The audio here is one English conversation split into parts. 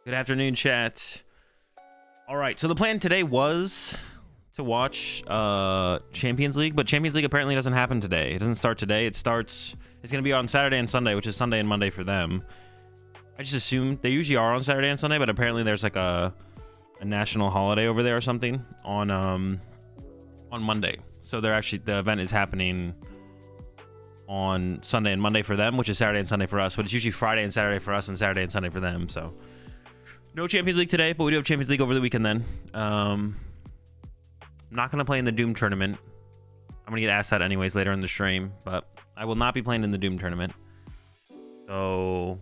Good afternoon, chat. All right, so the plan today was to watch Champions League, but Champions League apparently doesn't happen today. It doesn't start today. It's going to be on Saturday and Sunday, which is Sunday and Monday for them. I just assumed they usually are on Saturday and Sunday, but apparently there's like a national holiday over there or something on Monday. So they're actually, the event is happening on Sunday and Monday for them, which is Saturday and Sunday for us, but it's usually Friday and Saturday for us and Saturday and Sunday for them. So no Champions League today, but we do have Champions League over the weekend then. I'm not going to play in the Doom tournament. I'm going to get asked that anyways later in the stream, but I will not be playing in the Doom tournament. So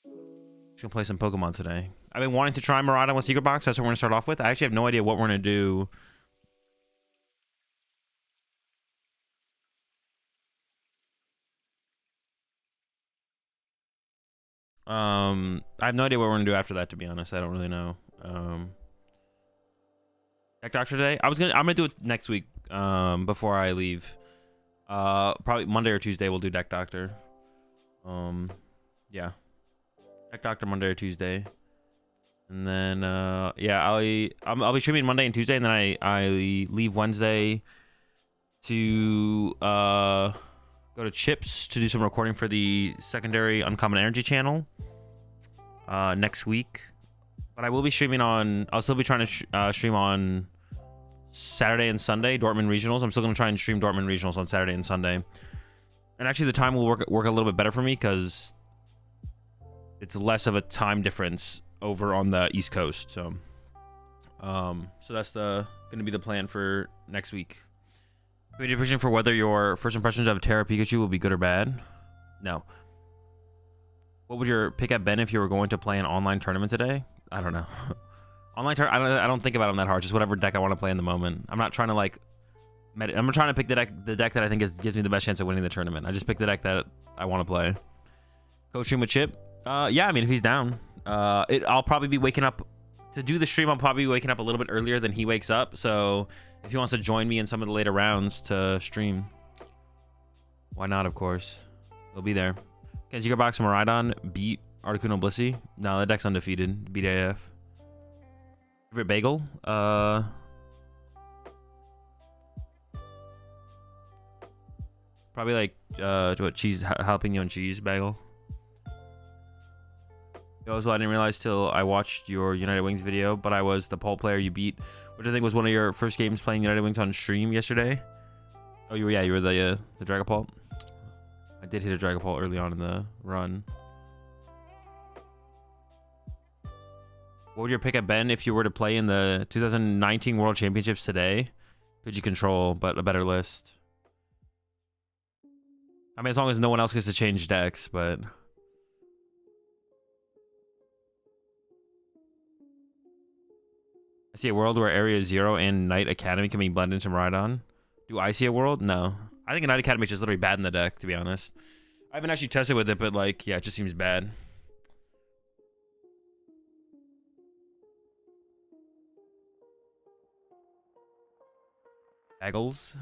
just going to play some Pokemon today. I've been wanting to try Miraidon with Secret Box. That's what we're going to start off with. I actually have no idea what we're going to do. I have no idea what we're gonna do after that, to be honest. I don't really know. Deck Doctor today. I'm gonna do it next week, before I leave. Probably Monday or Tuesday we'll do Deck Doctor. Yeah. Deck Doctor Monday or Tuesday. And then yeah, I'll be streaming Monday and Tuesday, and then I leave Wednesday to go to Chips to do some recording for the secondary Uncommon Energy channel next week. But I will be streaming on, I'll still be trying to stream on Saturday and Sunday, Dortmund Regionals. I'm still going to try and stream Dortmund Regionals on Saturday and Sunday. And actually the time will work a little bit better for me because it's less of a time difference over on the East Coast. So that's going to be the plan for next week. Are you prediction for whether your first impressions of Terra Pikachu will be good or bad? No. What would your pick at Ben if you were going to play an online tournament today? I don't know. Online tournament, I don't think about them that hard. Just whatever deck I want to play in the moment. I'm not trying to like. I'm trying to pick the deck that I think gives me the best chance of winning the tournament. I just pick the deck that I want to play. Coach stream with Chip. Yeah, I mean if he's down, I'll probably be waking up to do the stream. I'll probably be waking up a little bit earlier than he wakes up. So if he wants to join me in some of the later rounds to stream, why not? Of course, he'll be there. Can Secret Box and Miraidon beat Articuno Blissey? No, that deck's undefeated. Beat AF. Favorite bagel? Probably like what, cheese, jalapeno and cheese bagel. Also, I didn't realize till I watched your United Wings video, but I was the pole player you beat, which I think was one of your first games playing United Wings on stream yesterday. Oh, you were the Dragapult. I did hit a Dragapult early on in the run. What would your pick at Ben if you were to play in the 2019 World Championships today? Could you control, but a better list? I mean, as long as no one else gets to change decks, but I see a world where Area Zero and Knight Academy can be blended into Miraidon. Do I see a world? No. I think Knight Academy is just literally bad in the deck, to be honest. I haven't actually tested with it, but like, yeah, it just seems bad. Bagels?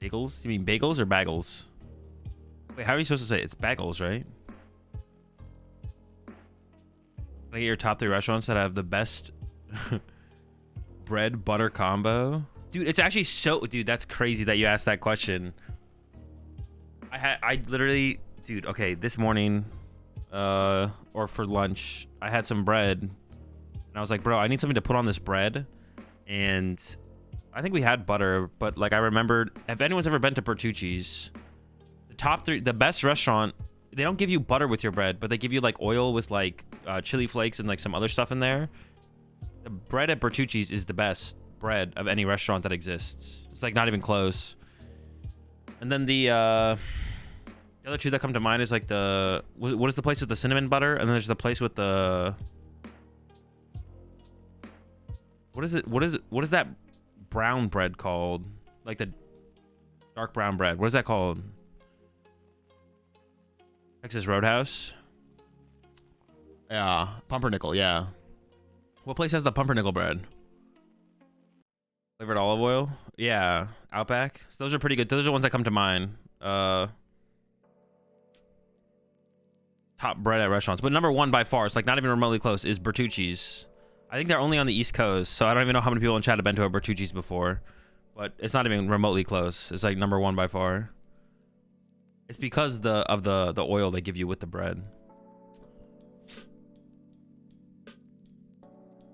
Bagels? You mean bagels or bagels? Wait, how are you supposed to say it? It's bagels, right? Can I get your top 3 restaurants that have the best bread butter combo? Dude, it's actually so, dude, that's crazy that you asked that question. I literally, dude, okay, this morning or for lunch I had some bread and I was like, bro, I need something to put on this bread. And I think we had butter, but like I remembered, if anyone's ever been to Bertucci's, the top 3, the best restaurant, they don't give you butter with your bread, but they give you like oil with like chili flakes and like some other stuff in there. The bread at Bertucci's is the best bread of any restaurant that exists. It's like not even close. And then the other 2 that come to mind is like the, what is the place with the cinnamon butter? And then there's the place with the, what is that brown bread called? Like the dark brown bread. What is that called? Texas Roadhouse. Yeah, pumpernickel. Yeah. What place has the pumpernickel bread? Flavored olive oil? Yeah, Outback. So those are pretty good. Those are the ones that come to mind. top bread at restaurants, but number one by far, it's like not even remotely close, is Bertucci's. I think they're only on the East Coast, so I don't even know how many people in chat have been to a Bertucci's before, but it's not even remotely close. It's like number one by far. It's because of the oil they give you with the bread.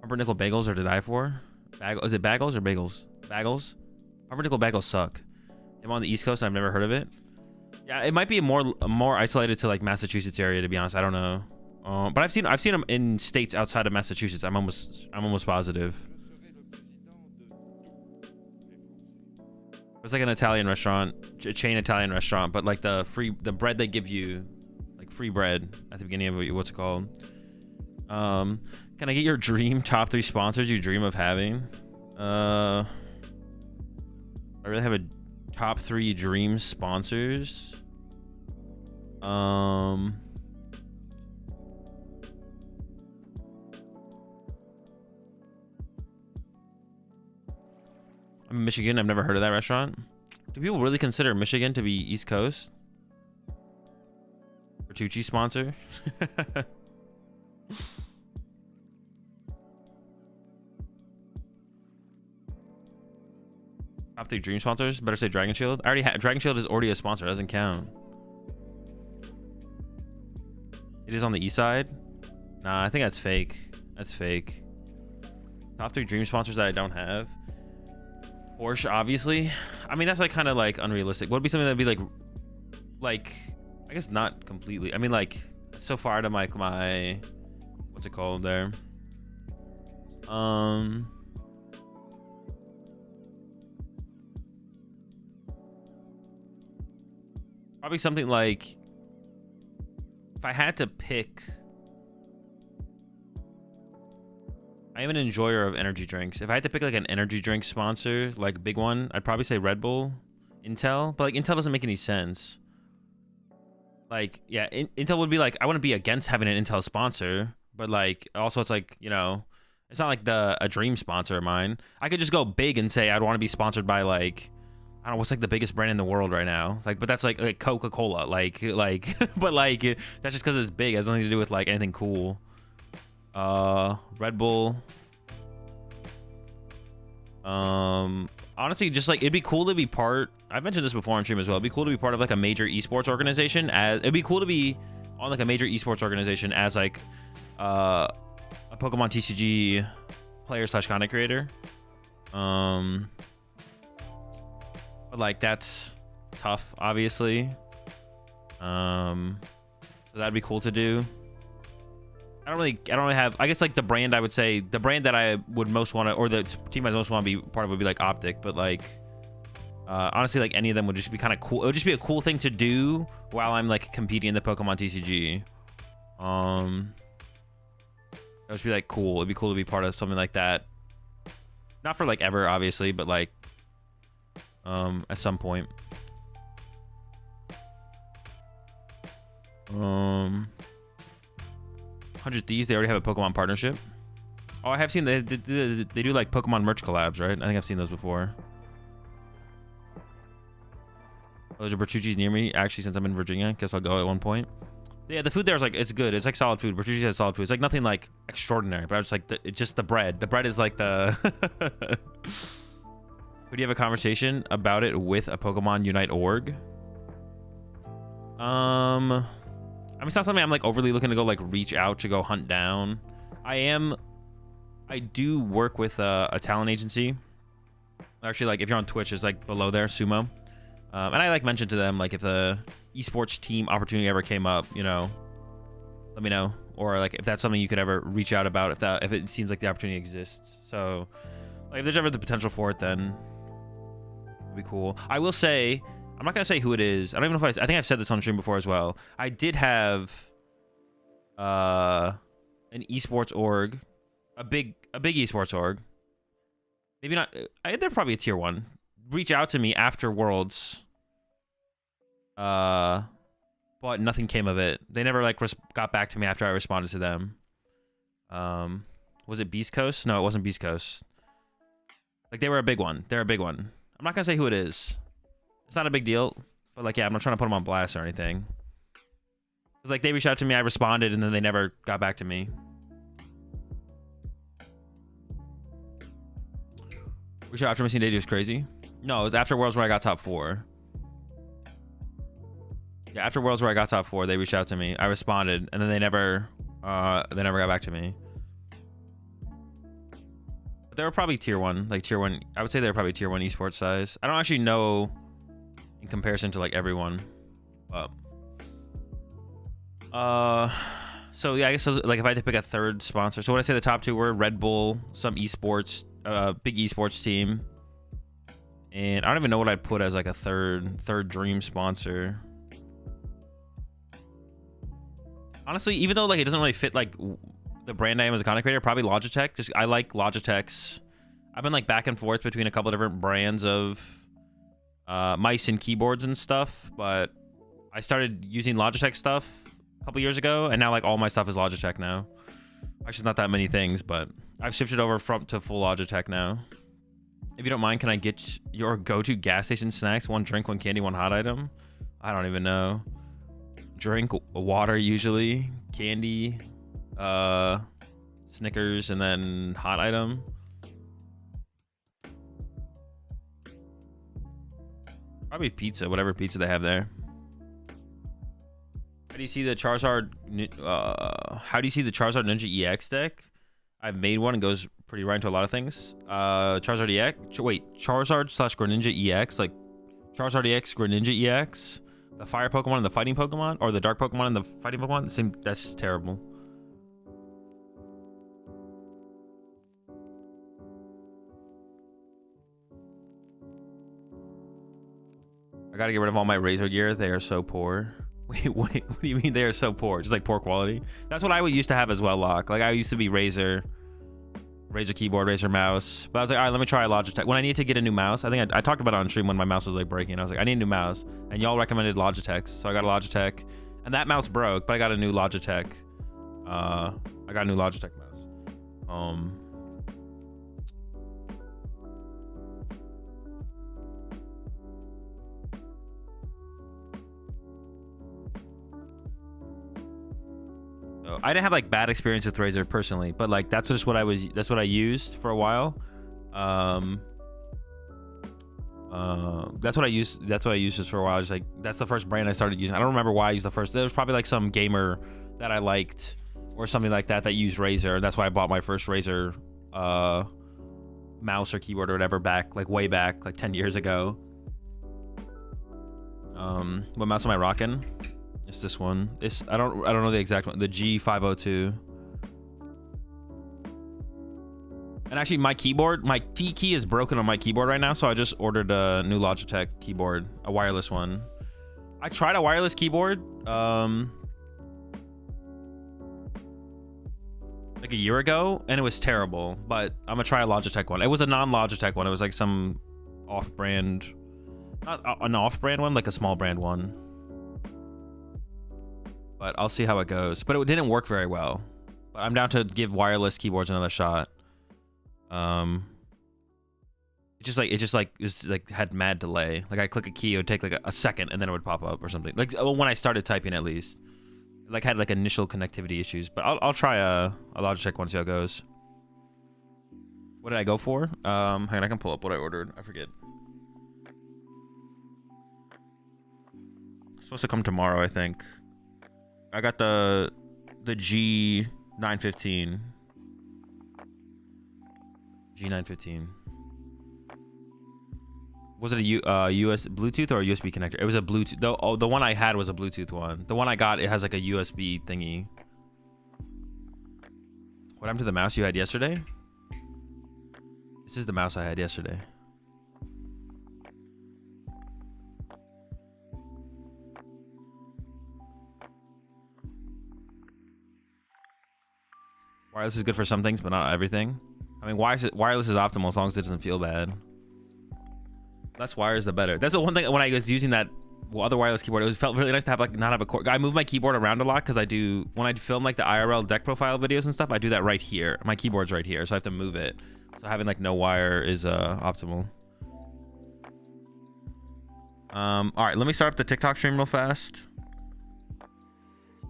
Pumpernickel bagels are to die for. Is it bagels or bagels? Bagels. Pumpernickel bagels suck. I'm on the East Coast and I've never heard of it. Yeah, it might be more isolated to like Massachusetts area, to be honest. I don't know. But I've seen them in states outside of Massachusetts. I'm almost positive. It's like an Italian restaurant, a chain Italian restaurant, but like the bread they give you, like free bread at the beginning of what's it called. Can I get your dream top 3 sponsors you dream of having? I really have a top 3 dream sponsors. I'm in Michigan. I've never heard of that restaurant. Do people really consider Michigan to be East Coast? Bertucci sponsor? Top 3 dream sponsors? Better say Dragon Shield. I already have Dragon Shield is already a sponsor. It doesn't count. It is on the east side. Nah, I think that's fake. That's fake. Top 3 dream sponsors that I don't have. Porsche, obviously. I mean, that's like kind of like unrealistic. What would be something that'd be like I guess not completely. I mean, like so far to my what's it called there? Probably something like, if I had to pick, I am an enjoyer of energy drinks. If I had to pick like an energy drink sponsor, like a big one, I'd probably say Red Bull, Intel, but like Intel doesn't make any sense. Like, yeah, Intel would be like, I wouldn't be against having an Intel sponsor, but like, also it's like, you know, it's not like a dream sponsor of mine. I could just go big and say I'd want to be sponsored by like, I don't know, what's like the biggest brand in the world right now? Like, but that's like Coca-Cola, like, but like, that's just because it's big. It has nothing to do with like anything cool. Red Bull. Honestly, just like, it'd be cool to be part, I've mentioned this before on stream as well. It'd be cool to be part of like a major esports organization. It'd be cool to be on like a major esports organization as like, a PokemonTCG player / content creator. But like, that's tough, obviously. So that'd be cool to do. I don't really have, I guess like the brand, I would say the brand that I would most want to, or the team I most want to be part of would be like Optic, but like, honestly, like any of them would just be kind of cool. It would just be a cool thing to do while I'm like competing in the PokemonTCG. That would just be like cool. It'd be cool to be part of something like that. Not for like ever, obviously, but like, at some point. 100 Thieves, they already have a Pokemon partnership. Oh, I have seen they do like Pokemon merch collabs, right? I think I've seen those before. Oh, there's a Bertucci's near me. Actually, since I'm in Virginia, guess I'll go at one point. Yeah, the food there is like, it's good. It's like solid food. Bertucci's has solid food. It's like nothing like extraordinary, but I was like, it's just the bread. The bread is like the. Would you have a conversation about it with a Pokemon Unite org? I mean, it's not something I'm like overly looking to go like reach out to go hunt down. I do work with a talent agency. Actually, like if you're on Twitch, it's like below there, Sumo. And I like mentioned to them, like if the esports team opportunity ever came up, you know, let me know. Or like if that's something you could ever reach out about, if it seems like the opportunity exists. So like if there's ever the potential for it, then it'd be cool. I will say, I'm not gonna say who it is. I don't even know if I think I've said this on stream before as well. I did have an esports org, a big esports org. Maybe not. They're probably a tier 1. Reach out to me after Worlds. But nothing came of it. They never like got back to me after I responded to them. Was it Beast Coast? No, it wasn't Beast Coast. Like they were a big one. They're a big one. I'm not gonna say who it is. It's not a big deal, but like, yeah, I'm not trying to put them on blast or anything. Cause like they reached out to me, I responded, and then they never got back to me. We sure after missing Day was crazy? No, it was after Worlds where I got top 4. Yeah, after Worlds where I got top 4, they reached out to me. I responded, and then they never got back to me. But they were probably tier 1, like tier 1. I would say they were probably tier 1 esports size. I don't actually know in comparison to like everyone, but so yeah, I guess so, like if I had to pick a third sponsor, so what I say the top 2 were Red Bull, some esports, big esports team, and I don't even know what I'd put as like a third dream sponsor. Honestly, even though like it doesn't really fit like the brand I am as a content creator, probably Logitech. Just I like Logitech's. I've been like back and forth between a couple of different brands of mice and keyboards and stuff, but I started using Logitech stuff a couple years ago, and now like all my stuff is Logitech now. Actually, not that many things, but I've shifted over to full Logitech now. If you don't mind, can I get your go-to gas station snacks? 1 drink, 1 candy, 1 hot item? I don't even know. Drink water usually, candy, Snickers, and then hot item. Probably pizza, whatever pizza they have there. How do you see the Charizard? How do you see the Charizard Ninja EX deck? I've made one and goes pretty right into a lot of things. Charizard EX. Wait, Charizard / Greninja EX, like Charizard EX, Greninja EX, the fire Pokemon and the fighting Pokemon, or the dark Pokemon and the fighting Pokemon. Same. That's terrible. I gotta get rid of all my Razor gear. They are so poor. Wait, what do you mean they are so poor? Just like poor quality? That's what I would used to have as well, Locke. Like I used to be Razer keyboard, Razer mouse. But I was like, all right, let me try a Logitech. When I need to get a new mouse, I think I talked about it on stream when my mouse was like breaking. I was like, I need a new mouse. And y'all recommended Logitech. So I got a Logitech. And that mouse broke, but I got a new Logitech. I got a new Logitech mouse. I didn't have like bad experience with Razer personally, but like that's just what that's what I used for a while. That's what I used just for a while. Just like that's the first brand I started using. I don't remember why I used the first. There was probably like some gamer that I liked or something like that used Razer. That's why I bought my first Razer mouse or keyboard or whatever back way back like 10 years ago. What mouse am I rocking? It's this one. I don't know the exact one. The G502. And actually my keyboard, my T key is broken on my keyboard right now, so I just ordered a new Logitech keyboard, a wireless one. I tried a wireless keyboard like a year ago, and it was terrible, but I'm gonna try a Logitech one. It was a non-Logitech one. It was like some off-brand, not an off-brand one, like a small brand one. But I'll see how it goes. But it didn't work very well. But I'm down to give wireless keyboards another shot. It just had mad delay. Like I click a key, it would take like a second, and then it would pop up or something. Like when I started typing, at least, like had like initial connectivity issues. But I'll try a Logitech one, see how it goes. What did I go for? Hang on, I can pull up what I ordered. I forget. It's supposed to come tomorrow, I think. I got the G915. G915. Was it a US Bluetooth or a USB connector? It was a Bluetooth. The one I had was a Bluetooth one. The one I got, it has like a USB thingy. What happened to the mouse you had yesterday? This is the mouse I had yesterday. Wireless is good for some things, but not everything. I mean, wireless is optimal as long as it doesn't feel bad. Less wires, the better. That's the one thing when I was using that other wireless keyboard, it felt really nice to have like not have a cord. I move my keyboard around a lot because I do when I film like the IRL deck profile videos and stuff. I do that right here. My keyboard's right here, so I have to move it. So having like no wire is optimal. All right, let me start up the TikTok stream real fast.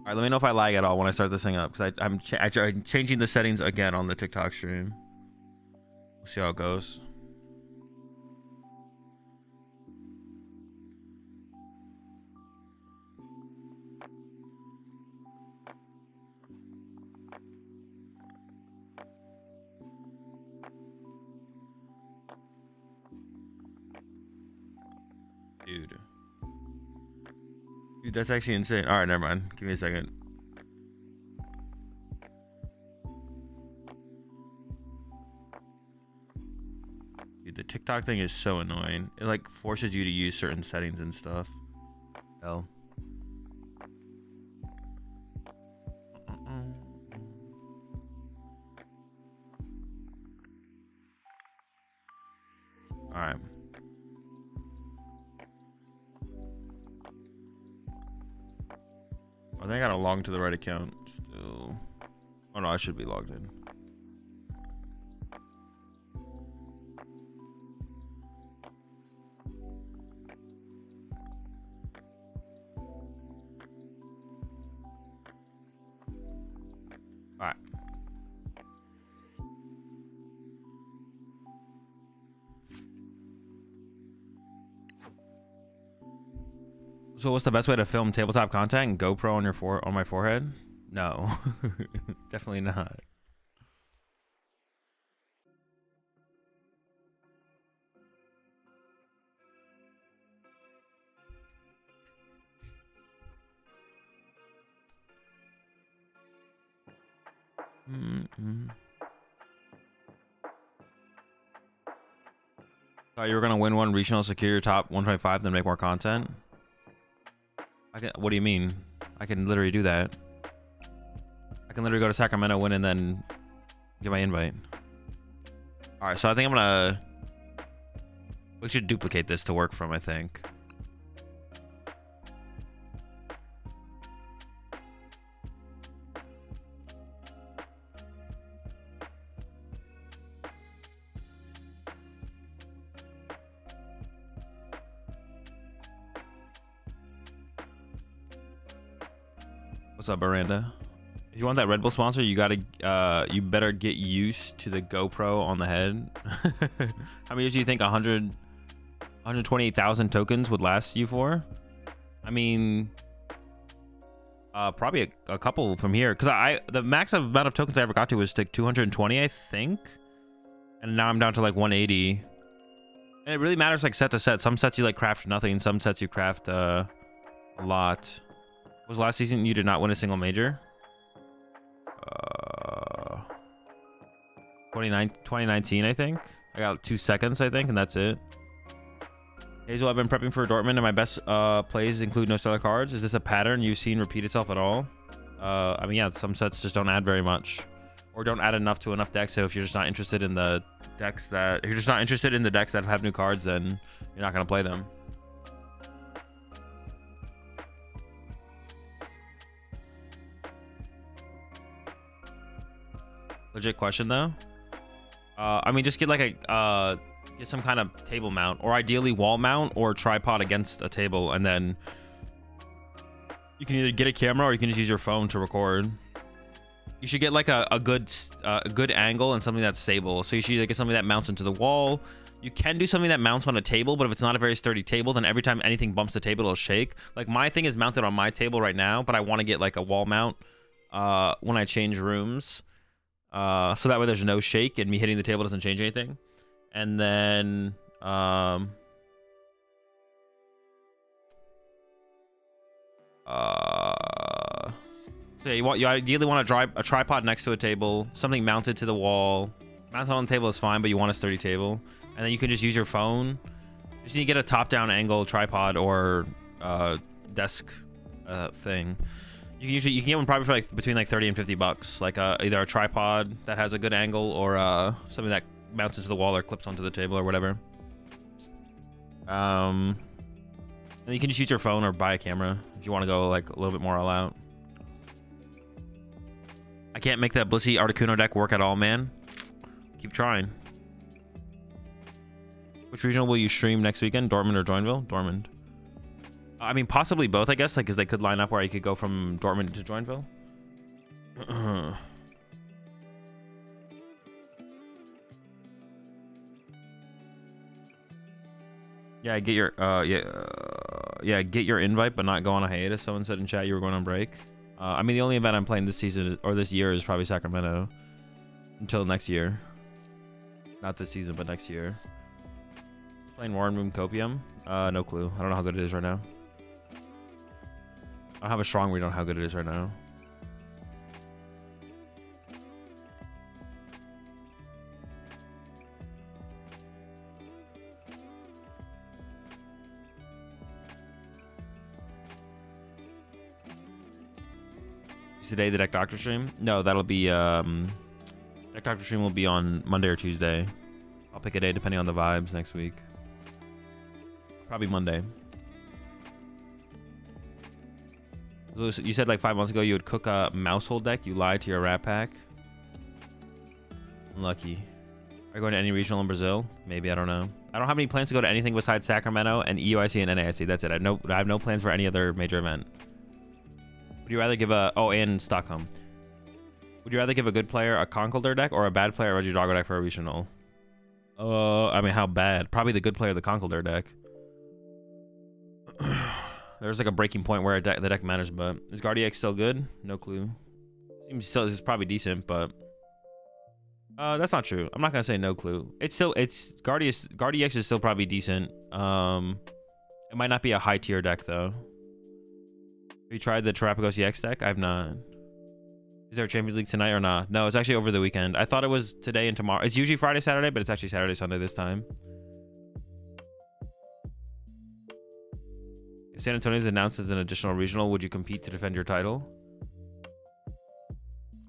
All right, let me know if I lag at all when I start this thing up, because I'm changing the settings again on the TikTok stream. We'll see how it goes. Dude, that's actually insane. All right, never mind. Give me a second. Dude, the TikTok thing is so annoying. It like forces you to use certain settings and stuff. Hell. All right. I think I gotta log to the right account still. Oh no, I should be logged in. Alright. So what's the best way to film tabletop content and GoPro on my forehead? No. Definitely not. Thought you were gonna win one regional, secure your top 125, then make more content. What do you mean? I can literally do that. I can literally go to Sacramento, win, and then get my invite. All right, so I think we should duplicate this to work from, I think. What's up, Miranda? If you want that Red Bull sponsor, you you better get used to the GoPro on the head. How many years do you think 128,000 tokens would last you for? I mean, probably a couple from here, because the max amount of tokens I ever got to was like 220, I think, and now I'm down to like 180. And it really matters like set to set. Some sets you like craft nothing, some sets you craft a lot. Was last season you did not win a single major? 2019, I think. I got 2 seconds, I think, and that's it. Hazel, I've been prepping for Dortmund, and my best plays include no stellar cards. Is this a pattern you've seen repeat itself at all? I mean, yeah, some sets just don't add very much, or don't add enough to enough decks. So if you're just not interested in the decks that have new cards, then you're not gonna play them. Legit question though. I mean, just get like get some kind of table mount, or ideally wall mount or tripod against a table, and then you can either get a camera or you can just use your phone to record. You should get like a good angle and something that's stable. So you should either get something that mounts into the wall. You can do something that mounts on a table, but if it's not a very sturdy table, then every time anything bumps the table, it'll shake. Like my thing is mounted on my table right now, but I want to get like a wall mount when I change rooms. So that way there's no shake and me hitting the table doesn't change anything. And then so yeah, you ideally want to drive a tripod next to a table, something mounted to the wall. Mounted on the table is fine, but you want a sturdy table. And then you can just use your phone. Just need to get a top-down angle tripod or desk thing. You can get one probably for like between like 30 and 50 bucks. Like either a tripod that has a good angle, or something that mounts into the wall or clips onto the table or whatever. And you can just use your phone or buy a camera if you want to go like a little bit more all out. I can't make that Blissey Articuno deck work at all, man. Keep trying. Which regional will you stream next weekend? Dortmund or Joinville? Dortmund. I mean, possibly both, I guess, like, because they could line up where you could go from Dortmund to Joinville. Yeah, get your get your invite, but not go on a hiatus. Someone said in chat you were going on break. I mean, the only event I'm playing this season or this year is probably Sacramento until next year. Not this season, but next year. Playing Warren Room Copium. No clue. I don't know how good it is right now. I don't have a strong read on how good it is right now. Today the Deck Doctor stream? No, that'll be Deck Doctor stream will be on Monday or Tuesday. I'll pick a day depending on the vibes next week. Probably Monday. So you said like 5 months ago you would cook a Mousehold deck. You lied to your Rat Pack. Unlucky. Are you going to any regional in Brazil? Maybe, I don't know. I don't have any plans to go to anything besides Sacramento and EUIC and NAIC. That's it. I have no plans for any other major event. Would you rather give a... Oh, and Stockholm. Would you rather give a good player a Conkeldurr deck or a bad player a Regidrago deck for a regional? I mean, how bad? Probably the good player the Conkeldurr deck. There's like a breaking point where the deck matters, but... Is Guardiax still good? No clue. Seems still is probably decent, but... that's not true. I'm not gonna say no clue. It's Guardiax is still probably decent. It might not be a high tier deck though. Have you tried the Terapagos EX deck? I've not. Is there a Champions League tonight or not? No, it's actually over the weekend. I thought it was today and tomorrow. It's usually Friday, Saturday, but it's actually Saturday, Sunday this time. If San Antonio is announced as an additional regional, would you compete to defend your title?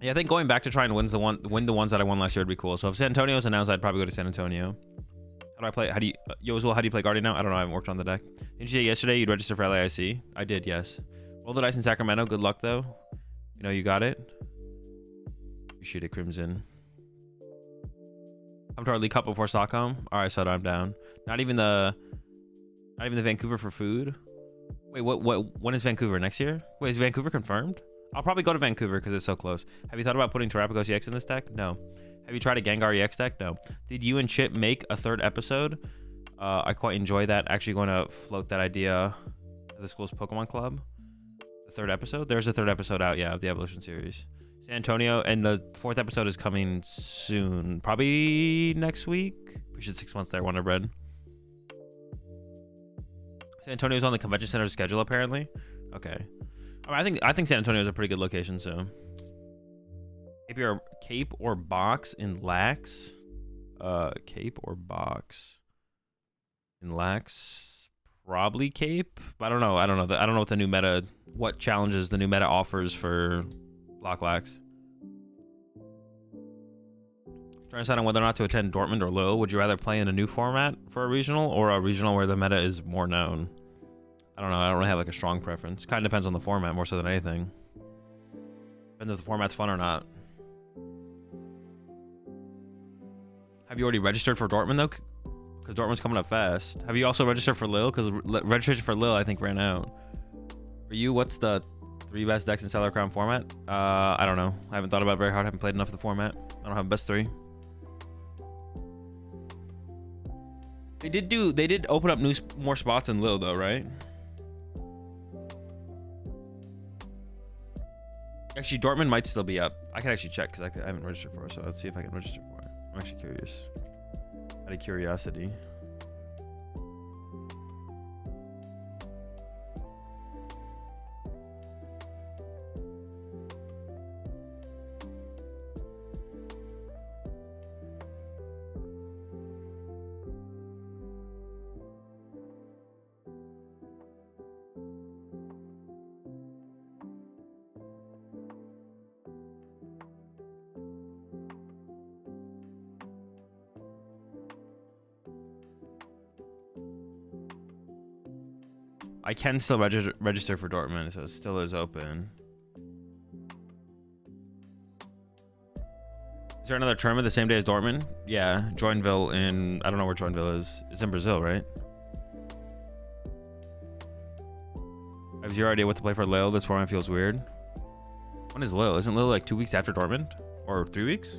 Yeah, I think going back to try and win the ones that I won last year would be cool. So if San Antonio's announced, I'd probably go to San Antonio. How do I play? How do you play Guardian now? I don't know. I haven't worked on the deck. Didn't you say yesterday you'd register for LAIC? I did, yes. Roll the dice in Sacramento. Good luck though. You know you got it. Appreciate it, Crimson. Come to our League Cup before Stockholm. All right, so I'm down. Not even the Vancouver for food. Wait, when is Vancouver? Next year? Wait, is Vancouver confirmed? I'll probably go to Vancouver because it's so close. Have you thought about putting Terapagos EX in this deck? No. Have you tried a Gengar EX deck? No. Did you and Chip make a third episode? I quite enjoy that. Actually going to float that idea at the school's Pokemon Club. The third episode? There's a third episode out, yeah, of the Evolution series. San Antonio, and the fourth episode is coming soon. Probably next week. Appreciate 6 months there, Wonder Bread. San Antonio's on the Convention Center schedule, apparently. Okay. I think San Antonio is a pretty good location, so. Cape or box in Lax? Cape or box in Lax? Probably Cape, but I don't know. I don't know what the new meta, what challenges the new meta offers for Block Lax. Trying to decide on whether or not to attend Dortmund or Lille. Would you rather play in a new format for a regional or a regional where the meta is more known? I don't know. I don't really have like a strong preference. Kind of depends on the format more so than anything. Depends if the format's fun or not. Have you already registered for Dortmund though? Because Dortmund's coming up fast. Have you also registered for Lille? Because registration for Lille I think ran out. For you, what's the 3 best decks in Stellar Crown format? I don't know. I haven't thought about it very hard. I haven't played enough of the format. I don't have best 3. They did open up more spots in Lille though, right? Actually, Dortmund might still be up. I can actually check because I haven't registered for it, so let's see if I can register for it. I'm actually curious. Out of curiosity. I can still register for Dortmund, so it still is open. Is there another tournament the same day as Dortmund? Yeah, Joinville in... I don't know where Joinville is. It's in Brazil, right? zero idea what to play for Lil. This format feels weird. When is Lil? Isn't Lil like 2 weeks after Dortmund? Or 3 weeks?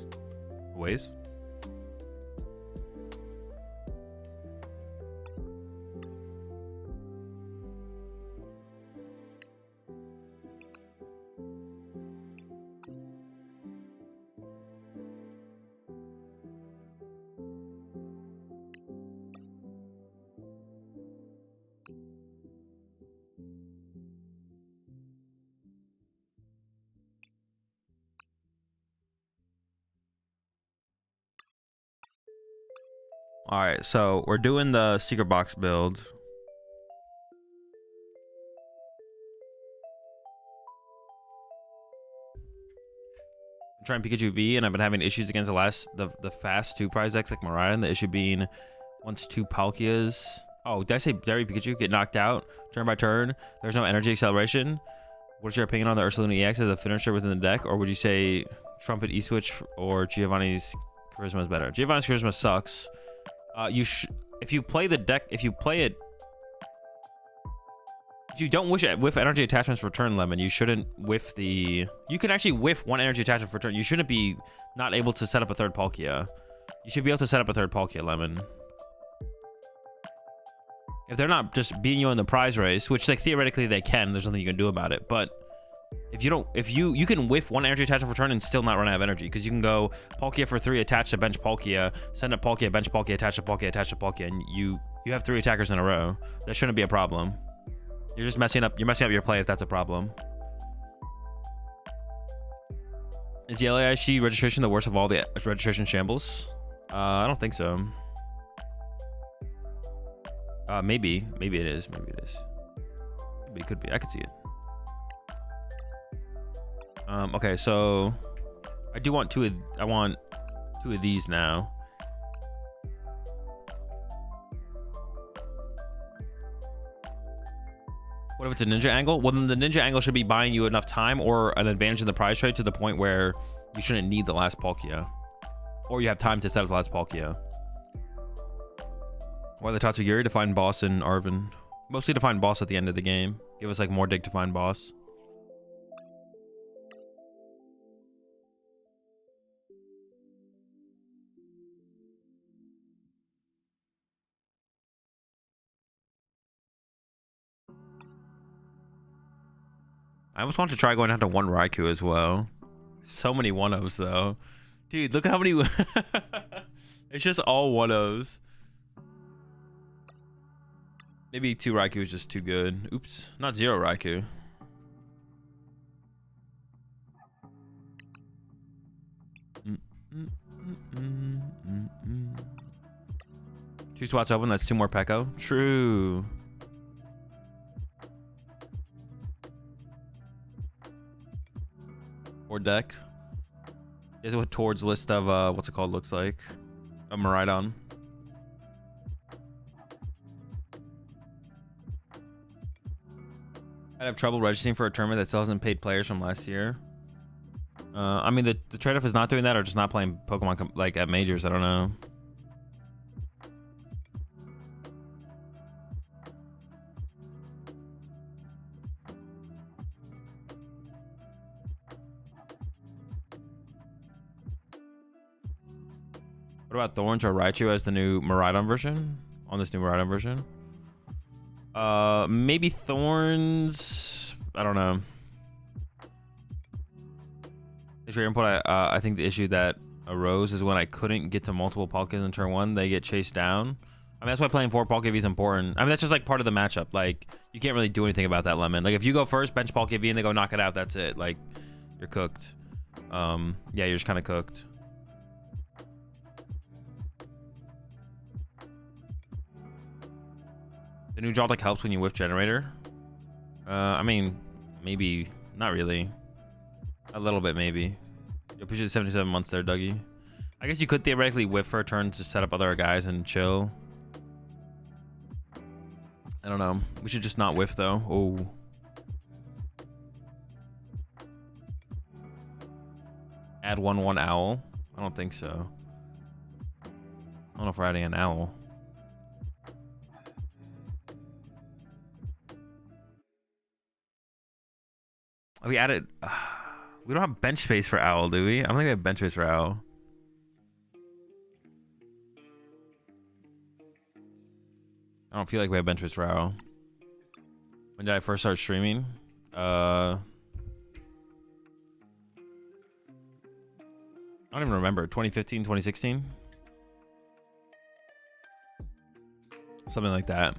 Ways. All right, so we're doing the secret box build. I'm trying Pikachu V, and I've been having issues against the fast 2 prize decks like Miraidon. The issue being once 2 Palkias. Oh, did I say Dairy Pikachu get knocked out turn by turn? There's no energy acceleration. What's your opinion on the Ursaluna EX as a finisher within the deck, or would you say Trumpet E-Switch or Giovanni's Charisma is better? Giovanni's Charisma sucks. If you play the deck, if you don't whiff energy attachments for turn, Lemon, you shouldn't whiff the... You can actually whiff 1 energy attachment for turn. You shouldn't be not able to set up a 3rd Palkia. You should be able to set up a 3rd Palkia, Lemon. If they're not just beating you in the prize race, which like theoretically they can, there's nothing you can do about it. But if you can whiff 1 energy attachment for turn and still not run out of energy, because you can go Palkia for 3, attach to bench Palkia, send up Palkia, bench Palkia, attach to Palkia, attach to Palkia, and you have 3 attackers in a row. That shouldn't be a problem. You're just messing up your play if that's a problem. Is the LAIC registration the worst of all the registration shambles? I don't think so. Maybe it is. Maybe it is. Maybe it could be. I could see it. Okay, so I want 2 of these now. What if it's a ninja angle? Well, then the ninja angle should be buying you enough time or an advantage in the prize trade to the point where you shouldn't need the last Palkia, or you have time to set up the last Palkia. Why the Tatsugiri to find boss in Arvin? Mostly to find boss at the end of the game. Give us like more dig to find boss. I almost want to try going down to 1 Raikou as well. So many 1-0s though. Dude, look at how many... It's just all 1-0s. Maybe 2 Raikou is just too good. Oops, not 0 Raikou. Two spots open, that's 2 more Pekko. True. Or deck. This is what Tord's list of what's it called looks like. A Miraidon. I'd have trouble registering for a tournament that still hasn't paid players from last year. I mean, the trade-off is not doing that or just not playing Pokemon like at majors. I don't know. What about Thorns or Raichu as the new Miraidon version? On this new Miraidon version? Maybe Thorns. I don't know. If your input, I think the issue that arose is when I couldn't get to multiple Palkias in turn 1, they get chased down. I mean, that's why playing 4 Palkia V is important. I mean, that's just like part of the matchup. Like, you can't really do anything about that, Lemon. Like, if you go first, bench Palkia V and they go knock it out, that's it. Like, you're cooked. Yeah, you're just kind of cooked. The new draw deck helps when you whiff generator. I mean, maybe not really. A little bit, maybe. You appreciate the 77 months there, Dougie. I guess you could theoretically whiff for a turn to set up other guys and chill. I don't know. We should just not whiff though. Oh. Add 1/1 owl. I don't think so. I don't know if we're adding an owl. Oh, we added. We don't have bench space for Owl, do we? I don't think we have bench space for Owl. I don't feel like we have bench space for Owl. When did I first start streaming? I don't even remember. 2015, 2016? Something like that.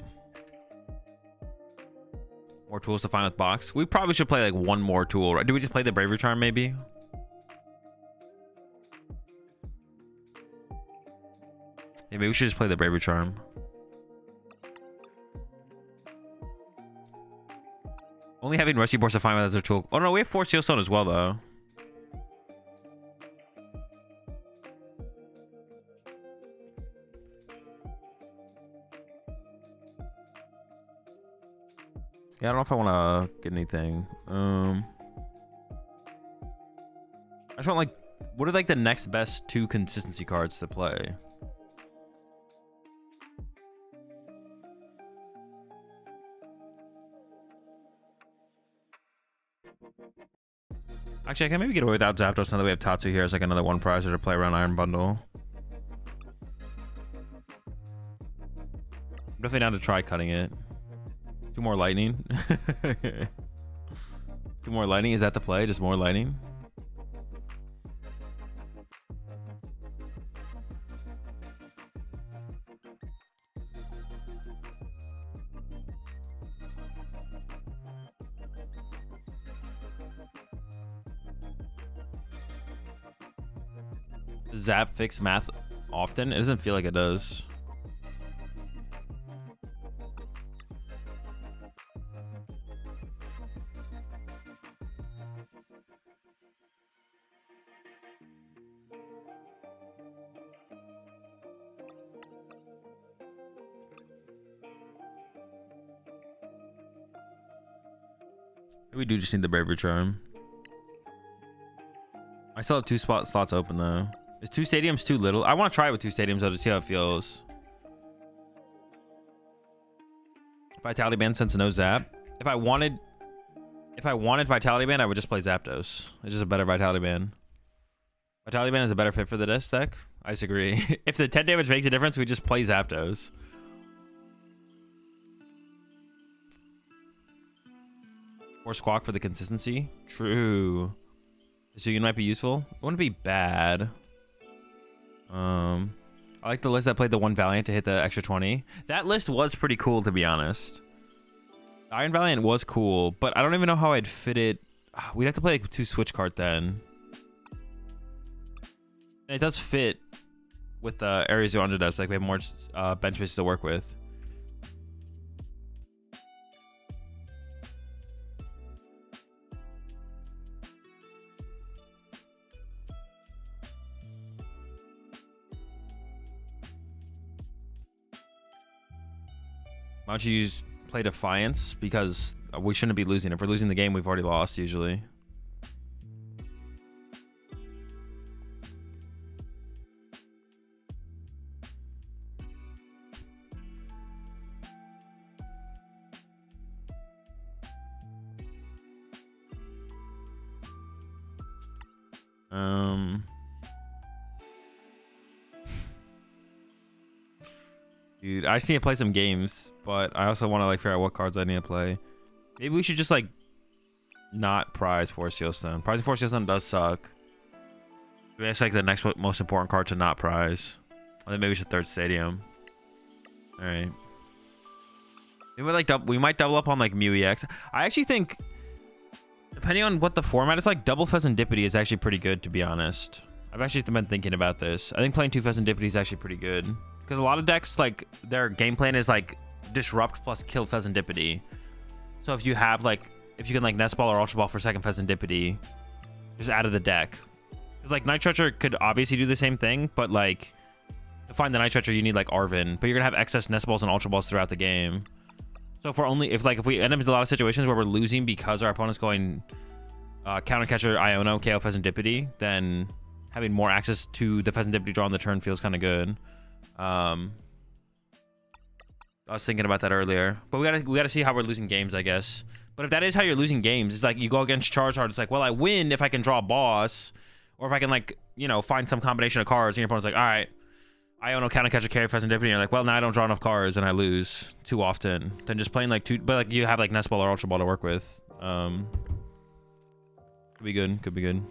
More tools to find with box. We probably should play like one more tool, right? Do we just play the Bravery Charm maybe? Yeah, maybe we should just play the Bravery Charm. Only having Rusty Boards to find with as a tool. Oh no, we have 4 Seal Stone as well though. Yeah, I don't know if I want to get anything. I just want like, what are like the next best 2 consistency cards to play? Actually, I can maybe get away without Zapdos now that we have Tatsu here as like another 1 prizer to play around Iron Bundle. I'm definitely down to try cutting it. 2 more lightning. 2 more lightning. Is that the play? Just more lightning? Does Zap fix math often? It doesn't feel like it does. We do just need the Bravery Charm. I still have 2 slots open though. Is 2 stadiums too little? I want to try it with 2 stadiums though to see how it feels. Vitality Band since no Zap. If I wanted Vitality Band, I would just play Zapdos. It's just a better Vitality Band. Vitality Band is a better fit for the desk deck. I disagree. If the 10 damage makes a difference, we just play Zapdos. Or Squawk for the consistency. True. So you might be useful. It wouldn't be bad. I like the list that played the 1 Valiant to hit the extra 20. That list was pretty cool, to be honest. Iron Valiant was cool, but I don't even know how I'd fit it. We'd have to play like 2 switch card then. And it does fit with the areas you underdubs. Like we have more bench space to work with. Why don't you play Defiance? Because we shouldn't be losing. If we're losing the game, we've already lost usually. Dude, I just need to play some games, but I also want to like figure out what cards I need to play. Maybe we should just like not prize Force Seal Stone. Prize Force Seal Stone does suck. Maybe that's like the next most important card to not prize. And then maybe we should 3rd stadium. All right. We might double up on like Mew EX. I actually think, depending on what the format is like, double Pheasantipity is actually pretty good, to be honest. I've actually been thinking about this. I think playing 2 Pheasantipity is actually pretty good. Because a lot of decks, like, their game plan is, like, disrupt plus kill Pheasantipity. So if you have, like, if you can, like, Nest Ball or Ultra Ball for 2nd Pheasantipity, just out of the deck. Because, like, Night Stretcher could obviously do the same thing, but, like, to find the Night Stretcher, you need, like, Arven. But you're going to have excess Nest Balls and Ultra Balls throughout the game. So if we end up in a lot of situations where we're losing because our opponent's going Counter Catcher, Iono, KO Pheasantipity, then having more access to the Pheasantipity draw on the turn feels kind of good. I was thinking about that earlier, but we gotta see how we're losing games, I guess. But if that is how you're losing games, it's like you go against Charizard. It's like, well, I win if I can draw a boss, or if I can, like, you know, find some combination of cards. And your opponent's like, all right, I own a counter catcher, carry, Pheasant, Deputy. And you're like, well, now I don't draw enough cards and I lose too often. Then just playing like two, but like you have like Nest Ball or Ultra Ball to work with. Could be good. Could be good.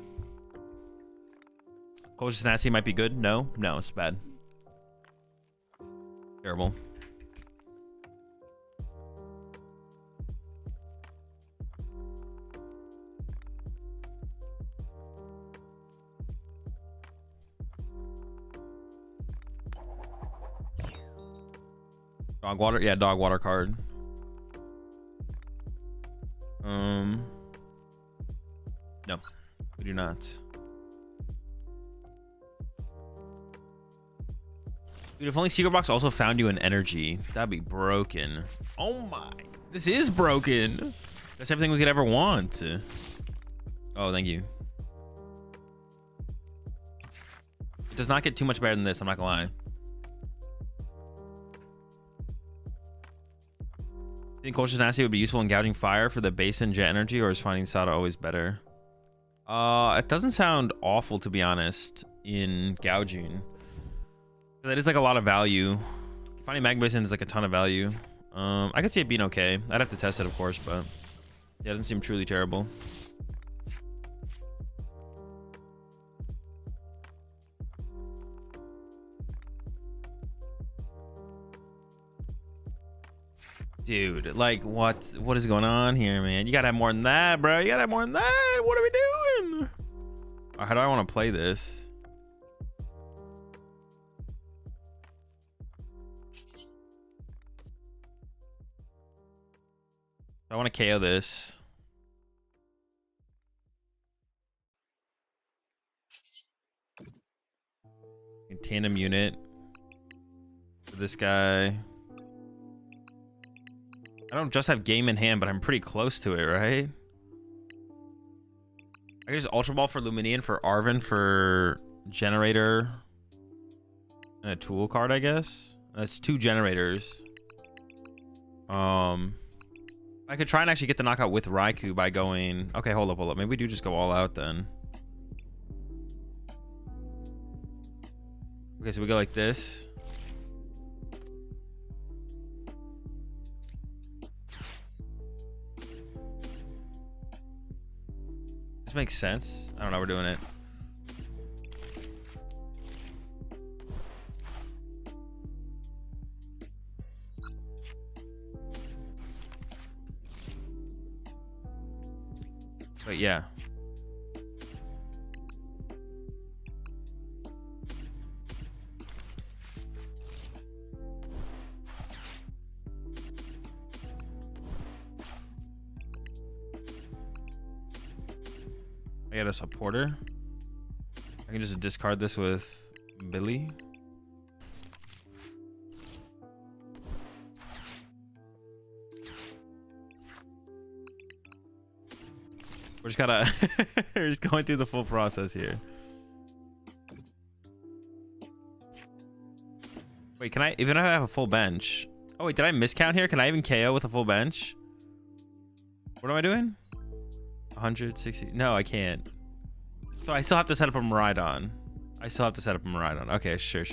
Coach Nasty might be good. No, it's bad. Terrible. Dog water, yeah, dog water card. No, we do not. Dude, if only Secret Box also found you an energy, that'd be broken. Oh my, this is broken. That's everything we could ever want. Oh, thank you. It does not get too much better than this, I'm not gonna lie. Think Culture's Nasty would be useful in gouging fire for the base and jet energy, or is finding Sada always better? It doesn't sound awful, to be honest, in gouging. That is like a lot of value. Finding Magma Basin is like a ton of value. I could see it being okay. I'd have to test it, of course, but yeah, it doesn't seem truly terrible. Dude, like, what is going on here, man? You gotta have more than that, bro. You gotta have more than that. What are we doing? How do I want to play this? I want to KO this. Tandem unit for this guy. I don't just have game in hand, but I'm pretty close to it, right? I can just Ultra Ball for Luminian, for Arven, for Generator, and a tool card, I guess. That's 2 generators. I could try and actually get the knockout with Raikou by going... Okay, hold up. Maybe we do just go all out then. Okay, so we go like this. This makes sense. I don't know, we're doing it. But yeah. I got a supporter. I can just discard this with Billy. We're just gotta we're just going through the full process here. Wait, can I even if I have a full bench? Oh wait, did I miscount here? Can I even KO with a full bench? What am I doing? 160. No, I can't. So I still have to set up a Miraidon. Okay, sure.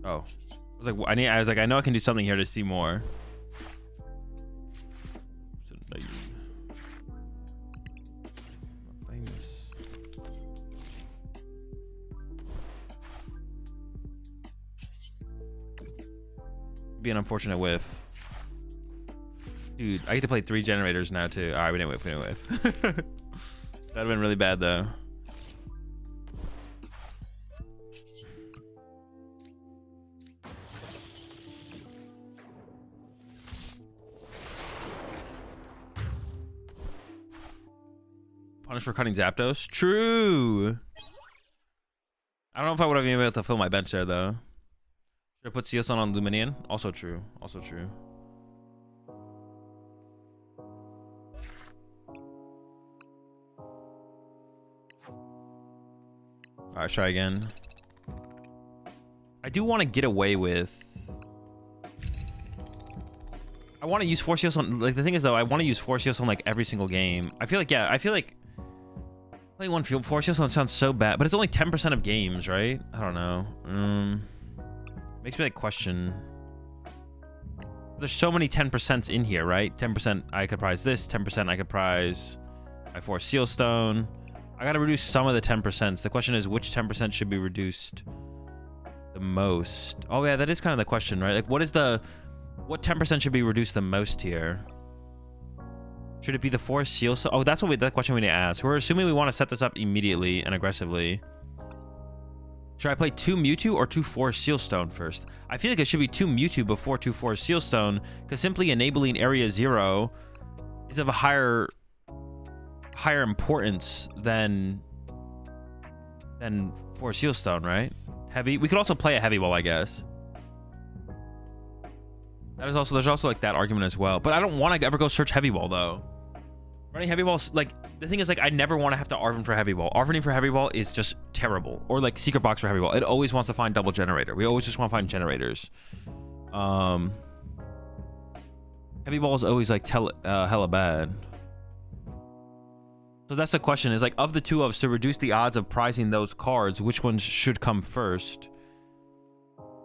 Oh, I was like, I know I can do something here to see more. Famous. Be an unfortunate whiff. Dude, I get to play 3 generators now too. All right, we didn't whiff. That'd have been really bad though. Punish for cutting Zapdos? True. I don't know if I would have been able to fill my bench there though. Should I put Sealson on Luminian? Also true. All right, try again. I do want to get away with... I want to use Force Heals on... Like, the thing is, though, I want to use Force Heals on, like, every single game. I feel like, yeah, I feel like... Playing one field Force Heals on sounds so bad, but it's only 10% of games, right? I don't know. Makes me, like, question... There's so many 10% in here, right? 10% I could prize this, 10% I could prize my Force Seal Stone. I gotta reduce some of the 10%. The question is, which 10% should be reduced the most? Oh yeah, that is kind of the question, right? Like, what 10% should be reduced the most here? Should it be the Force Seal Stone? Oh, that's the question we need to ask. We're assuming we want to set this up immediately and aggressively. Should I play 2 Mewtwo or 2 Force Seal Stone first? I feel like it should be 2 Mewtwo before 2 Force Seal Stone, because simply enabling Area 0 is of a higher importance than Force Seal Stone, right? Heavy. We could also play a Heavy Ball, I guess. There's also like that argument as well. But I don't want to ever go search Heavy Ball though. Running Heavy Ball, like, the thing is, like, I never want to have to Arven for Heavy Ball. Arvening for Heavy Ball is just terrible. Or, like, Secret Box for Heavy Ball. It always wants to find double generator. We always just want to find generators. Heavy Ball is always, like, hella bad. So that's the question, is, like, of the two of us, to reduce the odds of prizing those cards, which ones should come first?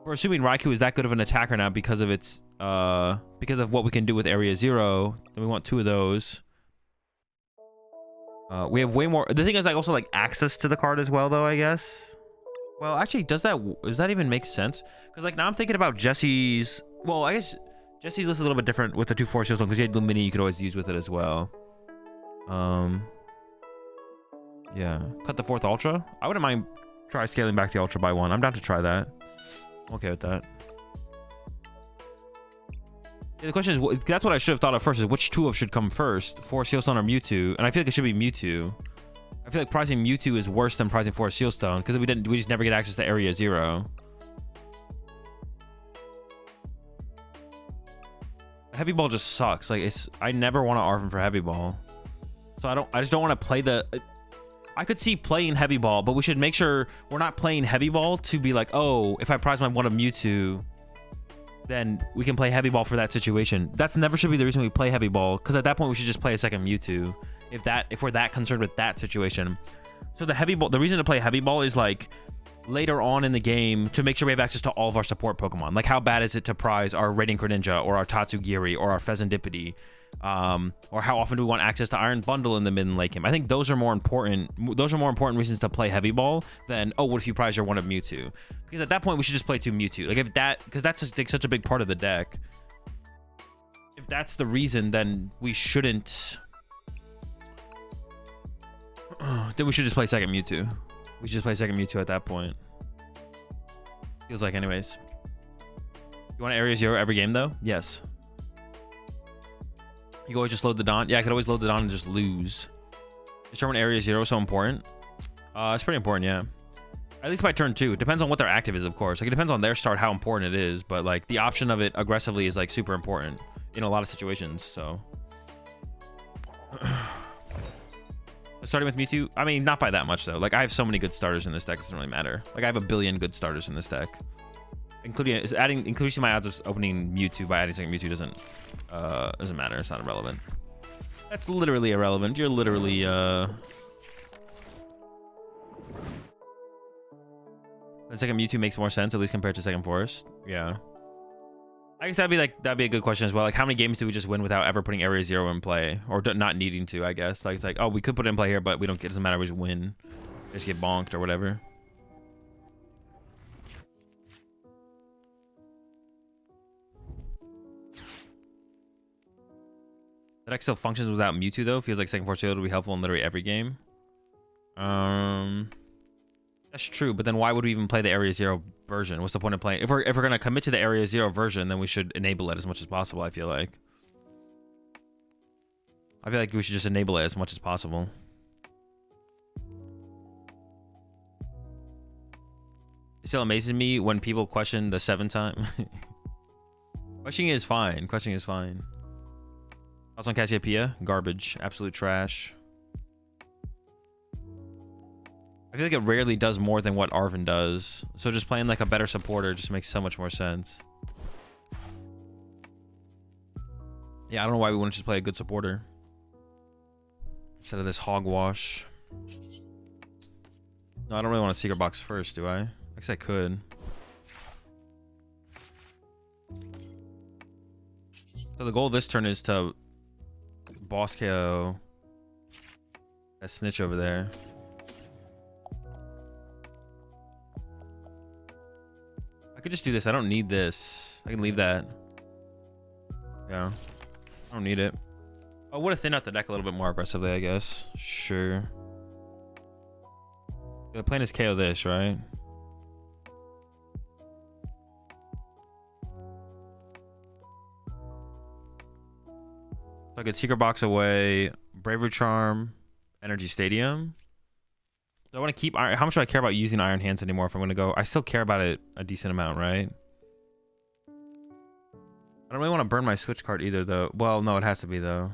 We're assuming Raikou is that good of an attacker now because of its, because of what we can do with Area 0. Then we want 2 of those. We have way more. The thing is, like, also, like, access to the card as well, though, I guess. Well, actually, does that even make sense? Because, like, now I'm thinking about Jesse's. Well, I guess Jesse's list is a little bit different with the 2 Force Shields one, because you had Lumini you could always use with it as well. Yeah. Cut the 4th Ultra. I wouldn't mind try scaling back the Ultra by 1. I'm down to try that. I'm okay with that. Yeah, the question is, that's what I should have thought of first, is which 2 of should come first, Force Seal Stone or Mewtwo? And I feel like it should be Mewtwo. I feel like prizing Mewtwo is worse than prizing Force Seal Stone, because we just never get access to Area 0. Heavy Ball just sucks. Like, I never want to Arven for Heavy Ball. So I just don't want to play the... I could see playing Heavy Ball, but we should make sure we're not playing Heavy Ball to be like, oh, if I prize my one of Mewtwo, then we can play Heavy Ball for that situation. That's never should be the reason we play Heavy Ball, because at that point we should just play a second Mewtwo if we're that concerned with that situation. So the reason to play Heavy Ball is, like, later on in the game, to make sure we have access to all of our support Pokemon. Like, how bad is it to prize our Radiant Greninja or our Tatsugiri or our Pheasantipity? Or how often do we want access to Iron Bundle in the mid and late game? I think those are more important. Those are more important reasons to play Heavy Ball than, oh, what if you prize your one of Mewtwo? Because at that point we should just play 2 Mewtwo. Like, because that's just, like, such a big part of the deck. If that's the reason, then we shouldn't. Then we should just play second Mewtwo. We should just play second Mewtwo at that point. Feels like, anyways. You want Area 0 every game though? Yes. You can always just load the Dawn. Yeah, I could always load the Dawn and just lose. Determine Area 0 so important. It's pretty important, yeah. At least by turn 2. It depends on what their active is, of course. Like, it depends on their start how important it is, but, like, the option of it aggressively is, like, super important in a lot of situations, so. Starting with Mewtwo, I mean, not by that much though. Like, I have so many good starters in this deck, it doesn't really matter. Like, I have a billion good starters in this deck. Increasing my odds of opening Mewtwo by adding second Mewtwo doesn't matter. It's not irrelevant. That's literally irrelevant. You're literally the second Mewtwo makes more sense, at least compared to second Forest. Yeah. I guess that'd be a good question as well. Like, how many games do we just win without ever putting Area 0 in play, or not needing to? I guess. Like, it's like, oh, we could put it in play here, but we don't get. It doesn't matter. We just win. We just get bonked or whatever. The deck still functions without Mewtwo though. Feels like second Force Shield would be helpful in literally every game. That's true, but then why would we even play the Area 0 version? What's the point of playing? If we're gonna commit to the Area 0 version, then we should enable it as much as possible. I feel like we should just enable it as much as possible. It still amazes me when people question the 7 time. Questioning is fine. Questioning is fine. Also on Cassiopeia, garbage, absolute trash. I feel like it rarely does more than what Arven does. So just playing like a better supporter just makes so much more sense. Yeah, I don't know why we wouldn't just play a good supporter instead of this hogwash. No, I don't really want a secret box first, do I? I guess I could. So the goal this turn is to boss KO that snitch over there. I could just do this. I don't need this. I can leave that. Yeah. I don't need it. I would have thinned out the deck a little bit more aggressively, I guess. Sure. The plan is KO this, right? So I could Secret Box away, Bravery Charm, Energy Stadium. Do I want to keep Iron? How much do I care about using Iron Hands anymore if I'm going to go? I still care about it a decent amount, right? I don't really want to burn my Switch card either, though. Well, no, it has to be, though.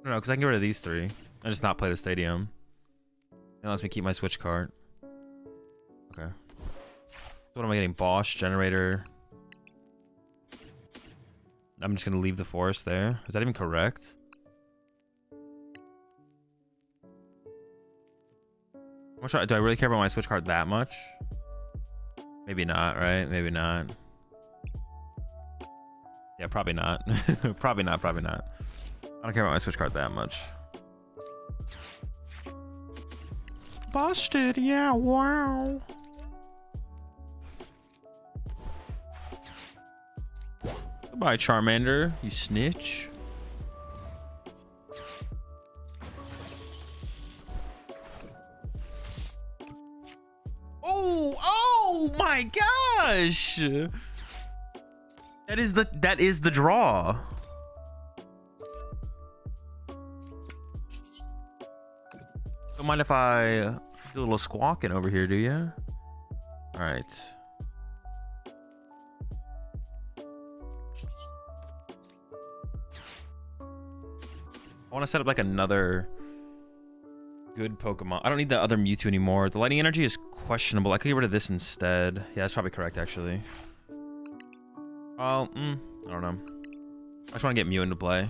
No, because I can get rid of these three and just not play the Stadium. It lets me keep my Switch card. Okay. So what am I getting? Bosch, Generator. I'm just going to leave the Forest there. Is that even correct? Do I really care about my Switch card that much? Maybe not, right? Maybe not. Yeah, probably not. Probably not. I don't care about my Switch card that much. Busted, yeah, wow. Goodbye, Charmander, you snitch. Oh my gosh. That is the draw. Don't mind if I do a little squawking over here, do you? All right. I want to set up like another good Pokemon. I don't need the other Mewtwo anymore. The Lightning Energy is questionable. I could get rid of this instead. Yeah, that's probably correct, actually. Well, I don't know. I just want to get Mew into play.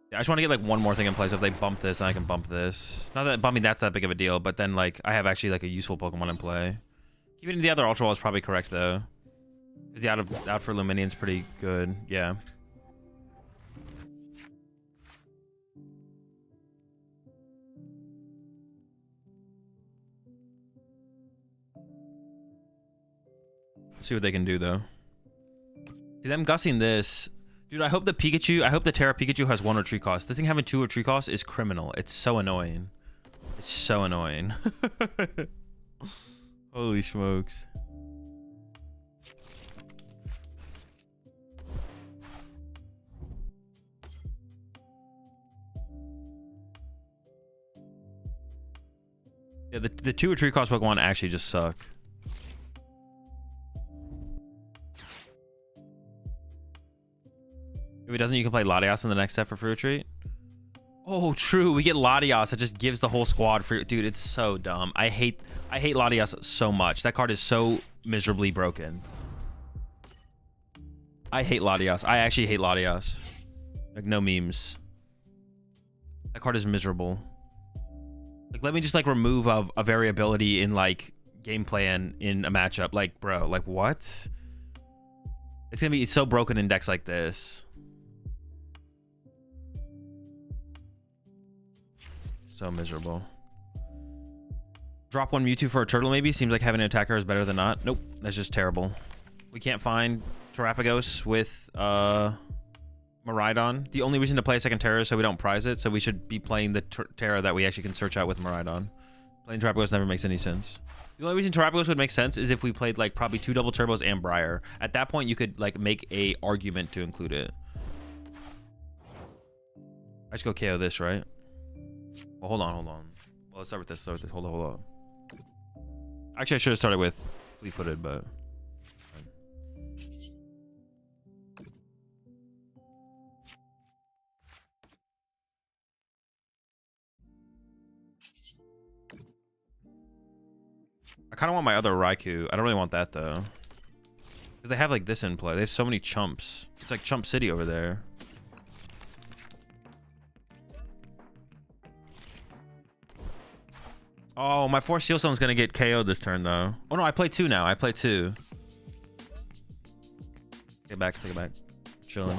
Yeah, I just want to get like one more thing in place. So if they bump this, then I can bump this. Not that bumping that's that big of a deal, but then like I have actually like a useful Pokemon in play. Keeping the other Ultra Ball is probably correct though. Because the out for Luminion's pretty good. Yeah. See what they can do though. See them gussing this. Dude, I hope the Terra Pikachu has 1 retreat cost. This thing having 2 retreat costs is criminal. It's so annoying. It's so annoying. Holy smokes. Yeah, the 2 retreat cost Pokemon actually just suck. If it doesn't, you can play Latias in the next step for free retreat. Oh, true. We get Latias that just gives the whole squad free. Dude, it's so dumb. I hate Latias so much. That card is so miserably broken. I hate Latias. I actually hate Latias. Like, no memes. That card is miserable. Like, let me just, like, remove a variability in, like, gameplay and in a matchup. Like, bro, like, what? It's gonna be so broken in decks like this. So miserable. Drop 1 Mewtwo for a turtle maybe. Seems like having an attacker is better than not. Nope, that's just terrible. We can't find Terrapagos with Miraidon. The only reason to play a second Terra is so we don't prize it. So we should be playing the Terra that we actually can search out with Miraidon. Playing Terrapagos never makes any sense. The only reason Terrapagos would make sense is if we played like probably 2 double turbos and Briar. At that point, you could like make a argument to include it. I just go KO this, right? Well, hold on. Well, let's start with this. Hold on. Actually, I should have started with fleet-footed, but... kind of want my other Raikou. I don't really want that though. Because they have like this in play. They have so many chumps. It's like Chump City over there. Oh, my 4 Steel Stone's gonna get KO'd this turn though. Oh no, I play 2 now. I play 2. Take it back, take it back. Chilling.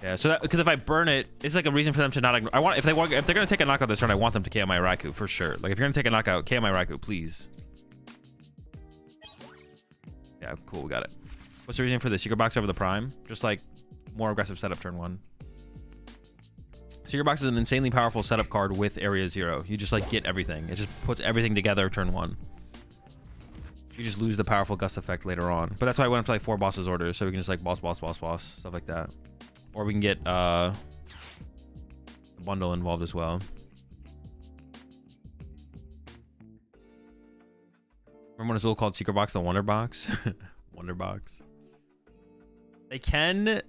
Yeah, so that, because if I burn it, it's like a reason for them to not ignore. I want if they're gonna take a knockout this turn, I want them to KO my Raikou for sure. Like if you're gonna take a knockout, KO my Raikou, please. Yeah, cool, we got it. What's the reason for this? Secret Box over the Prime? Just like more aggressive setup turn 1. Secret Box is an insanely powerful setup card with Area 0. You just like get everything. It just puts everything together turn 1. You just lose the powerful gust effect later on. But that's why I want to play 4 bosses orders, so we can just like boss, stuff like that. Or we can get a bundle involved as well. Remember when Azul called Secret Box the Wonder Box? Wonder Box. They can...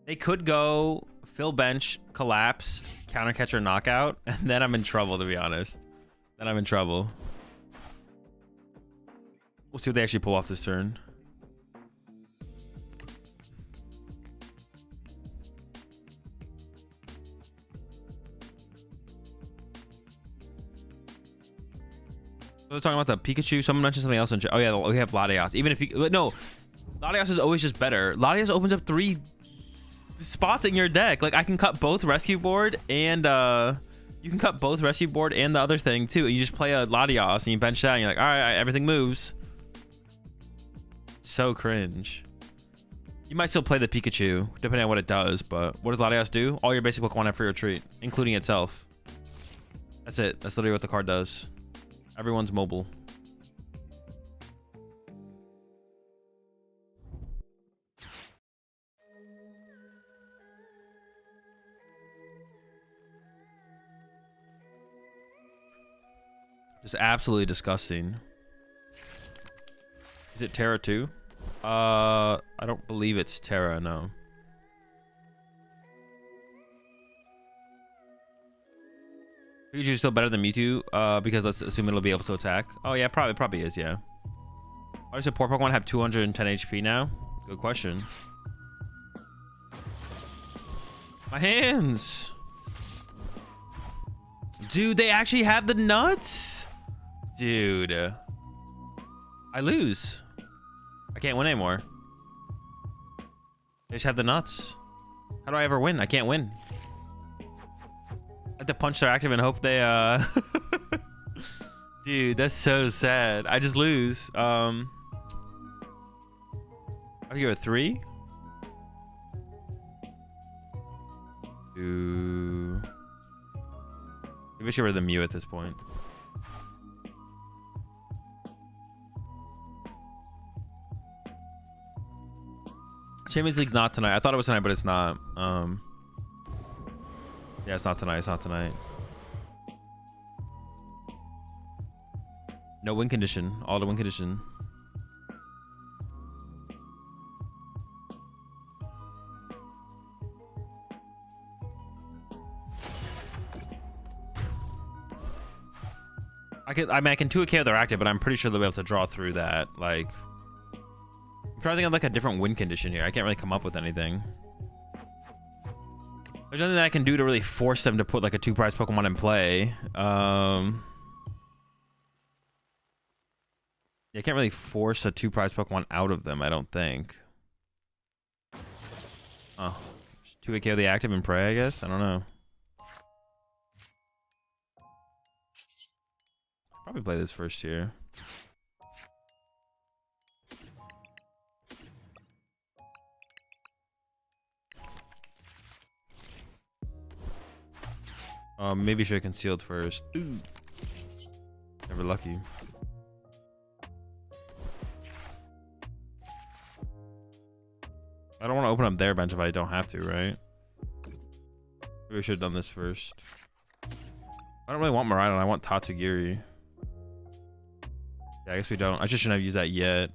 They could go fill bench, collapsed, counter catcher, knockout, and then I'm in trouble, to be honest. Then I'm in trouble. We'll see what they actually pull off this turn. So we're talking about the Pikachu. Someone mentioned something else in chat. Oh yeah, we have Latias. Even if no, Latias is always just better. Latias opens up 3 spots in your deck. Like I can cut both rescue board and you can cut both rescue board and the other thing too. You just play a Latias and you bench that and you're like, all right, everything moves. So cringe. You might still play the Pikachu depending on what it does, but what does Latias do? All your basic Pokemon have free retreat, including itself. That's it. That's literally what the card does. Everyone's mobile. Just absolutely disgusting. Is it Terra 2? I don't believe it's Terra, no. Pikachu is still better than Mewtwo, because let's assume it'll be able to attack. Oh yeah, probably is, yeah. Why does a poor Pokemon have 210 HP now? Good question. My hands! Dude, they actually have the nuts? Dude. I lose. I can't win anymore. They just have the nuts. How do I ever win? I can't win. I have to punch their active and hope they Dude, that's so sad. I just lose. I'll give it a 3. Maybe I should wear the Mew at this point. Champions League's not tonight. I thought it was tonight, but it's not. Yeah, it's not tonight. It's not tonight. No win condition. All the win condition. I mean, I can 2 KO their active, but I'm pretty sure they'll be able to draw through that. Like, I'm trying to think of like a different win condition here. I can't really come up with anything. There's nothing that I can do to really force them to put like a 2-prize Pokemon in play. Yeah, I can't really force a 2-prize Pokemon out of them, I don't think. Oh, 2 KO the active and pray, I guess. I don't know. Probably play this first here. Maybe should have concealed first. Ooh. Never lucky. I don't want to open up their bench if I don't have to, right? Maybe we should have done this first. I don't really want Miraidon. I want Tatsugiri. Yeah, I guess we don't. I just shouldn't have used that yet.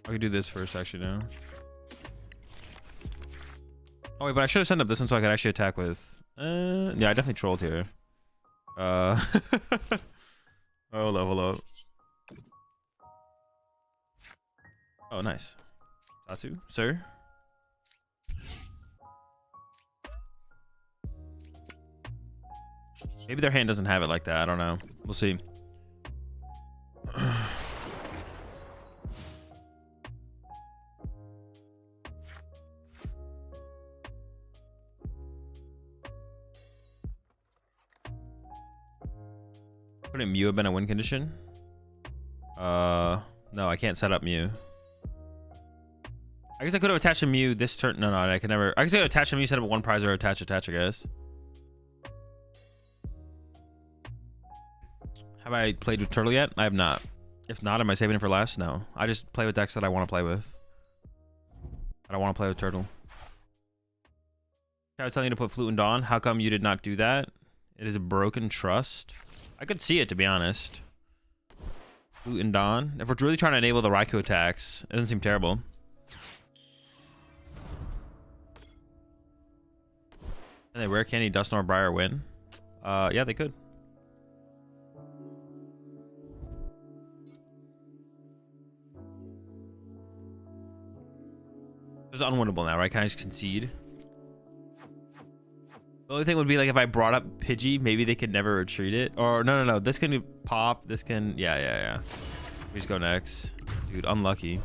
I could do this first, actually, now. Oh, wait, but I should have sent up this one so I could actually attack with Yeah, I definitely trolled here. Oh, level up. Oh, nice. Tatsu, sir. Maybe their hand doesn't have it like that. I don't know. We'll see. Wouldn't Mew have been a win condition? No, I can't set up Mew. I guess I could have attached a Mew this turn. No, I could never. I guess I could attach a Mew, set up one prize, or attach, I guess. Have I played with Turtle yet? I have not. If not, am I saving it for last? No. I just play with decks that I want to play with. I don't want to play with Turtle. I was telling you to put Flute and Dawn. How come you did not do that? It is a broken trust. I could see it, to be honest. Flute and Dawn. If we're really trying to enable the Raikou attacks, it doesn't seem terrible. And they rare candy, Dusknoir, Briar win? Yeah, they could. It's unwinnable now, right? Can I just concede? The only thing would be like if I brought up Pidgey, maybe they could never retreat it. Or no. This can pop. This can yeah. We just go next. Dude, unlucky.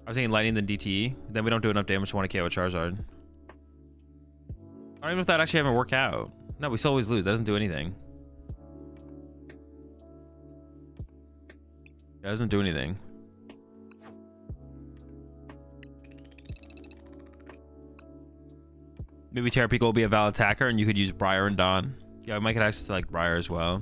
I was thinking lightning than DTE. Then we don't do enough damage to want to KO Charizard. I don't even know if that actually ever work out. No, we still always lose. That doesn't do anything. That doesn't do anything. Maybe Terrapico will be a valid attacker and you could use Briar and Dawn. Yeah, we might get access to like Briar as well.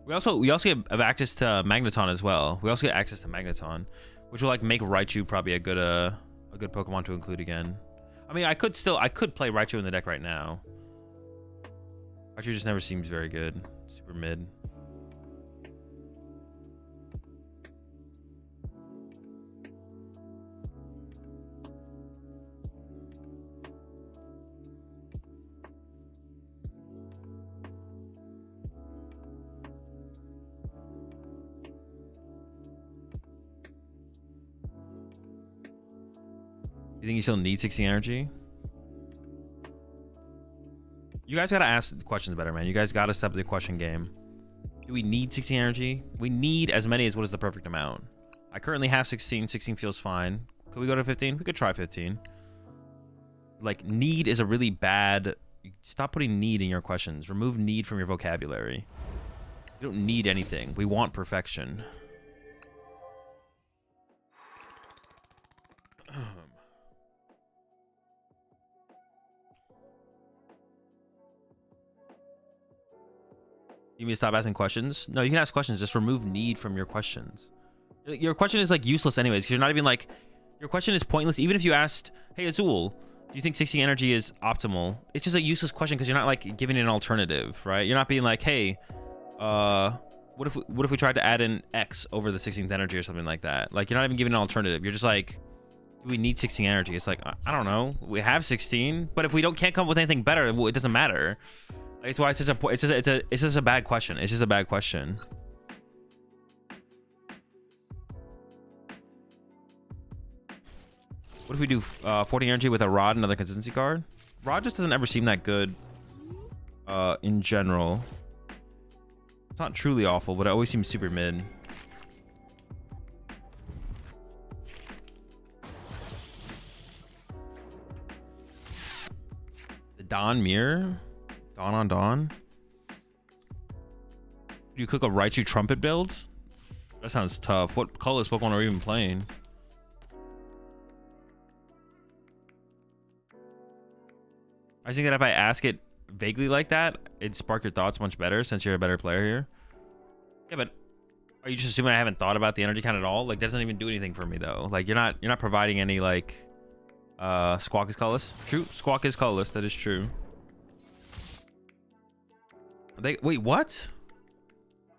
We also have access to Magneton as well. We also get access to Magneton, which will like make Raichu probably a good Pokemon to include again. I mean, I could play Raichu in the deck right now. Raichu just never seems very good. Super mid. You think you still need 16 energy? You guys gotta ask the questions better, man. You guys gotta step the question game. Do we need 16 energy? We need as many as what is the perfect amount. I currently have 16. 16 feels fine. Could we go to 15? We could try 15. Like, need is a really bad... Stop putting need in your questions. Remove need from your vocabulary. You don't need anything. We want perfection. You mean to stop asking questions? No, you can ask questions. Just remove need from your questions. Your question is like useless anyways, because you're not even like... Your question is pointless. Even if you asked, hey, Azul, do you think 16 energy is optimal? It's just a useless question because you're not like giving it an alternative, right? You're not being like, hey, what if we tried to add an X over the 16th energy or something like that? Like, you're not even giving an alternative. You're just like, do we need 16 energy? It's like, I don't know. We have 16, but if we can't come up with anything better, it doesn't matter. That's why it's just a bad question. It's just a bad question. What if we do 40 energy with a Rod, another consistency card? Rod just doesn't ever seem that good in general. It's not truly awful, but it always seems super mid. The Dawn Mirror? Dawn on Dawn? Do you cook a Raichu Trumpet build? That sounds tough. What colorless Pokemon are we even playing? I think that if I ask it vaguely like that, it'd spark your thoughts much better since you're a better player here. Yeah, but are you just assuming I haven't thought about the energy count at all? Like, that doesn't even do anything for me though. Like, you're not providing any like Squawk is colorless. True, Squawk is colorless. That is true. Wait, what?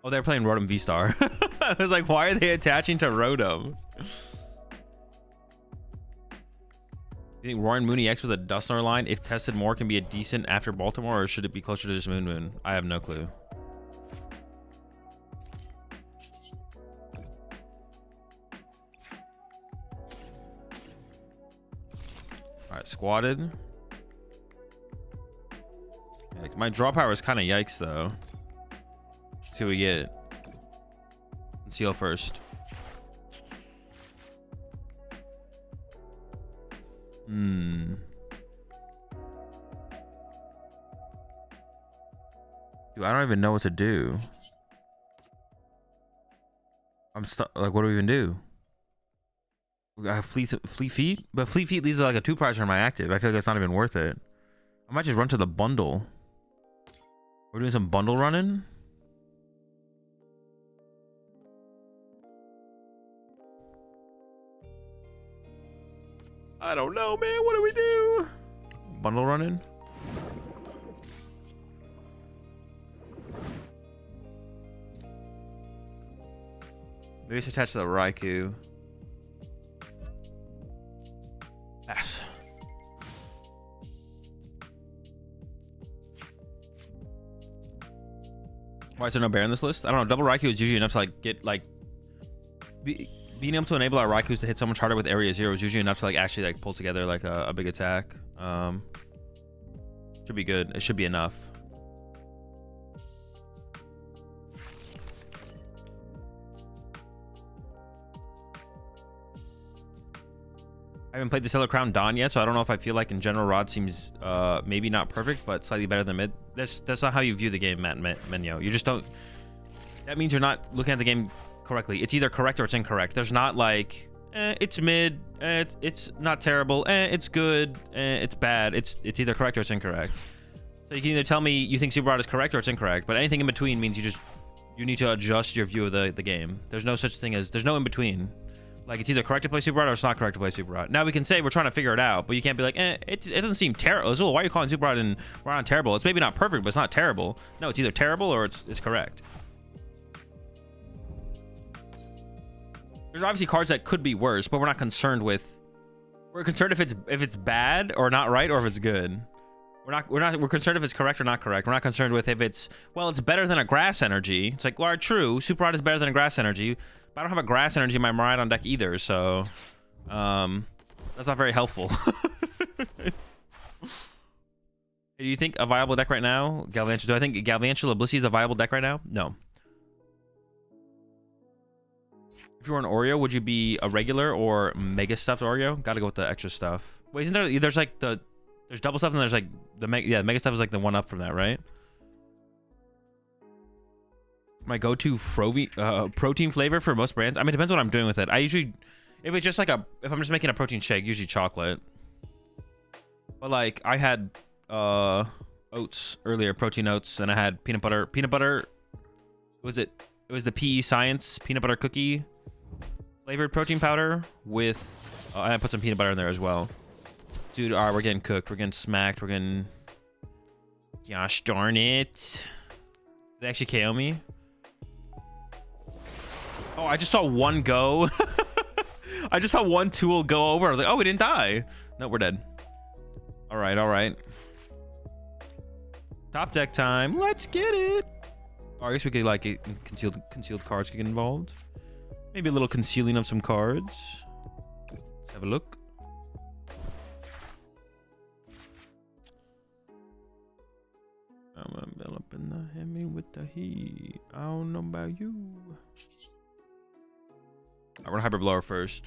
Oh, they're playing Rotom V-Star. I was like, why are they attaching to Rotom? You think Roaring Mooney X with a Dusknoir line, if tested more, can be a decent after Baltimore, or should it be closer to just Moon Moon? I have no clue. All right, squatted. Like, my draw power is kind of yikes though. Let's see what we get. Seal first. Dude, I don't even know what to do. I'm stuck. Like, what do we even do? We got fleet feet, but fleet feet leaves like a 2 prize for my active. I feel like it's not even worth it. I might just run to the bundle. We're doing some bundle running. I don't know, man. What do we do? Bundle running. Maybe it's attached to the Raikou. Pass. Why is there no bear in this list? I don't know. Double Raikou is usually enough to like get like being able to enable our Raikous to hit so much harder with Area 0 is usually enough to like actually like pull together like a big attack. Should be good. It should be enough. I haven't played the Sailor Crown Dawn yet, so I don't know if I feel like in general Rod seems maybe not perfect, but slightly better than mid. That's not how you view the game, Matt Menyo. You just don't. That means you're not looking at the game correctly. It's either correct or it's incorrect. There's not like it's mid, it's not terrible, it's good, it's bad. It's either correct or it's incorrect. So you can either tell me you think Super Rod is correct or it's incorrect, but anything in between means you need to adjust your view of the game. There's no such thing as there's no in between. Like, it's either correct to play Super Rod or it's not correct to play Super Rod. Now we can say we're trying to figure it out, but you can't be like, it doesn't seem terrible. Azul, why are you calling Super Rod and Rod terrible? It's maybe not perfect, but it's not terrible. No, it's either terrible or it's correct. There's obviously cards that could be worse, but we're not concerned with. We're concerned if it's bad or not right, or if it's good. We're concerned if it's correct or not correct. We're not concerned with if it's better than a Grass Energy. It's like, well, true, Super Rod is better than a Grass Energy, but I don't have a Grass Energy in my Miraidon deck either, so that's not very helpful. Do you think a viable deck right now, Galvantula? Do I think Galvantula Blissey is a viable deck right now? No. If you were an Oreo, would you be a regular or mega stuffed Oreo? Gotta go with the extra stuff. Wait, isn't there? There's like there's double stuff and there's like the mega stuff is like the one up from that, right? My go-to protein flavor for most brands. I mean, it depends what I'm doing with it. I usually, if it's just like if I'm just making a protein shake, usually chocolate. But like I had oats earlier, protein oats, and I had peanut butter. It was the PE Science peanut butter cookie flavored protein powder with I put some peanut butter in there as well. Dude, all right, we're getting cooked. We're getting smacked. We're getting, gosh darn it. Did they actually KO me? Oh, I just saw one go. I just saw one tool go over. I was like, oh, we didn't die. No, we're dead. All right, all right. Top deck time. Let's get it. Oh, I guess we could like concealed cards could get involved. Maybe a little concealing of some cards. Let's have a look. I'm enveloping the Hemi with the heat. I don't know about you. Alright, we're gonna Hyper Blower first.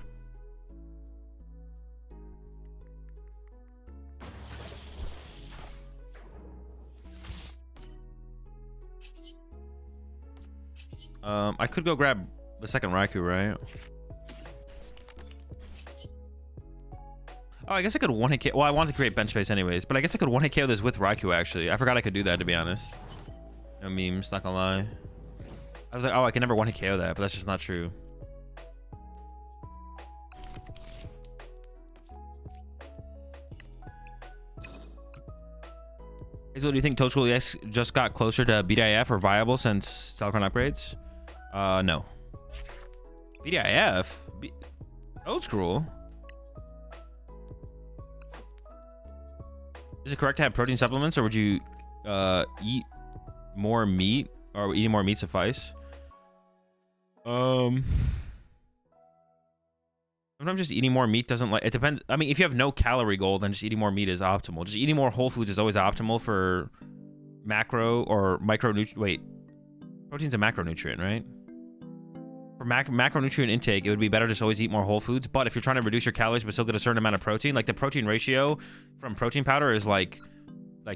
I could go grab the second Raikou, right? Oh, I guess I could one-hit KO. Well, I wanted to create bench space anyways, but I guess I could one-hit KO this with Raikou, actually. I forgot I could do that, to be honest. No memes, not gonna lie. I was like, oh, I can never one-hit KO that, but that's just not true. Hazel, do you think Toad School EX just got closer to BDIF or viable since Telecron upgrades? No. BDIF? Toad School? Is it correct to have protein supplements, or would you eat more meat, or eating more meat suffice? Sometimes just eating more meat doesn't, like, it depends. I mean, if you have no calorie goal, then just eating more meat is optimal. Just eating more whole foods is always optimal for macro or micronutrient. Wait, protein's a macronutrient, right? For macronutrient intake, it would be better to just always eat more whole foods. But if you're trying to reduce your calories but still get a certain amount of protein, like the protein ratio from protein powder is like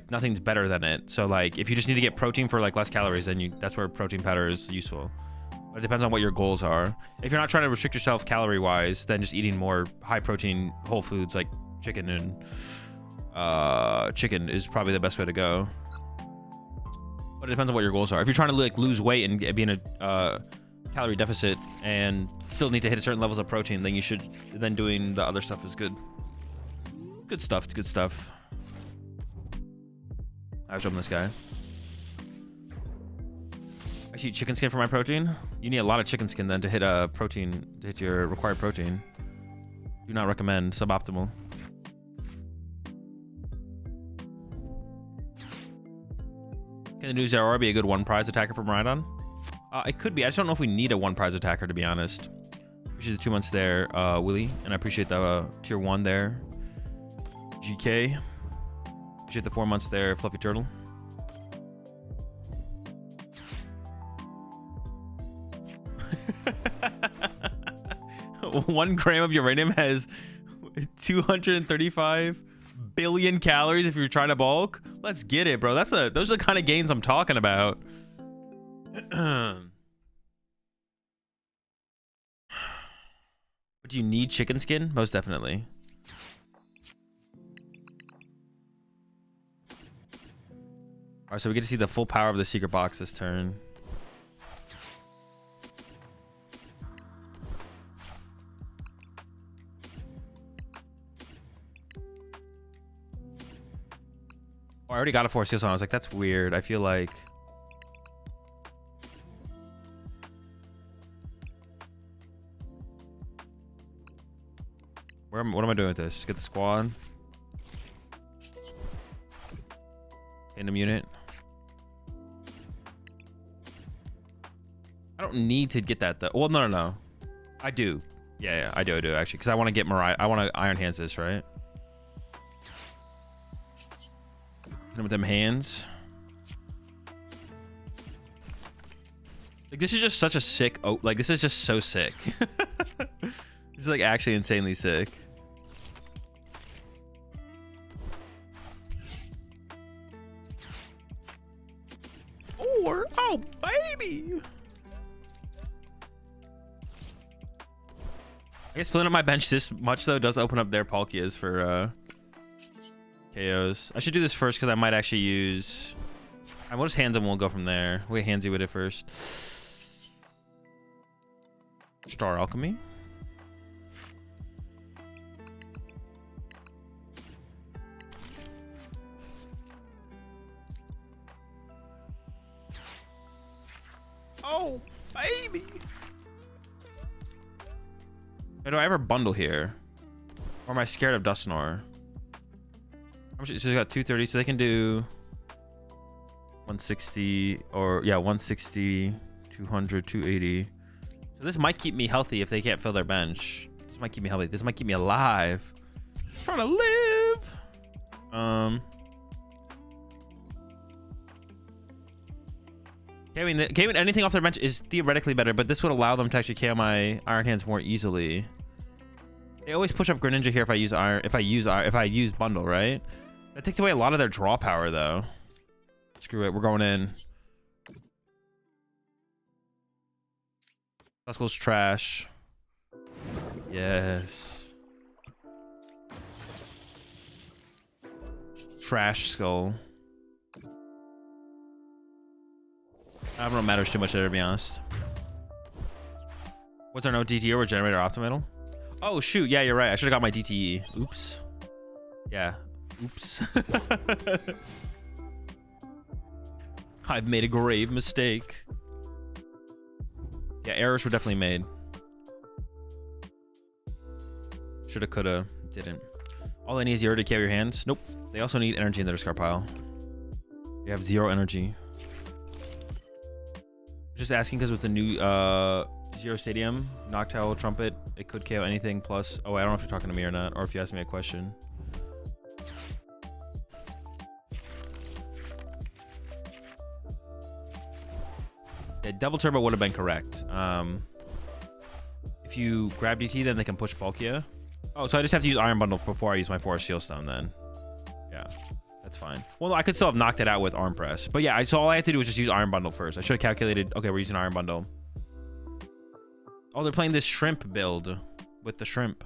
nothing's better than it. So like if you just need to get protein for like less calories, then that's where protein powder is useful. But it depends on what your goals are. If you're not trying to restrict yourself calorie wise, then just eating more high protein whole foods like chicken and chicken is probably the best way to go. But it depends on what your goals are. If you're trying to like lose weight and be in a calorie deficit and still need to hit certain levels of protein, then you should, then doing the other stuff is good. Good stuff. It's good stuff. I'll jump this guy. I should eat chicken skin for my protein. You need a lot of chicken skin then to hit protein, to hit your required protein. Do not recommend. Suboptimal. Can the new Zeraora be a good one prize attacker for Miraidon? It could be. I just don't know if we need a one prize attacker, to be honest. Appreciate the 2 months there, Willie. And I appreciate the tier 1 there, GK. Appreciate the 4 months there, Fluffy Turtle. One gram of uranium has 235 billion calories if you're trying to bulk. Let's get it, bro. Those are the kind of gains I'm talking about. But do you need chicken skin? Most definitely. All right, so we get to see the full power of the secret box this turn. Oh, I already got a 4 seals on. I was like, that's weird. I feel like... what am I doing with this? Get the squad. Random unit. I don't need to get that though. Well, no. I do. Yeah, I do actually, because I want to get Miraidon. I want to Iron Hands this, right? And with them hands. Like this is just such a sick. Oh, like this is just so sick. This is like actually insanely sick. Oh baby. I guess filling up my bench this much though does open up their Palkias for KOs. I should do this first because I might actually use. We'll just hands them. We'll go from there. We'll handsy with it first. Star Alchemy. Oh, baby. Do I ever bundle here? Or am I scared of Dusknoir? How much? So they got 230, so they can do 160 or yeah, 160, 200, 280. So this might keep me healthy if they can't fill their bench. This might keep me healthy. This might keep me alive. I'm trying to live. Gaming anything off their bench is theoretically better, but this would allow them to actually KO my Iron Hands more easily. They always push up Greninja here if I use bundle, right? That takes away a lot of their draw power though. Screw it, we're going in. Duskull's trash. Yes. Trash Skull. I don't know, matters too much there, to be honest. What's our no DTE or generator optimal? Oh shoot, yeah, you're right. I should have got my DTE. Oops. Yeah. Oops. I've made a grave mistake. Yeah, errors were definitely made. Shoulda, coulda, didn't. All they need is 0 to KO your hands. Nope. They also need energy in their discard pile. They have 0 energy. Just asking because with the new Zero Stadium, Noctowl, Trumpet, it could KO anything plus... Oh, I don't know if you're talking to me or not, or if you asked me a question. Yeah, double turbo would have been correct. If you grab DT, then they can push Palkia. Oh, so I just have to use Iron Bundle before I use my Forest Seal Stone then. Yeah, that's fine. Well, I could still have knocked it out with Arm Press. But yeah, so all I had to do was just use Iron Bundle first. I should have calculated... Okay, we're using Iron Bundle. Oh, they're playing this Shrimp build with the Shrimp.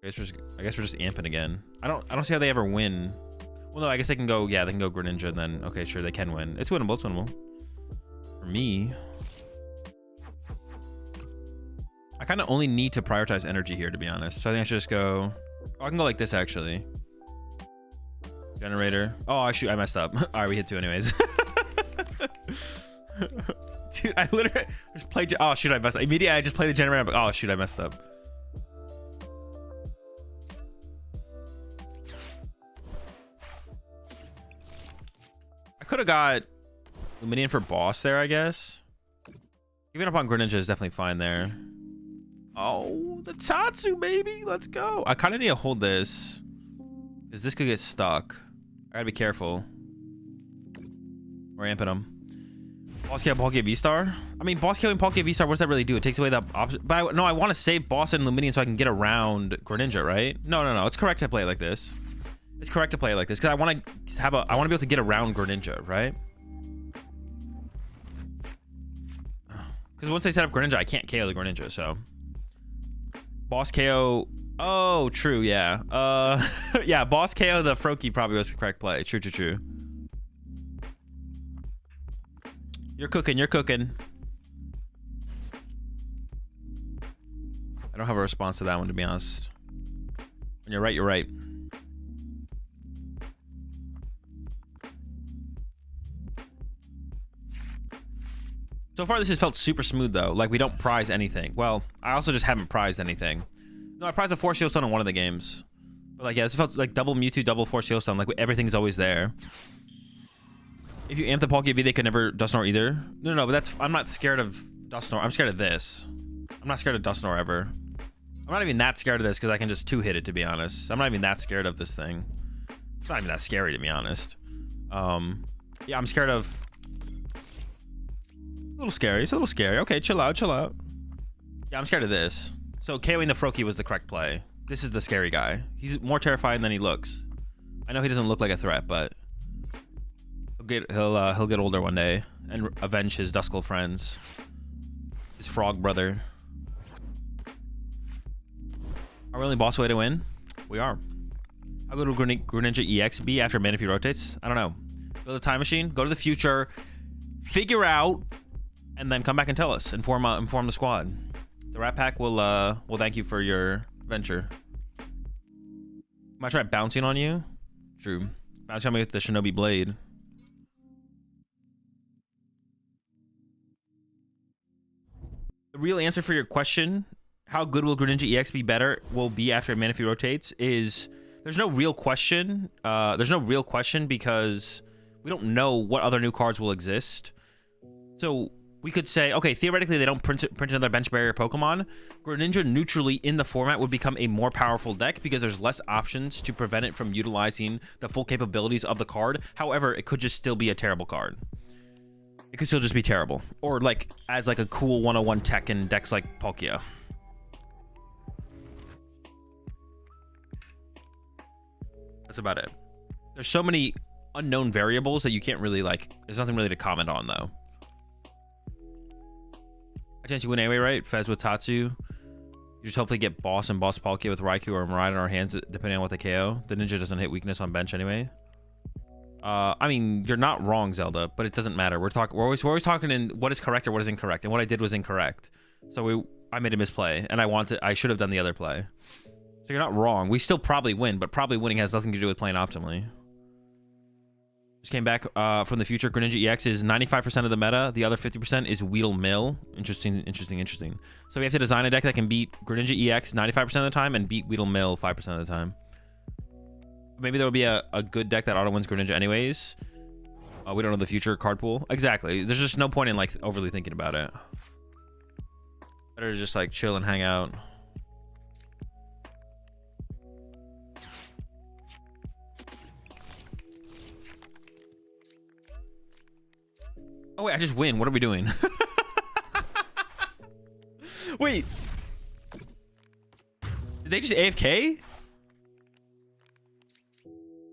I guess we're just amping again. I don't see how they ever win. Well, no, I guess they can go... Yeah, they can go Greninja and then... Okay, sure, they can win. It's winnable, it's winnable. For me... I kind of only need to prioritize energy here, to be honest. So I think I should just go... Oh, I can go like this, actually. Generator. Oh, shoot, I messed up. All right, we hit 2 anyways. Dude, I literally just played... Oh, shoot, I messed up. Immediately, I just played the generator. I'm like, oh, shoot, I messed up. I could have got Luminian for boss there, I guess. Giving up on Greninja is definitely fine there. Oh, the Tatsu, baby. Let's go. I kind of need to hold this because this could get stuck. I gotta be careful. We're amping him. Boss kill Palkia V-Star? I mean, boss killing Palkia V-Star, what does that really do? It takes away the option. But no, I want to save boss and Luminian so I can get around Greninja, right? No. It's correct to play it like this. It's correct to play it like this because I want to have a... I want to be able to get around Greninja, right? Because once I set up Greninja, I can't KO the Greninja, so... Boss KO... Oh, true, yeah. Yeah, boss KO the Froakie probably was the correct play. True. You're cooking. I don't have a response to that one, to be honest. When you're right, you're right. So far, this has felt super smooth, though. Like, we don't prize anything. Well, I also just haven't prized anything. No, I prized a Force Shield Stone in one of the games. But, like, yeah, this felt like double Mewtwo, double Force Shield Stone. Like, everything's always there. If you amp the Palkia V, they could never Dusknoir either. No, but that's... I'm not scared of Dusknoir. I'm scared of this. I'm not scared of Dusknoir ever. I'm not even that scared of this because I can just two-hit it, to be honest. I'm not even that scared of this thing. It's not even that scary, to be honest. Yeah, I'm scared of... A little scary. It's a little scary. Okay, chill out. Yeah, I'm scared of this. So KOing the Froakie was the correct play. This is the scary guy. He's more terrifying than he looks. I know he doesn't look like a threat, but he'll get older one day and avenge his Duskull friends. His frog brother. Are we only boss way to win? We are. I'll go to Greninja EXB after Manaphy rotates. I don't know. Go to the time machine. Go to the future. Figure out. And then come back and tell us. Inform the squad. The Rat Pack will thank you for your venture. Might try bouncing on you. True. Bouncing on me with the Shinobi Blade. The real answer for your question, how good will Greninja EX be better will be after Manaphy rotates, is there's no real question. There's no real question because we don't know what other new cards will exist. So we could say, okay, theoretically, they don't print another bench barrier Pokemon. Greninja neutrally in the format would become a more powerful deck because there's less options to prevent it from utilizing the full capabilities of the card. However, it could just still be a terrible card. It could still just be terrible. Or like as like a cool 101 tech in decks like Palkia. That's about it. There's so many unknown variables that you can't really like, there's nothing really to comment on though. A chance you win anyway, right? Fez with Tatsu. You just hopefully get boss and boss Palkia with Raikou or Miraidon in our hands, depending on what they KO. The ninja doesn't hit weakness on bench anyway. I mean, you're not wrong, Zelda, but it doesn't matter. We're always talking in what is correct or what is incorrect, and what I did was incorrect. So I made a misplay, and I should have done the other play. So you're not wrong. We still probably win, but probably winning has nothing to do with playing optimally. Just came back from the future. Greninja EX is 95% of the meta. The other 50% is Weedle Mill. Interesting. So we have to design a deck that can beat Greninja EX 95% of the time and beat Weedle Mill 5% of the time. Maybe there will be a good deck that auto wins Greninja anyways. We don't know the future card pool. Exactly. There's just no point in like overly thinking about it. Better to just like chill and hang out. Oh wait, I just win. What are we doing? Wait. Did they just AFK?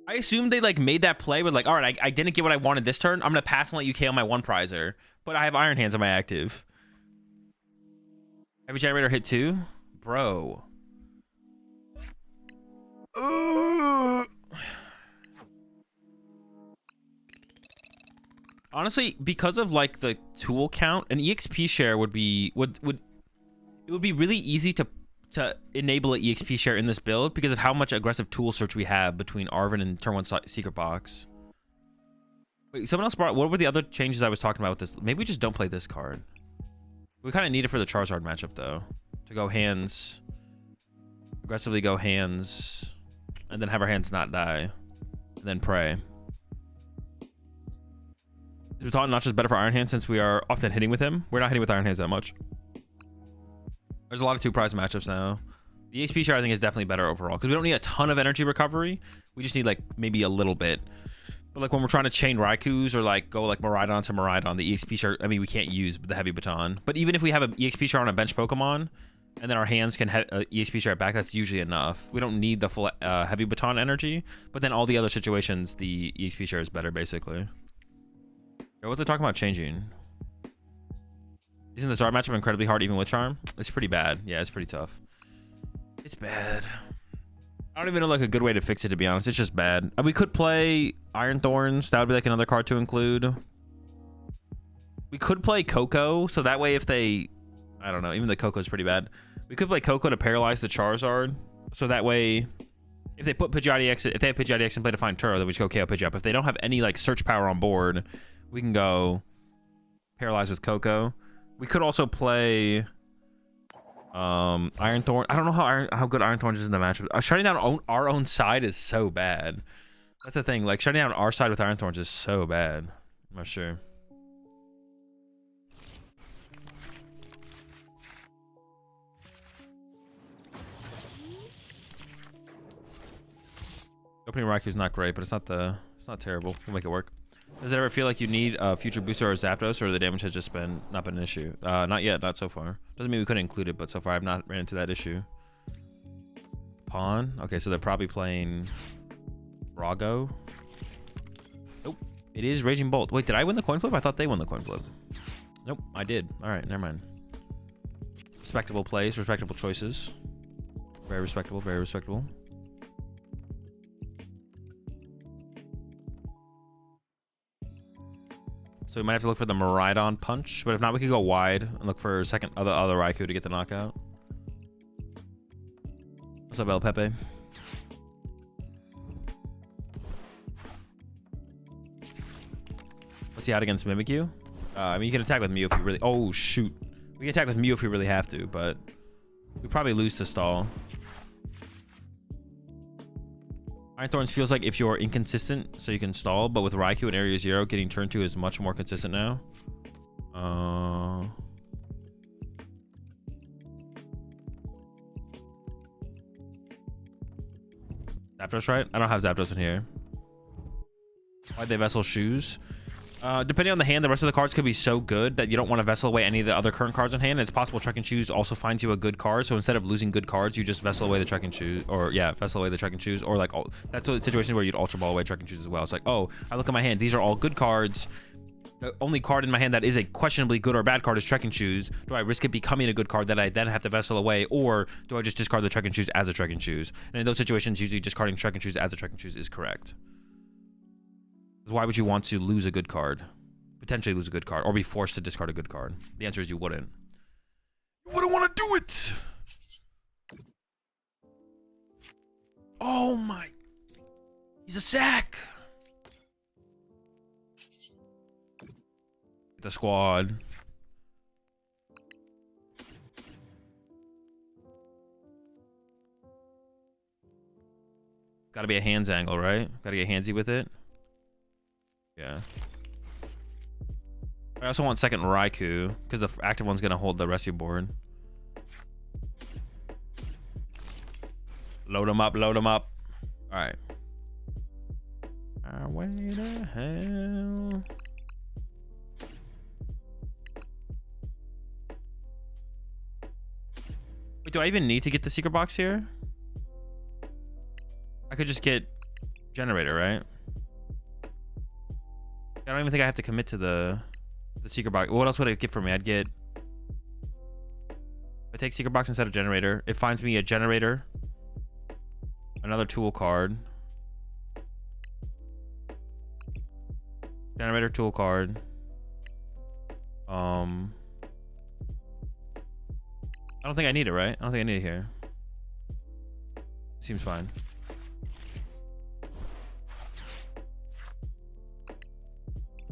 I assumed they like made that play with like, all right, I didn't get what I wanted this turn. I'm gonna pass and let you KO my one prizer, but I have Iron Hands on my active. Heavy generator hit 2, bro. Honestly, because of like the tool count, an EXP share would be it would be really easy to enable an EXP share in this build because of how much aggressive tool search we have between Arven and turn 1 secret box. Wait, someone else brought, what were the other changes I was talking about with this? Maybe we just don't play this card. We kind of need it for the Charizard matchup though, to go hands, aggressively go hands, and then have our hands not die, and then pray. Is Baton not just better for Iron Hands since we are often hitting with him? We're not hitting with Iron Hands that much. There's a lot of 2 prize matchups now. The HP share I think is definitely better overall because we don't need a ton of energy recovery. We just need like maybe a little bit. But like when we're trying to chain Raikous or like go like Miraidon to Miraidon, the EXP share, I mean, we can't use the heavy baton. But even if we have an EXP share on a bench Pokemon and then our hands can EXP share back, that's usually enough. We don't need the full heavy baton energy. But then all the other situations, the EXP share is better basically. What's it talking about changing? Isn't the Zard matchup incredibly hard even with Charm? It's pretty bad. Yeah, it's pretty tough. It's bad. I don't even know like a good way to fix it, to be honest. It's just bad. We could play Iron Thorns. That would be like another card to include. We could play Coco, so that way if they... I don't know. Even the Coco's pretty bad. We could play Coco to paralyze the Charizard. So that way... If they put Pidgeot EX... If they have Pidgeot EX and play Define Turo, then we just go KO Pidgeot. If they don't have any like search power on board, we can go paralyze with Coco. We could also play Iron Thorn. I don't know how good Iron Thorn is in the matchup. Shutting down our own side is so bad. That's the thing. Like shutting down our side with Iron Thorns is so bad. I'm not sure. Opening Raikou is not great, but it's not terrible. We'll make it work. Does it ever feel like you need a future booster or Zapdos, or the damage has just not been an issue? Not yet, not so far. Doesn't mean we couldn't include it, but so far I've not ran into that issue. Pawn. Okay, so they're probably playing Brago. Nope. It is Raging Bolt. Wait, did I win the coin flip? I thought they won the coin flip. Nope, I did. All right, never mind. Respectable plays, respectable choices. Very respectable, very respectable. So we might have to look for the Miraidon punch, but if not, we could go wide and look for other Raikou to get the knockout. What's up, El Pepe? What's he out against Mimikyu? I mean, you can attack with Mew if you really... Oh, shoot. We can attack with Mew if we really have to, but we probably lose to stall. Iron Thorns feels like if you're inconsistent, so you can stall, but with Raikou in Area 0, getting turn 2 is much more consistent now. Zapdos, right? I don't have Zapdos in here. Why'd they Vessel Shoes? Depending on the hand, the rest of the cards could be so good that you don't want to Vessel away any of the other current cards in hand. It's possible Trek and Choose also finds you a good card, so instead of losing good cards, you just Vessel away the Trek and Choose, or yeah, Vessel away the Trek and Choose, or like that's a situation where you'd Ultra Ball away Trek and Choose as well. It's like, oh, I look at my hand, these are all good cards. The only card in my hand that is a questionably good or bad card is Trek and Choose. Do I risk it becoming a good card that I then have to Vessel away, or do I just discard the Trek and Choose as a Trek and Choose? And in those situations, usually discarding Trek and Choose as a Trek and Choose is correct. Why would you want to lose a good card? Potentially lose a good card, or be forced to discard a good card? The answer is you wouldn't. You wouldn't want to do it! Oh my... He's a sack! The squad. Gotta be a hands angle, right? Gotta get handsy with it. Yeah. I also want second Raikou, because the active one's gonna hold the rescue board. Load them up, load them up. Alright. Our way to hell. Wait, do I even need to get the secret box here? I could just get generator, right? I don't even think I have to commit to the secret box. What else would it get for me? I'd get... If I take secret box instead of generator, it finds me a generator, another tool card, generator tool card. I don't think I need it, right? I don't think I need it here. Seems fine.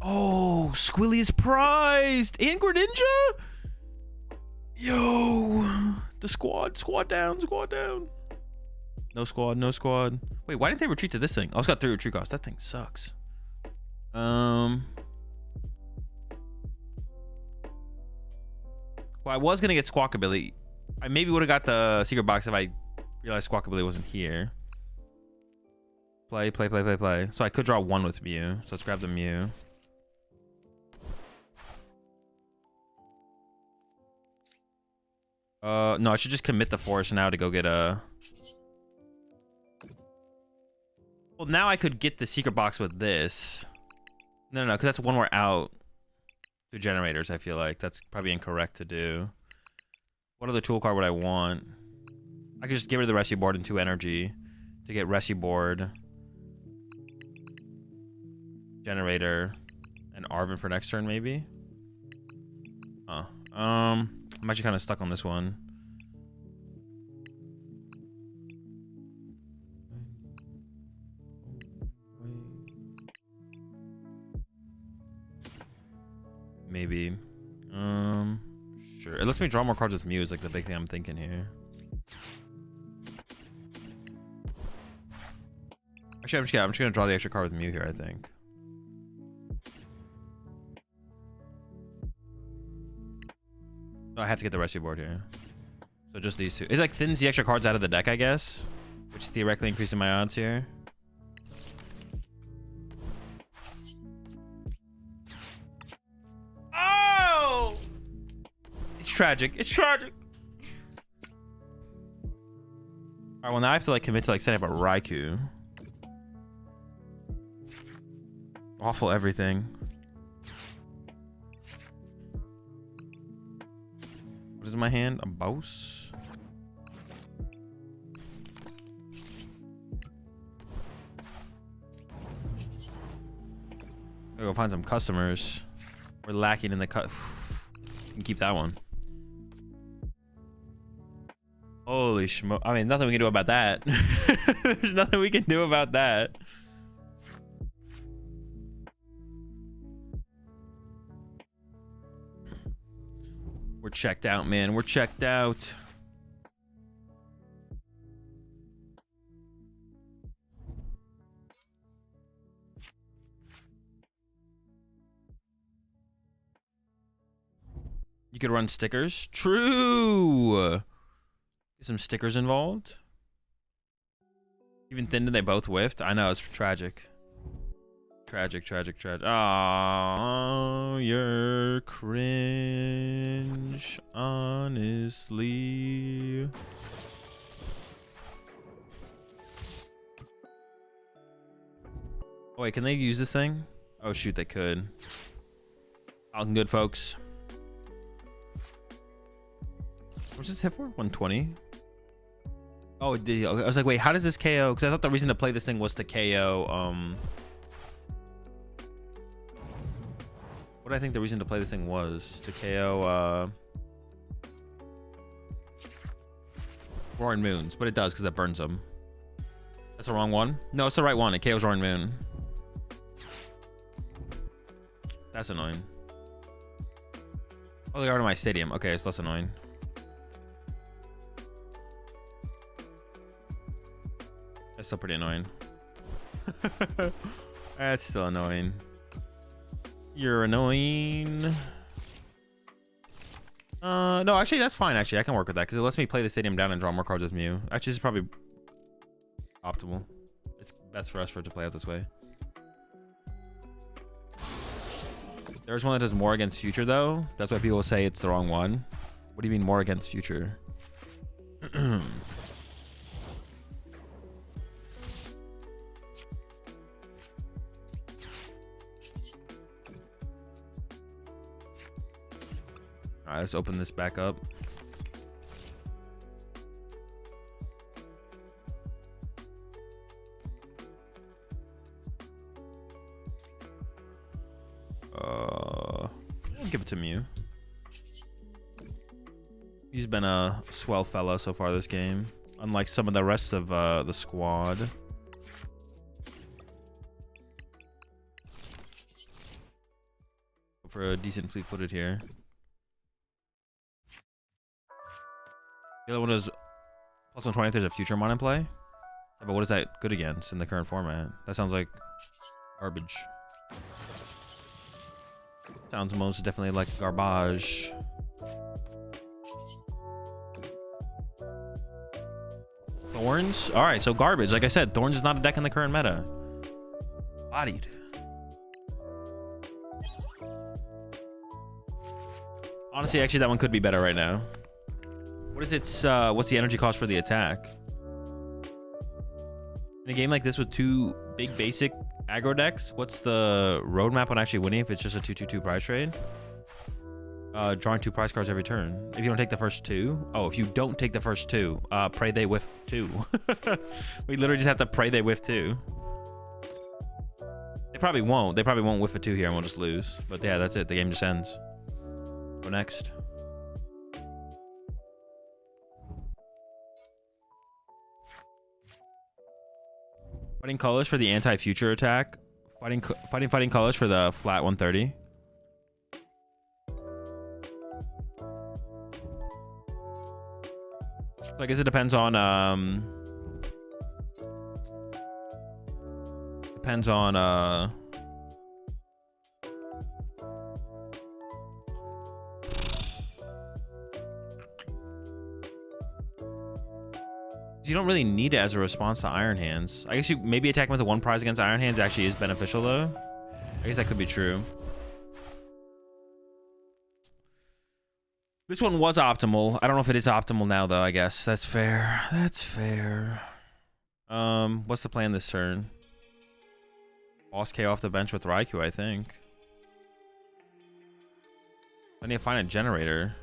Oh, Squilly is prized! And Greninja? Yo! The squad down, squad down. No squad, no squad. Wait, why didn't they retreat to this thing? Oh, it's got 3 retreat costs. That thing sucks. Well, I was gonna get Squawkabilly. I maybe would have got the secret box if I realized Squawkabilly wasn't here. Play. So I could draw 1 with Mew. So let's grab the Mew. No, I should just commit the forest now to go get a... Well, now I could get the secret box with this. No, because that's one more out to generators, I feel like. That's probably incorrect to do. What other tool card would I want? I could just get rid of the rescue board and 2 energy to get rescue board, generator, and Arvin for next turn, maybe? I'm actually kind of stuck on this one. Maybe. Sure. It lets me draw more cards with Mew is like the big thing I'm thinking here. Actually, I'm just gonna draw the extra card with Mew here, I think. Oh, I have to get the rescue board here. So just these 2. It like thins the extra cards out of the deck, I guess, which theoretically increasing my odds here. Oh! It's tragic. It's tragic. All right, well now I have to like commit to like setting up a Raikou. Awful everything. What is in my hand? A Bouse? Gotta go find some customers. We're lacking in the cut. You can keep that one. Holy smoke. I mean, nothing we can do about that. There's nothing we can do about that. We're checked out, man. We're checked out. You could run stickers. True. Get some stickers involved. Even thinned and they both whiffed. I know, it's tragic. Tragic. Oh, you're cringe, honestly. Oh, wait, can they use this thing? Oh, shoot, they could. All good, folks. What's this hit for? 120? Oh, it did. I was like, wait, how does this KO? Because I thought the reason to play this thing was to KO, what do I think the reason to play this thing was? To KO Roaring Moons, but it does because that burns them. That's the wrong one? No, it's the right one. It KOs Roaring Moon. That's annoying. Oh, they are to my stadium. Okay, it's less annoying. That's still pretty annoying. That's still annoying. You're annoying. No, actually, that's fine. Actually, I can work with that because it lets me play the stadium down and draw more cards with Mew. Actually, this is probably optimal. It's best for us for it to play out this way. There's one that does more against future, though. That's why people say it's the wrong one. What do you mean more against future? Alright, let's open this back up. I'll give it to Mew. He's been a swell fella so far this game, unlike some of the rest of the squad. Go for a decent fleet-footed here. The other one is plus 120 if there's a future mon in play. Yeah, but what is that good against in the current format? That sounds like garbage. Sounds most definitely like garbage. Thorns? Alright, so garbage. Like I said, Thorns is not a deck in the current meta. Bodied. Honestly, actually, that one could be better right now. What is its, what's the energy cost for the attack? In a game like this with two big basic aggro decks, what's the roadmap on actually winning if it's just a 2/2/2 prize trade? Drawing 2 prize cards every turn. If you don't take the first 2. Oh, if you don't take the first 2, pray they whiff 2. We literally just have to pray they whiff 2. They probably won't. They probably won't whiff a 2 here and we'll just lose. But yeah, that's it. The game just ends. Go next. Fighting colors for the anti-future attack. Fighting colors for the flat 130. So I guess it depends on you don't really need it as a response to Iron Hands. I guess you maybe attacking with a 1 prize against Iron Hands actually is beneficial though. I guess that could be true. This one was optimal. I don't know if it is optimal now though, I guess. That's fair. That's fair. What's the plan this turn? Boss K off the bench with Raikou, I think. I need to find a generator.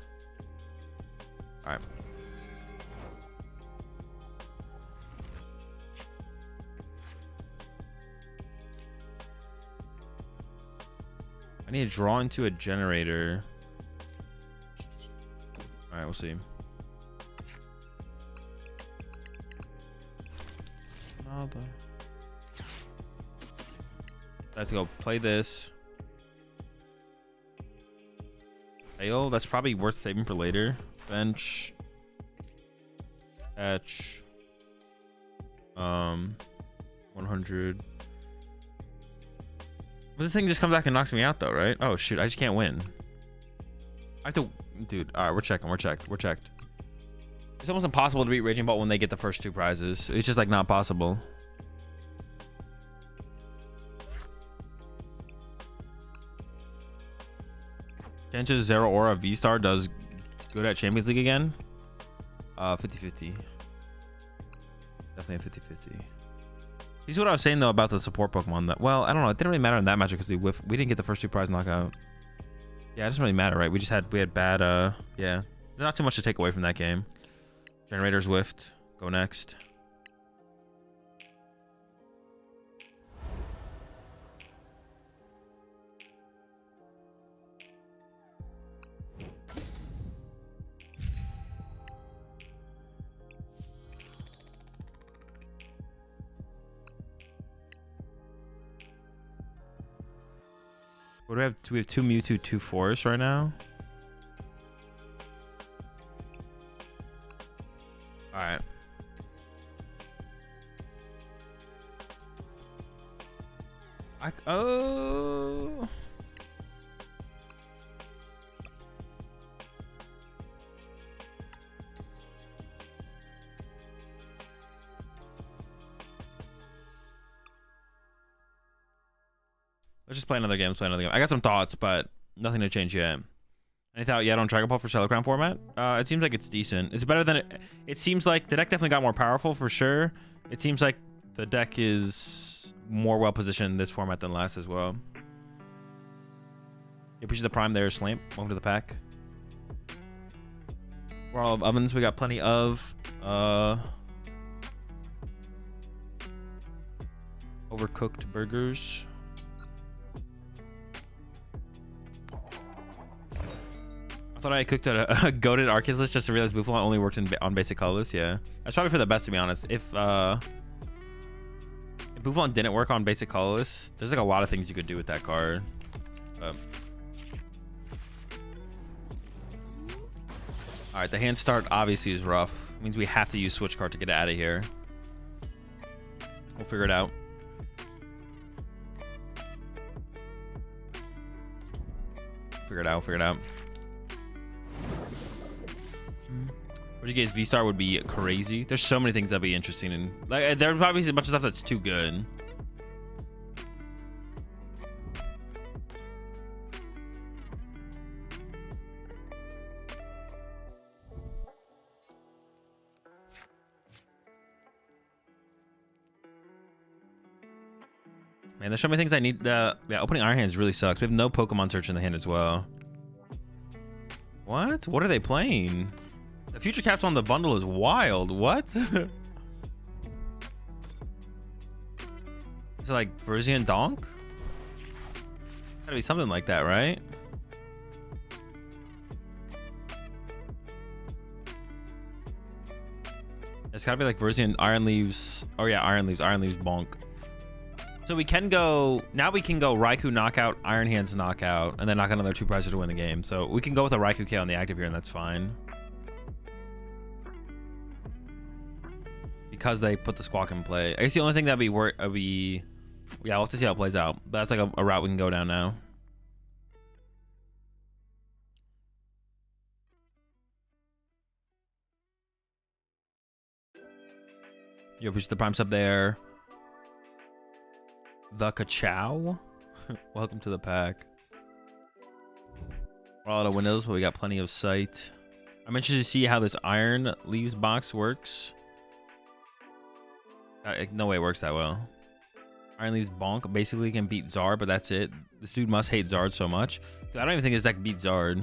Alright. I need to draw into a generator. Alright, we'll see. I have to go play this. Fail. That's probably worth saving for later. Bench. Catch. 100. But the thing just comes back and knocks me out though, right? Oh shoot, I just can't win. I have to, dude. All right, we're checking. We're checked. We're checked. It's almost impossible to beat Raging Bolt when they get the first 2 prizes. It's just like not possible. Tench's Zero Aura V-Star does good at Champions League again. 50-50. Definitely a 50-50. Here's what I was saying though about the support Pokemon. That, well, I don't know. It didn't really matter in that match because we didn't get the first 2 prize knockout. Yeah, it doesn't really matter, right? We had bad. Yeah, there's not too much to take away from that game. Generators whiffed. Go next. What do we have? Do we have 2 Mewtwo, 2 Forest right now? All right. Oh. Let's just play another game. Let's play another game. I got some thoughts, but nothing to change yet. Any thought yet on Dragon Ball for Cellar Crown format? It seems like it's decent. It's better than it seems like the deck definitely got more powerful for sure. It seems like the deck is more well positioned in this format than last as well. You appreciate the prime there, Slamp. Welcome to the pack. We're all of ovens. We got plenty of overcooked burgers. I thought I cooked a goated Arceus list just to realize Buffalon only worked on basic colorless. Yeah, that's probably for the best, to be honest. If Buffalon didn't work on basic colorless, there's like a lot of things you could do with that card. All right, the hand start obviously is rough. It means we have to use switch card to get out of here. We'll figure it out. Figure it out. Figure it out. Portuguese V-Star would be crazy. There's so many things that'd be interesting, and like there would probably be a bunch of stuff that's too good. Man, there's so many things I need. Yeah, opening Iron Hands really sucks. We have no Pokemon Search in the hand as well. What? What are they playing? The future caps on the bundle is wild. What? Is it like Verzian Donk? Gotta be something like that, right? It's gotta be like Verzian Iron Leaves. Oh yeah, Iron Leaves Bonk. So we can go, now we can go Raikou knockout, Iron Hands knockout, and then knock another 2 prizes to win the game. So we can go with a Raikou K on the active here, and that's fine. Because they put the Squawk in play. I guess the only thing that'd be yeah, we'll have to see how it plays out. That's like a route we can go down now. You appreciate the prime sub there. The Kachow. Welcome to the pack. We're all out of windows, but we got plenty of sight. I'm interested to see how this Iron Leaves box works. No way it works that well. Iron Leaves Bonk basically can beat Zard, but that's it. This dude must hate Zard so much. Dude, I don't even think his deck beats Zard.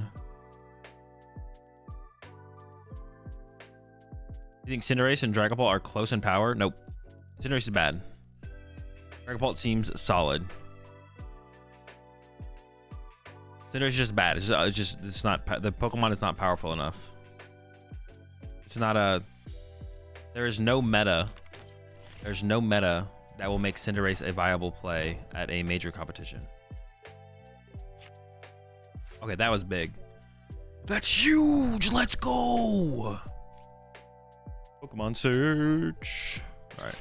You think Cinderace and Dragapult are close in power? Nope. Cinderace is bad. Dragapult seems solid. Cinderace is just bad. It's not, the Pokemon is not powerful enough. It's not a, there is no meta. There's no meta that will make Cinderace a viable play at a major competition. Okay, that was big. That's huge. Let's go. Pokemon Search. All right.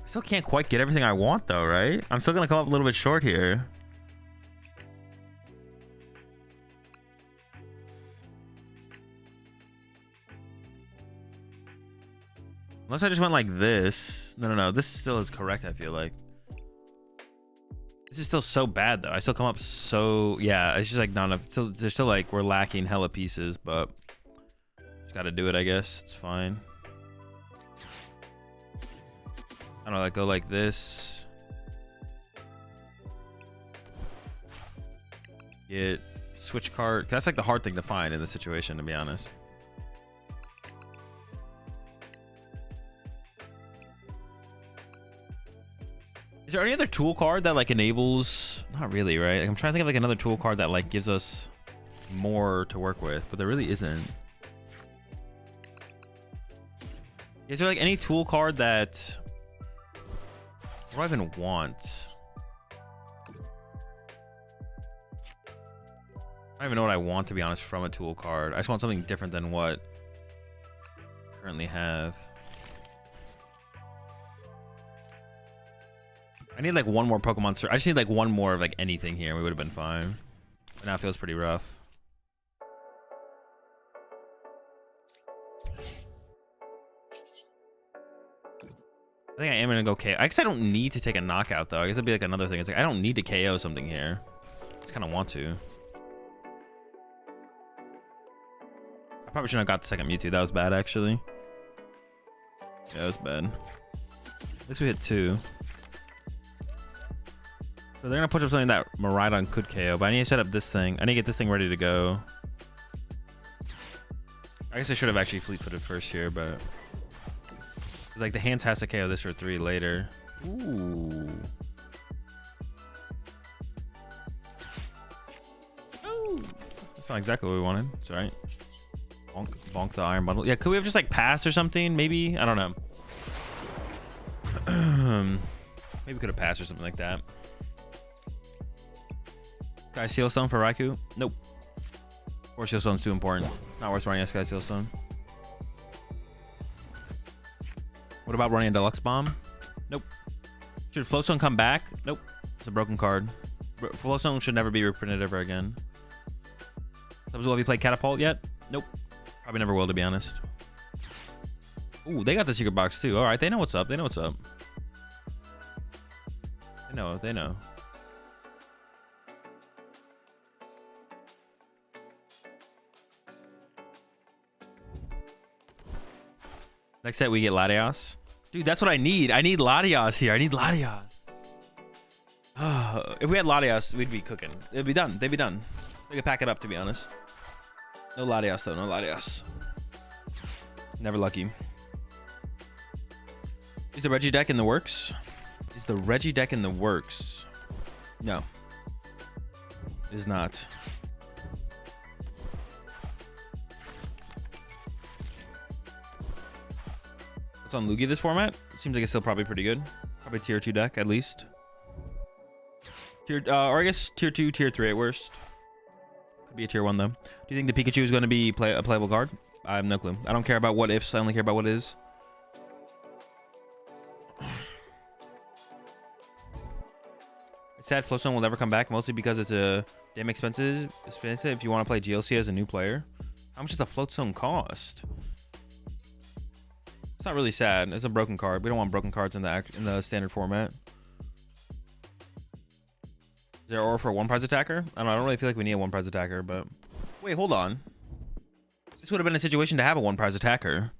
Still can't quite get everything I want though, right? I'm still gonna come up a little bit short here. Unless I just went like this. No. This still is correct, I feel like. This is still so bad though. I still come up so, yeah, it's just like not enough. So there's still like, we're lacking hella pieces, but just gotta do it, I guess. It's fine. I don't know, like go like this. Get switch card. That's like the hard thing to find in this situation, to be honest. Is there any other tool card that like enables? Not really, right? Like, I'm trying to think of like another tool card that like gives us more to work with, but there really isn't. Is there like any tool card that What do I even want? I don't even know what I want, to be honest, from a tool card. I just want something different than what I currently have. I need like one more Pokemon. I just need like one more of like anything here. We would have been fine. But now it feels pretty rough. I think I am gonna go KO. I guess I don't need to take a knockout though. I guess that'd be like another thing. It's like I don't need to KO something here. I just kind of want to. I probably shouldn't have got the second Mewtwo. That was bad actually. Yeah, that was bad. At least we hit 2. So they're gonna push up something that Miraidon could KO, but I need to set up this thing. I need to get this thing ready to go. I guess I should have actually fleet-footed first here, but like the hands has to KO this for 3 later. Ooh. Ooh. That's not exactly what we wanted. It's alright. Bonk, bonk the iron bundle. Yeah, could we have just like passed or something? Maybe? I don't know. Maybe we could have passed or something like that. Sky Seal Stone for Raikou? Nope. Or Seal Stone's too important. Not worth running a Sky Seal Stone. What about running a Deluxe Bomb? Nope. Should Float Stone come back? Nope. It's a broken card. Float Stone should never be reprinted ever again. Have you played Catapult yet? Nope. Probably never will, to be honest. Ooh, they got the secret box too. All right, they know what's up. They know what's up. They know. They know. Next set, we get Latios. Dude, that's what I need. I need Latios here. I need Latios. If we had Latios, we'd be cooking. It'd be done. They'd be done. They could pack it up, to be honest. No Latios, though. No Latios. Never lucky. Is the Reggie deck in the works? Is the Reggie deck in the works? No. It is not. What's on Lugia this format? Seems like it's still probably pretty good. Probably tier 2 deck at least. Or I guess tier 2, tier 3 at worst. Could be a tier 1 though. Do you think the Pikachu is going to be a playable card? I have no clue. I don't care about what ifs. I only care about what is. It's sad Flowstone will never come back, mostly because it's a damn expensive if you want to play GLC as a new player. How much does a Floatstone cost? It's not really sad. It's a broken card. We don't want broken cards in the standard format. Is there aura for a 1-prize attacker? I don't know. I don't really feel like we need a 1-prize attacker, but wait, hold on. This would have been a situation to have a 1-prize attacker.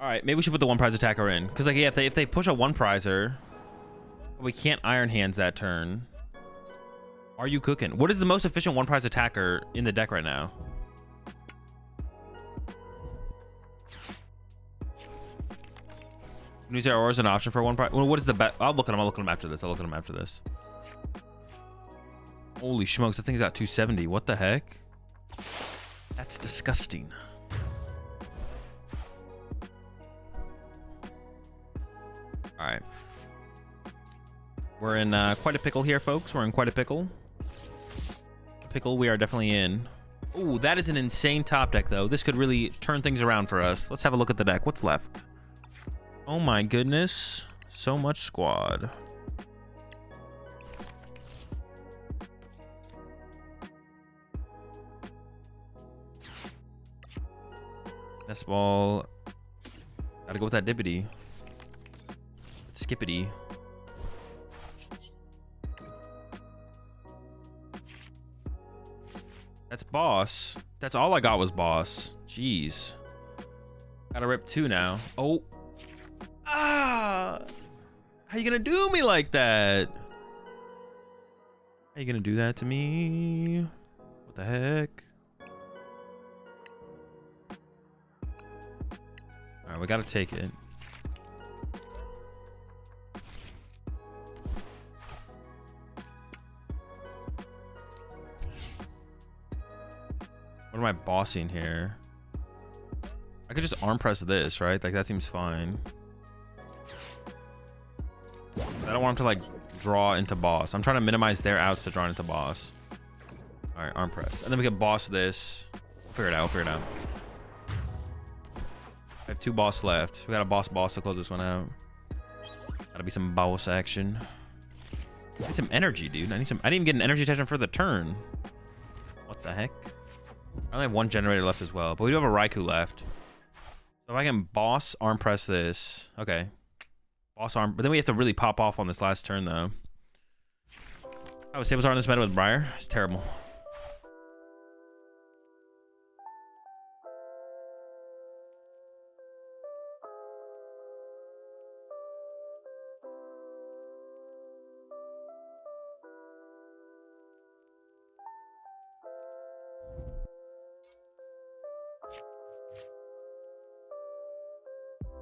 All right, maybe we should put the 1-prize attacker in, because like yeah, if they push a 1-prizer, we can't Iron Hands that turn. Are you cooking? What is the most efficient 1-prize attacker in the deck right now? Use our aura as an option for 1-prize. Well, what is the best? I'll look at them. I'll look at them after this. I'll look at them after this. Holy smokes, that thing's got 270. What the heck? That's disgusting. All right. We're in quite a pickle here, folks. We're in quite a pickle. A pickle we are definitely in. Ooh, that is an insane top deck, though. This could really turn things around for us. Let's have a look at the deck. What's left? Oh my goodness. So much squad. Nest ball. Gotta go with that dippity. Skippity. That's boss. That's all I got was boss. Jeez. Gotta rip 2 now. Oh. Ah! How you gonna do me like that? How you gonna do that to me? What the heck? Alright, we gotta take it. What am I bossing here? I could just arm press this, right? Like that seems fine. I don't want him to like draw into boss. I'm trying to minimize their outs to draw into boss. All right, arm press, and then we can boss this. We'll figure it out. We'll figure it out. I have 2 boss left. We got a boss to close this one out. Gotta be some boss action. I need some energy, dude. I didn't even get an energy attachment for the turn. What the heck? I only have 1 generator left as well, but we do have a Raikou left. So if I can boss arm press this. Okay. Boss arm, but then we have to really pop off on this last turn though. Oh, Sables are on this meta with Briar. It's terrible.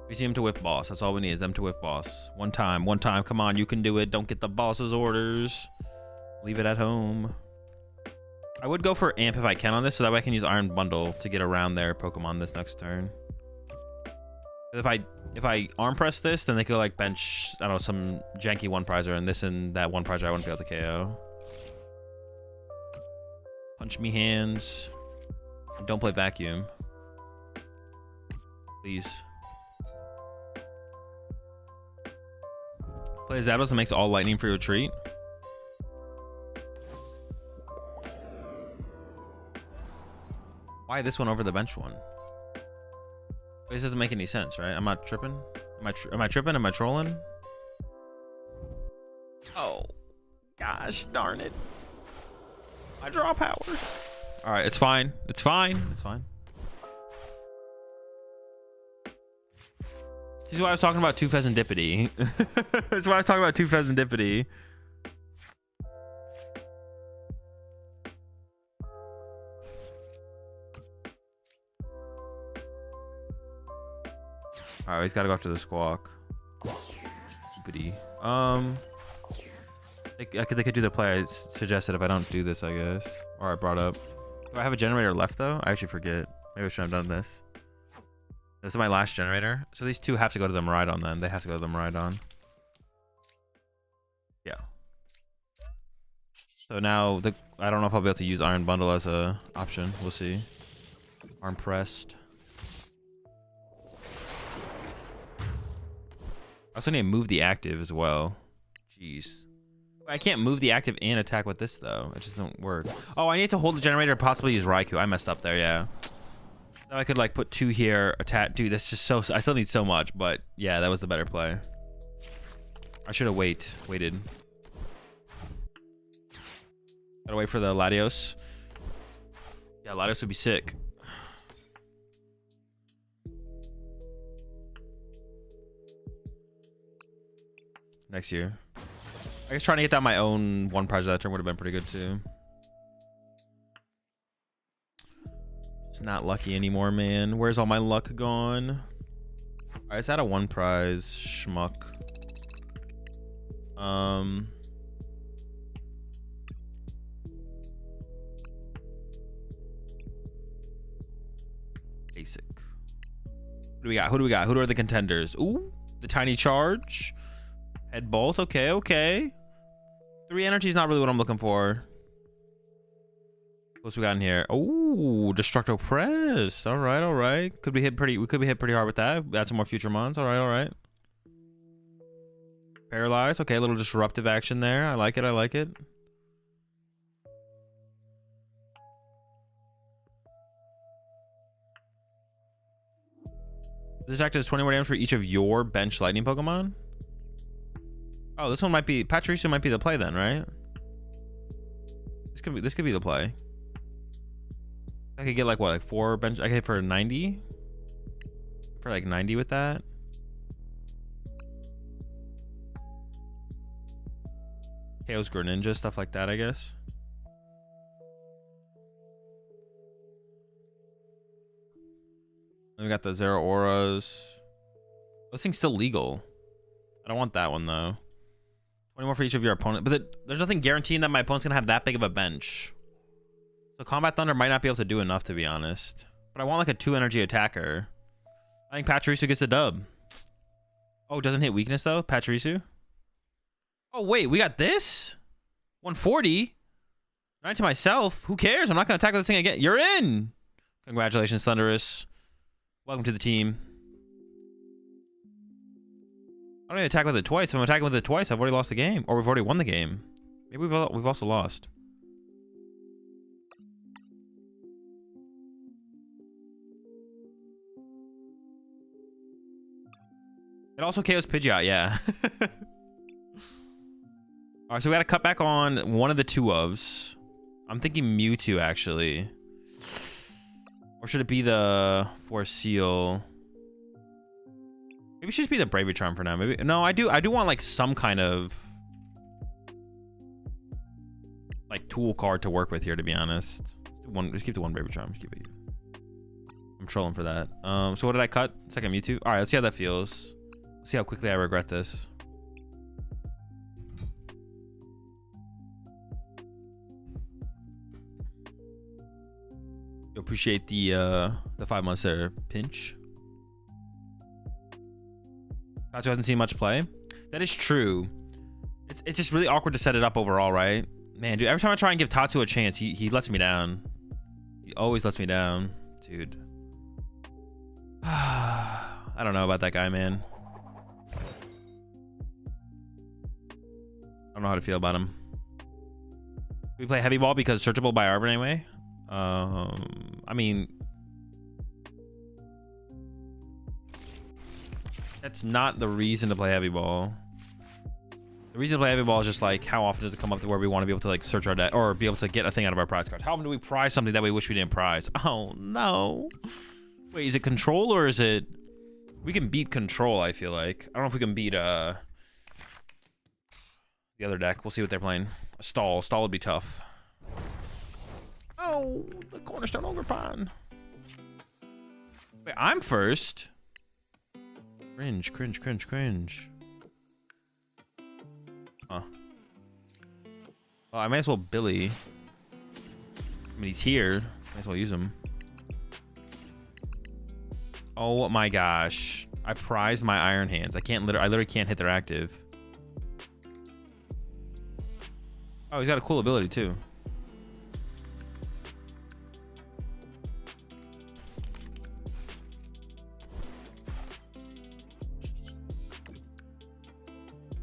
We see him to whiff boss. That's all we need is them to whiff boss. One time. Come on, you can do it. Don't get the boss's orders. Leave it at home. I would go for Amp if I can on this, so that way I can use Iron Bundle to get around their Pokemon this next turn. If I arm press this, then they could like bench, I don't know, some janky one prizer, and this and that one prizer I wouldn't be able to KO. Punch me hands. And don't play vacuum. Please. Play Zapdos and makes all lightning for your retreat. Why this one over the bench one? This doesn't make any sense, right? I'm not tripping. Am I tripping? Am I trolling? Oh, gosh darn it! I draw power. All right, it's fine. It's fine. It's fine. This is why I was talking about 2 Pheasantipity. This is why I was talking about 2 Pheasantipity. Alright, he's gotta go after the Squawk. Stupidity. They could do the play I suggested if I don't do this, I guess. Or I brought up. Do I have a generator left though? I actually forget. Maybe I should have done this. This is my last generator. So these 2 have to go to the Miraidon then. They have to go to the Miraidon. Yeah. So now I don't know if I'll be able to use Iron Bundle as a option. We'll see. Arm pressed. I also need to move the active as well. Jeez. I can't move the active and attack with this though. It just doesn't work. Oh, I need to hold the generator, possibly use Raikou. I messed up there, yeah. Now I could like put 2 here, attack. Dude, that's just so, I still need so much, but yeah, that was the better play. I should have waited. Gotta wait for the Latios. Yeah, Latios would be sick. Next year. I guess trying to get down my own one prize that turn would have been pretty good too. It's not lucky anymore, man. Where's all my luck gone? All right, it's at a 1 prize schmuck. Basic. Who do we got? Who do we got? Who are the contenders? Ooh, the tiny charge. Head bolt. Okay. 3 energy is not really what I'm looking for. What's we got in here? Oh, Destructo Press. All right. We could be hit pretty hard with that. Add some more future mons. All right. Paralyzed. Okay, a little disruptive action there. I like it. This attack does 20 more damage for each of your bench lightning Pokemon. Oh, this one might be Pachirisu might be the play then, right? This could be the play. I could get like what, like 4 bench. I could hit for 90. For like 90 with that. Chaos Greninja, stuff like that, I guess. Then we got the Zero Auras. Those things still legal. I don't want that one though. 20 more for each of your opponent, but there's nothing guaranteeing that my opponent's gonna have that big of a bench. So Combat Thunder might not be able to do enough, to be honest. But I want like a 2 energy attacker. I think Pachirisu gets a dub. Oh, doesn't hit weakness though, Pachirisu. Oh wait, we got this 140. Right to myself. Who cares? I'm not gonna attack with this thing again. You're in. Congratulations, Thunderous. Welcome to the team. I don't even attack with it twice. If I'm attacking with it twice, I've already lost the game, or we've already won the game. Maybe we've also lost. It also KOs Pidgeot, yeah. All right, so we got to cut back on one of the two ofs. I'm thinking Mewtwo, actually. Or should it be the Force Seal? Maybe it should just be the Bravery Charm for now. Maybe no, I do want like some kind of like tool card to work with here, to be honest. Just keep the one Bravery Charm. Just keep it. I'm trolling for that. So what did I cut? Second Mewtwo. All right, let's see how that feels. Let's see how quickly I regret this. You appreciate the 5 months there, Pinch. Tatsugiri hasn't seen much play. That is true. It's just really awkward to set it up overall, right? Man, dude, every time I try and give Tatsu a chance, he lets me down. He always lets me down, dude. I don't know about that guy, man. I don't know how to feel about him. We play heavy ball because searchable by Arvin anyway. I mean, that's not the reason to play heavy ball. The reason to play heavy ball is just like, how often does it come up to where we want to be able to like search our deck or be able to get a thing out of our prize cards? How often do we prize something that we wish we didn't prize? Oh no. Wait, is it control or is it? We can beat control, I feel like. I don't know if we can beat the other deck. We'll see what they're playing. A stall. Stall would be tough. Oh, the Cornerstone Ogre Pond. Wait, I'm first. Cringe, cringe, cringe, cringe. Huh. Well, I might as well Billy. I mean, he's here. Might as well use him. Oh my gosh. I prized my Iron Hands. I literally can't hit their active. Oh, he's got a cool ability too.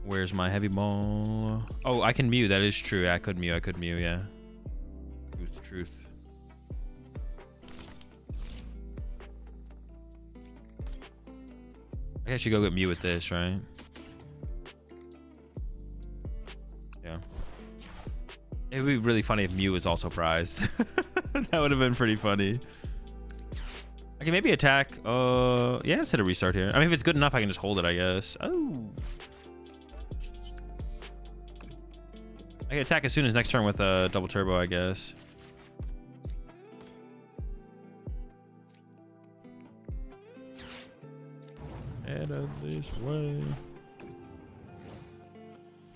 Where's my heavy ball? Oh, I can Mew. That is true. I could Mew, yeah. Truth. I guess you go get Mew with this, right? Yeah. It would be really funny if Mew was also prized. That would have been pretty funny. I can maybe attack. Yeah, let's hit a restart here. I mean, if it's good enough, I can just hold it, I guess. Oh. I can attack as soon as next turn with a double turbo, I guess. Head of this way.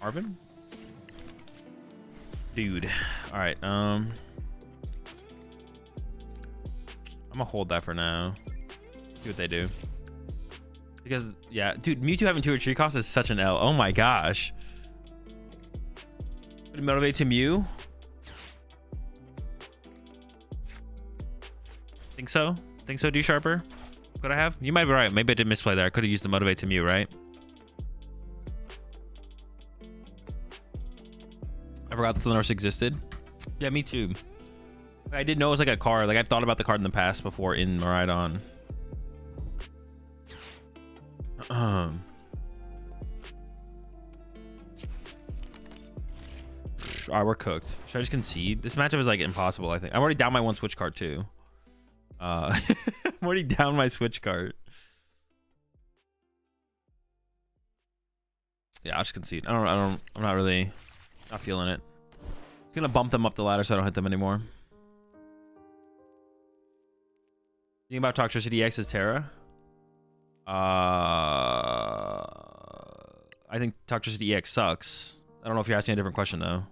Arvin? Dude. Alright, I'm gonna hold that for now. See what they do. Because, yeah, dude, Mewtwo having 2 retreat costs is such an L. Oh my gosh. Would it motivate to Mew? Think so? Think so, D Sharper? Could I have? You might be right. Maybe I did misplay there. I could have used the motivate to Mew, right? I forgot the Thunderous existed. Yeah, me too. I did know it was like a card. Like, I've thought about the card in the past before in Miraidon. Alright, we're cooked. Should I just concede? This matchup is like impossible, I think. I'm already down my 1 switch card too. I'm already down my switch card. Yeah, I'll just concede. I'm not really not feeling it. I'm gonna bump them up the ladder so I don't hit them anymore. Thinking about Toxtricity X as Terra. I think Toxtricity EX sucks. I don't know if you're asking a different question though.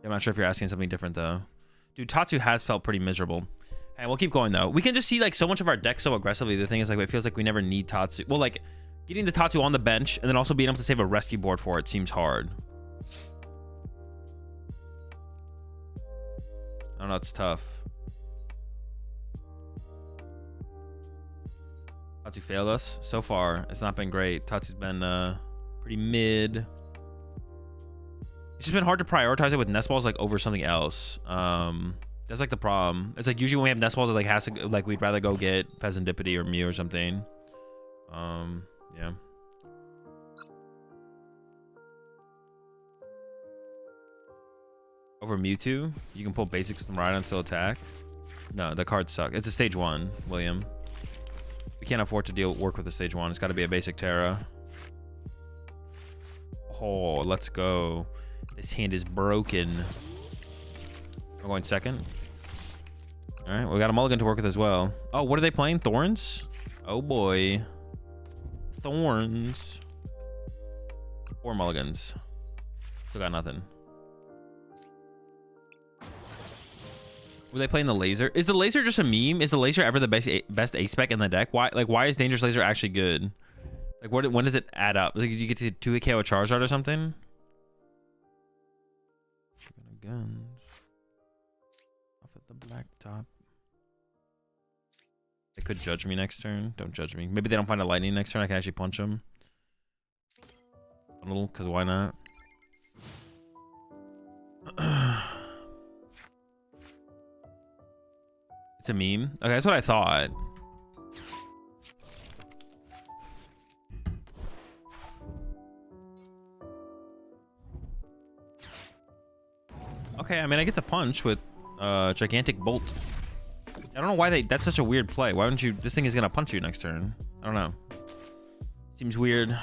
I'm not sure if you're asking something different though. Dude, Tatsu has felt pretty miserable. And we'll keep going though. We can just see like so much of our deck so aggressively. The thing is like it feels like we never need Tatsu. Well, like getting the Tatsu on the bench and then also being able to save a rescue board for it seems hard. I don't know, it's tough. Tatsu failed us so far. It's not been great. Tatsu's been pretty mid. It's just been hard to prioritize it with nest balls like over something else. That's like the problem. It's like usually when we have nest balls, it like has to like we'd rather go get Peasantipity or Mew or something. Yeah. Over Mewtwo, you can pull basics with Miraidon and still attack. No, the cards suck. It's a stage 1, William. We can't afford to work with a stage 1. It's got to be a basic Terra. Oh, let's go. This hand is broken. I'm going second. All right, we got a mulligan to work with as well. Oh, what are they playing? Thorns? Oh boy. Thorns. 4 mulligans. Still got nothing. Were they playing the laser? Is the laser just a meme? Is the laser ever the best ace spec in the deck? Why is Dangerous Laser actually good? Like when does it add up? Like you get to 2 KO with Charizard or something? Guns. Off at the black top. They could judge me next turn. Don't judge me. Maybe they don't find a lightning next turn. I can actually punch them. A little, because why not? It's a meme. Okay, that's what I thought. Okay, I mean, I get to punch with Gigantic Bolt. I don't know why that's such a weird play. Why wouldn't you? This thing is gonna punch you next turn. I don't know. Seems weird.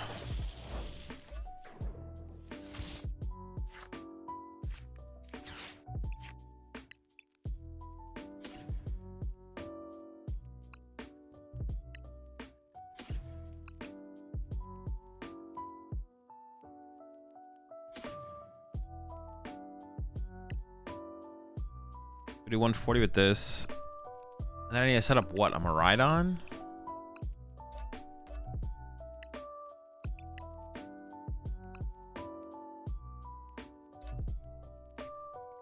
Do 140 with this. And then I need to set up what? A Miraidon?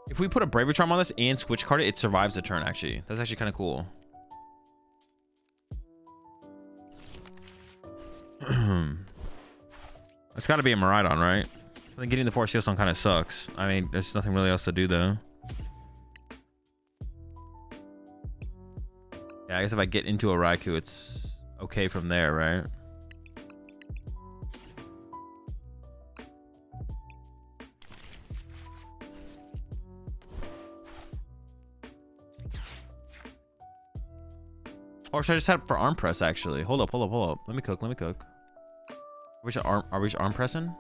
If we put a Bravery Charm on this and switch card it, it survives the turn actually. That's actually kind of cool. It's got to be a Miraidon, right? I think getting the 4 Seal Stone kind of sucks. I mean, there's nothing really else to do though. Yeah, I guess if I get into a Raikou, it's okay from there, right? Or should I just set up for arm press, actually? Hold up. Let me cook. Are we arm pressing?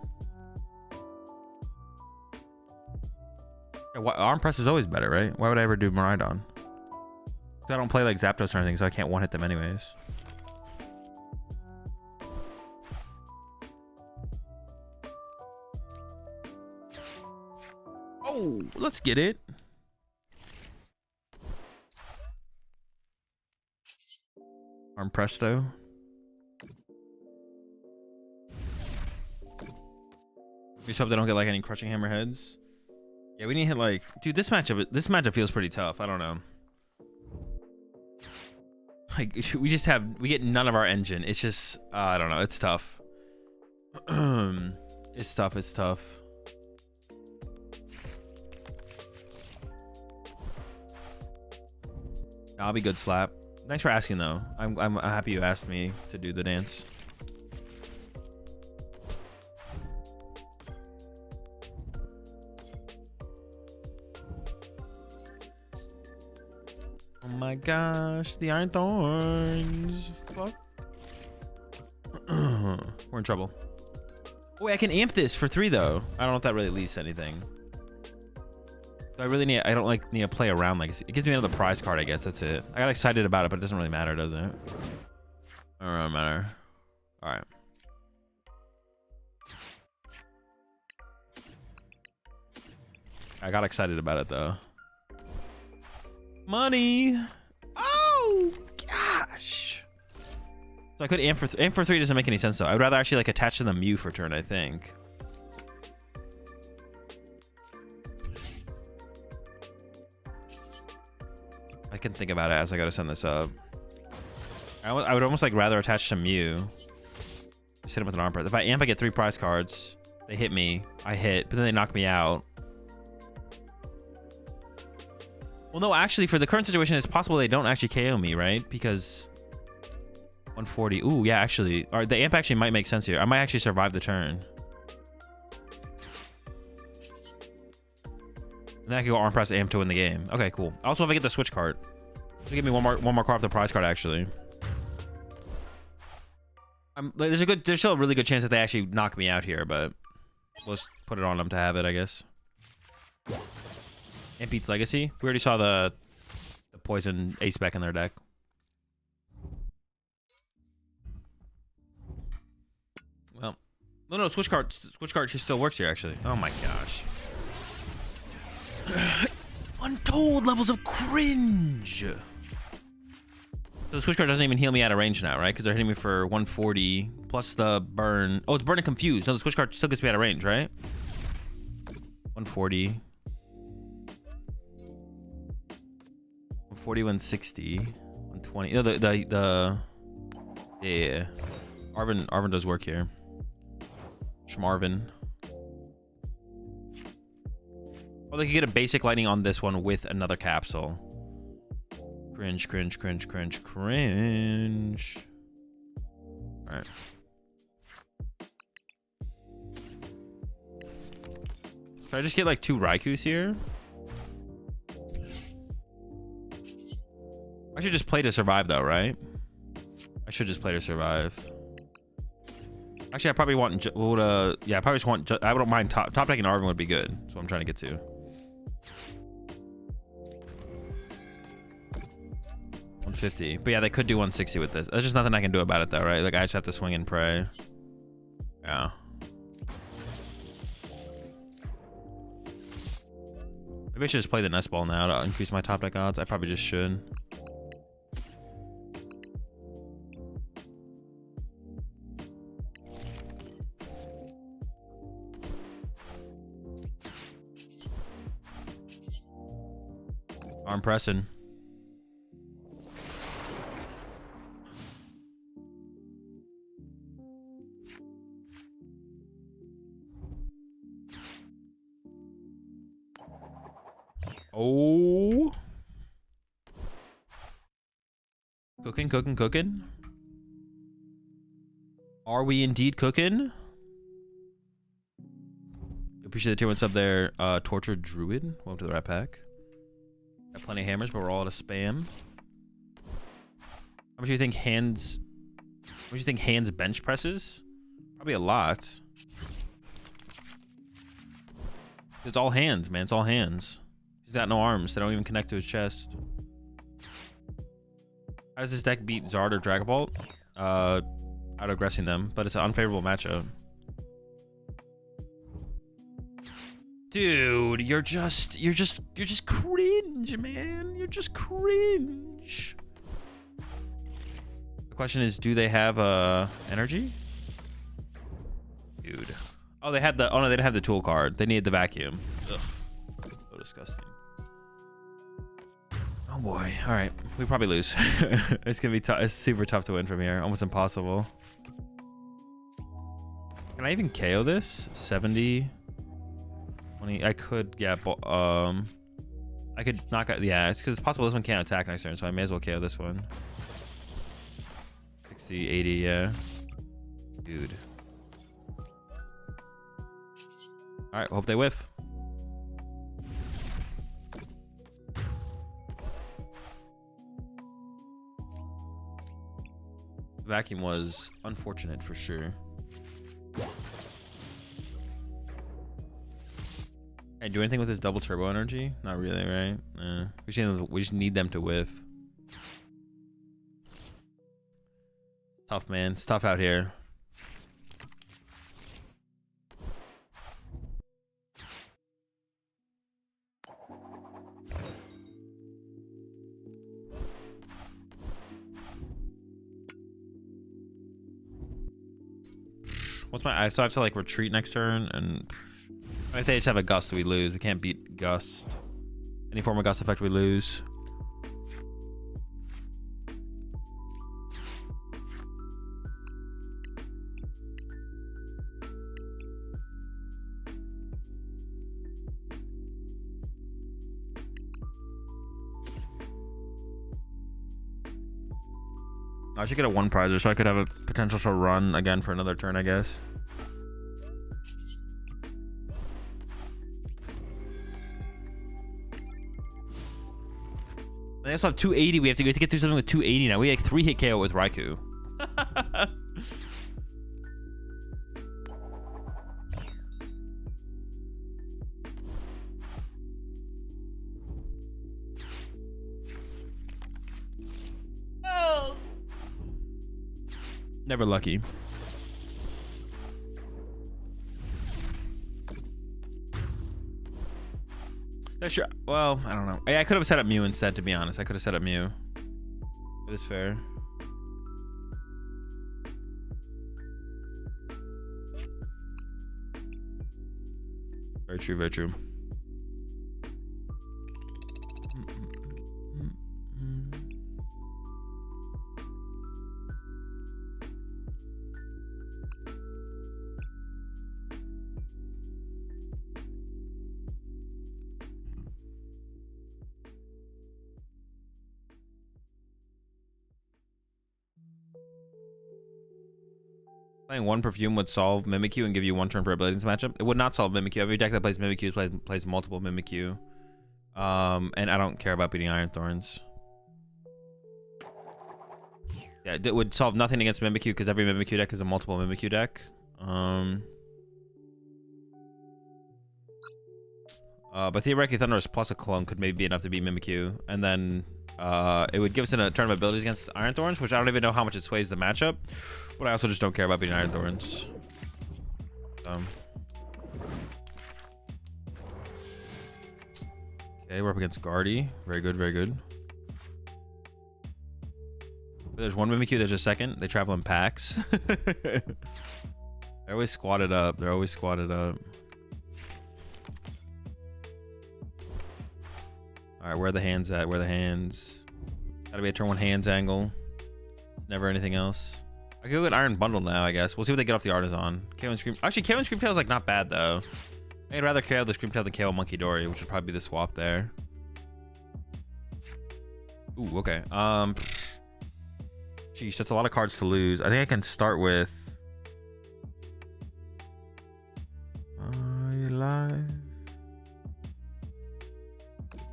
Yeah, arm press is always better, right? Why would I ever do Miraidon? I don't play like Zapdos or anything, so I can't one-hit them anyways. Oh, let's get it. Arm presto. We just hope they don't get like any crushing hammerheads. Yeah, we need to hit like, dude, this matchup feels pretty tough. I don't know. Like we get none of our engine. It's just I don't know. It's tough. It's tough. I'll be good, Slap. Thanks for asking though. I'm happy you asked me to do the dance. Oh my gosh, the Iron Thorns. Fuck. We're in trouble. Oh, wait, I can amp this for 3 though. I don't know if that really leads to anything. So I don't like need to play around like it gives me another prize card, I guess. That's it. I got excited about it, but it doesn't really matter, does it? It don't really matter. All right. I got excited about it though. Money. Oh gosh. So I could amp for 3 doesn't make any sense though. I would rather actually like attach to the Mew for turn, I think. I can think about it as I gotta send this up. I would almost like rather attach to Mew. Just hit him with an arm press. If I amp, I get 3 prize cards. They hit me. I hit, but then they knock me out. Well, no, actually, for the current situation, it's possible they don't actually KO me, right? Because 140. Ooh, yeah, actually. All right, the amp actually might make sense here. I might actually survive the turn. And then I can go arm press amp to win the game. Okay, cool. Also, if I get the switch card, so give me one more card off the prize card. Actually, there's still a really good chance that they actually knock me out here, but we'll just put it on them to have it, I guess. Amp beats Legacy. We already saw the poison ace back in their deck. Well, no, switch card still works here actually. Oh my gosh. Untold levels of cringe. So the switch card doesn't even heal me out of range now, right? Because they're hitting me for 140 plus the burn. Oh, it's burn and confused. No, the switch card still gets me out of range, right? 140. 140, 160, 120. No, yeah. Arvin does work here. Schmarvin. Oh, they could get a basic lightning on this one with another capsule. Cringe. All right. Should I just get like 2 Raikus here? I should just play to survive though, right? I should just play to survive. Actually, I probably want, yeah, I probably just want, I don't mind top decking Arvin would be good. That's what I'm trying to get to. 150. But yeah, they could do 160 with this. There's just nothing I can do about it though, right? Like I just have to swing and pray. Yeah. Maybe I should just play the nest ball now to increase my top deck odds. I probably just should. Arm pressing. Oh. Cooking. Are we indeed cooking? Appreciate the tier 1 sub there. Tortured Druid. Welcome to the Rat Pack. Got plenty of hammers, but we're all out of spam. How much do you think hands... What do you think hands bench presses? Probably a lot. It's all hands, man. It's all hands. He's got no arms. They don't even connect to his chest. How does this deck beat Zard or Dragapult? Out-aggressing them, but it's an unfavorable matchup. Dude, you're just cringe, man. You're just cringe. The question is, do they have energy? Dude. Oh, they had the. Oh no, they didn't have the tool card. They needed the vacuum. Ugh. So disgusting. Oh boy. All right, we probably lose. It's gonna be tough. It's super tough to win from here. Almost impossible. Can I even KO this? 70. 20. I could, yeah. I could knock out. Yeah, it's because it's possible this one can't attack next turn, so I may as well KO this one. 60, 80. Yeah. Dude. All right. Hope they whiff. Vacuum was unfortunate for sure. Hey, do anything with this double turbo energy? Not really, right? We just need them to whiff. Tough, man. It's tough out here. What's my? So I have to like retreat next turn, and if they just have a gust, we lose. We can't beat gust. Any form of gust effect, we lose. I should get a 1 prizer so I could have a potential to run again for another turn, I guess. They also have 280. We have to get through something with 280 now. We like 3 hit KO with Raikou. Never lucky. That's sure. Well, I don't know. I could have set up Mew instead, to be honest. I could have set up Mew. It is fair. Very true, very true. Playing 1 Perfume would solve Mimikyu and give you 1 turn for ability in this matchup. It would not solve Mimikyu. Every deck that plays Mimikyu plays multiple Mimikyu. And I don't care about beating Iron Thorns. Yeah, it would solve nothing against Mimikyu because every Mimikyu deck is a multiple Mimikyu deck. But theoretically, Thundurus plus a clone could maybe be enough to beat Mimikyu. And then it would give us a turn of abilities against Iron Thorns, which I don't even know how much it sways the matchup. But I also just don't care about beating Iron Thorns. Okay, we're up against Guardy. Very good, very good. There's 1 Mimikyu, there's a second. They travel in packs. They're always squatted up. They're always squatted up. Alright, where are the hands at? Where are the hands? Gotta be a turn 1 hands angle. Never anything else. I could go get Iron Bundle now, I guess. We'll see what they get off the Artisan. KO and Scream. Actually, KO and Screamtail is like not bad though. I'd rather KO the Screamtail than KO Monkey Dory, which would probably be the swap there. Ooh, okay. Geez, that's a lot of cards to lose. I think I can start with. Are you alive?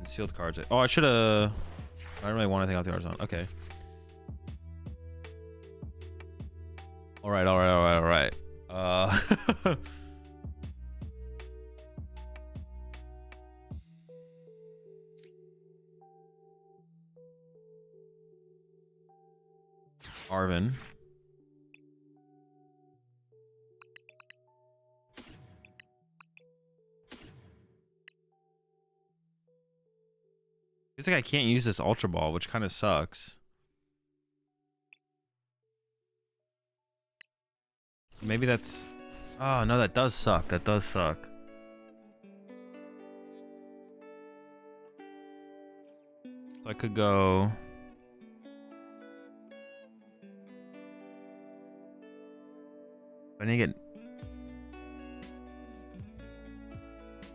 Sealed cards. Oh, I should have. I don't really want anything off the Artisan. Okay. All right. Arvin. Feels like I can't use this Ultra Ball, which kind of sucks. Maybe that's... Oh, no, that does suck. That does suck. So I could go... I need to get...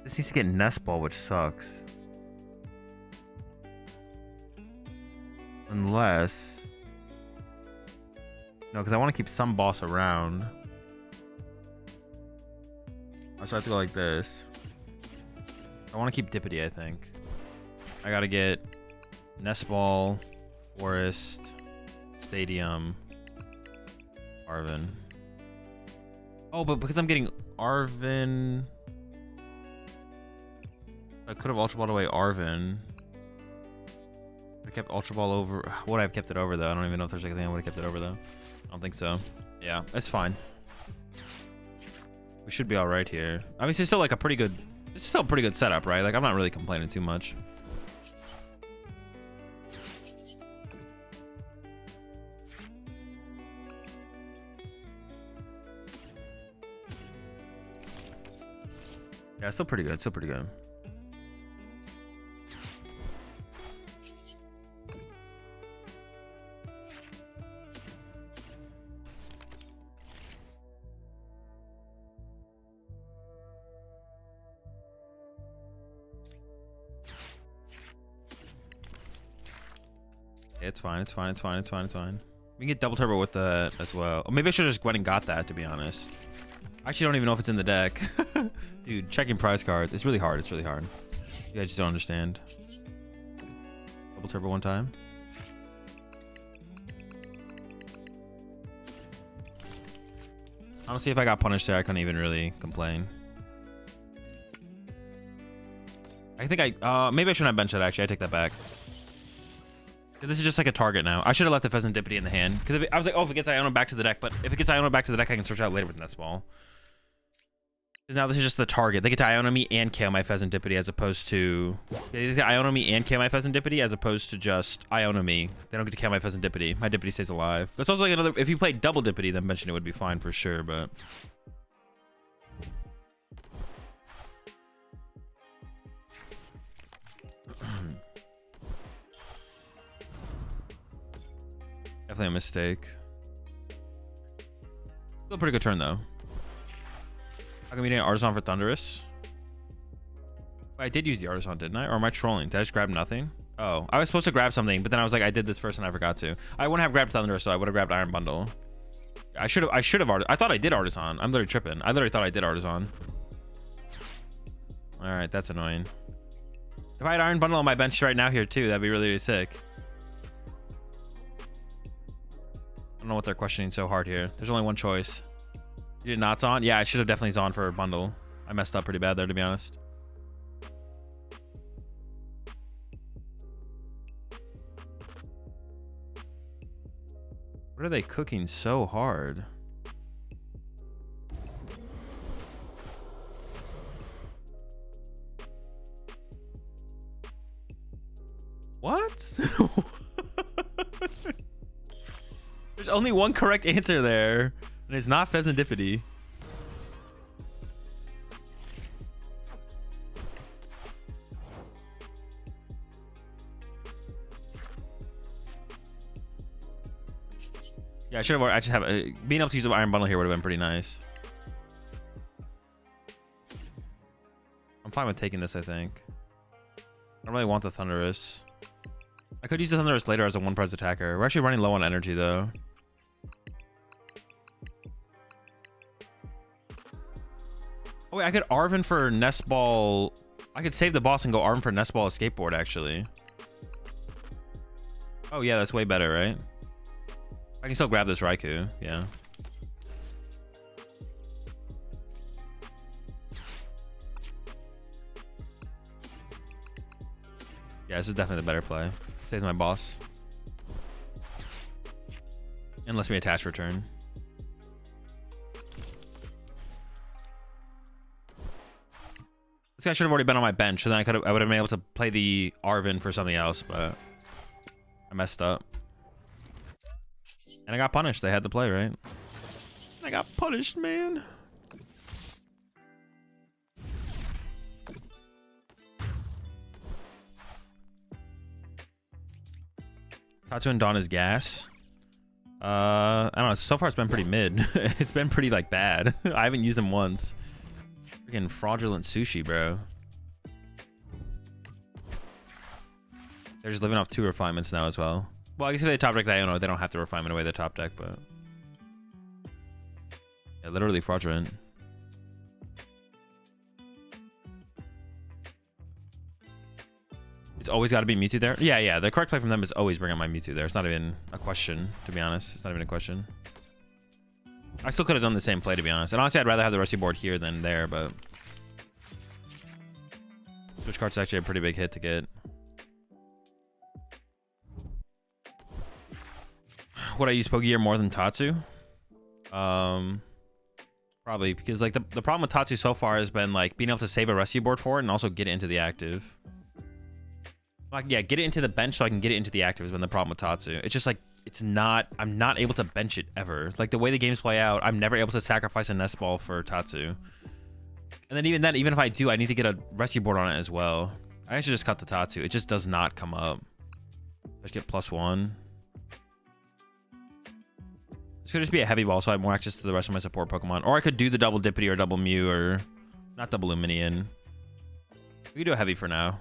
This needs to get Nest Ball, which sucks. Unless... No, because I want to keep some boss around. So I have to go like this. I want to keep Dippity, I think. I gotta get Nest Ball, Forest, Stadium, Arvin. Oh, but because I'm getting Arvin... I could have Ultra Balled away Arvin. I kept Ultra Ball over. Would I have kept it over though? I don't even know if there's anything I would have kept it over though. I don't think so. Yeah, it's fine. We should be all right here. I mean, it's still like a pretty good. It's still a pretty good setup, right? Like I'm not really complaining too much. Yeah, still pretty good. Still pretty good. It's fine. It's fine. It's fine. It's fine. It's fine. We can get double turbo with that as well. Or maybe I should have just went and got that, to be honest. I actually don't even know if it's in the deck. Dude, checking prize cards. It's really hard. It's really hard. You guys just don't understand. Double turbo one time. Honestly, if I got punished there, I couldn't even really complain. I think maybe I shouldn't have benched it, actually. I take that back. This is just like a target now. I should have left the Pheasantipity in the hand. Because I was like, oh, if it gets Iono back to the deck. But if it gets Iono back to the deck, I can search out later with Nest Ball. Because now this is just the target. They get to Iono me and KO my Pheasantipity as opposed to... They get to Iono me and KO my Pheasantipity as opposed to just Iono me. They don't get to KO my Pheasantipity. My Dippity stays alive. That's also like another... If you play double Dippity, then benching it would be fine for sure, but... Definitely a mistake. Still a pretty good turn, though. How come you didn't Artisan for Thunderous? I did use the Artisan, didn't I? Or am I trolling? Did I just grab nothing? Oh, I was supposed to grab something, but then I was like, I did this first and I forgot to. I wouldn't have grabbed Thunderous, so I would have grabbed Iron Bundle. I should have I thought I did Artisan. I'm literally tripping. I literally thought I did Artisan. All right, that's annoying. If I had Iron Bundle on my bench right now here too, that'd be really, really sick. I don't know what they're questioning so hard here. There's only one choice. You did not Zon? Yeah, I should have definitely Zon for a bundle. I messed up pretty bad there, to be honest. What are they cooking so hard? What? There's only one correct answer there, and it's not Pheasantipity. Yeah, I should have. I just have being able to use the Iron Bundle here would have been pretty nice. I'm fine with taking this, I think. I don't really want the Thunderous. I could use the Thunderous later as a one-prize attacker. We're actually running low on energy, though. Oh, wait, I could Arven for Nest Ball. I could save the boss and go Arven for Nest Ball Skateboard, actually. Oh, yeah, that's way better, right? I can still grab this Raikou, yeah. Yeah, this is definitely the better play. Saves my boss. And lets me attach return. This guy should have already been on my bench, so then I would have been able to play the Arven for something else, but I messed up. And I got punished. They had the play, right? I got punished, man. Tatsu and Dawn is gas. I don't know. So far, it's been pretty mid. It's been pretty, like, bad. I haven't used them once. Freaking fraudulent sushi, bro. They're just living off 2 refinements now as well. Well, I guess if they top deck Iono, they don't have to refinement away the top deck, but... Yeah, literally fraudulent. It's always got to be Mewtwo there? Yeah, yeah. The correct play from them is always bring out my Mewtwo there. It's not even a question, to be honest. It's not even a question. I still could have done the same play, to be honest. And honestly, I'd rather have the Rusty board here than there, but... Switch card's actually a pretty big hit to get. Would I use Pokegear more than Tatsu? Probably, because like the problem with Tatsu so far has been like being able to save a rescue board for it and also get it into the active. Like, yeah, get it into the bench so I can get it into the active has been the problem with Tatsu. It's just like, it's not, I'm not able to bench it ever. Like the way the games play out, I'm never able to sacrifice a Nest Ball for Tatsu. And then even then, even if I do, I need to get a rescue board on it as well. I actually just cut the Tatsu. It just does not come up. Let's get +1. This could just be a heavy ball, so I have more access to the rest of my support Pokemon. Or I could do the double Dippity or double Mew, or not double Luminion. We can do a heavy for now.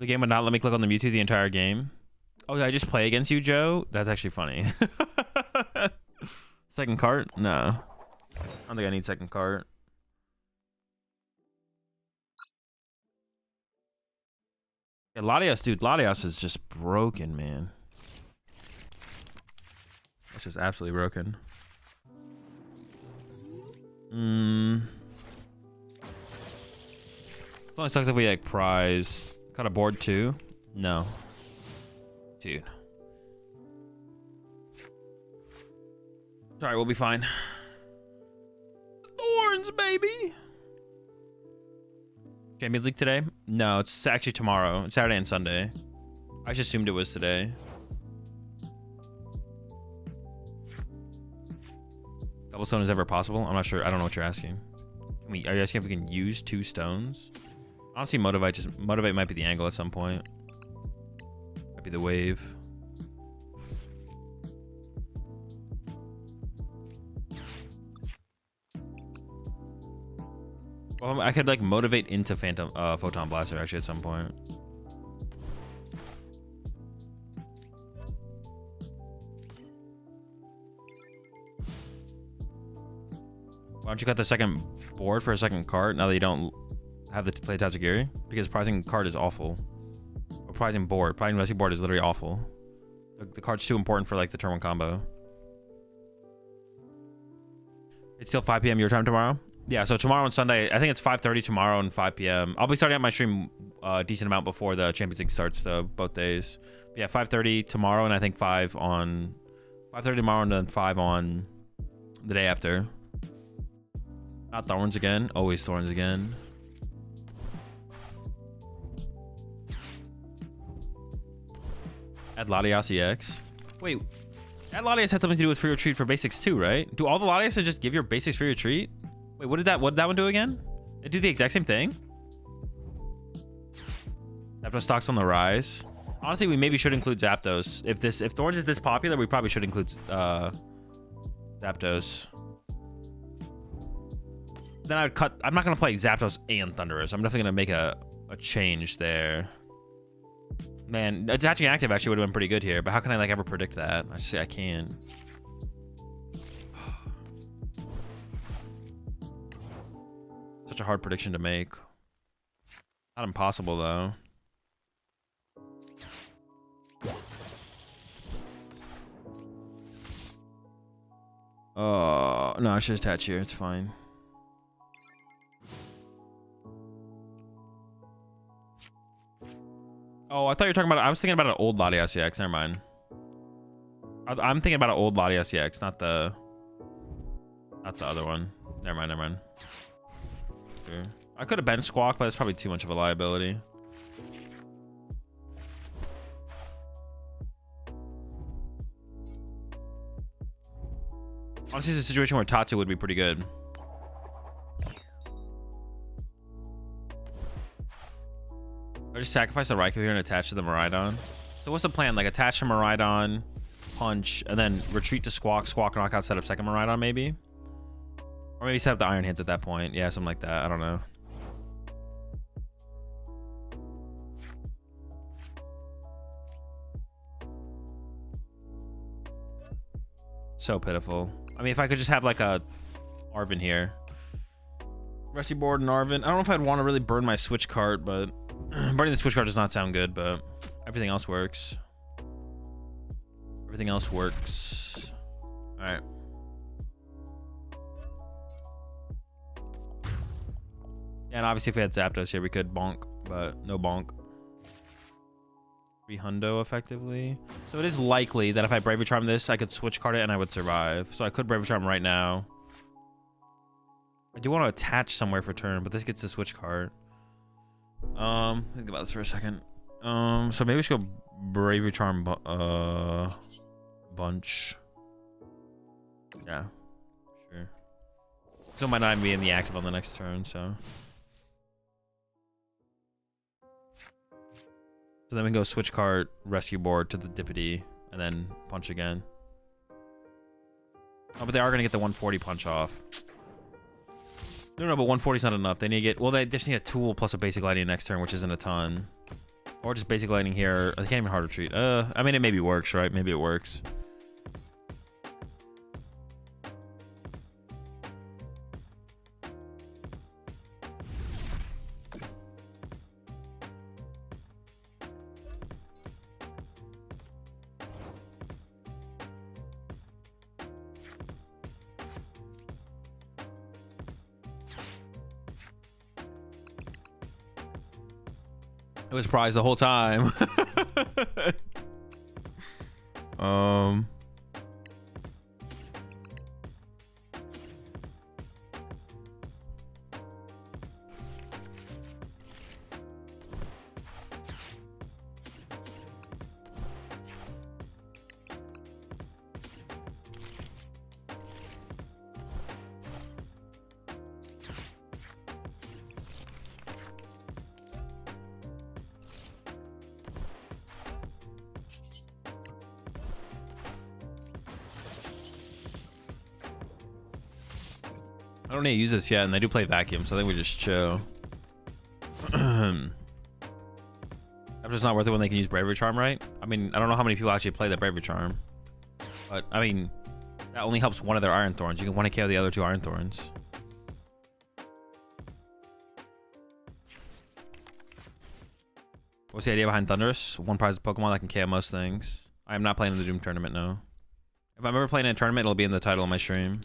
The game would not let me click on the Mewtwo the entire game. Oh, did I just play against you, Joe? That's actually funny. Second cart? No. I don't think I need second cart. Yeah, Latios, dude. Latios is just broken, man. It's just absolutely broken. It only sucks if we like prize. Got a board too? No. Dude. Sorry, we'll be fine. Thorns, baby! Champions League today? No, it's actually tomorrow. It's Saturday and Sunday. I just assumed it was today. Double stone is ever possible? I'm not sure. I don't know what you're asking. Are you asking if we can use 2 stones? Honestly, Motivate might be the angle at some point. Might be the wave. Well, I could like Motivate into Photon Blaster actually at some point. Why don't you cut the second board for a second card now that you don't have to play Tatsugiri? Because prizing card is awful. Or prizing board. Prizing rescue board is literally awful. The card's too important for like the turn 1 combo. It's still 5 p.m. your time tomorrow? Yeah, so tomorrow and Sunday, I think it's 5:30 tomorrow and 5 p.m. I'll be starting out my stream a decent amount before the Champions League starts, though, both days. But yeah, 5:30 tomorrow, and I think 5:30 tomorrow, and then 5 on the day after. Not Thorns again. Always Thorns again. Add Latias EX. Wait, Add Latias had something to do with free retreat for basics too, right? Do all the Latias just give your basics free retreat? Wait, what did that one do again? They do the exact same thing? Zapdos stocks on the rise. Honestly, we maybe should include Zapdos. If Thorns is this popular, we probably should include Zapdos. Then I would cut. I'm not gonna play Zapdos and Thundurus. I'm definitely gonna make a change there. Man, attaching active actually would have been pretty good here, but how can I like ever predict that? I just say I can. Such a hard prediction to make. Not impossible though. Oh no, I should attach here. It's fine. Oh, I thought you were talking about. I was thinking about an old Latias EX. Never mind. I'm thinking about an old Latias EX, not the other one. Never mind. Never mind. Sure. I could have bench Squawk, but it's probably too much of a liability. Honestly, it's a situation where Tatsu would be pretty good. I just sacrifice the Raikou here and attach to the Miraidon. So what's the plan? Like attach to Miraidon, punch, and then retreat to Squawk, Squawk knockout, set up second Miraidon maybe? Or maybe set up the Iron Hands at that point. Yeah, something like that. I don't know. So pitiful. I mean, if I could just have like a Arven here. Rescue board and Arven. I don't know if I'd want to really burn my Switch cart, but burning the Switch card does not sound good, but everything else works. Everything else works. All right. Yeah, and obviously if we had Zapdos here, we could bonk, but no bonk. 3 hundo effectively. So it is likely that if I Bravery Charm this, I could switch card it and I would survive. So I could Bravery Charm right now. I do want to attach somewhere for turn, but this gets the switch card. Think about this for a second. So maybe we should go Bravery Charm bunch. Yeah, sure. So it might not be in the active on the next turn, so. So then we go switch card, rescue board to the Dippity, and then punch again. Oh, but they are going to get the 140 punch off. No, but 140 is not enough. They need to get... Well, they just need a tool plus a basic lightning next turn, which isn't a ton. Or just basic lightning here. They can't even hard retreat. I mean, it maybe works, right? Maybe it works. It was prize the whole time. I don't need to use this yet, and they do play vacuum, so I think we just chill. That's just not worth it when they can use Bravery Charm, right? I mean, I don't know how many people actually play the Bravery Charm, but I mean, that only helps one of their Iron Thorns. You can 1 KO the other 2 Iron Thorns. What's the idea behind Thunderous? 1 prize Pokemon that can KO most things. I am not playing in the Doom tournament, no. If I'm ever playing in a tournament, it'll be in the title of my stream.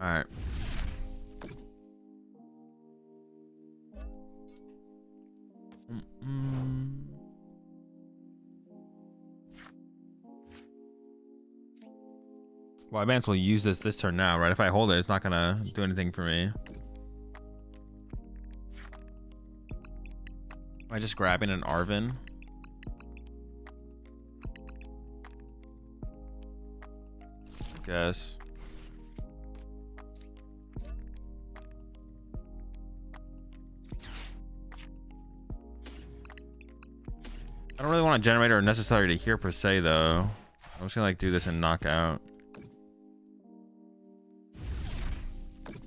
All right. Well, I might as well use this turn now, right? If I hold it, it's not gonna do anything for me. Am I just grabbing an Arven? I guess. I don't really want a generator necessary to hear per se, though. I'm just gonna like do this and knock out.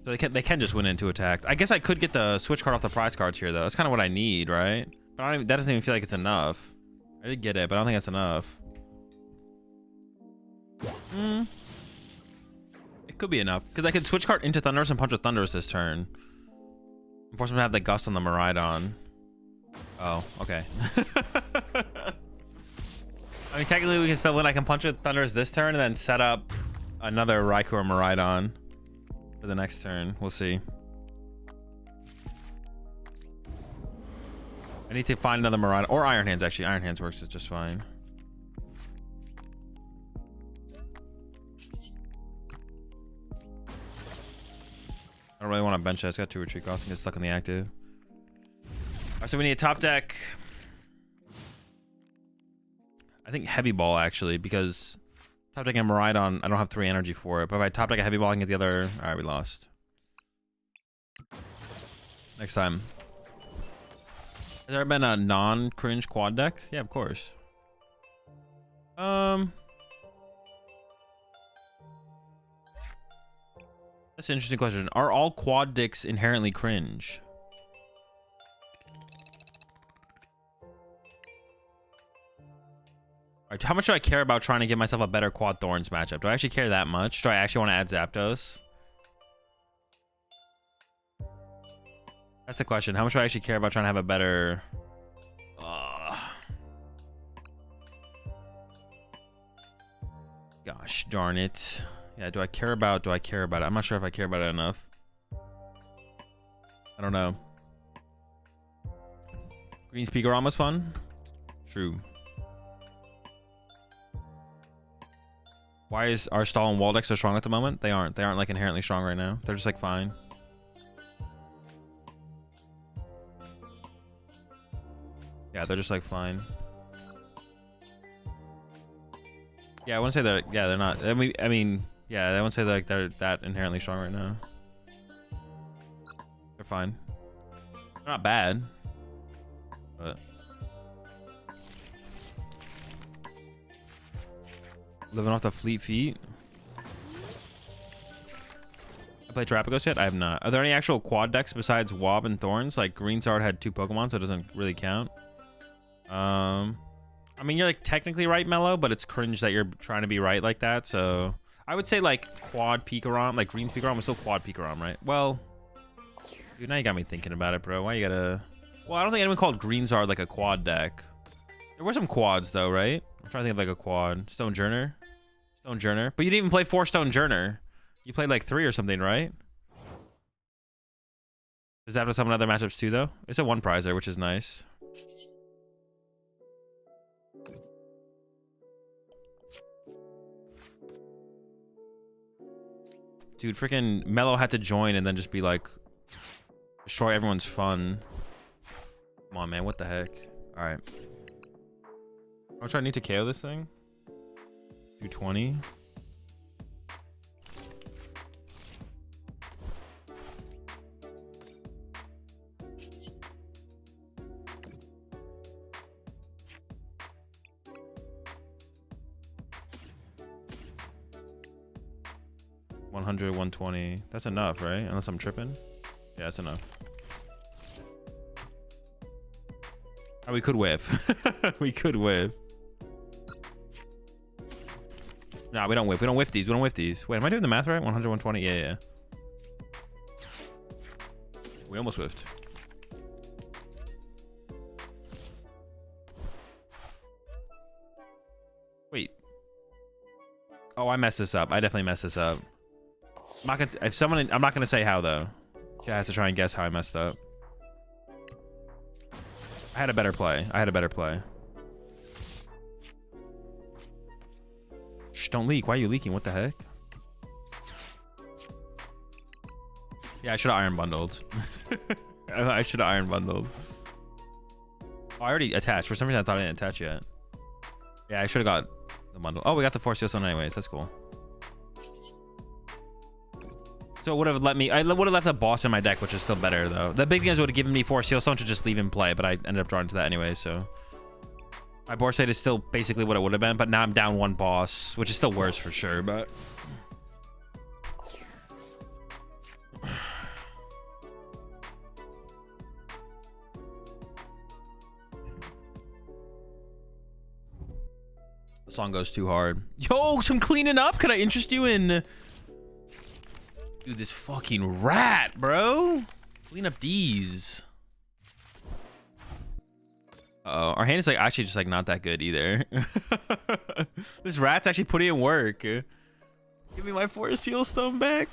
So they can just win in 2 attacks. I guess I could get the switch card off the prize cards here, though. That's kind of what I need, right? But I don't even, that doesn't even feel like it's enough. I did get it, but I don't think that's enough. It could be enough because I could switch card into Thunderous and punch with Thunderous this turn. I'm forced to have the Gust on the Miraidon. Oh, okay. I mean, technically we can still win. I can punch with Thunderous this turn and then set up another Raikou or Miraidon for the next turn. We'll see. I need to find another Miraidon or Iron Hands. Actually, Iron Hands works just fine. I don't really want to bench it. It's got 2 retreat costs and get stuck in the active. Alright, so we need a top deck. I think Heavy Ball, actually, because top deck and Miraidon, I don't have 3 energy for it. But if I top deck a Heavy Ball, I can get the other... Alright, we lost. Next time. Has there been a non-cringe quad deck? Yeah, of course. That's an interesting question. Are all quad decks inherently cringe? Alright, how much do I care about trying to give myself a better Quad Thorns matchup? Do I actually care that much? Do I actually want to add Zapdos? That's the question. How much do I actually care about trying to have a better... Gosh darn it. Yeah, do I care about it? I'm not sure if I care about it enough. don't know. Green Speakerama was fun. True. Why is our stall and wall deck so strong at the moment? They aren't. They aren't like inherently strong right now. They're just like fine. Yeah, they're just like fine. Yeah, I wouldn't say that. Yeah, they're not. I mean, yeah, I wouldn't say like they're that inherently strong right now. They're fine. They're not bad, but living off the fleet feet. I played Terrapagos yet? I have not. Are there any actual quad decks besides Wob and Thorns? Like Greensard had 2 Pokemon, so it doesn't really count. I mean, you're like technically right, Mello, but it's cringe that you're trying to be right like that. So I would say like quad Pikarom, like Green Pikarom was still quad Pikarom, right? Well, dude, now you got me thinking about it, bro. Why you gotta? Well, I don't think anyone called Greensard like a quad deck. There were some quads though, right? I'm trying to think of like a quad. Stone Journer. But you didn't even play 4 Stone Journer. You played like 3 or something, right? Does that have some other matchups too, though? It's a 1 prizer, which is nice. Dude, freaking Mello had to join and then just be like, destroy everyone's fun. Come on, man. What the heck? All right. How much do I need to KO this thing? 220. $100, $120. That's enough, right? Unless I'm tripping. Yeah, that's enough. Oh, we could whiff. We could whiff. Nah, we don't whiff. We don't whiff these. We don't whiff these. Wait, am I doing the math right? 100, 120? Yeah, yeah. We almost whiffed. Wait. Oh, I messed this up. I definitely messed this up. I'm not gonna, I'm not gonna say how though. Chat has to try and guess how I messed up. I had a better play. Shh, don't leak. Why are you leaking? What the heck? Yeah, I should have iron bundled. I should have iron bundled. Oh, I already attached. For some reason, I thought I didn't attach yet. Yeah, I should have got the bundle. Oh, we got the 4 Seal Stone anyways. That's cool. So it would have let me, I would have left a boss in my deck, which is still better though. The big thing is it would have given me 4 Seal Stone to just leave in play, but I ended up drawing to that anyway, so. My board state is still basically what it would have been, but now I'm down 1 boss, which is still worse for sure, but. The song goes too hard. Yo, some cleaning up? Could I interest you in... Dude, this fucking rat, bro. Clean up these. Uh-oh. Our hand is like actually just like not that good either. This rat's actually putting in work. Give me my 4 Seal Stone back.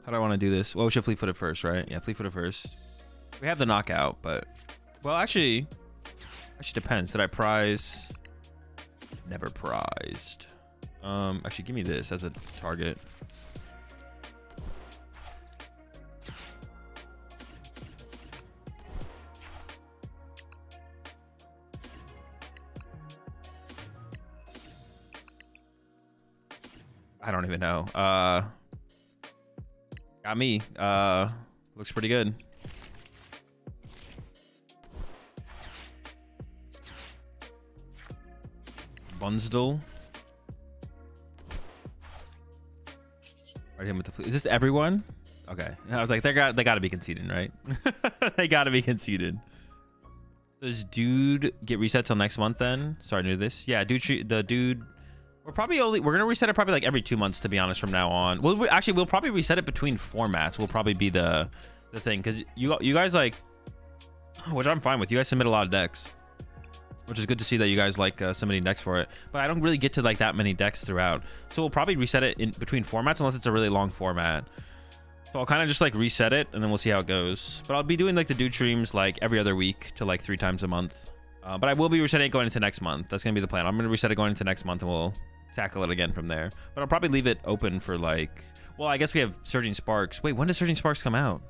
How do I want to do this? Well, we should fleet-footed first, right? Yeah, fleet-footed first. We have the knockout, but... Well, actually depends. Did I prize? Never prized. Actually, give me this as a target. I don't even know. Got me. Looks pretty good. Bunsdell. Right, him with the fleet. Is this everyone? Okay. I was like, they gotta be conceding, right? They gotta be conceded. Does dude get reset till next month then? Sorry to do this. Yeah, dude. We're gonna reset it probably like every 2 months, to be honest, from now on. We'll probably reset it between formats. Will probably be the thing, because you guys like, which I'm fine with. You guys submit a lot of decks. which is good to see that you guys like so many decks for it. But I don't really get to like that many decks throughout, so we'll probably reset it in between formats unless it's a really long format. So I'll kind of just like reset it and then we'll see how it goes. But I'll be doing like the dude streams like every other week to like 3 times a month. But I will be resetting it going into next month. That's gonna be the plan. I'm gonna reset it going into next month and we'll tackle it again from there. But I'll probably leave it open for like, well, I guess we have Surging Sparks. Wait, when does Surging Sparks come out?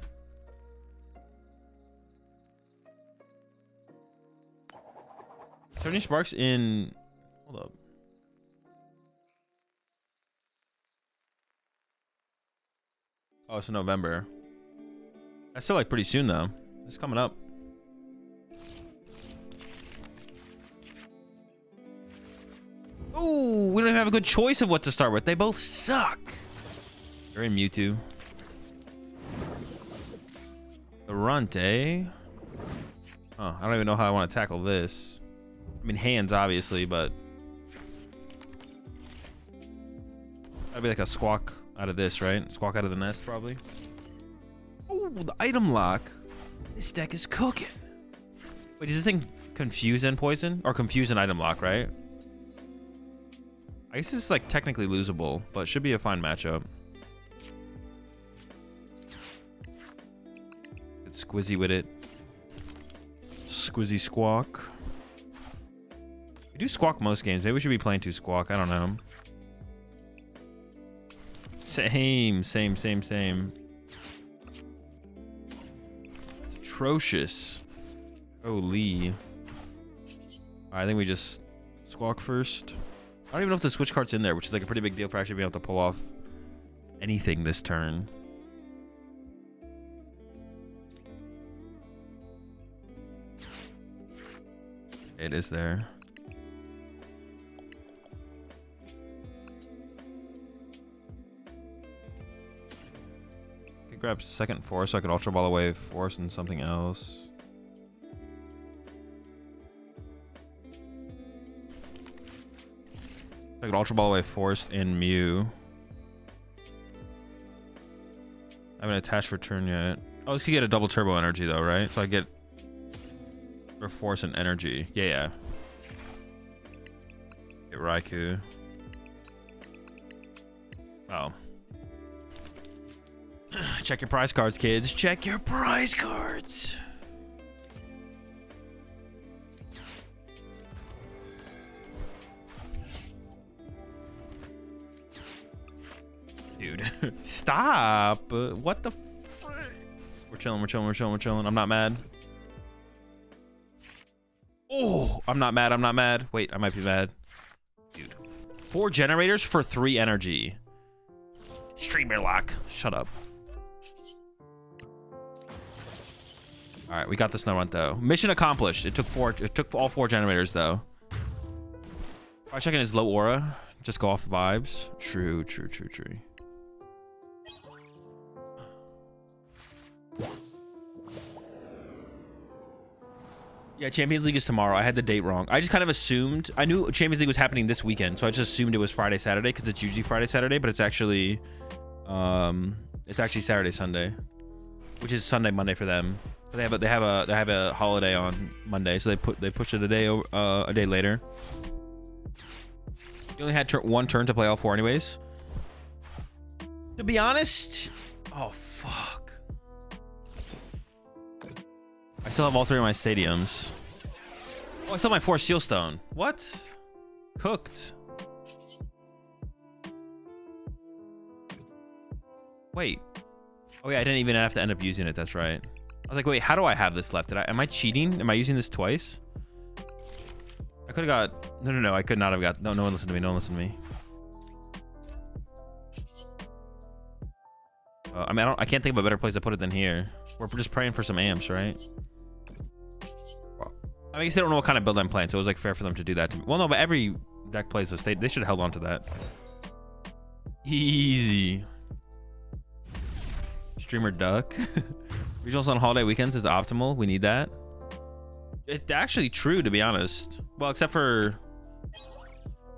Surging Sparks in, hold up. Oh, it's in November. That's still like pretty soon though. It's coming up. Oh, we don't even have a good choice of what to start with. They both suck. You're in Mewtwo. The Runt, eh? Oh, I don't even know how I want to tackle this. I mean, hands, obviously, but... that'd be like a Squawk out of this, right? Squawk out of the nest, probably. Oh, the item lock. This deck is cooking. Wait, does this thing confuse and poison? Or confuse and item lock, right? I guess this is like technically losable, but should be a fine matchup. It's Squizzy with it. Squizzy Squawk. We do Squawk most games. Maybe we should be playing 2 Squawk. I don't know. Same. It's atrocious. Holy. I think we just Squawk first. I don't even know if the switch card's in there, which is like a pretty big deal for actually being able to pull off anything this turn. It is there. I could grab second force so I could Ultra Ball away force and something else. I could Ultra Ball away Force in Mew. I haven't attached for turn yet. Oh, this could get a double turbo energy though, right? So I get for Force and energy. Yeah. Get Raikou. Oh. Check your prize cards, kids. Check your prize cards. Dude, stop. What the frick? We're chilling. I'm not mad. Oh, I'm not mad. Wait, I might be mad. Dude. 4 generators for 3 energy. Streamer lock. Shut up. All right, we got the Snow Runt though. Mission accomplished. It took all 4 generators though. Probably checking his low aura. Just go off the vibes. True. Yeah, Champions League is tomorrow. I had the date wrong. I just kind of assumed. I knew Champions League was happening this weekend, so I just assumed it was Friday, Saturday, because it's usually Friday, Saturday, but it's actually Saturday, Sunday, which is Sunday, Monday for them. But they have a holiday on Monday, so they pushed it a day later. You only had one turn to play all 4 anyways. To be honest, oh fuck. I still have all 3 of my stadiums. Oh, I still have my 4 Sealstone. What? Cooked. Wait. Oh yeah, I didn't even have to end up using it. That's right. I was like, wait, how do I have this left? Am I cheating? Am I using this twice? I could have got... No. I could not have got... No one listened to me. No one listened to me. I mean, I can't think of a better place to put it than here. We're just praying for some amps, right? I guess they don't know what kind of build I'm playing, so it was like fair for them to do that to me. Well, no, but every deck plays this. They should have held on to that. Easy. Streamer duck. Regionals on holiday weekends is optimal. We need that. It's actually true, to be honest. Well, except for...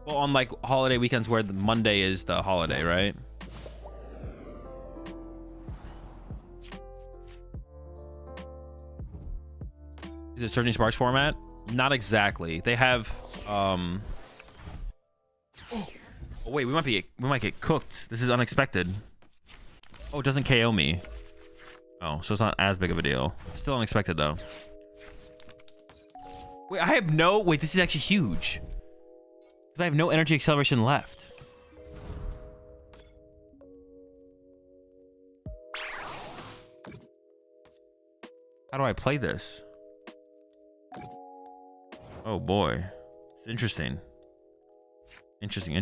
Well, on like holiday weekends where the Monday is the holiday, right? Is it Surging Sparks format? Not exactly. They have oh wait, we might get cooked. This is unexpected. Oh, it doesn't KO me. Oh, so it's not as big of a deal. Still unexpected though. Wait, wait, this is actually huge. Because I have no energy acceleration left. How do I play this? Oh boy. It's interesting. Interesting.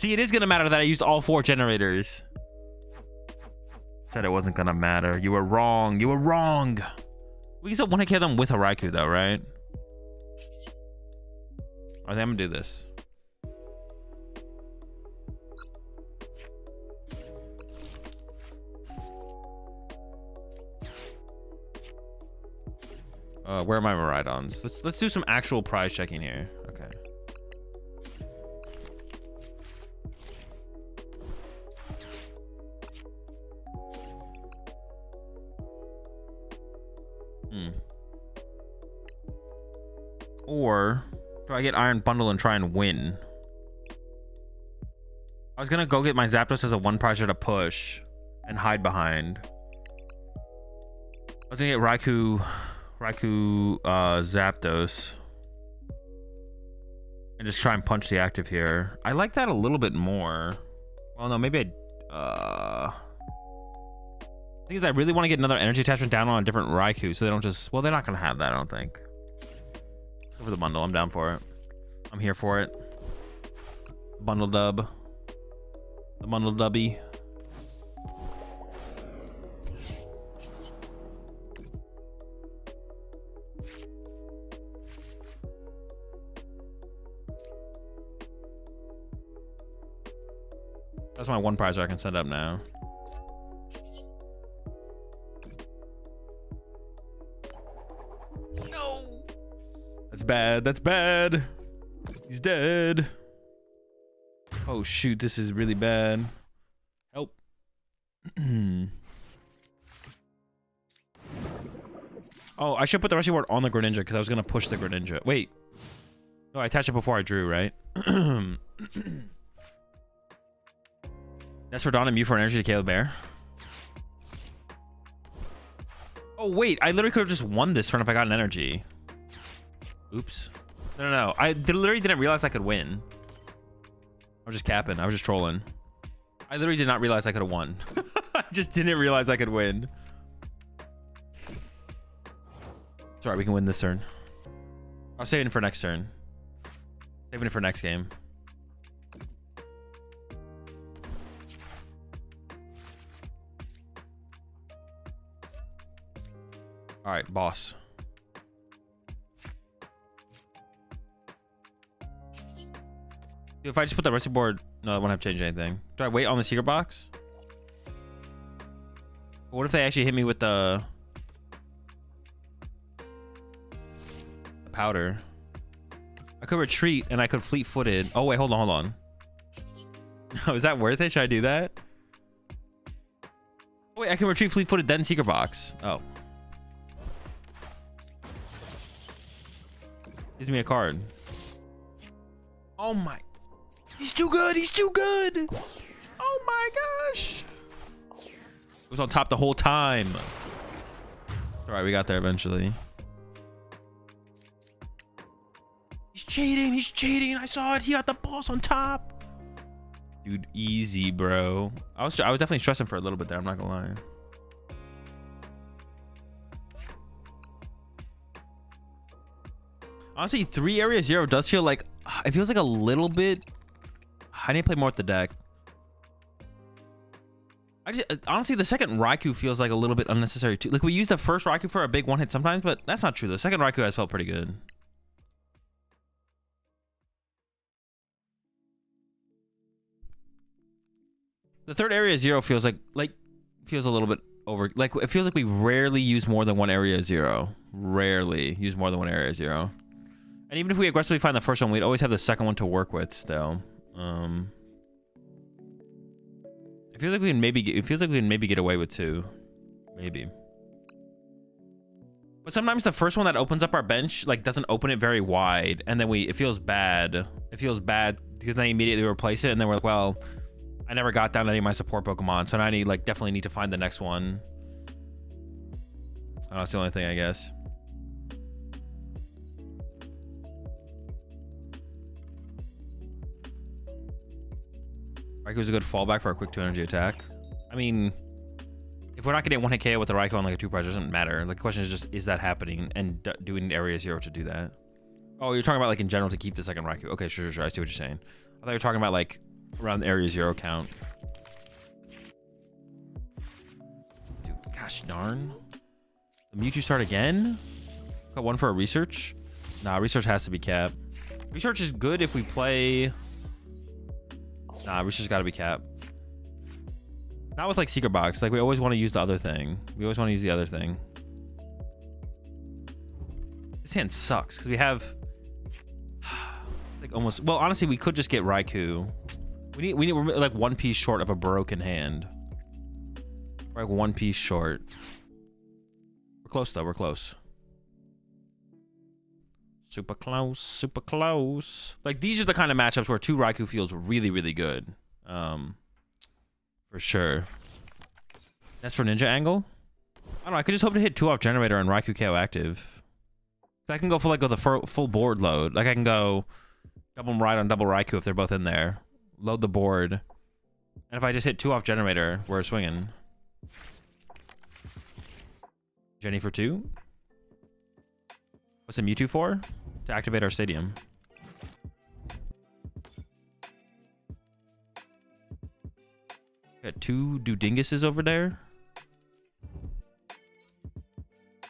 See, it is gonna matter that I used all 4 generators. Said it wasn't gonna matter. You were wrong. You were wrong. We can still want to kill them with a Raikou though, right? I think I'm gonna do this. Where are my Miraidons? Let's do some actual prize checking here. Okay. Or do I get Iron Bundle and try and win? I was gonna go get my Zapdos as a 1 prizer to push and hide behind. I was gonna get Raikou, Zapdos, and just try and punch the active here. I like that a little bit more. Well, no, maybe the thing is, I really want to get another energy attachment down on a different Raikou, so they don't just... Well, they're not gonna have that, I don't think. Go for the bundle. I'm down for it. I'm here for it. Bundle dub. The bundle dubby. That's my 1 prizer I can set up now. No! That's bad. That's bad. He's dead. Oh, shoot. This is really bad. Help. Oh, I should put the Rescue Ward on the Greninja because I was going to push the Greninja. Wait. No, I attached it before I drew, right? That's for Dawn and Mew for energy to KO the bear. Oh, wait. I literally could have just won this turn if I got an energy. Oops. No. I literally didn't realize I could win. I was just capping. I was just trolling. I literally did not realize I could have won. I just didn't realize I could win. It's alright. We can win this turn. I'll save it for next turn. Saving it for next game. All right, boss. If I just put the rescue board, no, I won't have to change anything. Do I wait on the secret box? What if they actually hit me with the powder? I could retreat and I could fleet-footed. Oh wait, hold on. Oh, is that worth it? Should I do that? Oh, wait, I can retreat fleet-footed then secret box. Oh. Gives me a card. Oh my. He's too good. He's too good. Oh my gosh. It was on top the whole time. All right, we got there eventually. He's cheating. He's cheating. I saw it. He got the boss on top. Dude, easy, bro. I was definitely stressing for a little bit there. I'm not gonna lie. Honestly, 3 area 0 does feel like... It feels like a little bit... I need to play more with the deck. Honestly, the second Raikou feels like a little bit unnecessary too. Like, we use the first Raikou for a big one hit sometimes, but that's not true. The second Raikou has felt pretty good. The third area 0 feels feels a little bit over... Like, it feels like we rarely use more than 1 area 0. Rarely use more than 1 area 0. And even if we aggressively find the first one, we'd always have the second one to work with still. It feels like we can maybe get away with 2. Maybe. But sometimes the first one that opens up our bench like doesn't open it very wide, and then it feels bad. It feels bad because they immediately replace it, and then we're like, well, I never got down to any of my support Pokemon, so now I definitely need to find the next one. Oh, that's the only thing, I guess. Raiku's a good fallback for a quick 2 energy attack. I mean, if we're not getting 1-hit KO with the Raikou on like a 2-prize, it doesn't matter. Like, the question is just, is that happening? And do we need Area 0 to do that? Oh, you're talking about like in general to keep the second Raikou. Okay, sure. I see what you're saying. I thought you were talking about like around the Area 0 count. Dude, gosh darn. The Mewtwo start again? Got one for a research? Nah, research has to be capped. Research is good if we play... Nah, research gotta be capped. Not with like Secret Box. Like, we always want to use the other thing. We always want to use the other thing. This hand sucks because we have... like almost... Well, honestly, we could just get Raikou. We're like 1 piece short of a broken hand. We're like 1 piece short. We're close though. We're close. Super close. Super close. Like, these are the kind of matchups where 2 Raikou feels really, really good. For sure. That's for Ninja Angle? I don't know. I could just hope to hit 2 off Generator and Raikou KO active. So I can go for like with a full board load. Like, I can go double Miraidon, double Raikou if they're both in there. Load the board. And if I just hit 2 off Generator, we're swinging. Jenny for 2. What's a Mewtwo for? To activate our stadium. Got 2 Dudinguses over there.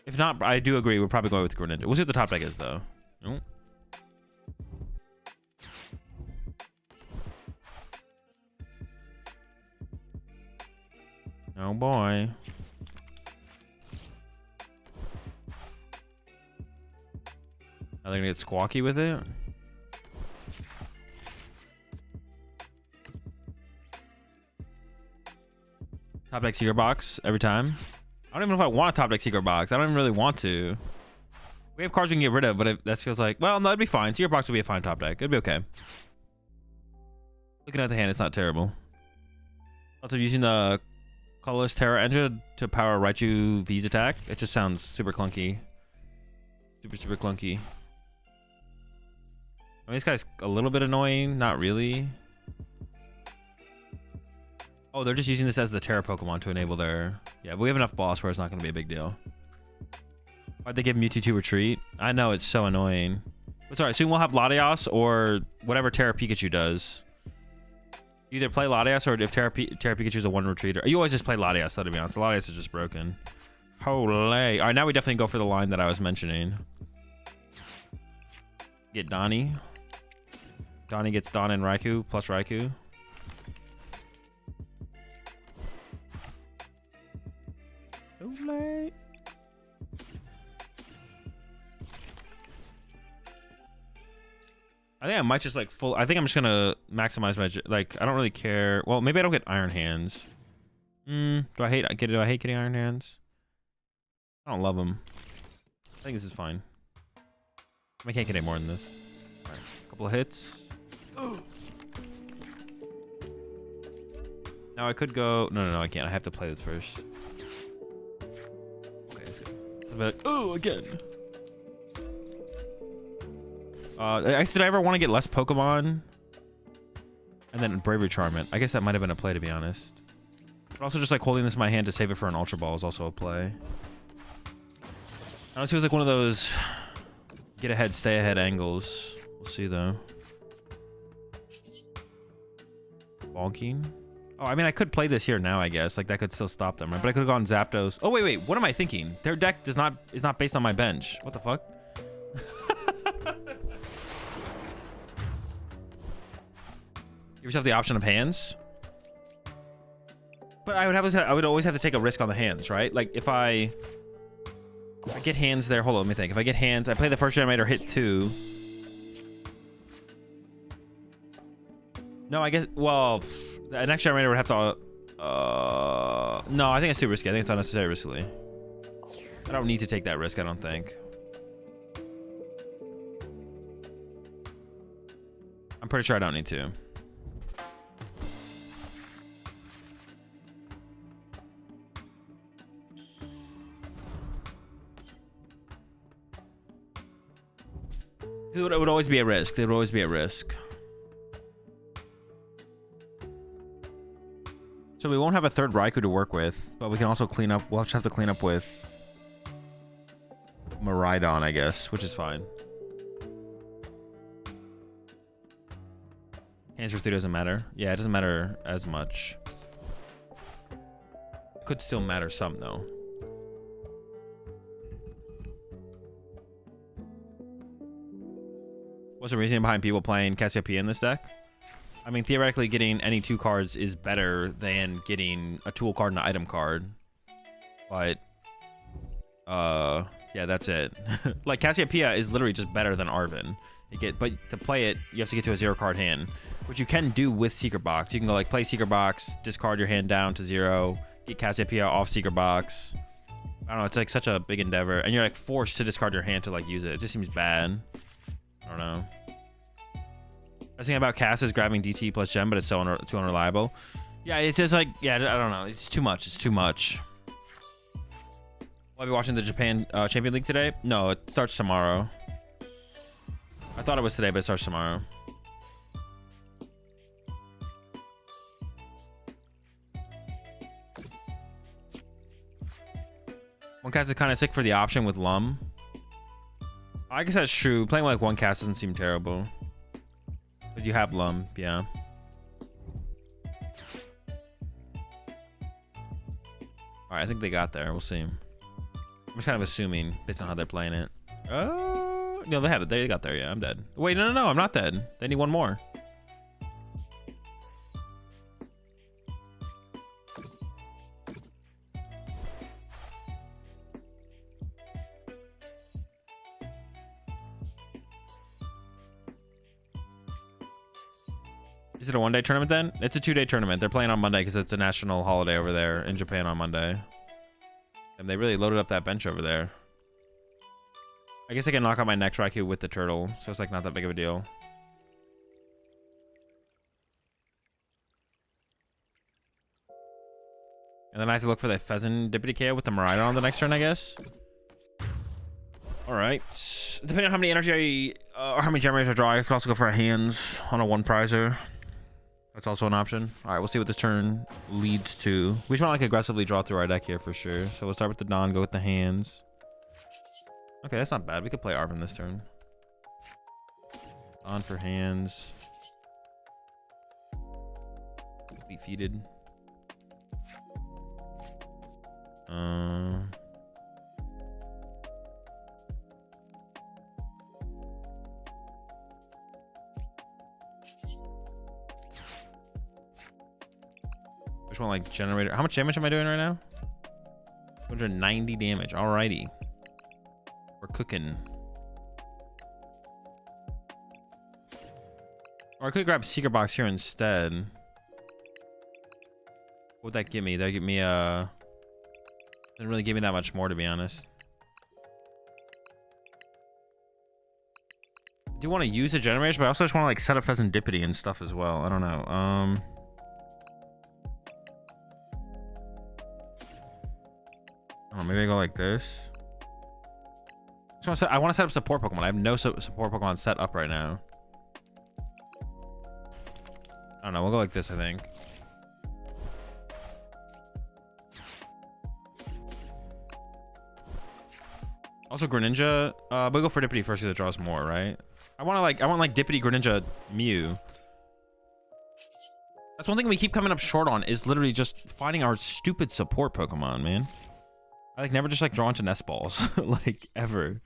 If not, I do agree. We're probably going with Greninja. We'll see what the top deck is, though. Nope. Oh, boy. Are they gonna get Squawky with it? Top deck Secret Box every time. I don't even know if I want a top deck Secret Box. I don't even really want to. We have cards we can get rid of, but that feels like, well, no, it'd be fine. Secret Box would be a fine top deck. It'd be okay. Looking at the hand, it's not terrible. Also, using the Colorless Terra Engine to power Raichu V's attack. It just sounds super clunky. Super clunky. I mean, this guy's a little bit annoying. Not really. Oh, they're just using this as the Terra Pokemon to enable their... Yeah, but we have enough boss where it's not going to be a big deal. Why'd they give Mewtwo 2 retreat? I know, it's so annoying. But sorry, soon we'll have Latias or whatever Terra Pikachu does. You either play Latias or if Terra Pikachu's a 1 retreater. You always just play Latias, though, to be honest. The Latias is just broken. Holy. All right, now we definitely go for the line that I was mentioning. Get Donnie. Donnie gets Don and Raikou plus Raikou. Too late. I think I might just like I think I'm just gonna maximize my like. I don't really care. Well, maybe I don't get Iron Hands. Do I hate getting Iron Hands? I don't love them. I think this is fine. I can't get any more than this. All right, a couple of hits. Now I could go. No, I can't. I have to play this first. Okay, let's go. Like, oh, again. Did I ever want to get less Pokemon? And then Bravery Charm it. I guess that might have been a play, to be honest. But also just like holding this in my hand to save it for an Ultra Ball is also a play. Honestly, it was like one of those get ahead, stay ahead angles. We'll see though. Bonking. Oh, I mean, I could play this here now, I guess. Like, that could still stop them, right? But I could have gone Zapdos. Oh, wait. What am I thinking? Their deck is not based on my bench. What the fuck? Give yourself the option of hands. But I would always have to take a risk on the hands, right? Like, if I get hands there. Hold on, let me think. If I get hands, I play the first generator, hit 2. No, I guess, well, the next generator would have to, No, I think it's too risky. I think it's unnecessary risky. I don't need to take that risk, I don't think. I'm pretty sure I don't need to. It would always be a risk. There would always be a risk. So we won't have a third Raikou to work with, but we can also clean up. We'll just have to clean up with Miraidon, I guess, which is fine. Answer 3 doesn't matter. Yeah, it doesn't matter as much. It could still matter some, though. What's the reasoning behind people playing Cassiopeia in this deck? I mean, theoretically, getting any 2 cards is better than getting a tool card and an item card. But, yeah, that's it. Like, Cassiopeia is literally just better than Arven. But to play it, you have to get to a 0 card hand, which you can do with Secret Box. You can go, like, play Secret Box, discard your hand down to 0, get Cassiopeia off Secret Box. I don't know, it's, like, such a big endeavor. And you're, like, forced to discard your hand to, like, use it. It just seems bad. I don't know. I was thinking about Cass is grabbing DT plus Gem, but it's so too unreliable. Yeah, it's just like, yeah, I don't know. It's too much. It's too much. Will I be watching the Japan Champion League today? No, it starts tomorrow. I thought it was today, but it starts tomorrow. One cast is kind of sick for the option with Lum. I guess that's true. Playing like one cast doesn't seem terrible. But you have Lum, yeah. Alright, I think they got there. We'll see. I'm just kind of assuming based on how they're playing it. Oh, no, they have it. They got there, yeah. I'm dead. Wait, no, I'm not dead. They need one more. Is it a one-day tournament then? It's a 2-day tournament. They're playing on Monday because it's a national holiday over there in Japan on Monday. And they really loaded up that bench over there. I guess I can knock out my next Raikou with the turtle, so it's like not that big of a deal. And then I have to look for the Pheasant Dippity KO with the Miraidon on the next turn, I guess. Alright. Depending on how many energy or how many generators I draw, I could also go for a hands on a 1-prizer. That's also an option. Alright, we'll see what this turn leads to. We just want to like aggressively draw through our deck here for sure. So we'll start with the Don, go with the hands. Okay, that's not bad. We could play Arven this turn. On for hands. Defeated. Which one, like generator? How much damage am I doing right now? 290 damage. Alrighty. We're cooking. Or I could grab Secret Box here instead. What would that give me? That would give me doesn't really give me that much more, to be honest. I do want to use the generators, but I also just want to like set up Pheasant Dippity and stuff as well. I don't know. Oh, maybe I go like this. I want to set up support Pokemon. I have no support Pokemon set up right now. I don't know. We'll go like this, I think. Also, Greninja. We'll go for Dippity first because it draws more, right? I want like Dippity, Greninja, Mew. That's one thing we keep coming up short on is literally just finding our stupid support Pokemon, man. I like never just like draw into nest balls like ever.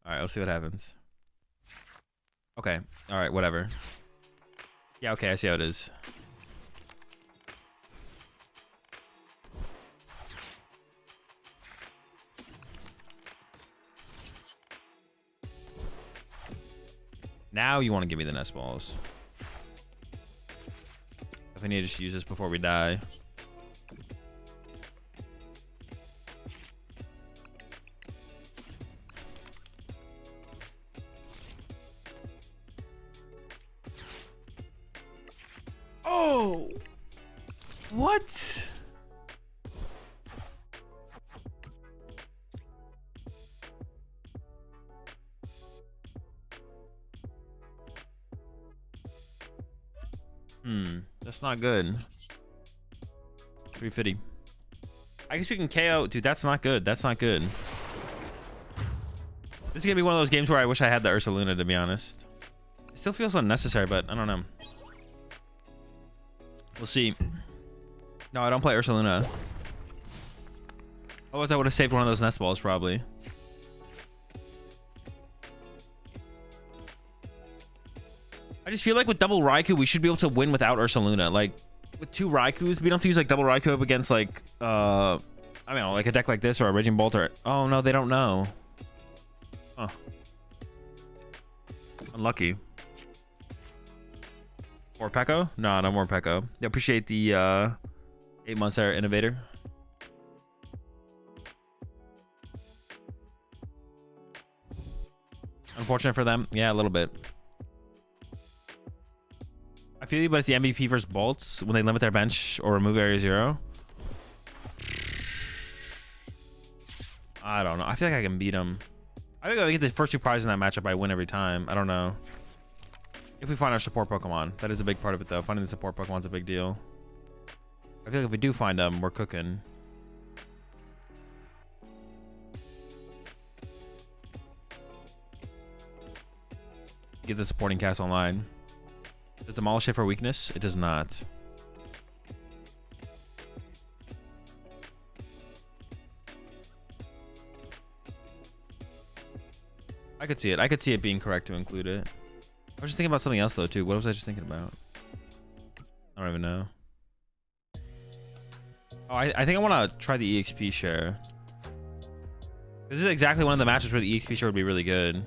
All right, let's see what happens. Okay, all right, whatever. Yeah, okay, I see how it is. Now you want to give me the nest balls. I need to just use this before we die. Oh! What? That's not good. 350. I guess we can KO. Dude, that's not good. That's not good. This is gonna be one of those games where I wish I had the Ursaluna, to be honest. It still feels unnecessary, but I don't know. We'll see. No, I don't play Ursaluna. Otherwise, I would have saved one of those nest balls, probably. I just feel like with double Raikou, we should be able to win without Ursaluna. Like, with 2 Raikous, we don't have to use like double Raikou up against like, I don't know, like a deck like this or a Raging Bolt or... Oh, no, they don't know. Huh. Unlucky. More Pekko? No, no more Pekko. I appreciate the 8 months there, Innovator. Unfortunate for them. Yeah, a little bit. I feel you, but it's the MVP versus Bolts when they limit their bench or remove Area 0. I don't know. I feel like I can beat them. I think if I get the first 2 prizes in that matchup, I win every time. I don't know. If we find our support Pokemon. That is a big part of it, though. Finding the support Pokemon's a big deal. I feel like if we do find them, we're cooking. Get the supporting cast online. Does Demolish hit for weakness? It does not. I could see it. I could see it being correct to include it. I was just thinking about something else, though, too. What was I just thinking about? I don't even know. Oh, I think I want to try the EXP share. This is exactly one of the matches where the EXP share would be really good.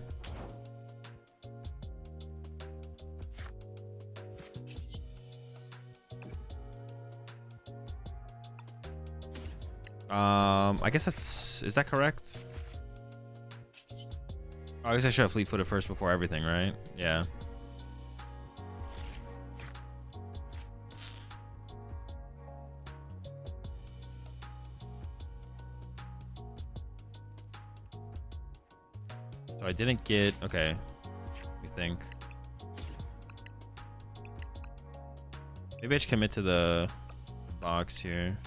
I guess that's... Is that correct? Oh, I guess I should have fleet-footed first before everything, right? Yeah. So I didn't get... Okay. Let me think. Maybe I should commit to the box here.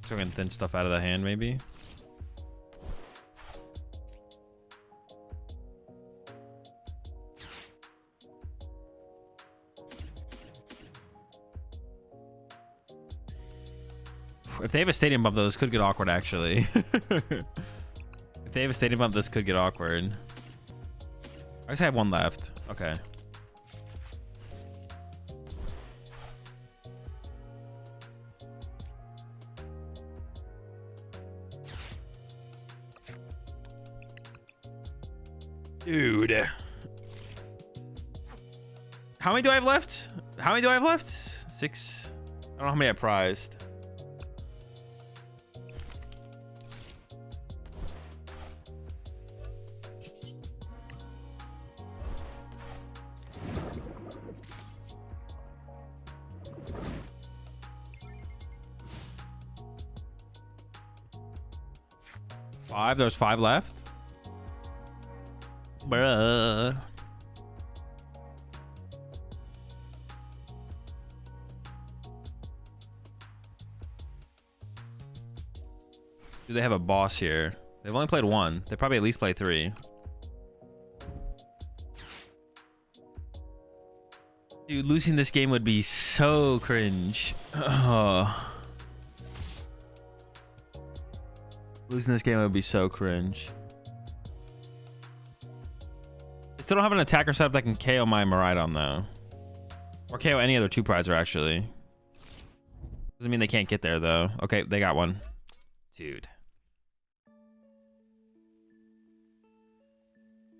So I can thin stuff out of the hand, maybe. If they have a stadium bump, though, this could get awkward, actually. If they have a stadium bump, this could get awkward. I guess I have 1 left. Okay. Dude. How many do I have left? How many do I have left? 6. I don't know how many I prized. Five? There's 5 left? Bruh. Do they have a boss here? They've only played 1. They probably at least play 3. Dude, losing this game would be so cringe. Oh. Losing this game would be so cringe. I still don't have an attacker setup that can KO my Miraidon, though. Or KO any other 2 prizer, actually. Doesn't mean they can't get there, though. Okay, they got one. Dude.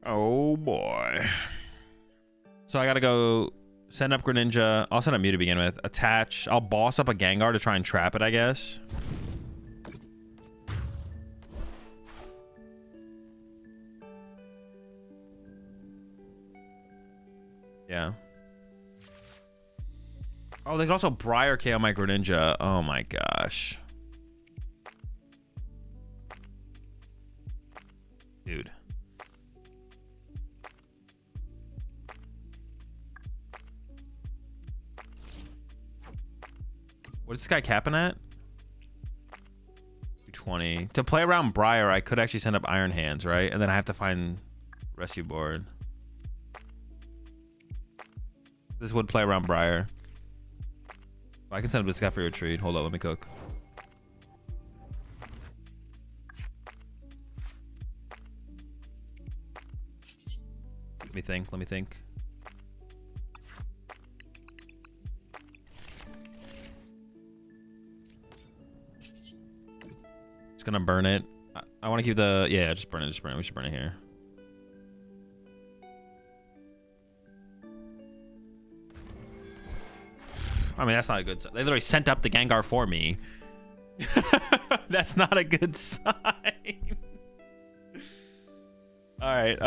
Oh, boy. So I gotta go send up Greninja. I'll send up Mew to begin with. Attach. I'll boss up a Gengar to try and trap it, I guess. Yeah. Oh, they could also Briar KO Micro Ninja. Oh my gosh. Dude. What is this guy capping at? 220. To play around Briar, I could actually send up Iron Hands, right? And then I have to find Rescue Board. This would play around Briar. I can send up this guy for retreat. Hold on, let me cook. Let me think, let me think. Just gonna burn it. I want to keep the, yeah, just burn it, just burn it. We should burn it here. I mean, that's not a good sign. They literally sent up the Gengar for me. That's not a good sign. All right.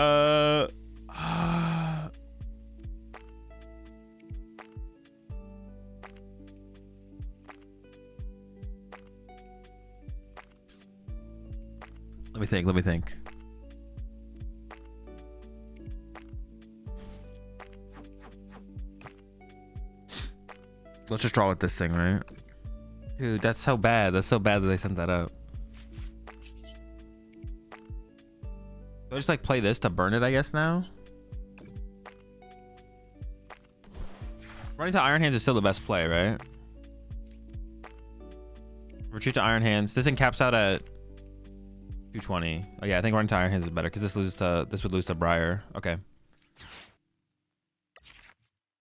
Let me think. Let me think. Let's just draw with this thing, right? Dude, that's so bad. That's so bad that they sent that up. Do I just like play this to burn it, I guess, now? Running to Iron Hands is still the best play, right? Retreat to Iron Hands. This thing caps out at 220. Oh yeah, I think running to Iron Hands is better because this would lose to Briar. Okay.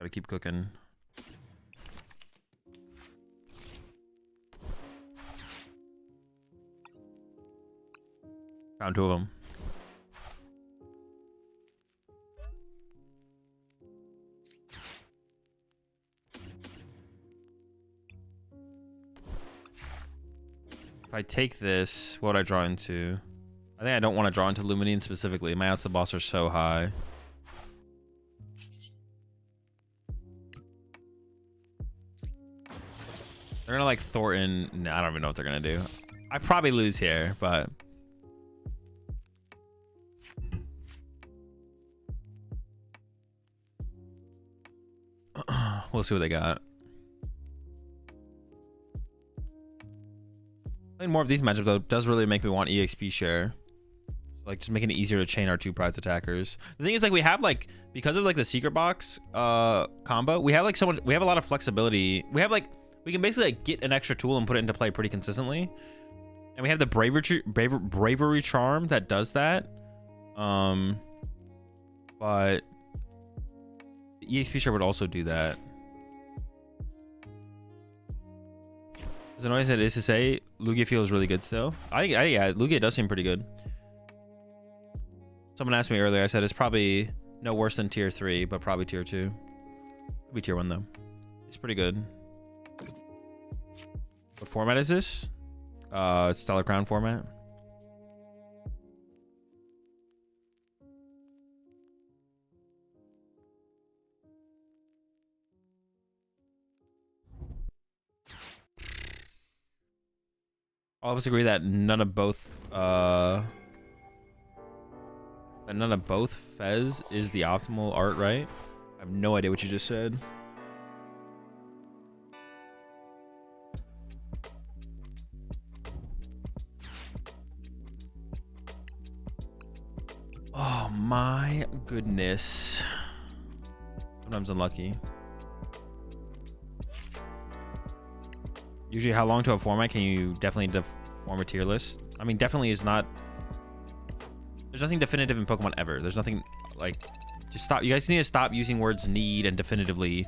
Gotta keep cooking. Found two of them. If I take this, what would I draw into? I think I don't want to draw into Luminine specifically. My outs to the boss are so high. They're gonna like Thornton. No, I don't even know what they're gonna do. I probably lose here, but we'll see what they got. Playing more of these matchups though does really make me want EXP share. Like just making it easier to chain our two prize attackers. The thing is, like, we have like, because of like the secret box combo, we have like we have a lot of flexibility. We have like, we can basically like get an extra tool and put it into play pretty consistently. And we have the bravery charm that does that. But the EXP share would also do that. As annoying as it is to say, Lugia feels really good still. Yeah, Lugia does seem pretty good. Someone asked me earlier, I said it's probably no worse than tier 3, but probably tier 2. Could be tier 1 though. It's pretty good. What format is this? It's Stellar Crown format. All of us agree that none of both Fez is the optimal art, right? I have no idea what you just said. Oh my goodness. Sometimes unlucky. Usually, how long to a format can you definitely form a tier list? I mean, definitely is not. There's nothing definitive in Pokemon ever. There's nothing like. Just stop. You guys need to stop using words need and definitively.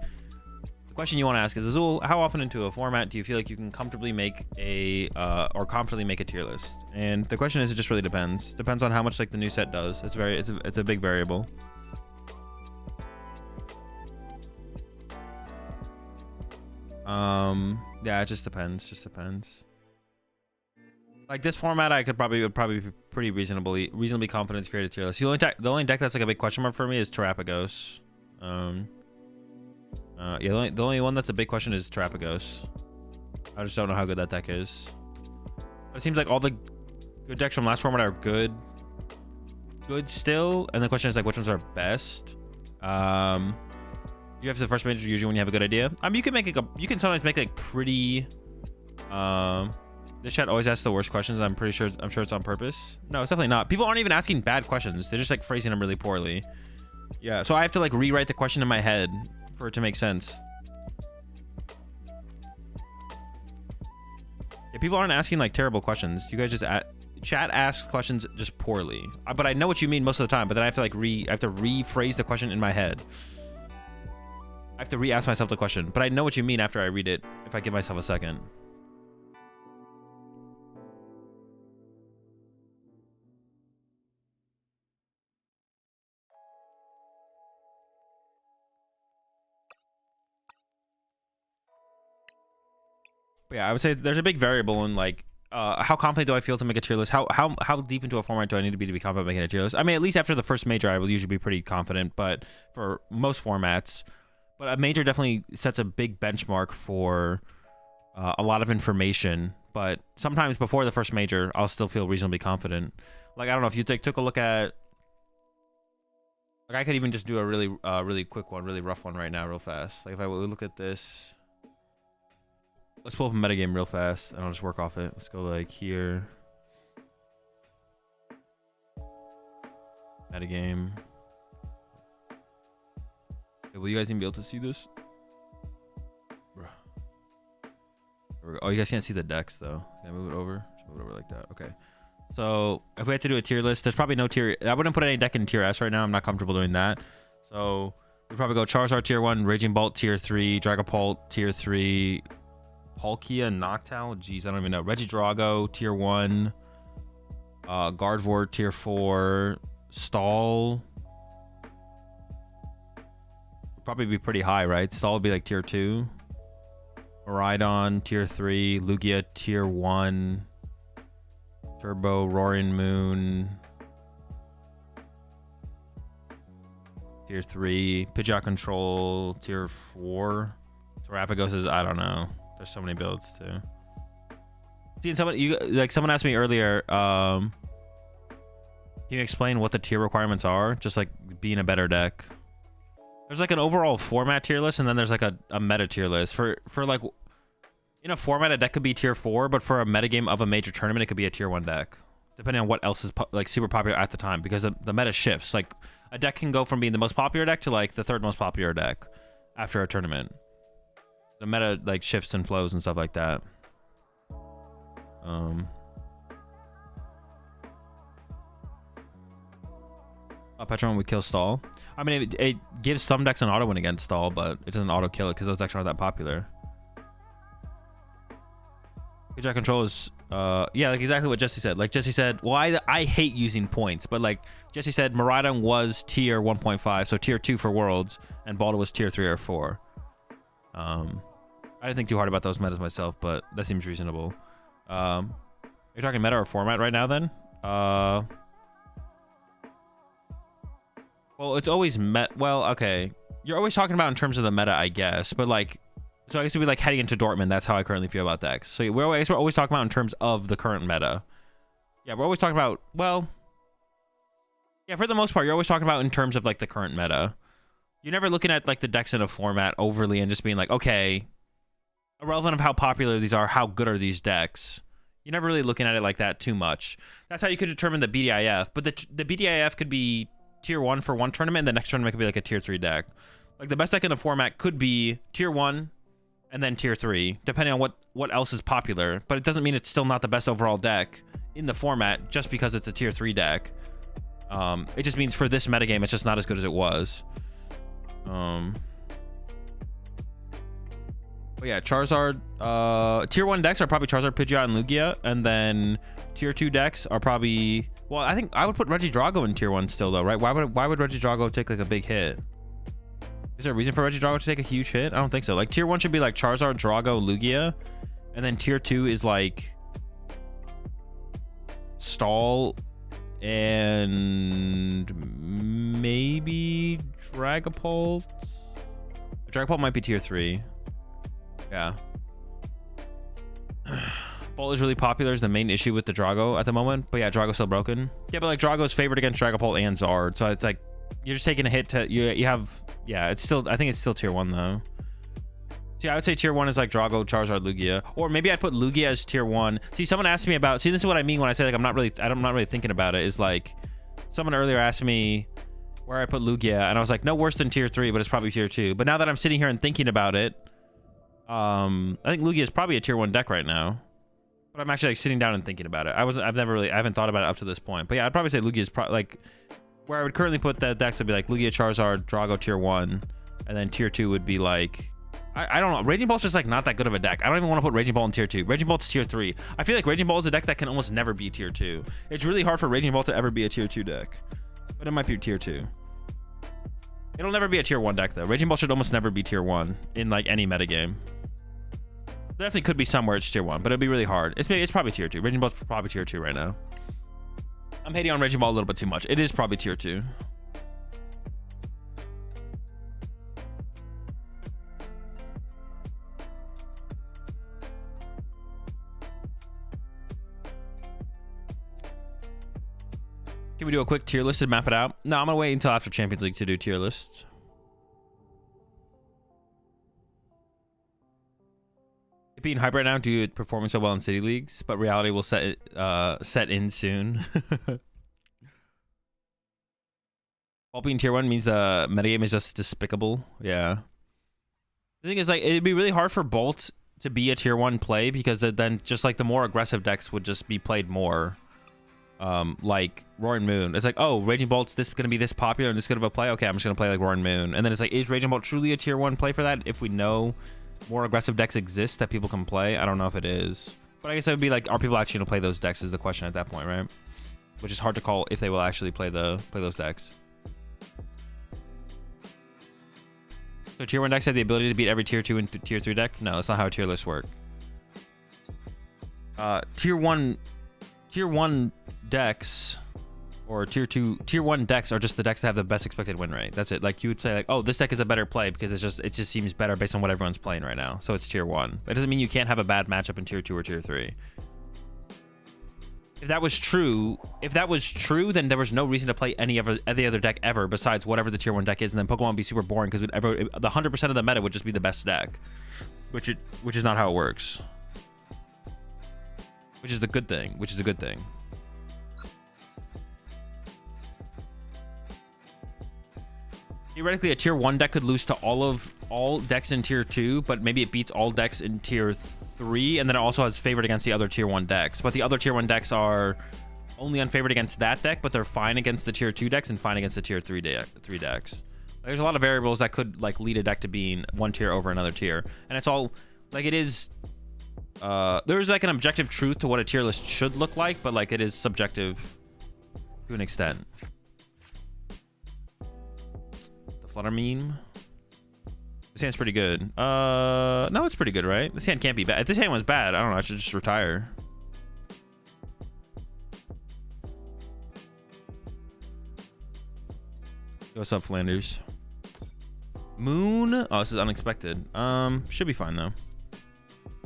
The question you want to ask is, Azul, how often into a format do you feel like you can comfortably make a confidently make a tier list? And the question is, it just really depends. Depends on how much like the new set does. It's a big variable. Yeah, it just depends. Just depends. Like this format, I would probably be pretty reasonably confident to create a tier list. The only deck that's like a big question mark for me is Terapagos. Yeah, the only one that's a big question is Terapagos. I just don't know how good that deck is. It seems like all the good decks from last format are good still, and the question is like which ones are best. You have the first major usually when you have a good idea. You can make you can sometimes make like pretty. This chat always asks the worst questions. I'm sure it's on purpose. No, it's definitely not. People aren't even asking bad questions. They're just like phrasing them really poorly. Yeah, so I have to like rewrite the question in my head for it to make sense. Yeah, people aren't asking like terrible questions. You guys just chat asks questions just poorly. But I know what you mean most of the time. But then I have to like rephrase the question in my head. I have to re-ask myself the question. But I know what you mean after I read it. If I give myself a second. But yeah, I would say there's a big variable in like how confident do I feel to make a tier list? How deep into a format do I need to be confident making a tier list? I mean, at least after the first major, I will usually be pretty confident. But for most formats, but a major definitely sets a big benchmark for a lot of information. But sometimes before the first major, I'll still feel reasonably confident. Like I don't know if you took a look at. Like I could even just do a really quick one, really rough one right now, real fast. Like if I look at this. Let's pull up a metagame real fast, and I'll just work off it. Let's go like here. Metagame. Okay, will you guys even be able to see this? Oh, you guys can't see the decks though. Can I move it over? Just move it over like that. Okay. So if we had to do a tier list, there's probably no tier. I wouldn't put any deck in tier S right now. I'm not comfortable doing that. So we'd probably go Charizard tier 1, Raging Bolt tier 3, Dragapult tier 3. Palkia, Noctowl, jeez, I don't even know. Regidrago, tier 1. Gardevoir, tier 4. Stall. Would probably be pretty high, right? Stall would be like tier 2. Miraidon, tier 3. Lugia, tier 1. Turbo, Roaring Moon. Tier 3. Pidgeot Control, tier 4. Terapagos is, I don't know. There's so many builds too. See, and someone asked me earlier, can you explain what the tier requirements are? Just like being a better deck. There's like an overall format tier list, and then there's like a meta tier list. For like in a format, a deck could be tier 4, but for a metagame of a major tournament, it could be a tier 1 deck, depending on what else is like super popular at the time, because the meta shifts. Like a deck can go from being the most popular deck to like the 3rd most popular deck after a tournament. The meta like shifts and flows and stuff like that. Petron would kill Stall. I mean, it gives some decks an auto win against Stall, but it doesn't auto kill it because those decks aren't that popular. Pidgeot Control is yeah, like exactly what Jesse said. Like Jesse said, well, I hate using points, but like Jesse said, Miraidon was tier 1.5, so tier 2 for Worlds, and Baldo was tier 3 or 4. I didn't think too hard about those metas myself, but that seems reasonable. Are you talking meta or format right now then? Well, it's always well, okay. You're always talking about in terms of the meta, I guess, but like, so I guess it'd be like heading into Dortmund. That's how I currently feel about decks. So we're always talking about in terms of the current meta. Yeah, we're always talking about, well, yeah, for the most part, you're always talking about in terms of like the current meta. You're never looking at like the decks in a format overly and just being like, okay, irrelevant of how popular these are, how good are these decks? You're never really looking at it like that too much. That's how you could determine the BDIF. But the BDIF could be tier 1 for one tournament, and the next tournament could be like a tier 3 deck. Like the best deck in the format could be tier 1 and then tier 3, depending on what else is popular. But it doesn't mean it's still not the best overall deck in the format just because it's a tier 3 deck. It just means for this metagame, it's just not as good as it was. But yeah, Charizard, tier 1 decks are probably Charizard, Pidgeot, and Lugia, and then tier 2 decks are probably, well, I think I would put Regidrago in tier 1 still though, right? Why would Regidrago take like a big hit? Is there a reason for Regidrago to take a huge hit? I don't think so. Like tier 1 should be like Charizard, Drago, Lugia, and then tier 2 is like Stall and maybe Dragapult. Dragon Ball might be tier 3. Yeah. Bolt is really popular is the main issue with the Drago at the moment. But yeah, Drago's still broken. Yeah, but like Drago's favored against Dragon Ball and Zard. So it's like you're just taking a hit to you have yeah, it's still I think it's still tier 1 though. So yeah, I would say tier 1 is like Drago, Charizard, Lugia. Or maybe I'd put Lugia as tier 1. See, someone asked me about this is what I mean when I say like I'm not really thinking about it, is like someone earlier asked me where I put Lugia, and I was like, no worse than tier 3, but it's probably tier 2. But now that I'm sitting here and thinking about it, I think Lugia is probably a tier 1 deck right now. But I'm actually like sitting down and thinking about it. I haven't thought about it up to this point. But yeah, I'd probably say Lugia is probably like where I would currently put the decks would be like Lugia, Charizard, Drago tier 1, and then tier 2 would be like I don't know. Raging Bolt's just like not that good of a deck. I don't even want to put Raging Bolt in tier 2. Raging Bolt's tier 3. I feel like Raging Bolt is a deck that can almost never be tier 2. It's really hard for Raging Bolt to ever be a tier 2 deck. But it might be tier 2. It'll never be a tier 1 deck though. Raging Bolt should almost never be tier 1 in like any metagame. Definitely could be somewhere it's tier 1, but it'd be really hard. It's probably tier 2. Raging Bolt's probably tier 2 right now. I'm hating on Raging Bolt a little bit too much. It is probably tier 2. Can we do a quick tier list and map it out? No, I'm gonna wait until after Champions League to do tier lists. It being hype right now due to performing so well in city leagues, but reality will set in soon. While being tier 1 means the metagame is just despicable. Yeah. The thing is, like, it'd be really hard for Bolt to be a tier 1 play because then just like the more aggressive decks would just be played more. Like Roaring Moon. It's like, oh, Raging Bolt's gonna be this popular and this good of a play. Okay, I'm just gonna play like Roaring Moon. And then it's like, is Raging Bolt truly a tier 1 play for that? If we know more aggressive decks exist that people can play, I don't know if it is. But I guess it would be like, are people actually gonna play those decks is the question at that point, right? Which is hard to call if they will actually play those decks. So tier 1 decks have the ability to beat every tier 2 and tier 3 deck? No, that's not how tier lists work. Tier 1 decks or tier 1 decks are just the decks that have the best expected win rate. That's it. Like you would say like, oh, this deck is a better play because it just seems better based on what everyone's playing right now. So it's tier 1. That doesn't mean you can't have a bad matchup in tier 2 or tier 3. If that was true, then there was no reason to play any other deck ever besides whatever the tier 1 deck is, and then Pokemon would be super boring because the 100% of the meta would just be the best deck, which is not how it works. Which is a good thing. Theoretically, a tier 1 deck could lose to all decks in tier 2, but maybe it beats all decks in tier 3, and then it also has favored against the other tier 1 decks. But the other tier 1 decks are only unfavored against that deck, but they're fine against the tier 2 decks and fine against the tier 3 decks. There's a lot of variables that could like lead a deck to being one tier over another tier, and it's all like it is. There's like an objective truth to what a tier list should look like, but like it is subjective to an extent. The Flutter meme. This hand's pretty good. No, it's pretty good, right? This hand can't be bad. If this hand was bad, I don't know. I should just retire. What's up, Flanders? Moon. Oh, this is unexpected. Should be fine though.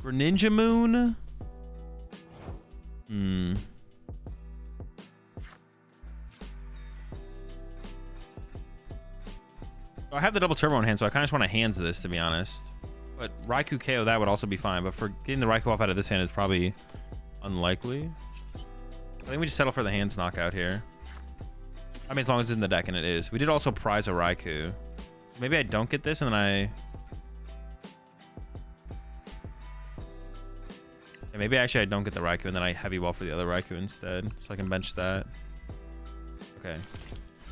Greninja Moon. I have the double turbo in hand, so I kind of just want to hands this, to be honest. But Raikou KO, that would also be fine. But for getting the Raikou off out of this hand is probably unlikely. I think we just settle for the hands knockout here. I mean, as long as it's in the deck, and it is. We did also prize a Raikou. Maybe I don't get this, and then yeah, maybe actually I don't get the Raikou, and then I heavy ball for the other Raikou instead. So I can bench that. Okay.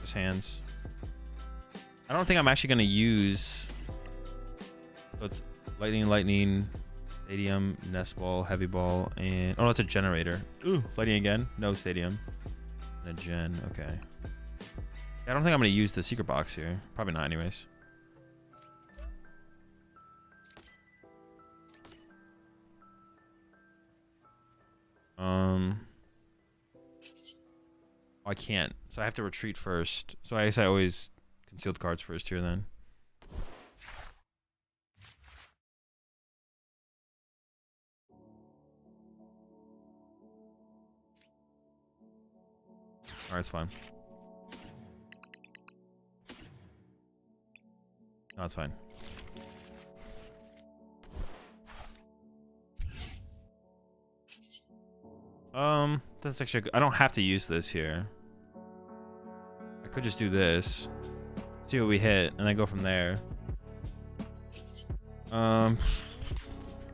Just hands. I don't think I'm actually going to use... So it's Lightning, Stadium, Nest Ball, Heavy Ball, and... Oh, no, it's a Generator. Ooh, Lightning again. No Stadium. And a Gen. Okay. I don't think I'm going to use the Secret Box here. Probably not anyways. Oh, I can't. So I have to retreat first. So I guess I always... Concealed cards first here then. Alright, it's fine. No, it's fine. That's actually good. I don't have to use this here. I could just do this. See what we hit, and then go from there. I'm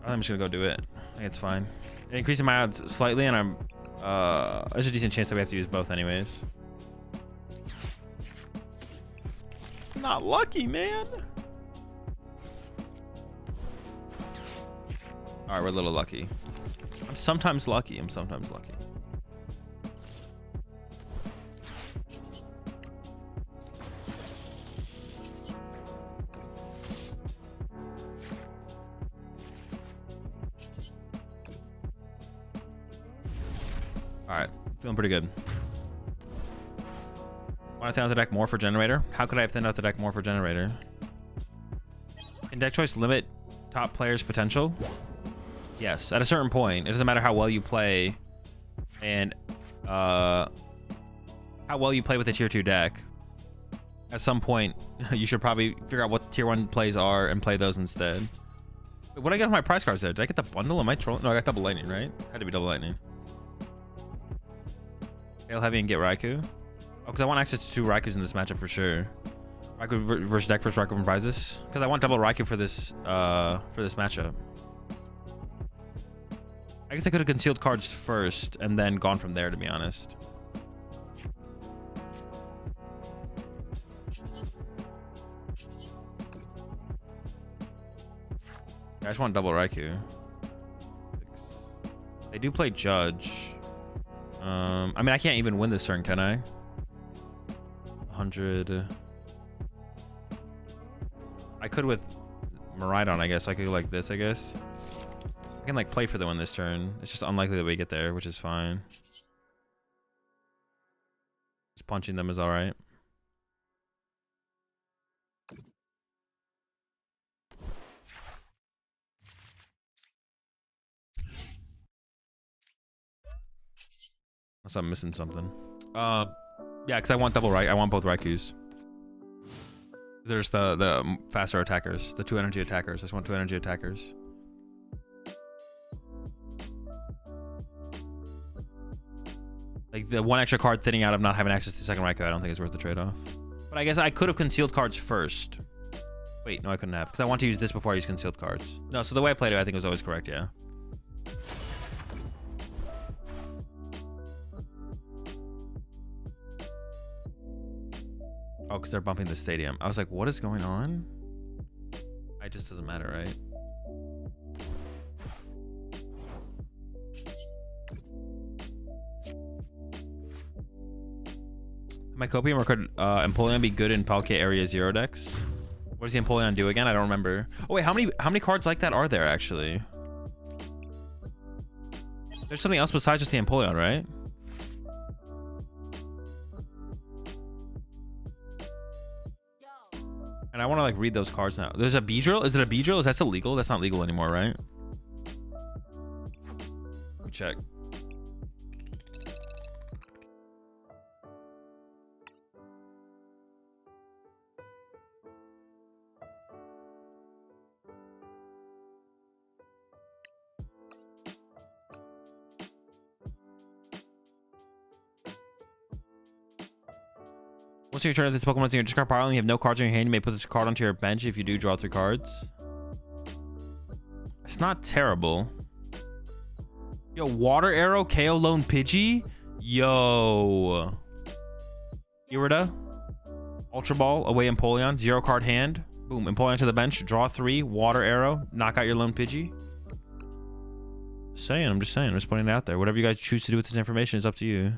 just gonna go do it. I think it's fine. Increasing my odds slightly, and I'm there's a decent chance that we have to use both anyways. It's not lucky, man. All right, we're a little lucky. I'm sometimes lucky. I'm sometimes lucky. All right, feeling pretty good. Want to thin out the deck more for generator? How could I have thinned out the deck more for generator? Can deck choice limit top players' potential? Yes, at a certain point. It doesn't matter how well you play and how well you play with the tier 2 deck. At some point, you should probably figure out what tier 1 plays are and play those instead. Wait, what did I get on my prize cards there? Did I get the bundle? Am I trolling? No, I got double lightning, right? Had to be double lightning. Hail heavy and get Raikou. Oh, because I want access to 2 Raikous in this matchup for sure. Raikou versus deck versus Raikou from prizes. Because I want double Raikou for this matchup. I guess I could have concealed cards first and then gone from there, to be honest. I just want double Raikou. They do play Judge. I mean, I can't even win this turn, can I? 100. I could with Miraidon, I guess. I could go like this, I guess. I can like play for the win this turn. It's just unlikely that we get there, which is fine. Just punching them is all right. Unless I'm missing something. Yeah, because I want double right. I want both Raikous. There's the faster attackers, the 2 energy attackers. I just want 2 energy attackers. Like the 1 extra card thinning out of not having access to the second Raikou, I don't think it's worth the trade-off. But I guess I could have concealed cards first. Wait, no, I couldn't have, because I want to use this before I use concealed cards. No, so the way I played it, I think was always correct, yeah. Oh, because they're bumping the stadium. I was like, what is going on? It just doesn't matter, right? Mycopium or could Empoleon be good in Palkia Area 0 decks? What does the Empoleon do again? I don't remember. Oh wait, how many cards like that are there actually? There's something else besides just the Empoleon, right? And I want to like read those cards now. There's a Beedrill. Is it a Beedrill? Is that still legal? That's not legal anymore, right? Let me check. Once your turn, if this Pokemon's in your discard pile and you have no cards in your hand, you may put this card onto your bench. If you do, draw 3 cards. It's not terrible. Yo, Water Arrow, KO Lone Pidgey. Yo. Irida. Ultra Ball, away Empoleon. 0 card hand. Boom, Empoleon to the bench. Draw 3. Water Arrow. Knock out your Lone Pidgey. I'm just saying. I'm just putting it out there. Whatever you guys choose to do with this information is up to you.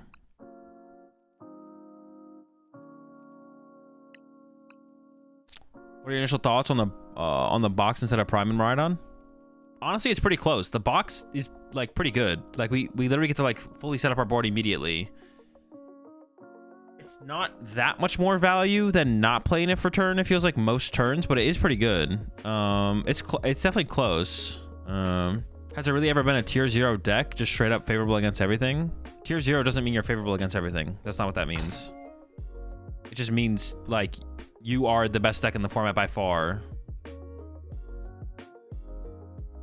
What are your initial thoughts on the box instead of Prime and Miraidon? Honestly, it's pretty close. The box is like pretty good. Like we literally get to like fully set up our board immediately. It's not that much more value than not playing it for turn. It feels like most turns, but it is pretty good. It's definitely close. Has there really ever been a tier 0 deck just straight up favorable against everything? tier 0 doesn't mean you're favorable against everything. That's not what that means. It just means like you are the best deck in the format by far.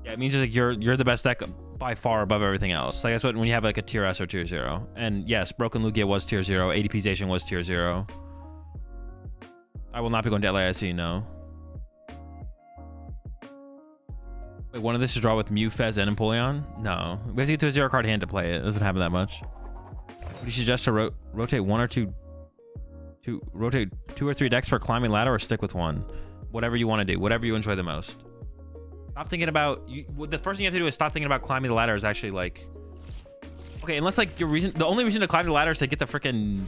Yeah, it means like you're the best deck by far above everything else. Like that's what when you have like a tier S or tier 0. And yes, Broken Lugia was tier 0. ADPization was tier 0. I will not be going to LAIC, no. Wait, one of this to draw with Mew, Fez, and Empoleon? No. We have to get to a 0 card hand to play it. It doesn't happen that much. Would you suggest to rotate one or two rotate 2 or 3 decks for climbing ladder, or stick with one? Whatever you want to do. Whatever you enjoy the most. Stop thinking about... the first thing you have to do is stop thinking about climbing the ladder is actually like... Okay, unless like the only reason to climb the ladder is to get the freaking...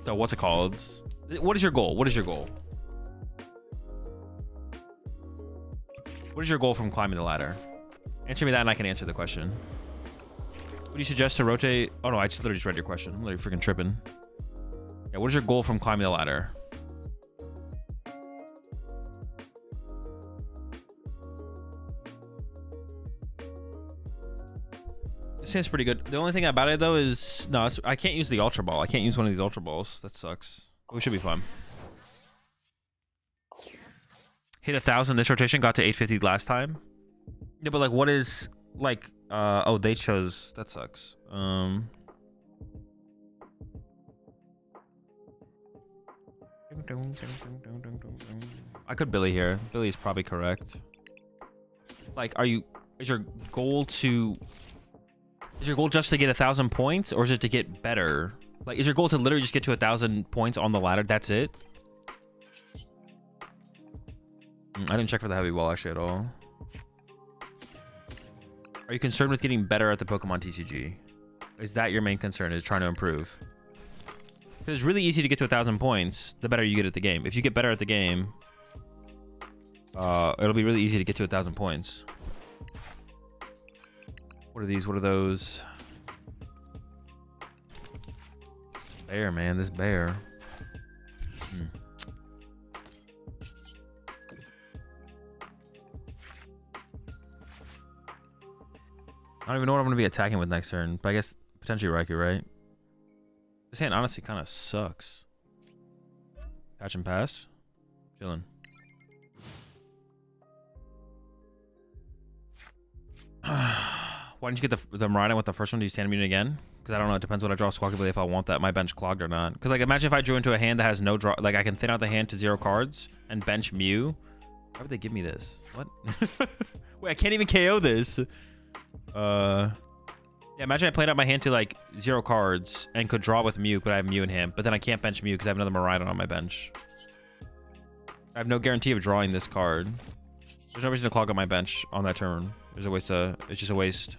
what's it called? What is your goal? What is your goal? What is your goal from climbing the ladder? Answer me that and I can answer the question. Would you suggest to rotate... Oh no, I just literally just read your question. I'm literally freaking tripping. Yeah, what is your goal from climbing the ladder? This seems pretty good. The only thing about it though is... No, I can't use the Ultra Ball. I can't use one of these Ultra Balls. That sucks. We should be fun. Hit 1,000 this rotation, got to 850 last time. Yeah, but like what is like oh, they chose... That sucks. I could Billy here. Billy's probably correct. Like, is your goal just to get 1,000 points, or is it to get better? Like, is your goal to literally just get to 1,000 points on the ladder? That's it? I didn't check for the heavy wall actually at all. Are you concerned with getting better at the TCG? Is that your main concern, is trying to improve? Because it's really easy to get to 1,000 points the better you get at the game. If you get better at the game, it'll be really easy to get to 1,000 points. What are these? What are those? Bear, man. This bear. I don't even know what I'm going to be attacking with next turn, but I guess potentially Raikou, right? This hand honestly kind of sucks. Patch and pass. Chilling. Why didn't you get the Miraidon with the first one? Do you stand immune again? Because I don't know. It depends what I draw Squawky Blade if I want that my bench clogged or not. Because like imagine if I drew into a hand that has no draw. Like I can thin out the hand to 0 cards and bench Mew. Why would they give me this? What? Wait, I can't even KO this. Yeah, imagine I played out my hand to like 0 cards and could draw with Mew, but I have Mew in hand. But then I can't bench Mew because I have another Miraidon on my bench. I have no guarantee of drawing this card. There's no reason to clog up my bench on that turn. There's a waste of... It's just a waste.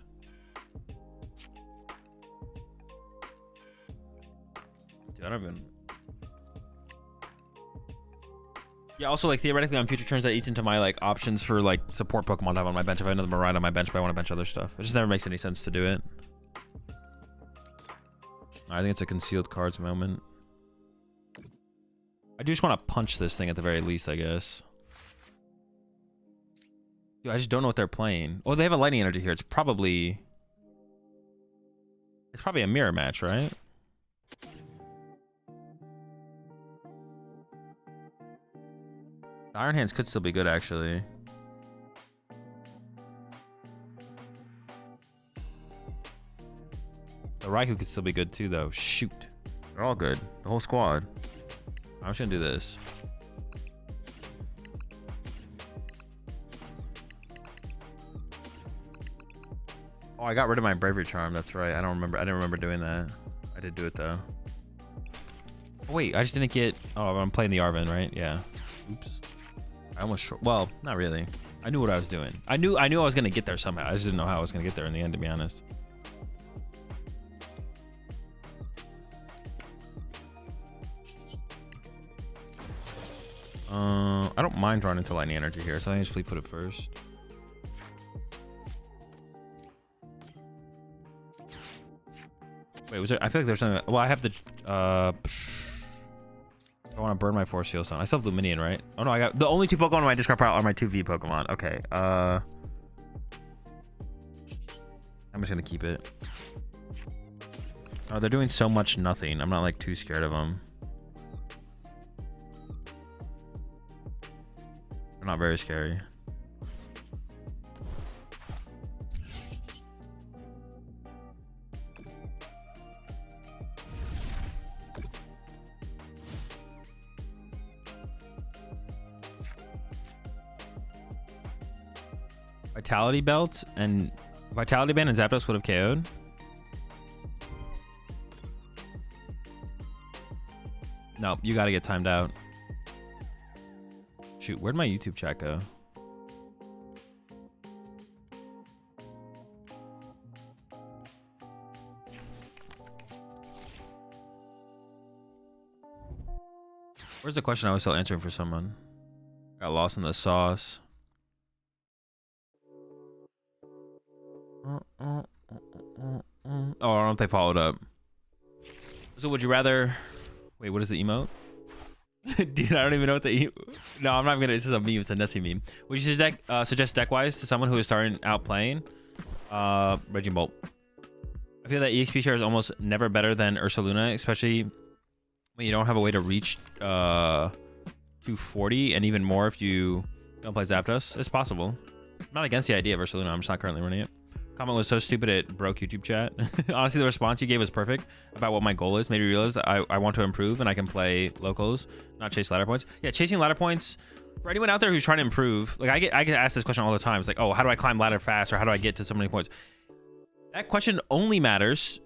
Dude, I don't even... Yeah, also, like, theoretically, on future turns, that eats into my, like, options for, like, support Pokemon to have on my bench. If I have another Miraidon on my bench, but I want to bench other stuff. It just never makes any sense to do it. I think it's a concealed cards moment. I do just want to punch this thing at the very least, I guess. Dude, I just don't know what they're playing. Oh, they have a lightning energy here. It's probably a mirror match, right? The Iron Hands could still be good, actually. The Raikou could still be good, too, though. Shoot. They're all good. The whole squad. I'm just gonna do this. Oh, I got rid of my Bravery Charm. That's right. I didn't remember doing that. I did do it, though. Oh, wait, I just didn't get... Oh, I'm playing the Arven, right? Yeah. Oops. I almost... Well, not really. I knew what I was doing. I knew I was going to get there somehow. I just didn't know how I was going to get there in the end, to be honest. I don't mind drawing into Lightning Energy here, so I think it's Fleet-footed first. Wait, was there... I feel like there's something... Well, I have the... I want to burn my Force Seal Stone. I still have Luminion, right? Oh, no, I got... The only 2 Pokemon on my discard pile are my 2 V Pokemon. Okay, I'm just going to keep it. Oh, they're doing so much nothing. I'm not like too scared of them. They're not very scary. Vitality belt and Vitality Band and Zapdos would have KO'd. No, you got to get timed out. Shoot, where'd my YouTube chat go? Where's the question I was still answering for someone? Got lost in the sauce. Oh, I don't know if they followed up. So would you rather... Wait, what is the emote? Dude, I don't even know what the... No, I'm not gonna... This is a meme. It's a Nessie meme. Would you suggest deck-wise to someone who is starting out playing? Raging Bolt. I feel that EXP share is almost never better than Ursaluna, especially when you don't have a way to reach 240 and even more if you don't play Zapdos. It's possible. I'm not against the idea of Ursaluna. I'm just not currently running it. Comment was so stupid it broke YouTube chat. Honestly, the response you gave was perfect about what my goal is. Made me realize that I want to improve and I can play locals, not chase ladder points. Yeah, chasing ladder points, for anyone out there who's trying to improve, like I get asked this question all the time. It's like, oh, how do I climb ladder fast, or how do I get to so many points? That question only matters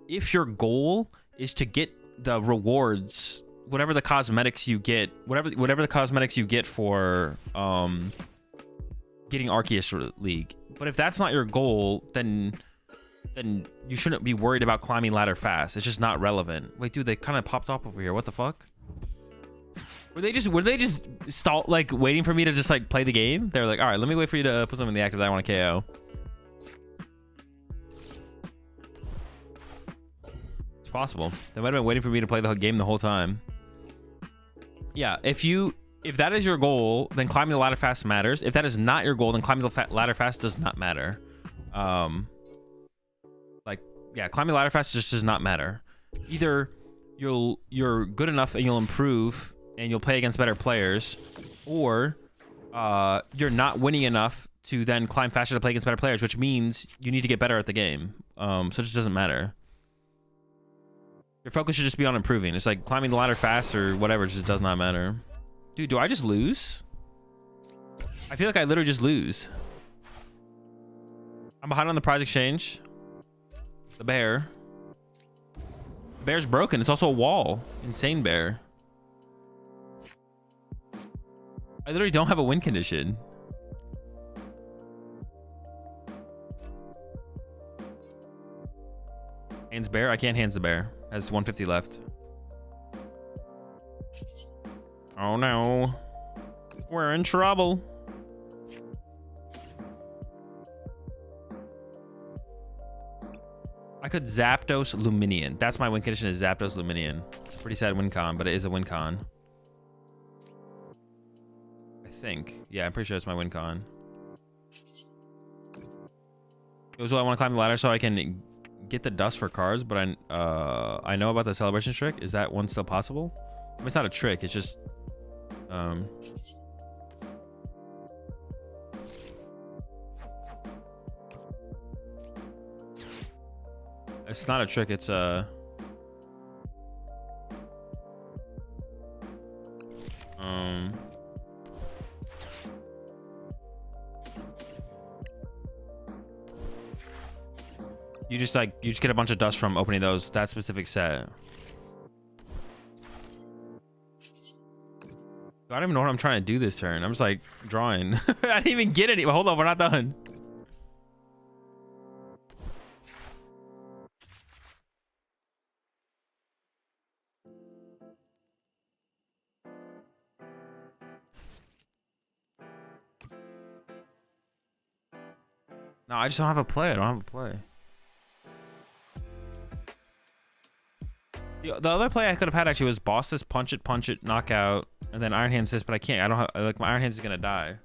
if your goal is to get the rewards, whatever the cosmetics you get, whatever the cosmetics you get for getting Arceus League. But if that's not your goal, then you shouldn't be worried about climbing ladder fast. It's just not relevant. Wait, dude, they kind of popped up over here. What the fuck? Were they just stall, like waiting for me to just like play the game? They're like, all right, let me wait for you to put something in the active that I want to KO. It's possible. They might have been waiting for me to play the game the whole time. Yeah, if that is your goal, then climbing the ladder fast matters. If that is not your goal, then climbing the ladder fast does not matter. Like, yeah, climbing the ladder fast just does not matter. Either you're good enough and you'll improve and you'll play against better players, or you're not winning enough to then climb faster to play against better players, which means you need to get better at the game. So it just doesn't matter. Your focus should just be on improving. It's like climbing the ladder fast or whatever, just does not matter. Dude, do I just lose? I feel like I literally just lose. I'm behind on the prize exchange. The bear. The bear's broken. It's also a wall. Insane bear. I literally don't have a win condition. Hands bear? I can't hands the bear. Has 150 left. Oh no. We're in trouble. I could Zapdos Luminion. That's my win condition, is Zapdos Luminion. It's a pretty sad win con, but it is a win con. I think. Yeah, I'm pretty sure it's my win con. It was I want to climb the ladder so I can get the dust for cards, but I know about the celebration trick. Is that one still possible? I mean, it's not a trick, it's just it's not a trick, it's you just get a bunch of dust from opening that specific set. I don't even know what I'm trying to do this turn. I'm just like drawing. I didn't even get any. Hold on, we're not done. No, I just don't have a play. I don't have a play. The other play I could have had actually was boss this, punch it, knockout, and then Iron Hands this, but I can't. I don't have, like, my Iron Hands is gonna die.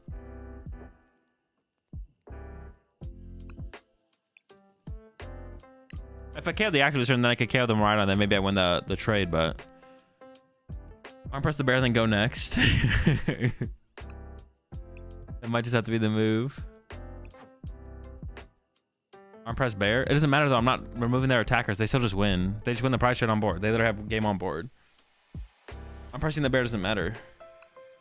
I If I KO the active this turn, then I could KO the Miraidon, then maybe I win the trade, but... Arm press the bear, then go next. That might just have to be the move. Arm press bear. It doesn't matter though. I'm not removing their attackers. They still just win. They just win the prize trade on board. They literally have game on board. I'm pressing the bear doesn't matter.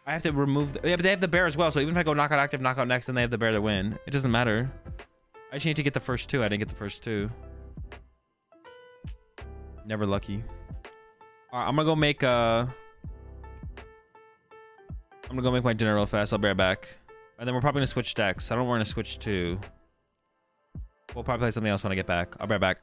I have to remove. Yeah, but they have the bear as well. So even if I go knockout active, knockout next, then they have the bear to win. It doesn't matter. I just need to get the first two. I didn't get the first two. Never lucky. All right, I'm gonna go make my dinner real fast. I'll be right back. And then we're probably gonna switch decks. I don't want to switch to. We'll probably play something else when I get back. I'll be right back.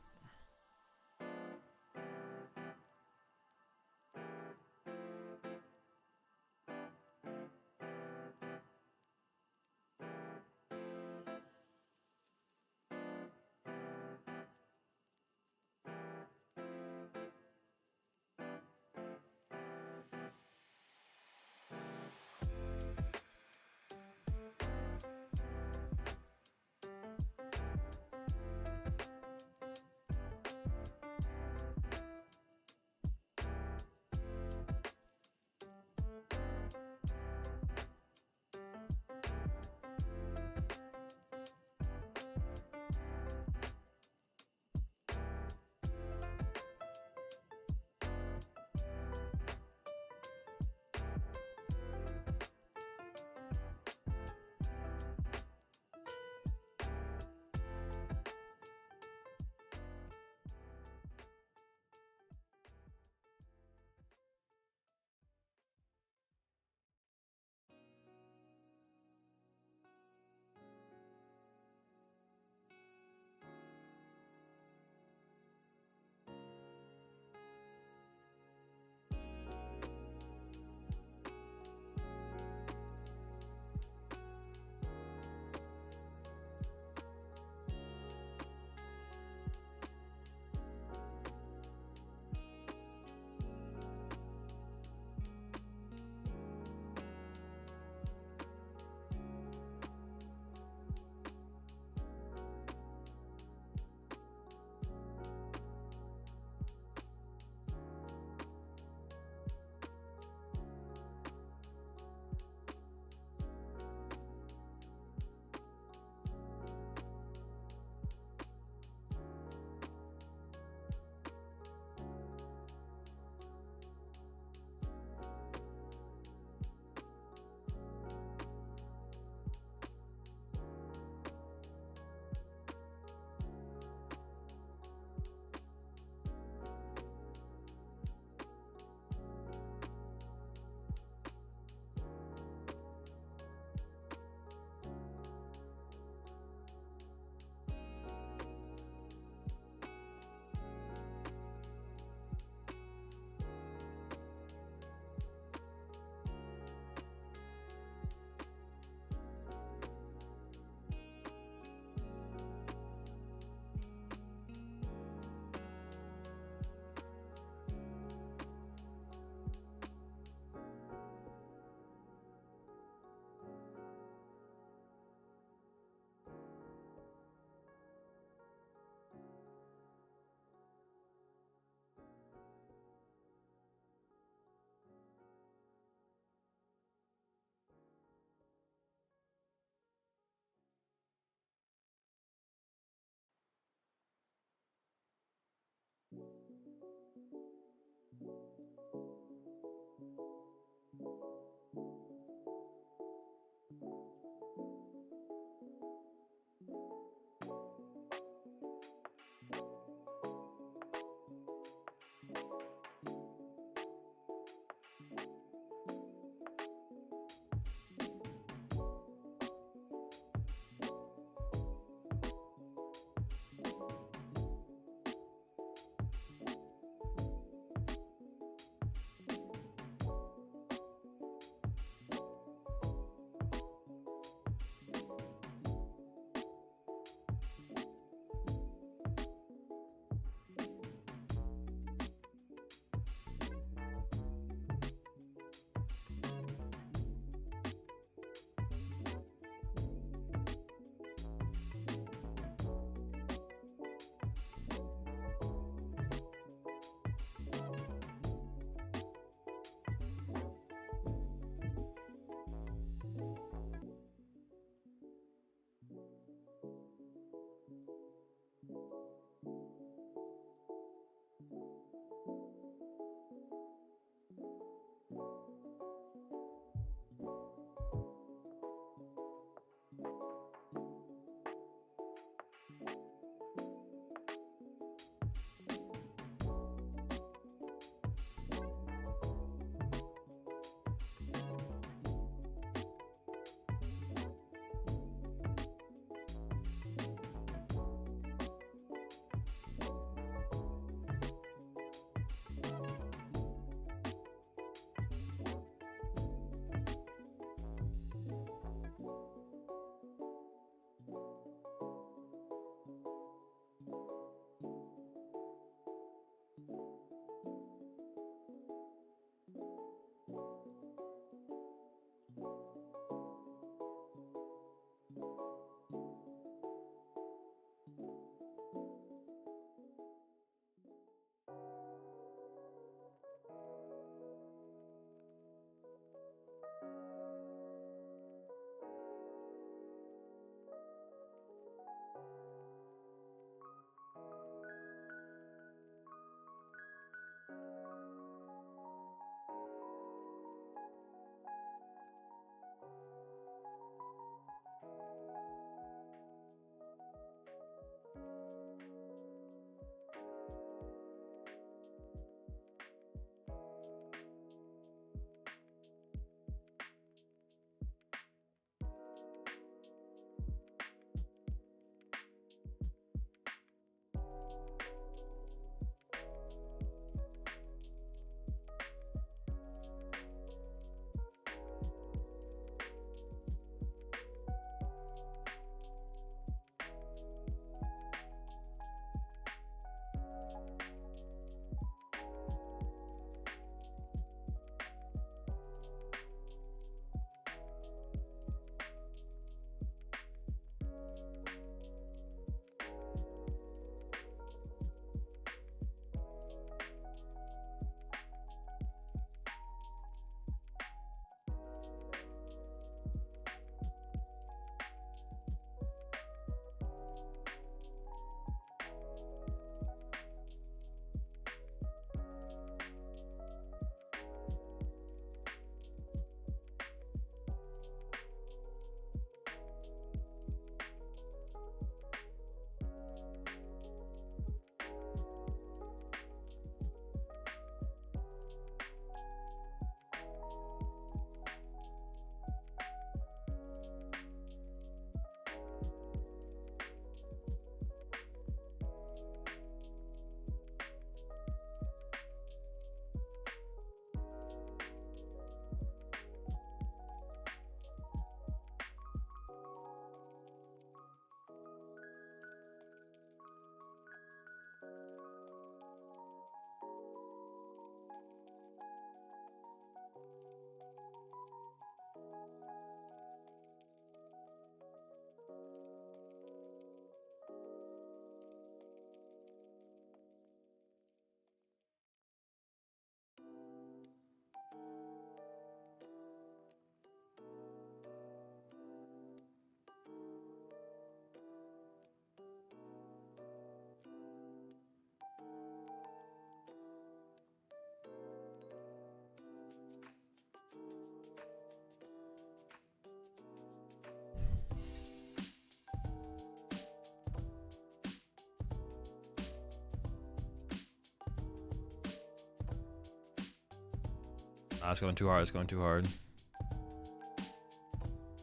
Ah, it's going too hard. It's going too hard.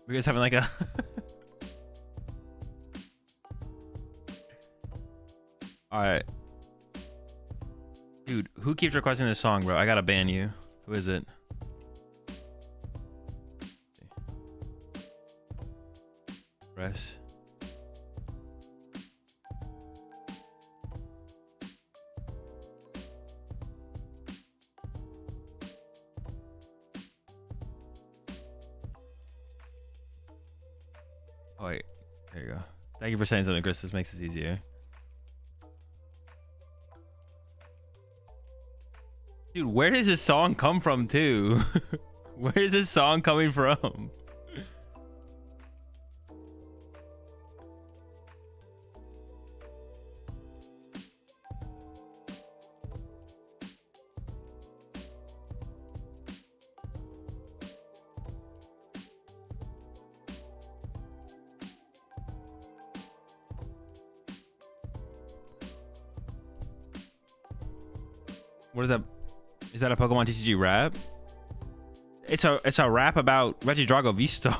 You guys having like a... Alright. Dude, who keeps requesting this song, bro? I gotta ban you. Who is it? Press. Oh, wait. There you go. Thank you for saying something, Chris. This makes it easier. Dude, where does this song come from, too? Where is this song coming from? What is that? Is that a PokemonTCG rap? It's a rap about Regidrago V-Star.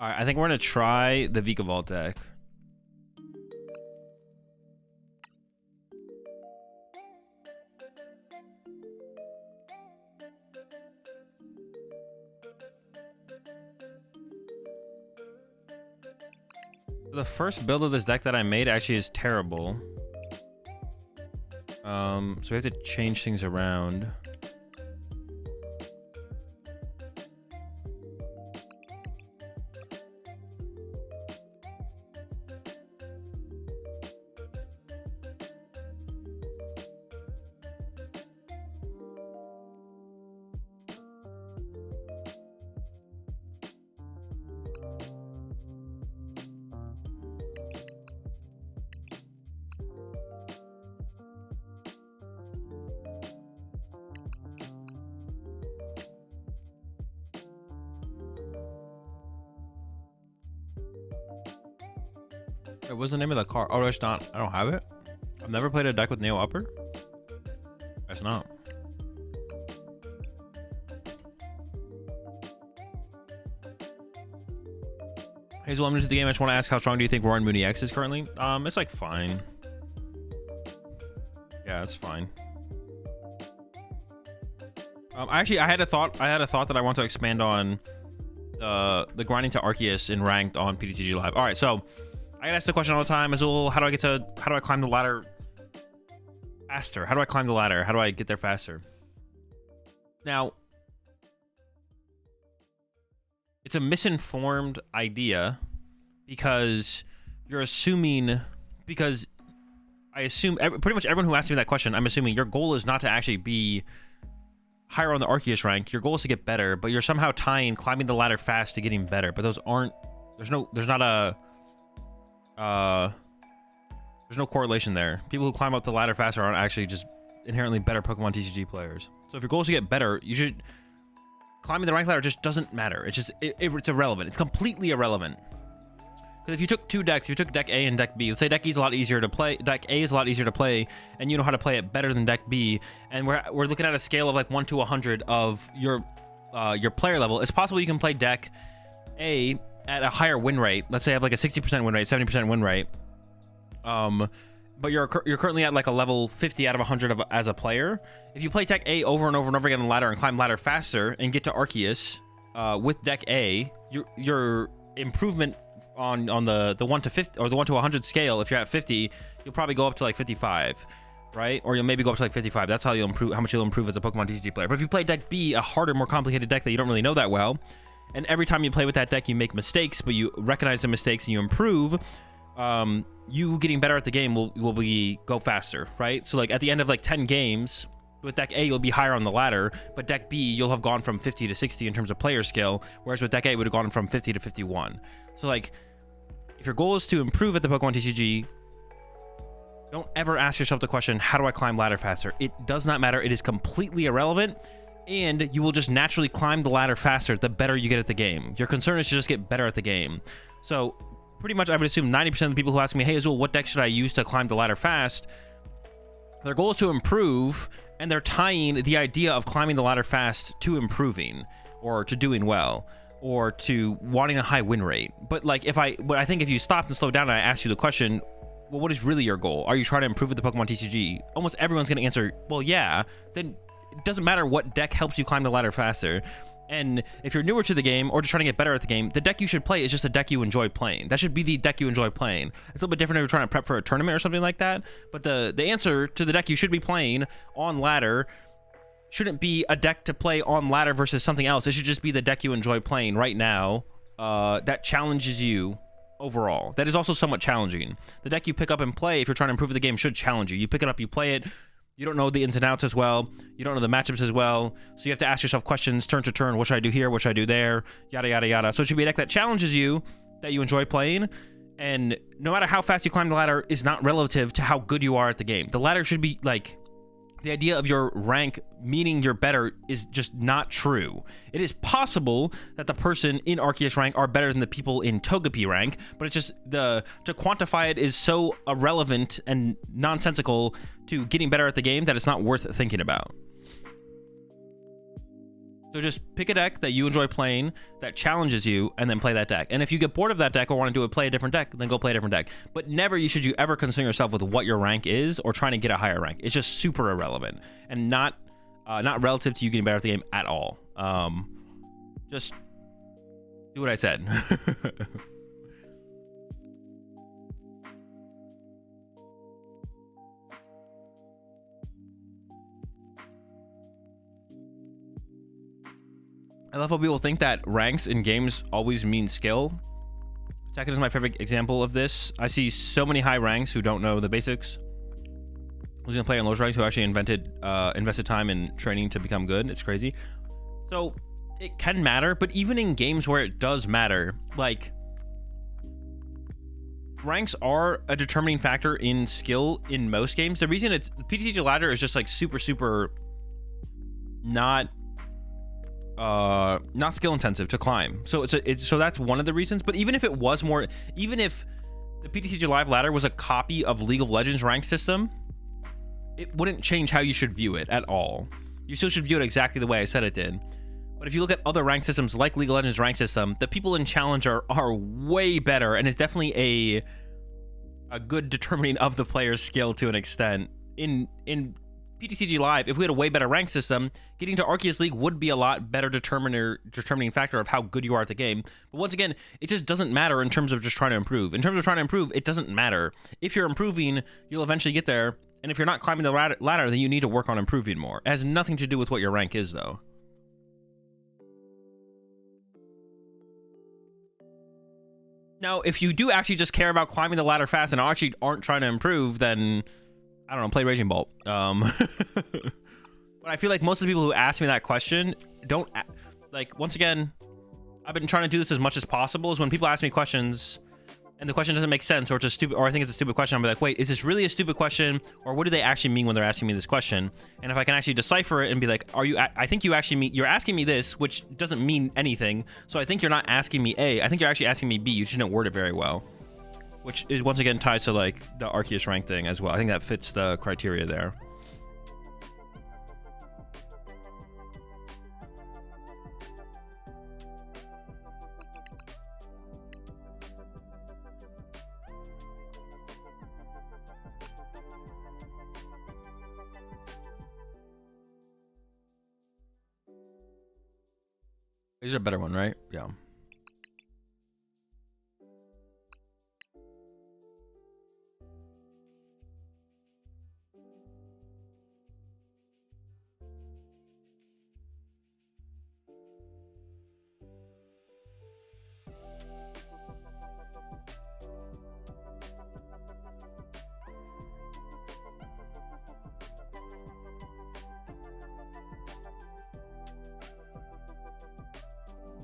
All right, I think we're gonna try the Vikavolt deck. The first build of this deck that I made actually is terrible. So we have to change things around. Wait, what's the name of the card? Oh, it's not. I don't have it. I've never played a deck with Neo Upper. That's not. Hazel, I'm new to the game. I just want to ask, how strong do you think Roaring Mooney X is currently? It's like fine. Yeah, it's fine. Actually, I had a thought that I want to expand on the grinding to Arceus in ranked on PTCG Live. All right, so I get asked the question all the time, Azul, how do I climb the ladder faster? How do I climb the ladder? How do I get there faster? Now, it's a misinformed idea because you're assuming, because I assume pretty much everyone who asks me that question, I'm assuming your goal is not to actually be higher on the Arceus rank. Your goal is to get better, but you're somehow tying climbing the ladder fast to getting better. But those aren't, there's no correlation there. People who climb up the ladder faster aren't actually just inherently better Pokemon TCG players. So if your goal is to get better, you should climbing the rank ladder just doesn't matter. It's just it's irrelevant. It's completely irrelevant. Because if you took two decks, if you took deck A and deck B, let's say deck E is a lot easier to play, deck A is a lot easier to play, and you know how to play it better than deck B, and we're looking at a scale of like 1 to 100 of your player level. It's possible you can play deck A at a higher win rate. Let's say I have like a 60% win rate, 70% win rate. But you're currently at like a level 50 out of 100 as a player. If you play deck A over and over and over again on the ladder and climb ladder faster and get to Arceus with deck A, your improvement on the 1 to 50 or the 1 to 100 scale, if you're at 50, you'll probably go up to like 55, right? Or you'll maybe go up to like 55. That's how you'll improve, how much you'll improve as a Pokemon TCG player. But if you play deck B, a harder, more complicated deck that you don't really know that well, and every time you play with that deck you make mistakes, but you recognize the mistakes and you improve, you getting better at the game will be go faster, right? So like at the end of like 10 games with deck A, you'll be higher on the ladder, but deck B, you'll have gone from 50 to 60 in terms of player skill, whereas with deck A, it would have gone from 50 to 51. So like, if your goal is to improve at the Pokemon TCG, don't ever ask yourself the question, how do I climb ladder faster? It does not matter. It is completely irrelevant, and you will just naturally climb the ladder faster the better you get at the game. Your concern is to just get better at the game. So pretty much I would assume 90% of the people who ask me, hey Azul, what deck should I use to climb the ladder fast? Their goal is to improve, and they're tying the idea of climbing the ladder fast to improving, or to doing well, or to wanting a high win rate. But like, but I think if you stopped and slowed down and I asked you the question, well, what is really your goal? Are you trying to improve at the Pokemon TCG? Almost everyone's going to answer, well, yeah. Then it doesn't matter what deck helps you climb the ladder faster. And if you're newer to the game or just trying to get better at the game, the deck you should play is just a deck you enjoy playing. That should be the deck you enjoy playing. It's a little bit different if you're trying to prep for a tournament or something like that. But the answer to the deck you should be playing on ladder shouldn't be a deck to play on ladder versus something else. It should just be the deck you enjoy playing right now that challenges you overall. That is also somewhat challenging. The deck you pick up and play, if you're trying to improve the game, should challenge you. You pick it up, you play it, you don't know the ins and outs as well, you don't know the matchups as well, so you have to ask yourself questions turn to turn. What should I do here? What should I do there? Yada, yada, yada. So it should be a deck that challenges you, that you enjoy playing, and no matter how fast you climb the ladder is not relative to how good you are at the game. The ladder should be like, the idea of your rank meaning you're better is just not true. It is possible that the person in Arceus rank are better than the people in Togepi rank, but it's just to quantify it is so irrelevant and nonsensical to getting better at the game that it's not worth thinking about. So just pick a deck that you enjoy playing, that challenges you, and then play that deck. And if you get bored of that deck or want to play a different deck, then go play a different deck. But never should you ever concern yourself with what your rank is or trying to get a higher rank. It's just super irrelevant and not relative to you getting better at the game at all. Just do what I said. I love how people think that ranks in games always mean skill. Tekken is my favorite example of this. I see so many high ranks who don't know the basics. Who's gonna play in low ranks who actually invested time in training to become good. It's crazy. So it can matter, but even in games where it does matter, like ranks are a determining factor in skill in most games. The reason it's the PTCG ladder is just like super not skill intensive to climb, so so that's one of the reasons. But even if it was more, even if the PTCG Live ladder was a copy of League of Legends rank system, it wouldn't change how you should view it at all. You still should view it exactly the way I said it did. But if you look at other rank systems like League of Legends rank system, the people in Challenger are way better, and it's definitely a good determining of the player's skill to an extent. In PTCG Live, if we had a way better rank system, getting to Arceus League would be a lot better determining factor of how good you are at the game. But once again, it just doesn't matter in terms of just trying to improve. In terms of trying to improve, it doesn't matter. If you're improving, you'll eventually get there. And if you're not climbing the ladder, then you need to work on improving more. It has nothing to do with what your rank is, though. Now, if you do actually just care about climbing the ladder fast and actually aren't trying to improve, then I don't know, play Raging Bolt. But I feel like most of the people who ask me that question don't, like, once again, I've been trying to do this as much as possible, is when people ask me questions and the question doesn't make sense, or it's a stupid, or I think it's a stupid question, I'll be like, wait, is this really a stupid question? Or what do they actually mean when they're asking me this question? And if I can actually decipher it and be like, I think you actually mean, you're asking me this, which doesn't mean anything. So I think you're not asking me A, I think you're actually asking me B. You just didn't word it very well. Which is once again ties to like the Arceus rank thing as well. I think that fits the criteria there. These are a better one, right? Yeah.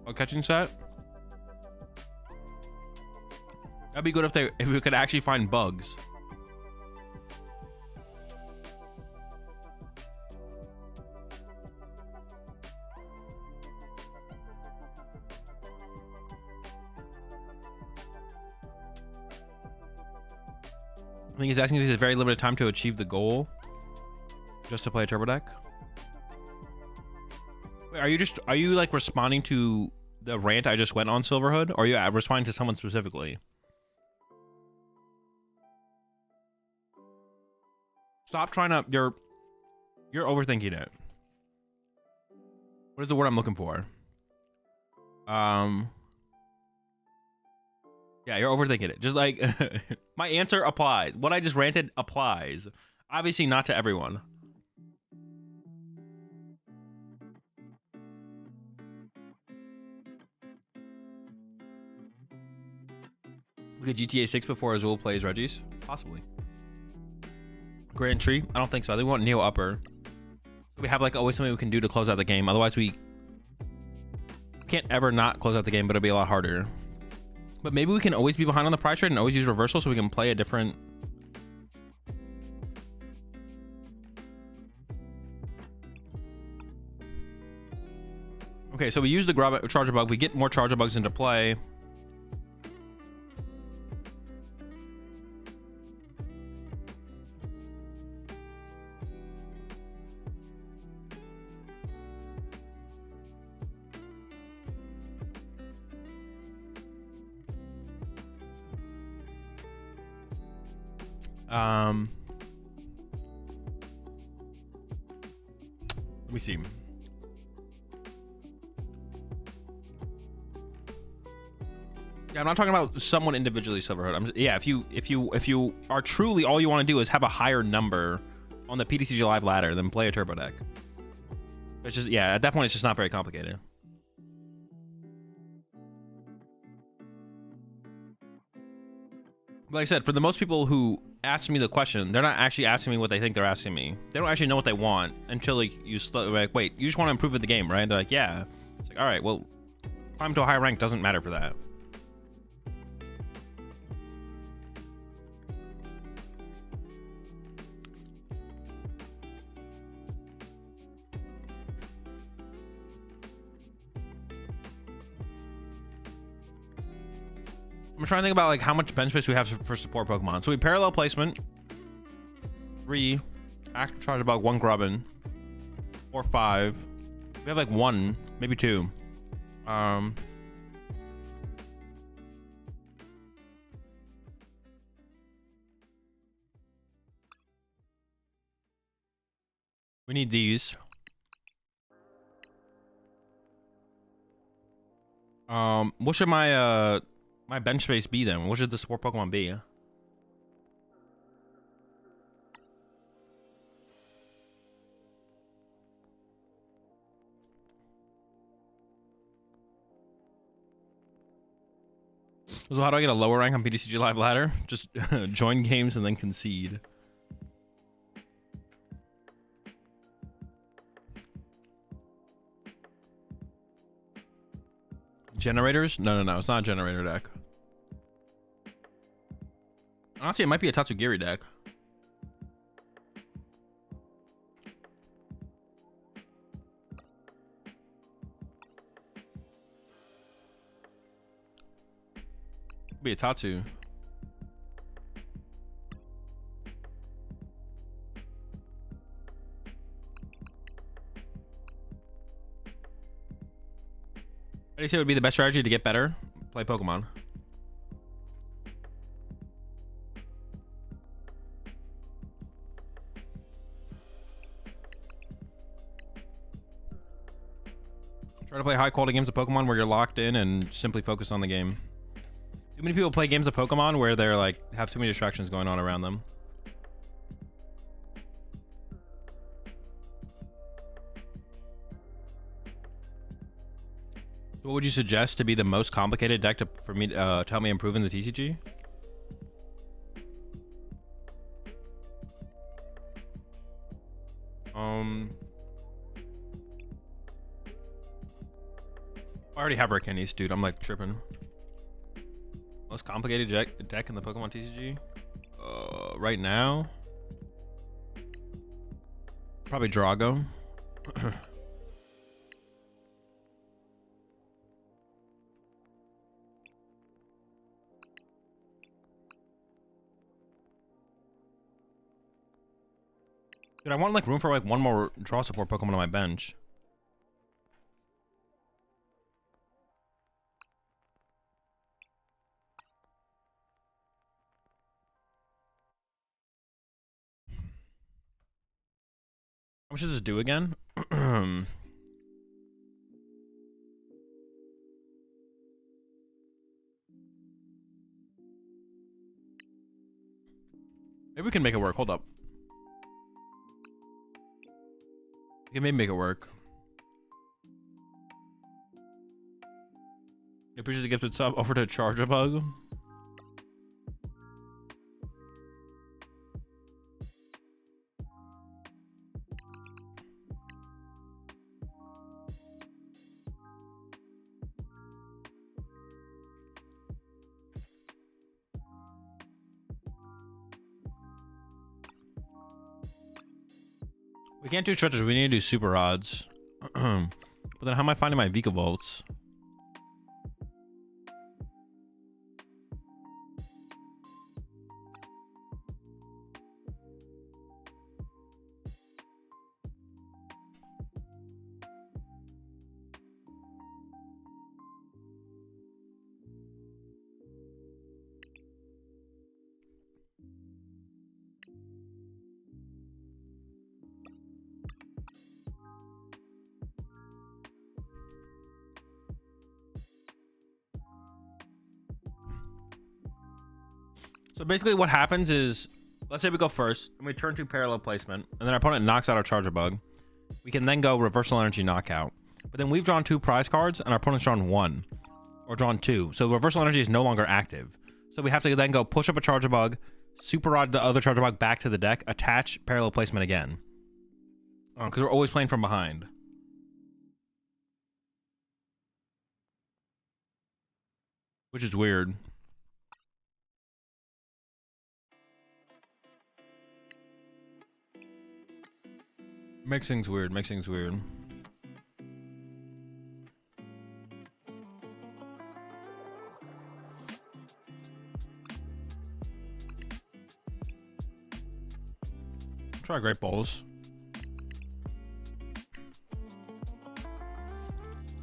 A catching set. That'd be good if we could actually find bugs. I think he's asking if he's a very limited time to achieve the goal. Just to play a turbo deck. Wait, are you like responding to the rant I just went on, Silverhood? Or are you responding to someone specifically? Stop trying to, you're overthinking it. What is the word I'm looking for? Yeah, you're overthinking it. Just like, my answer applies. What I just ranted applies. Obviously not to everyone. Look at GTA 6 before Azul plays Reggie's? Possibly. Grand Tree? I don't think so. I think we want Neo Upper. We have like always something we can do to close out the game. Otherwise we can't ever not close out the game, but it'll be a lot harder. But maybe we can always be behind on the price trade and always use reversal so we can play a different... Okay, so we use the Charger Bug. We get more Charger Bugs into play. Let me see. Yeah, I'm not talking about someone individually, Silverhood. Yeah, if you are truly all you want to do is have a higher number on the PTCG Live ladder than play a turbo deck. It's just, yeah, at that point it's just not very complicated. Like I said, for the most people who ask me the question, they're not actually asking me what they think they're asking me. They don't actually know what they want until like like, wait, you just want to improve at the game, right? They're like, yeah. It's like, all right, well, climb to a higher rank doesn't matter for that. I'm trying to think about like how much bench space we have for support Pokemon. So we parallel placement, 3 active charge about 1 Grubbin, or 5. We have like 1, maybe 2. We need these. What should my my bench space be then? What should the support Pokemon be? So how do I get a lower rank on PTCG Live ladder? Just join games and then concede. Generators? No, it's not a generator deck. Honestly, it might be a Tatsugiri deck. Could be a Tatsu. How do you say would be the best strategy to get better? Play Pokemon. Try to play high quality games of Pokemon where you're locked in and simply focus on the game. Too many people play games of Pokemon where they're like have too many distractions going on around them. What would you suggest to be the most complicated deck for me to help me improve in the TCG? I already have Arcanis, dude. I'm like tripping. Most complicated deck in the Pokemon TCG? Right now? Probably Drago. Dude, I want like room for like one more draw support Pokemon on my bench. How much does this do again? Maybe we can make it work. Hold up. We can maybe make it work. Appreciate the gifted sub. Offer to charge a bug. We can't do stretches. We need to do super odds. But then how am I finding my Vika Volts? So basically what happens is, let's say we go first, and we turn to parallel placement, and then our opponent knocks out our Charger Bug. We can then go Reversal Energy Knockout. But then we've drawn 2 prize cards, and our opponent's drawn 1. Or drawn 2. So Reversal Energy is no longer active. So we have to then go push up a Charger Bug, Super Rod the other Charger Bug back to the deck, attach parallel placement again. Because we're always playing from behind. Which is weird. Makes things weird, makes things weird. Try Great Balls.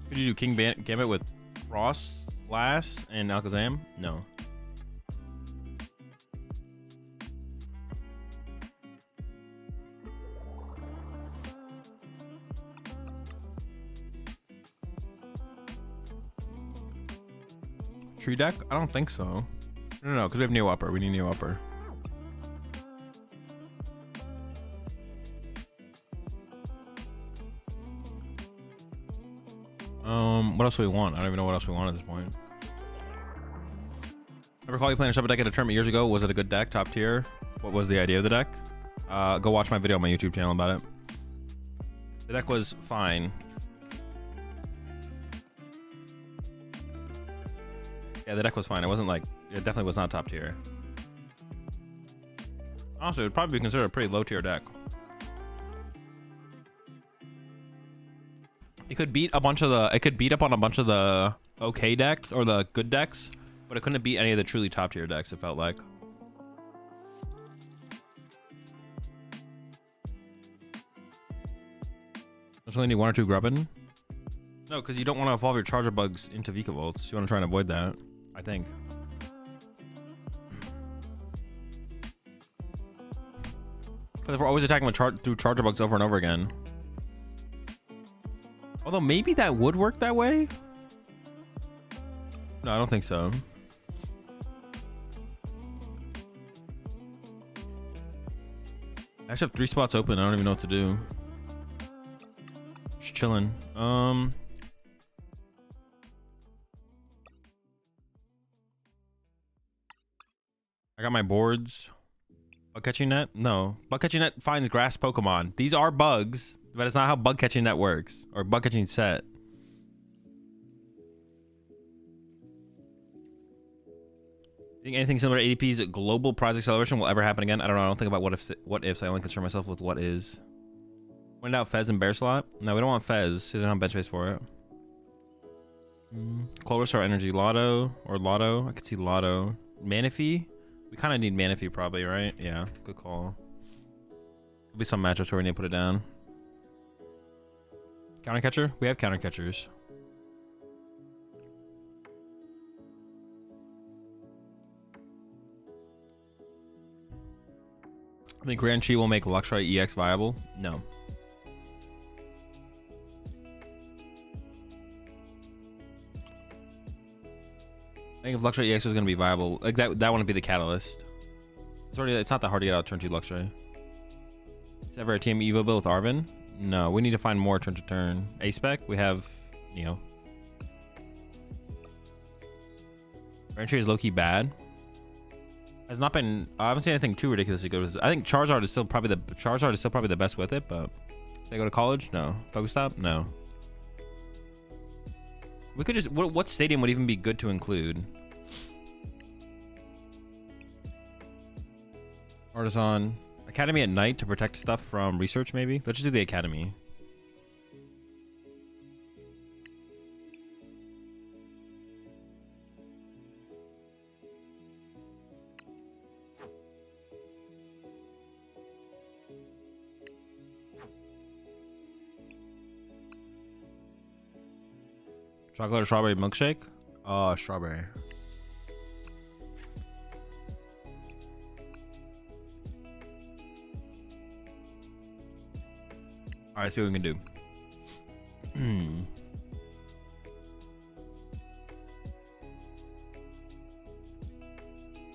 Could you do King Gambit with Frost, Slash, and Alakazam? No. Tree deck? I don't think so. No, because we have Neo Upper. We need Neo Upper. What else do we want? I don't even know what else we want at this point. I recall you playing a Shuffle deck at a tournament years ago. Was it a good deck? Top tier? What was the idea of the deck? Go watch my video on my YouTube channel about it. The deck was fine. Yeah, the deck was fine. It wasn't like, it definitely was not top tier. Honestly, it would probably be considered a pretty low tier deck. It could beat a bunch of the, it could beat up on a bunch of the okay decks or the good decks, but it couldn't beat any of the truly top tier decks, it felt like. There's only need 1 or 2 Grubbin. No, because you don't want to evolve your Charger Bugs into Vika Volts. You want to try and avoid that, I think. Because if we're always attacking with through Charger Bugs over and over again. Although maybe that would work that way. No, I don't think so. I actually have 3 spots open. I don't even know what to do. Just chilling. I got my boards. Bug catching net? No. Bug catching net finds grass Pokemon. These are bugs, but it's not how bug catching net works. Or bug catching set. Think anything similar to ADP's global prize acceleration will ever happen again? I don't know. I don't think about what ifs. I only concern myself with what is. Pointed out Fez and Bear slot. No, we don't want Fez. He doesn't have bench space for it. Cold Star Energy Lotto or Lotto. I could see Lotto. Manaphy. We kind of need Manaphy probably, right? Yeah, good call. There'll be some matchups where we need to put it down. Counter catcher? We have counter catchers. I think Grand Chi will make Luxray EX viable. No. I think if Luxray EX was going to be viable, like that wouldn't be the catalyst. It's not that hard to get out turn 2 Luxray. Is ever a team Evo build with Arvin? No, we need to find more turn to turn. A-Spec, we have Neo. Grand Chi is low-key bad. Has not been. I haven't seen anything too ridiculously good with this. I think Charizard is still probably the best with it, but they go to college? No. Pokestop? No. We could just. What stadium would even be good to include? Artisan Academy at night to protect stuff from research. Maybe let's just do the Academy. Chocolate or strawberry milkshake? Strawberry. All right, see what we can do.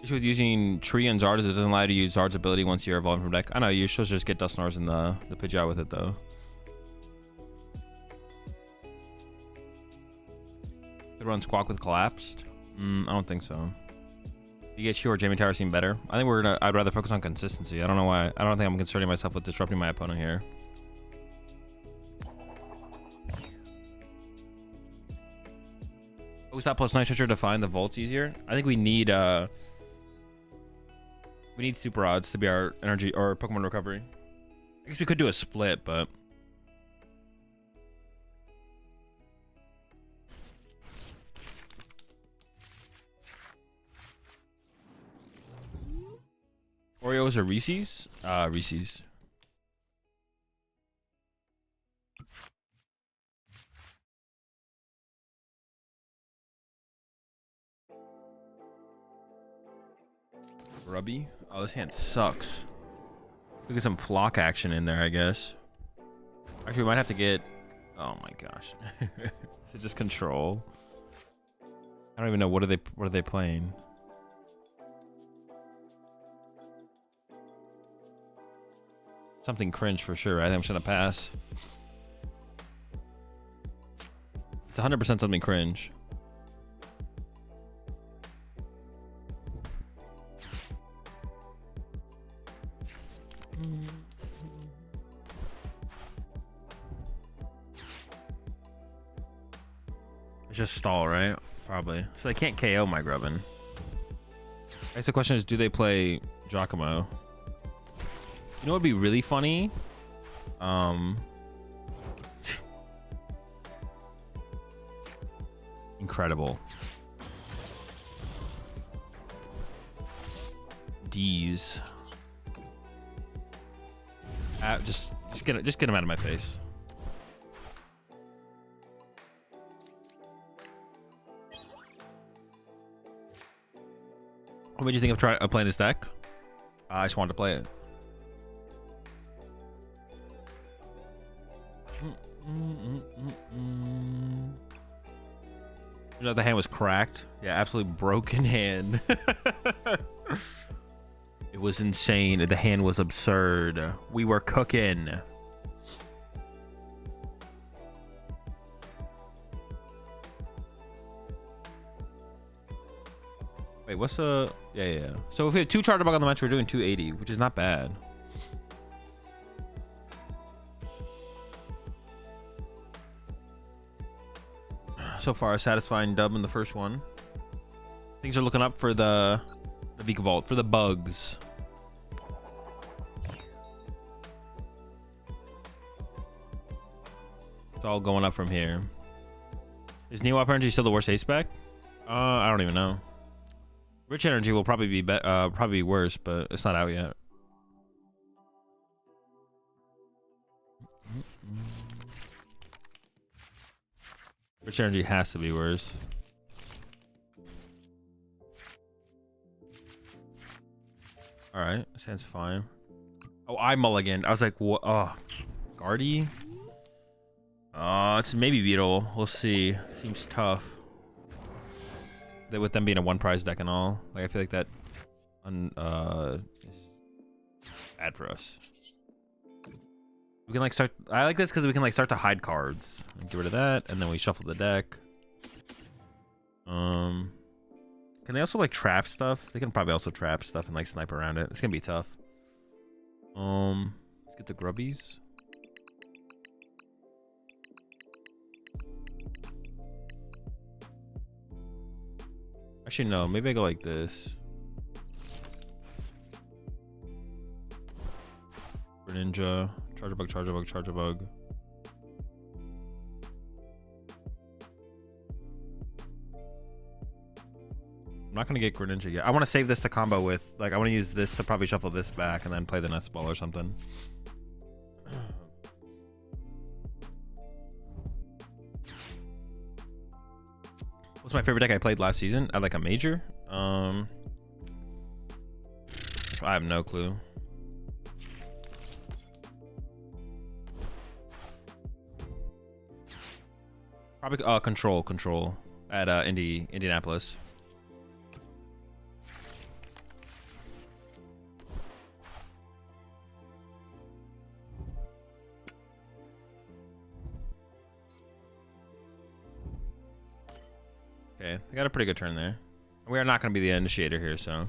Issue with using Tree and Zard is it doesn't allow you to use Zard's ability once you're evolving from deck. I know, you're supposed to just get Dusknars in the Pidgeot with it, though. Could run Squawk with Collapsed? I don't think so. DHQ or Jamie Tower seem better. I think I'd rather focus on consistency. I don't know why. I don't think I'm concerning myself with disrupting my opponent here. Pokestop plus Night Stretcher to find the vaults easier. I think we need Super Odds to be our energy or Pokemon recovery. I guess we could do a split, but Oreos or Reese's? Reese's. Grubby? Oh, this hand sucks. We get some flock action in there, I guess. Actually, we might have to get... Oh my gosh. Is it just control? I don't even know. What are they playing? Something cringe for sure. I think I'm just gonna pass. It's 100% something cringe. It's just stall, right? Probably. So they can't KO my Grubbin. I guess the question is, do they play Giacomo? You know what would be really funny? Incredible. D's. Just get him out of my face. What did you think of playing this deck? I just wanted to play it. The hand was cracked. Yeah, absolutely broken hand. It was insane. The hand was absurd. We were cooking. Wait, what's the... Yeah. So if we have 2 Charter Bug on the match, we're doing 280, which is not bad. So far, a satisfying dub in the first one. Things are looking up for the The Vika Vault for the bugs. It's all going up from here. Is Neo Up Energy still the worst ace spec? I don't even know. Rich Energy will probably be probably worse, but it's not out yet. Rich Energy has to be worse. All right, sounds fine. Oh, I mulliganed. I was like, what? Oh, Guardy. It's maybe Beetle. We'll see. Seems tough. With them being a one prize deck and all, like I feel like that is bad for us. We can like start. I like this because we can like start to hide cards. Get rid of that, and then we shuffle the deck. Can they also like trap stuff? They can probably also trap stuff and like snipe around it. It's gonna be tough. Let's get the grubbies. Actually, no. Maybe I go like this. Greninja. Charge a bug, charge a bug, charge a bug. I'm not going to get Greninja yet. I want to save this to combo with... Like, I want to use this to probably shuffle this back and then play the Nest Ball or something. What's my favorite deck I played last season? I like a major. I have no clue. Probably control at Indianapolis. Okay, they got a pretty good turn there. We are not going to be the initiator here, so.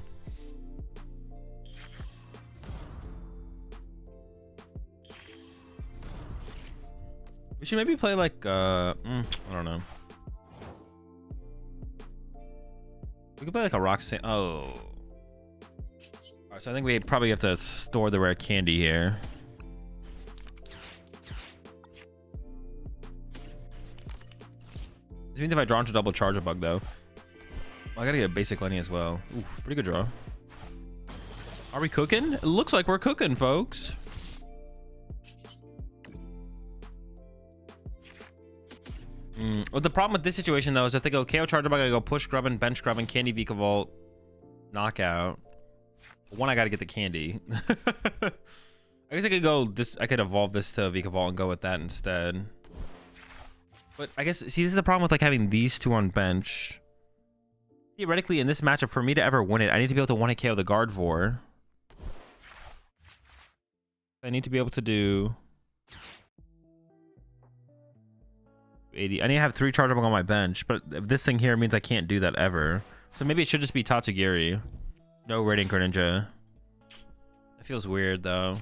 We should maybe play like, I don't know. We could play like a rock sand. Oh. Alright, so I think we probably have to store the rare candy here. This means if I draw into double charge a bug though. Well, I gotta get a basic Lenny as well. Oof, pretty good draw. Are we cooking? It looks like we're cooking, folks. Well, the problem with this situation though is if they go KO charge a bug, I go push grubbin, bench grubbin, candy Vika Vault, knockout. One, I gotta get the candy. I guess I could go this. I could evolve this to Vika Vault and go with that instead. But I guess, see, this is the problem with like having these two on bench. Theoretically, in this matchup, for me to ever win it, I need to be able to 1-hit KO the Gardevoir. I need to be able to do 80. I need to have 3 chargeable on my bench, but this thing here means I can't do that ever. So maybe it should just be Tatsugiri. No Radiant Greninja. That feels weird though.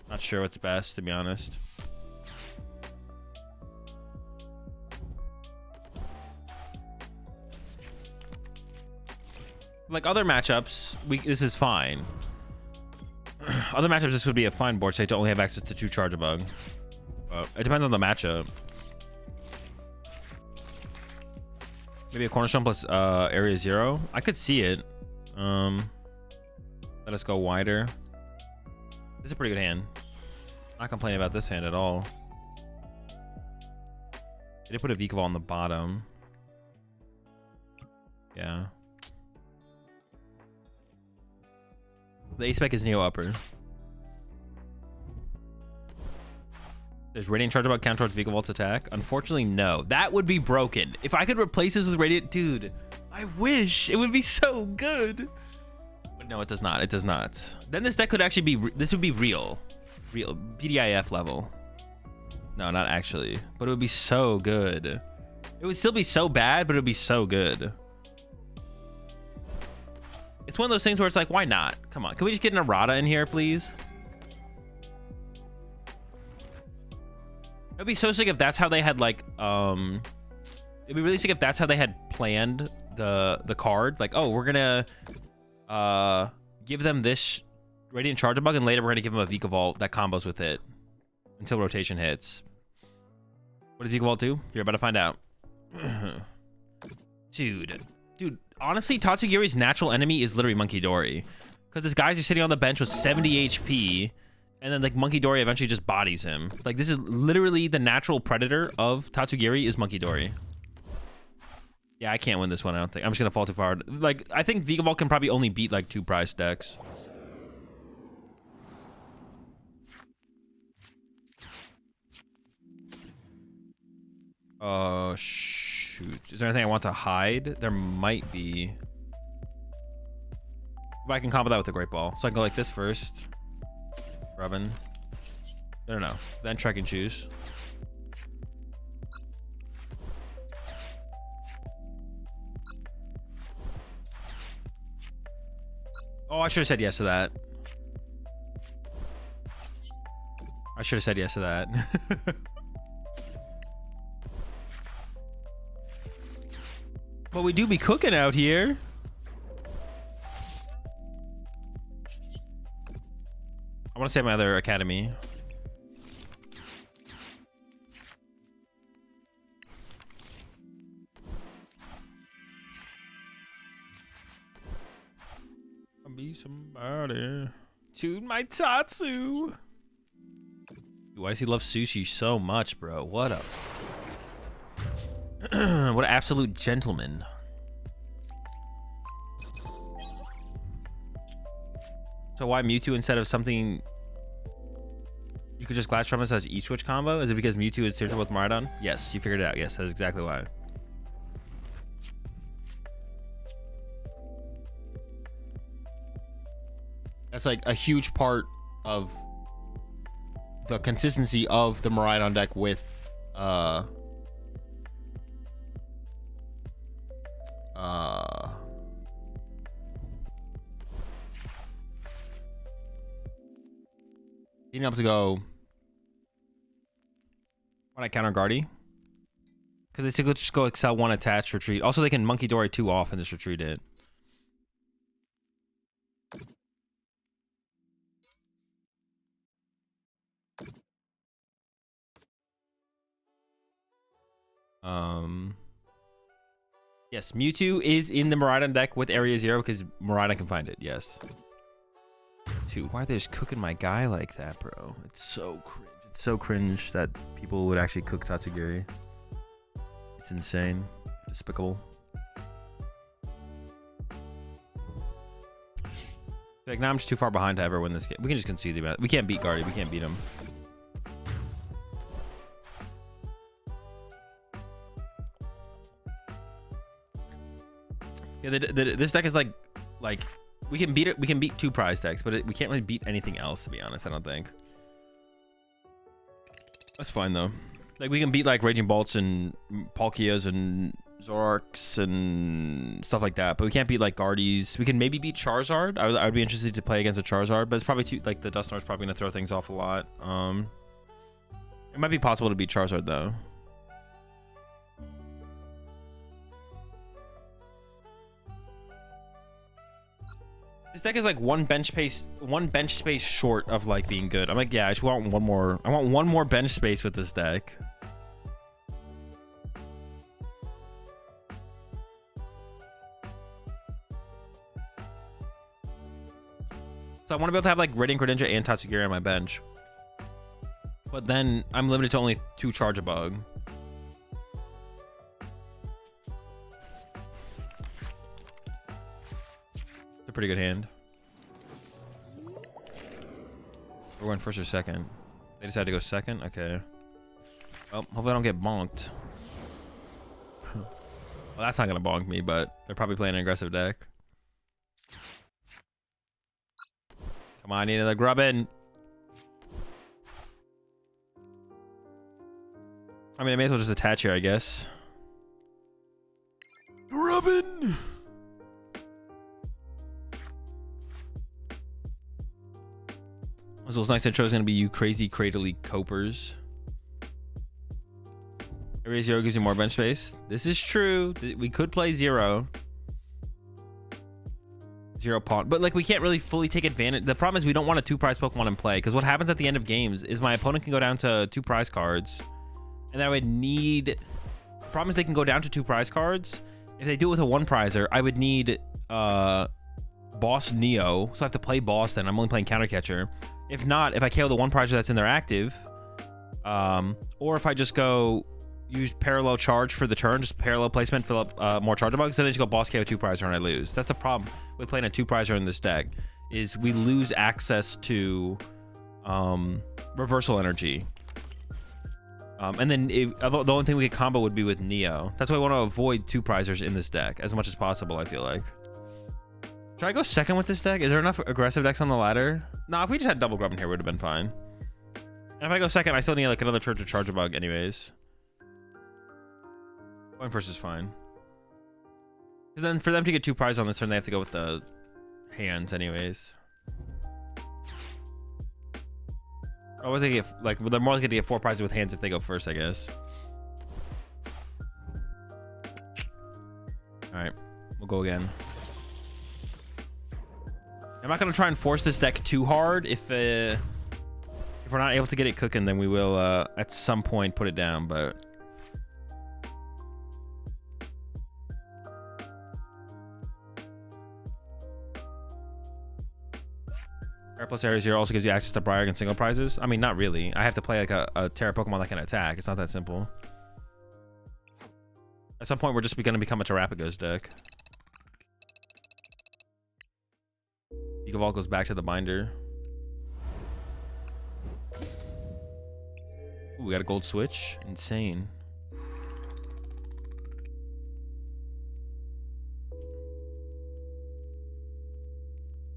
Not sure what's best, to be honest. Like other matchups, this is fine. Other matchups, this would be a fine board state to only have access to 2 Charge-a-Bug. It depends on the matchup. Maybe a Cornerstone plus Area 0. I could see it. Let us go wider. This is a pretty good hand. Not complaining about this hand at all. They did put a Vika Ball on the bottom. Yeah. The ace spec is Neo Upper. There's Radiant Charge About count towards Vika Vault's attack. Unfortunately, no. That would be broken. If I could replace this with Radiant, dude, I wish. It would be so good. But no, it does not. It does not. Then this deck could actually be, this would be real. Real. PDIF level. No, not actually. But it would be so good. It would still be so bad, but it would be so good. It's one of those things where it's like, why not? Come on. Can we just get an errata in here, please? It'd be so sick if that's how they had like, It'd be really sick if that's how they had planned the card. Like, oh, we're gonna give them this Radiant Charger Bug, and later we're gonna give them a Vikavolt that combos with it until rotation hits. What does Vikavolt do? You're about to find out. Dude, honestly, Tatsugiri's natural enemy is literally Monkey Dory. Because this guy's just sitting on the bench with 70 HP, and then like Monkey Dory eventually just bodies him. Like, this is literally the natural predator of Tatsugiri is Monkey Dory. Yeah, I can't win this one, I don't think. I'm just gonna fall too far. Like, I think Vikavolt can probably only beat like 2 prize decks. Oh, shoot. Is there anything I want to hide? There might be. But I can combo that with the Great Ball. So I can go like this first. Rubbin. No. Then Trek and Choose. Oh, I should have said yes to that. I should have said yes to that. But we do be cooking out here. I want to save my other academy. I'll be somebody. Tune my Tatsu. Why does he love sushi so much, bro? What a... what an absolute gentleman. So why Mewtwo instead of something you could just Glass Trumpets as E-Switch combo? Is it because Mewtwo is synergistic with Miraidon? Yes, you figured it out. Yes, that's exactly why. That's like a huge part of the consistency of the Miraidon deck with being able to go when I counter Guardy, because they could just go Excel 1 attach retreat. Also, they can Monkey Dory 2 off and just retreat it. Yes, Mewtwo is in the Miraidon deck with Area 0 because Miraidon can find it. Yes. Dude, why are they just cooking my guy like that, bro? It's so cringe. It's so cringe that people would actually cook Tatsugiri. It's insane. Despicable. Like, now I'm just too far behind to ever win this game. We can just concede the match. We can't beat Guardy. We can't beat him. Yeah, this deck is like we can beat it. We can beat 2 prize decks, but we can't really beat anything else, to be honest. I don't think. That's fine though. Like, we can beat like Raging Bolts and Palkias and Zoroarks and stuff like that, but we can't beat like Guardies. We can maybe beat Charizard. I would be interested to play against a Charizard, but it's probably too, like, the Dusknoir's probably gonna throw things off a lot. It might be possible to beat Charizard though. This deck is like one bench space short of like being good. I'm like, yeah, I just want one more. I want one more bench space with this deck. So I want to be able to have like Radiant Greninja and Tatsugiri on my bench. But then I'm limited to only 2 Charge-a-Bug. A pretty good hand. We're going first or second. They decided to go second. Okay. Well, hopefully I don't get bonked. Well, that's not gonna bonk me, but they're probably playing an aggressive deck. Come on, I need another Grubbin. I mean, I may as well just attach here, I guess. Grubbin. Azul's next intro is going to be you crazy cradly copers. Area 0 gives you more bench space. This is true. We could play 0. 0 pawn. But like we can't really fully take advantage. The problem is we don't want a 2 prize Pokemon in play. Because what happens at the end of games is my opponent can go down to 2 prize cards. And then I would need... The problem is they can go down to 2 prize cards. If they do it with a 1 prizer, I would need Boss Neo. So I have to play Boss then. I'm only playing Counter Catcher. If not, if I KO the 1 prizer that's in their active, or if I just go use parallel charge for the turn, just parallel placement, fill up more charge bugs, then I just go Boss KO 2 prizer and I lose. That's the problem with playing a 2 prizer in this deck, is we lose access to reversal energy. And then the only thing we could combo would be with Neo. That's why I want to avoid 2 prizers in this deck as much as possible, I feel like. Should I go second with this deck? Is there enough aggressive decks on the ladder? Nah, if we just had double grub in here, it would have been fine. And if I go second, I still need like another turn to charge a bug anyways. Going first is fine. Because then for them to get 2 prizes on this turn, they have to go with the hands anyways. Or was they get like they're more likely to get 4 prizes with hands if they go first, I guess. Alright, we'll go again. I'm not gonna try and force this deck too hard. If we're not able to get it cooking, then we will at some point put it down, but Terra plus Area 0 also gives you access to Briar and single prizes. I mean, not really. I have to play like a Terra Pokemon that can attack. It's not that simple. At some point, we're just going to become a Terrapagos deck. Evolve goes back to the binder. Ooh, we got a gold switch. Insane.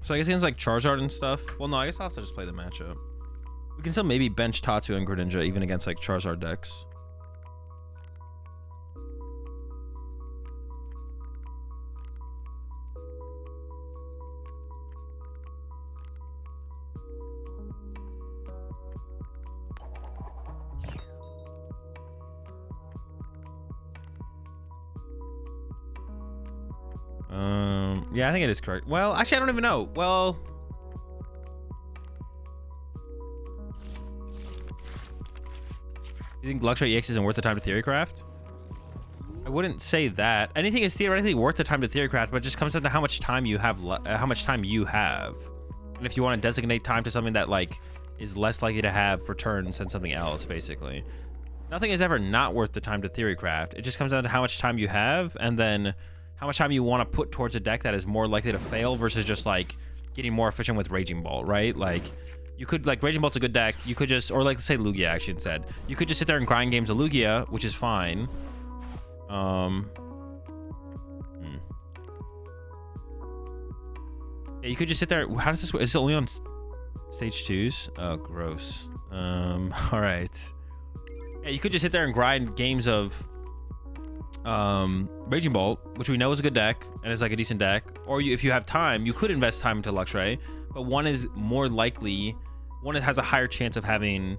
So I guess against like Charizard and stuff. Well, no, I guess I'll have to just play the matchup. We can still maybe bench Tatsu and Greninja even against like Charizard decks. Yeah, I think it is correct. Well, actually, I don't even know. Well, you think Luxray EX isn't worth the time to Theorycraft? I wouldn't say that. Anything is theoretically worth the time to Theorycraft, but it just comes down to how much time you have. And if you want to designate time to something that like is less likely to have returns than something else, basically. Nothing is ever not worth the time to Theorycraft. It just comes down to how much time you have, and then how much time you want to put towards a deck that is more likely to fail versus just like getting more efficient with Raging Ball, right? Like you could like Raging Ball's a good deck. You could just, or like say Lugia actually instead. You could just sit there and grind games of Lugia, which is fine. Yeah, you could just sit there. How does this work? Is it only on stage 2s? Oh, gross. All right. Yeah, you could just sit there and grind games of Raging Ball, which we know is a good deck and is like a decent deck, or if you have time, you could invest time into Luxray, but one is more likely, one has a higher chance of having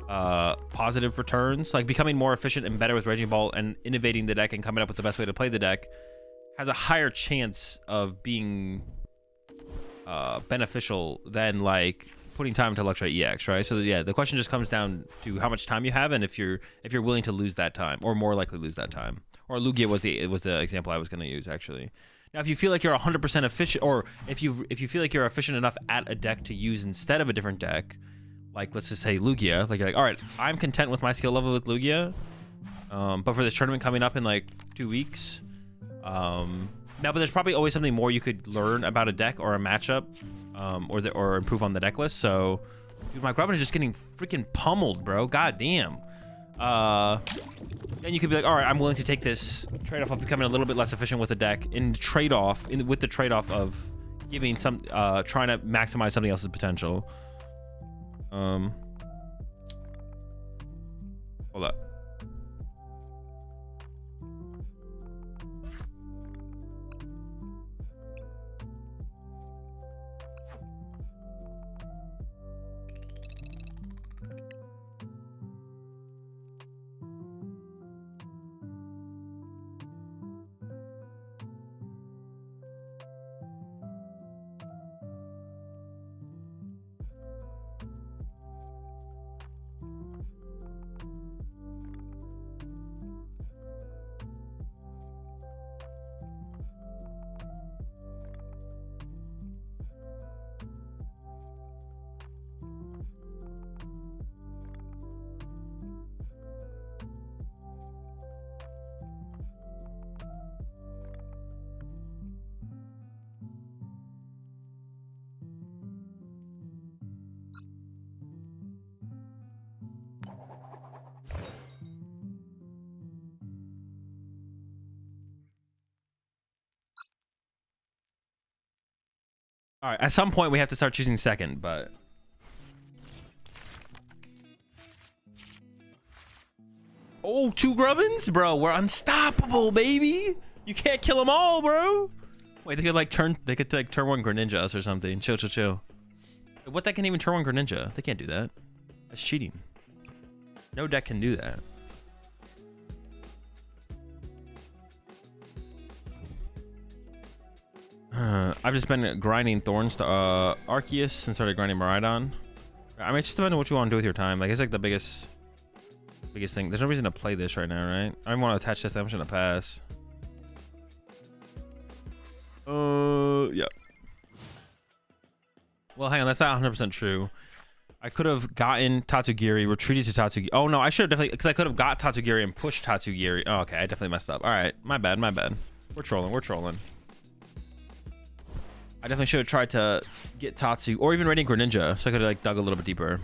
positive returns, like becoming more efficient and better with Raging Ball and innovating the deck and coming up with the best way to play the deck has a higher chance of being beneficial than like putting time into Luxray EX, right? So yeah, the question just comes down to how much time you have and if you're willing to lose that time, or more likely lose that time. Or Lugia was the example I was going to use actually. Now, if you feel like you're 100% efficient, or if you feel like you're efficient enough at a deck to use instead of a different deck, like let's just say Lugia, like you're like, all right, I'm content with my skill level with Lugia, but for this tournament coming up in like 2 weeks, now, but there's probably always something more you could learn about a deck or a matchup, or improve on the deck list. So, dude, my Grubbin is just getting freaking pummeled, bro. God damn. Then you could be like, all right, I'm willing to take this trade-off of becoming a little bit less efficient with the deck with the trade-off of giving some, trying to maximize something else's potential. Hold up. All right, at some point we have to start choosing second, but... Oh, 2 Grubbins? Bro, we're unstoppable, baby. You can't kill them all, bro. Wait, they could like turn one Greninja us or something. Chill. What deck can even turn one Greninja? They can't do that. That's cheating. No deck can do that. I've just been grinding Thorns to Arceus and started grinding Miraidon. I mean, it just depends on what you want to do with your time. Like, it's like the biggest thing. There's no reason to play this right now, right? I don't want to attach this. I'm just gonna pass. Yeah. Well, hang on. That's not 100% true. I could have gotten Tatsugiri, retreated to Tatsugiri. Oh no, I should have definitely, because I could have got Tatsugiri and pushed Tatsugiri. Oh, okay, I definitely messed up. All right, my bad. We're trolling. I definitely should have tried to get Tatsu or even Radiant Greninja, so I could have like dug a little bit deeper.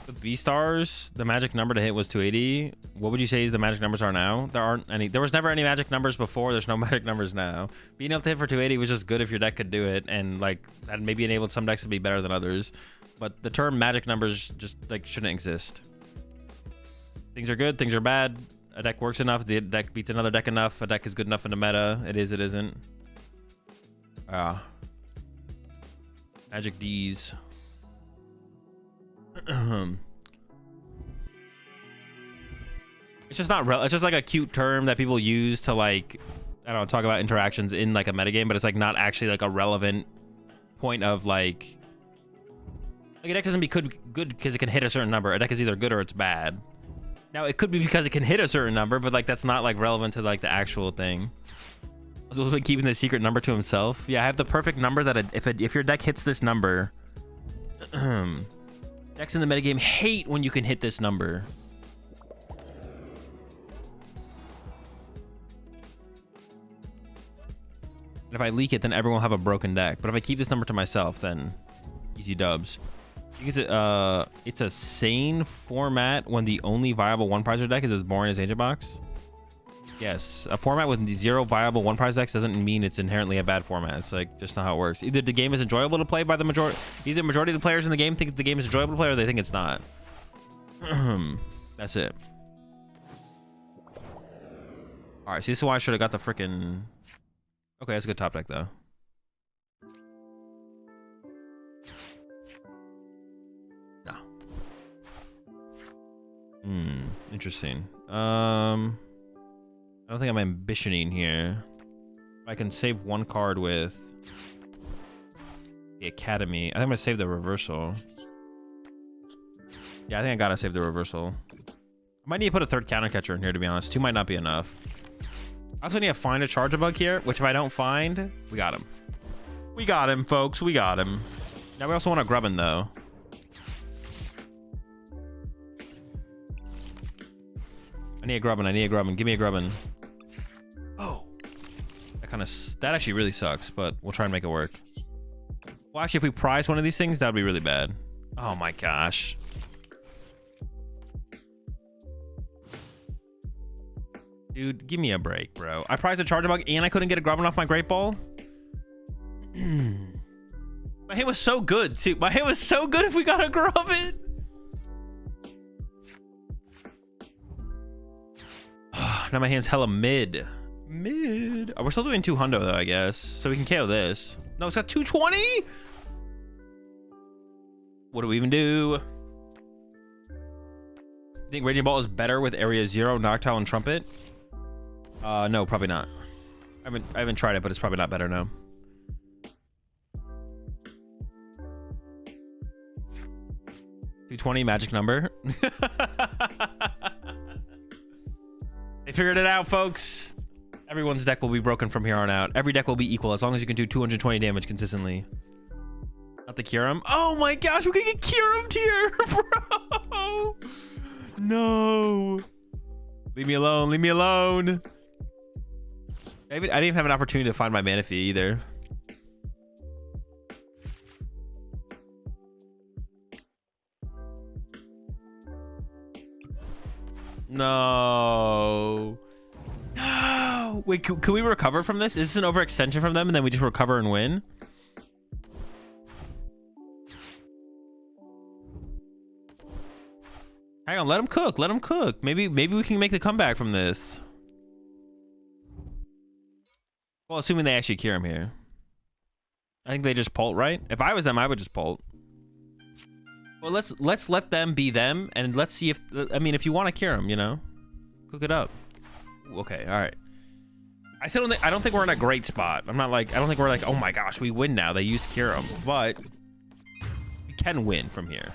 With V-Stars, the magic number to hit was 280. What would you say the magic numbers are now? There aren't any. There was never any magic numbers before. There's no magic numbers now. Being able to hit for 280 was just good if your deck could do it, and like that maybe enabled some decks to be better than others. But the term magic numbers just like shouldn't exist. Things are good, things are bad. A deck works enough, the deck beats another deck enough. A deck is good enough in the meta. It is, it isn't. Magic D's. It's just not real. It's just like a cute term that people use to like, I don't know, talk about interactions in like a metagame, but it's like not actually like a relevant point of like a deck doesn't be good because it can hit a certain number. A deck is either good or it's bad. Now it could be because it can hit a certain number, but like that's not like relevant to like the actual thing. Also keeping the secret number to himself. Yeah, I have the perfect number that if your deck hits this number, decks in the metagame hate when you can hit this number. And if I leak it, then everyone will have a broken deck. But if I keep this number to myself, then easy dubs. I think it's a sane format when the only viable one prizer deck is as boring as Ancient Box. Yes, a format with 0 viable one prize decks doesn't mean it's inherently a bad format. It's like just not how it works. Either the game is enjoyable to play by the majority, either the majority of the players in the game think the game is enjoyable to play, or they think it's not. That's it. All right, see, this is why I should have got the freaking. Okay, that's a good top deck though. Interesting. I don't think I'm ambitioning here. I can save one card with the Academy. I think I'm gonna save the reversal. Yeah, I think I gotta save the reversal. I might need to put a third counter catcher in here, to be honest. 2 might not be enough. I also need to find a charge bug here, which if I don't find, we got him. We got him, folks. We got him. Now we also want a Grubbin though. I need a Grubbin. Give me a Grubbin. Oh. That actually really sucks, but we'll try and make it work. Well, actually, if we prize one of these things, that would be really bad. Oh my gosh. Dude, give me a break, bro. I prized a Charger Bug and I couldn't get a Grubbin off my Great Ball? My hit was so good, too. My hit was so good if we got a Grubbin. Now my hand's hella mid. Oh, we're still doing 200 though, I guess. So we can KO this. No, it's got 220? What do we even do? You think Raging Ball is better with Area 0, Noctowl, and Trumpet? No, probably not. I haven't tried it, but it's probably not better now. $220 magic number. They figured it out, folks. Everyone's deck will be broken from here on out. Every deck will be equal as long as you can do 220 damage consistently. Not the Kyurem. Oh my gosh, we can get Kyurem here, bro. No. Leave me alone. Leave me alone. I didn't even have an opportunity to find my Manaphy either. No. No. no. Wait, can we recover from this? Is this an overextension from them and then we just recover and win? Hang on, let them cook. Let them cook. Maybe we can make the comeback from this. Well, assuming they actually cure him here. I think they just pult, right? If I was them, I would just pult. Well, let's let them be them, and let's see if I mean if you want to cure him, you know, cook it up. Okay, all right. I don't think we're in a great spot. I don't think we're like, oh my gosh, we win now. They used cure him, but we can win from here.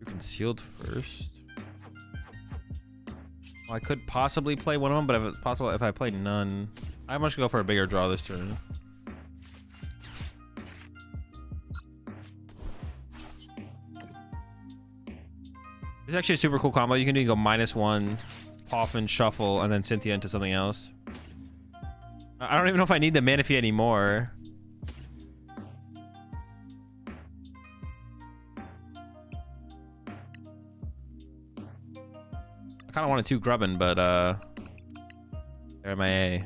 Concealed first. Well, I could possibly play one of them, but if it's possible, if I play none, I must go for a bigger draw this turn. It's actually a super cool combo. You can do go -1, Poffin, shuffle, and then Cynthia into something else. I don't even know if I need the Manaphy anymore. I kind of wanted 2 Grubbin, but they're MIA.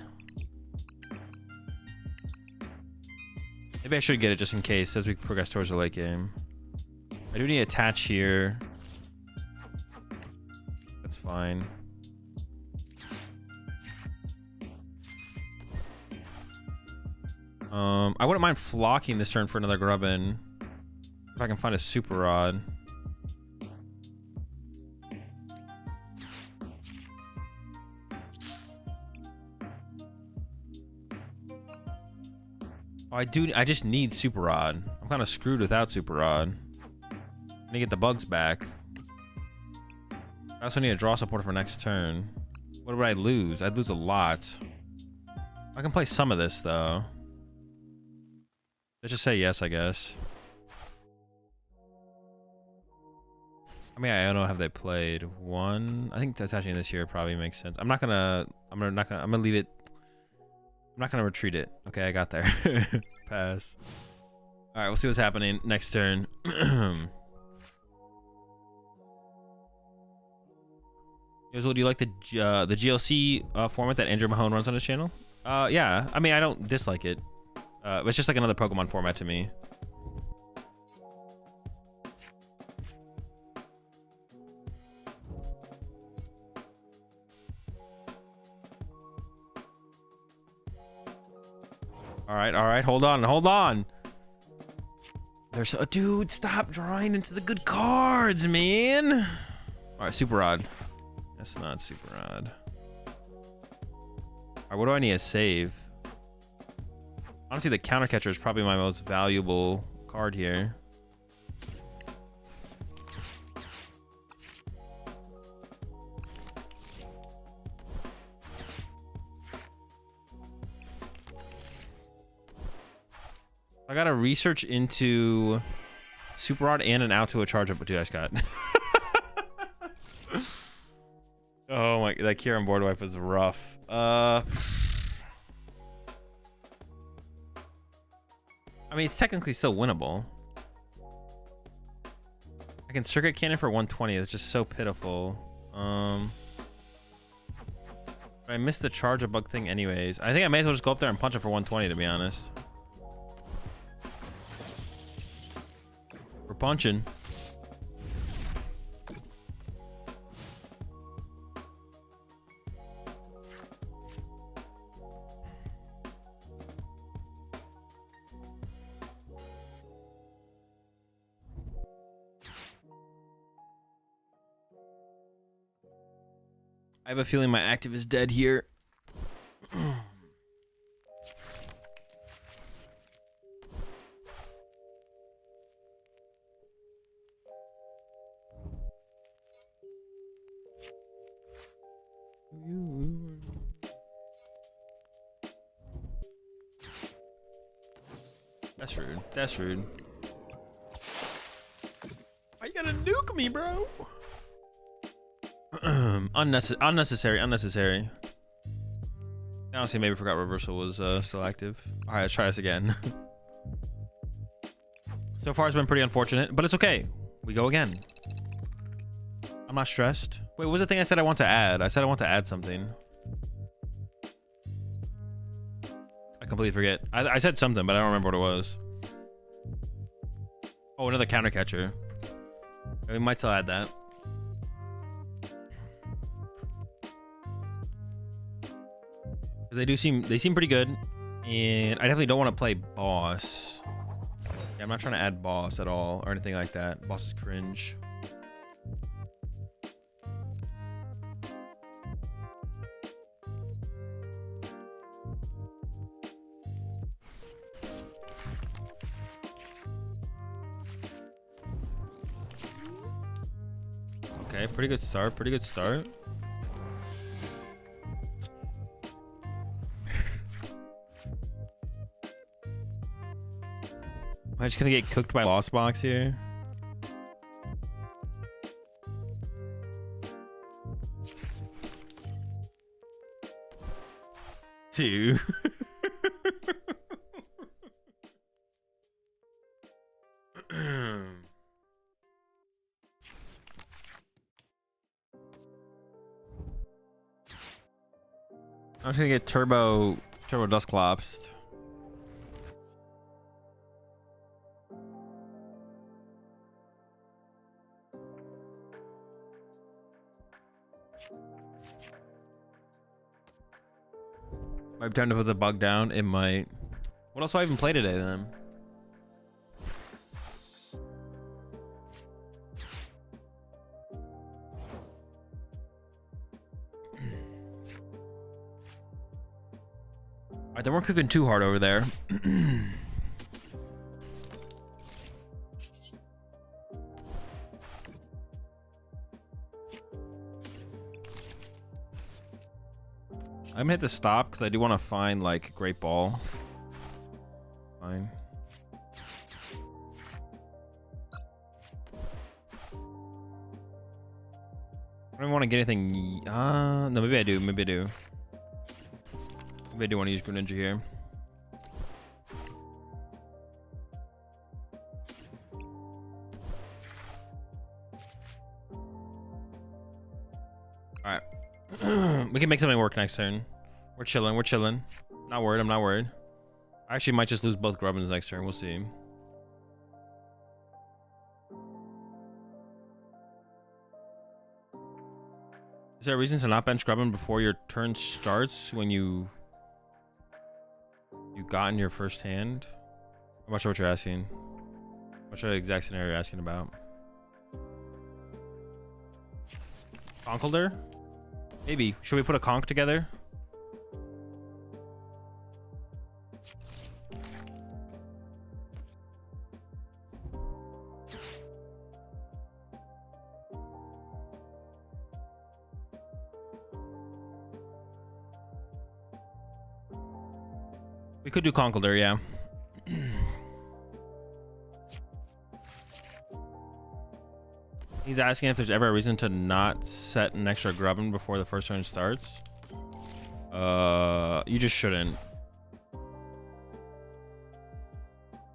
Maybe I should get it just in case as we progress towards the late game. I do need to attach here. That's fine. I wouldn't mind flocking this turn for another Grubbin if I can find a Super Rod. Oh, I just need Super Rod. I'm kind of screwed without Super Rod. I need to get the bugs back. I also need a draw support for next turn. What would I lose? I'd lose a lot. I can play some of this, though. Let's just say yes, I guess. I mean, I don't know, have they played one? I think attaching this here probably makes sense. I'm gonna leave it. I'm not gonna retreat it. Okay, I got there. Pass. All right, we'll see what's happening next turn. Azul, do you like the GLC format that Andrew Mahone runs on his channel? Yeah. I mean, I don't dislike it. It's just like another Pokemon format to me. All right, hold on. There's a dude, stop drawing into the good cards, man. All right, Super Rod. That's not Super Rod. All right, what do I need to save? Honestly, the Counter Catcher is probably my most valuable card here. I gotta research into Super Rod and an out to a charge up, but dude, I just got. Oh my, that Kieran board wipe was rough. I mean, it's technically still winnable. I can Circuit Cannon for 120. It's just so pitiful. I missed the charge a bug thing anyways. I think I may as well just go up there and punch it for 120, to be honest. We're punching. I have a feeling my active is dead here. That's rude. That's rude. Why you gotta nuke me, bro? Unnecessary. Honestly, maybe forgot reversal was still active. All right, let's try this again. So far, it's been pretty unfortunate, but it's okay. We go again. I'm not stressed. Wait, what was the thing I said I want to add? I said I want to add something. I completely forget. I said something, but I don't remember what it was. Oh, another counter catcher. We might still add that. They seem pretty good, and I definitely don't want to play boss. Yeah, I'm not trying to add boss at all or anything like that. Boss is cringe. Okay, pretty good start. Pretty good start. Am I just gonna get cooked by Lost Box here? Two. I'm just gonna get turbo Dusclops. Might be time to put the bug down. It might. What else do I even play today then? Alright, then we're cooking too hard over there. I'm gonna hit the stop because I do want to find like Great Ball. Fine. I don't want to get anything. No, maybe I do. Maybe I do. Maybe I do want to use Greninja here. Alright. We can make something work next turn. We're chilling. We're chilling. Not worried. I'm not worried. I actually might just lose both Grubbins next turn. We'll see. Is there a reason to not bench Grubbin before your turn starts when you got in your first hand? I'm not sure what you're asking. I'm not sure the exact scenario you're asking about. Conkeldurr? Maybe. Should we put a conch together? We could do Conkeldurr, yeah. He's asking if there's ever a reason to not set an extra Grubbin before the first turn starts. You just shouldn't.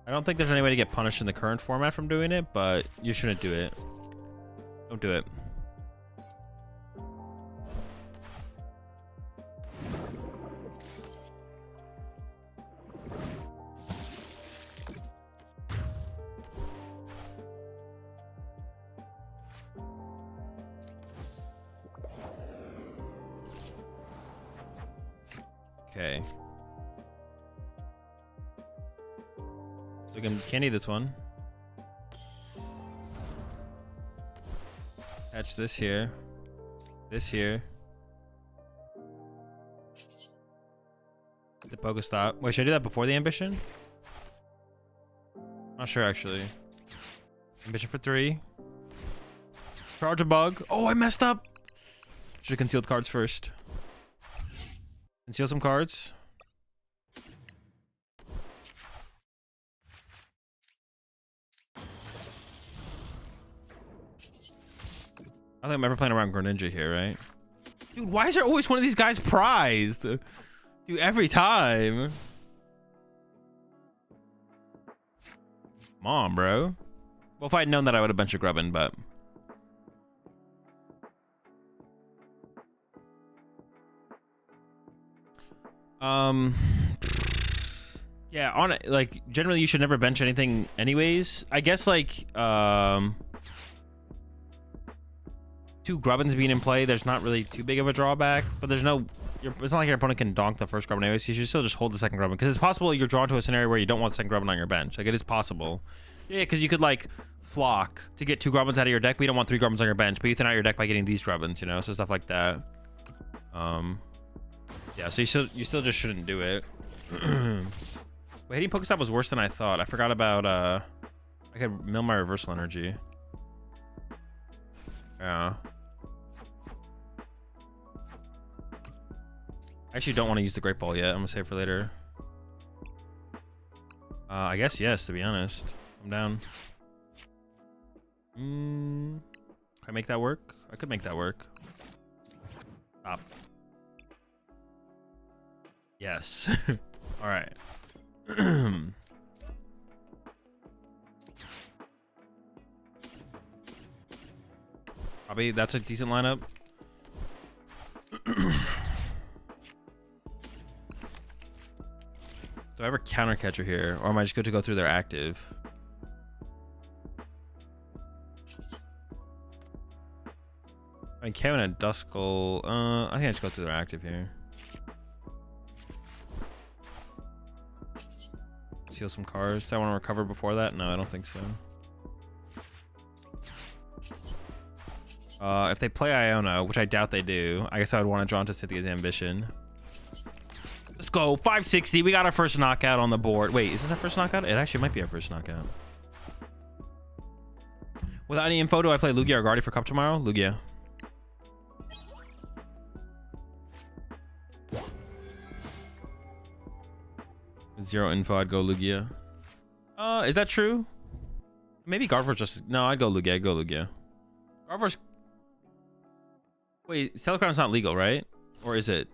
I don't think there's any way to get punished in the current format from doing it, but you shouldn't do it. Don't do it. Okay. So we can candy this one. Catch this here. This here. The Pokestop. Wait, should I do that before the ambition? Not sure actually. Ambition for 3. Charge a bug. Oh, I messed up. Should have concealed cards first. Conceal some cards. I think I'm ever playing around Greninja here, right? Dude, why is there always one of these guys prized? Dude, every time. Come on, bro. Well, if I had known that, I would have benched a Grubbin, but... Yeah, on it, like, generally you should never bench anything anyways. I guess, like, 2 Grubbins being in play, there's not really too big of a drawback, but there's no... it's not like your opponent can donk the first Grubbin anyways, so you should still just hold the second Grubbin, because it's possible you're drawn to a scenario where you don't want the second Grubbin on your bench. Like, it is possible. Yeah, because you could, like, flock to get 2 Grubbins out of your deck, but you don't want 3 Grubbins on your bench, but you thin out your deck by getting these Grubbins, you know, so stuff like that. Yeah, so you still just shouldn't do it. Wait, hitting Pokestop was worse than I thought. I forgot about, I could mill my reversal energy. Yeah. I actually don't want to use the Great Ball yet. I'm gonna save for later. I guess yes, to be honest. I'm down. Can I make that work? I could make that work. Stop. Yes. All right. Probably that's a decent lineup. Do I have a counter catcher here, or am I just good to go through their active? I mean, Kevin and Duskull. I think I just go through their active here. Steal some cards. Do I want to recover before that? No, I don't think so. If they play Iona, which I doubt they do, I guess I would want to draw into Cynthia's Ambition. Let's go. 560. We got our first knockout on the board. Wait, is this our first knockout? It actually might be our first knockout. Without any info, do I play Lugia or Guardi for Cup tomorrow? Lugia. With 0 info, I'd go Lugia. Is that true? Maybe Gardevoir's just... No, I'd go Lugia. I'd go Lugia. Gardevoir's... Wait, Telecrown's not legal, right? Or is it?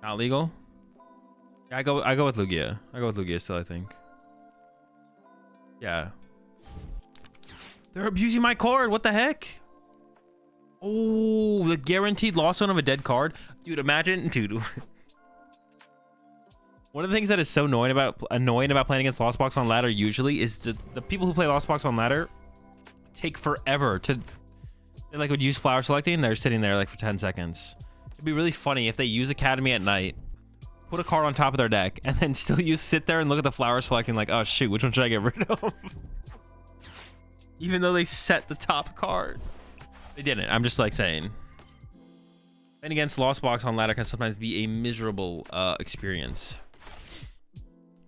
Not legal? Yeah, I go with Lugia. I go with Lugia still, I think. Yeah. They're abusing my card. What the heck? Oh, the guaranteed loss on of a dead card. Dude, imagine, dude. One of the things that is so annoying about playing against Lost Box on ladder usually is the people who play Lost Box on ladder take forever to... They like would use flower selecting and they're sitting there like for 10 seconds. It'd be really funny if they use Academy at night, put a card on top of their deck, and then still sit there and look at the flower selecting like, oh shoot, which one should I get rid of? Even though they set the top card. They didn't. I'm just like saying. Playing against Lost Box on ladder can sometimes be a miserable experience.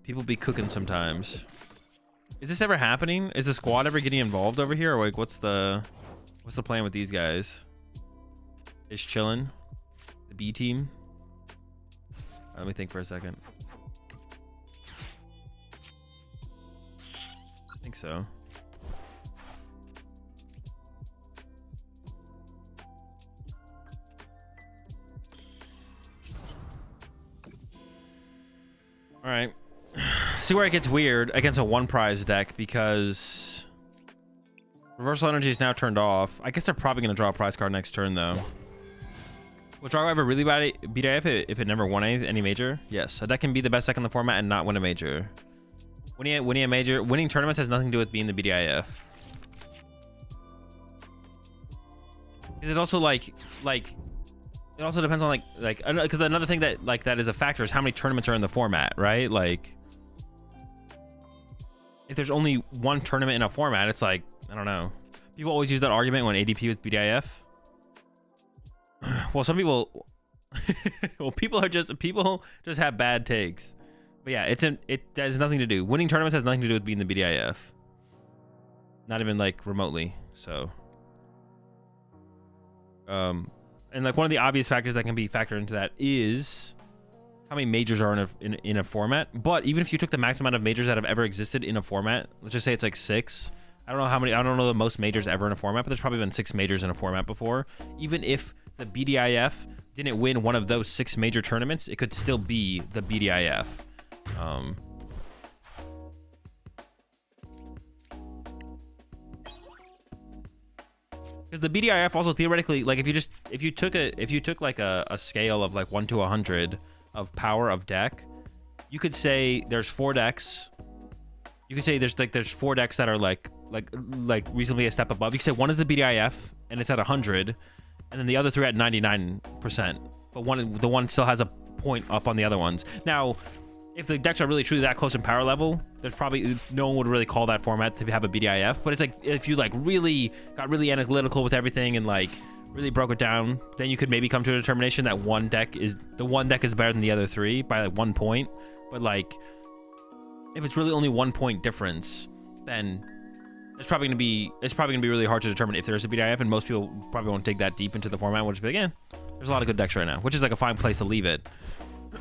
People be cooking sometimes. Is this ever happening? Is the squad ever getting involved over here? Or like what's the plan with these guys? Just chilling? The B team? Let me think for a second. I think so. All right. See where it gets weird against a 1 prize deck because reversal energy is now turned off. I guess they're probably going to draw a prize card next turn though. Will Drago ever really beat IF if it never won any major? Yes. A deck can be the best deck in the format and not win a major. Winning tournaments has nothing to do with being the BDIF. Is it also like it also depends on like because another thing that is a factor is how many tournaments are in the format, right? Like if there's only 1 tournament in a format, it's like, I don't know. People always use that argument when ADP with BDIF. Well, some people well, people just have bad takes. But yeah, it has nothing to do. Winning tournaments has nothing to do with being the BDIF. Not even like remotely. So And like one of the obvious factors that can be factored into that is how many majors are in a format. But even if you took the max amount of majors that have ever existed in a format, let's just say it's like 6. I don't know how many, I don't know the most majors ever in a format, but there's probably been 6 majors in a format before. Even if the BDIF didn't win one of those 6 major tournaments, it could still be the BDIF. Because the BDIF also theoretically, like if you took like a scale of like 1 to 100 of power of deck, you could say there's 4 decks. You could say there's 4 decks that are like reasonably a step above. You could say one is the BDIF and it's at 100, and then the other 3 at 99%. But the one still has a point up on the other ones. Now, if the decks are really truly that close in power level, there's probably no one would really call that format to have a BDIF. But it's like if you like really got really analytical with everything and like really broke it down, then you could maybe come to a determination that one deck is better than the other 3 by like 1 point. But like if it's really only 1 point difference, then it's probably gonna be really hard to determine if there's a BDIF, and most people probably won't dig that deep into the format. We'll just be like, yeah, there's a lot of good decks right now, which is like a fine place to leave it.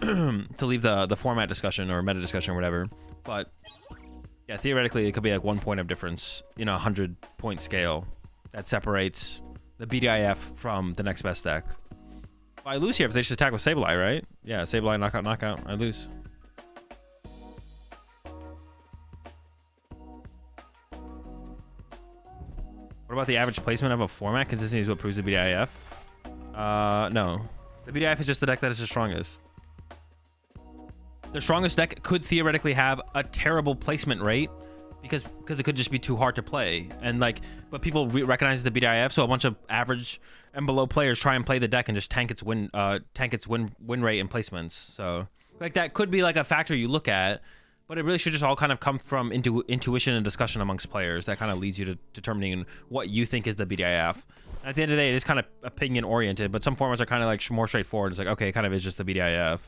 To leave the format discussion or meta discussion or whatever. But yeah, theoretically it could be like 1 point of difference in a 100-point scale that separates the BDIF from the next best deck. Well, I lose here if they just attack with Sableye, right? Yeah, Sableye, knockout, I lose. What about the average placement of a format? Consistency is what proves the BDIF. No. The BDIF is just the deck that is the strongest. The strongest deck could theoretically have a terrible placement rate because it could just be too hard to play. And like, but people recognize the BDIF, so a bunch of average and below players try and play the deck and just tank its win rate and placements. So like that could be like a factor you look at, but it really should just all kind of come from intuition and discussion amongst players that kind of leads you to determining what you think is the BDIF. And at the end of the day, it is kind of opinion oriented, but some formats are kind of like more straightforward. It's like, okay, it kind of is just the BDIF.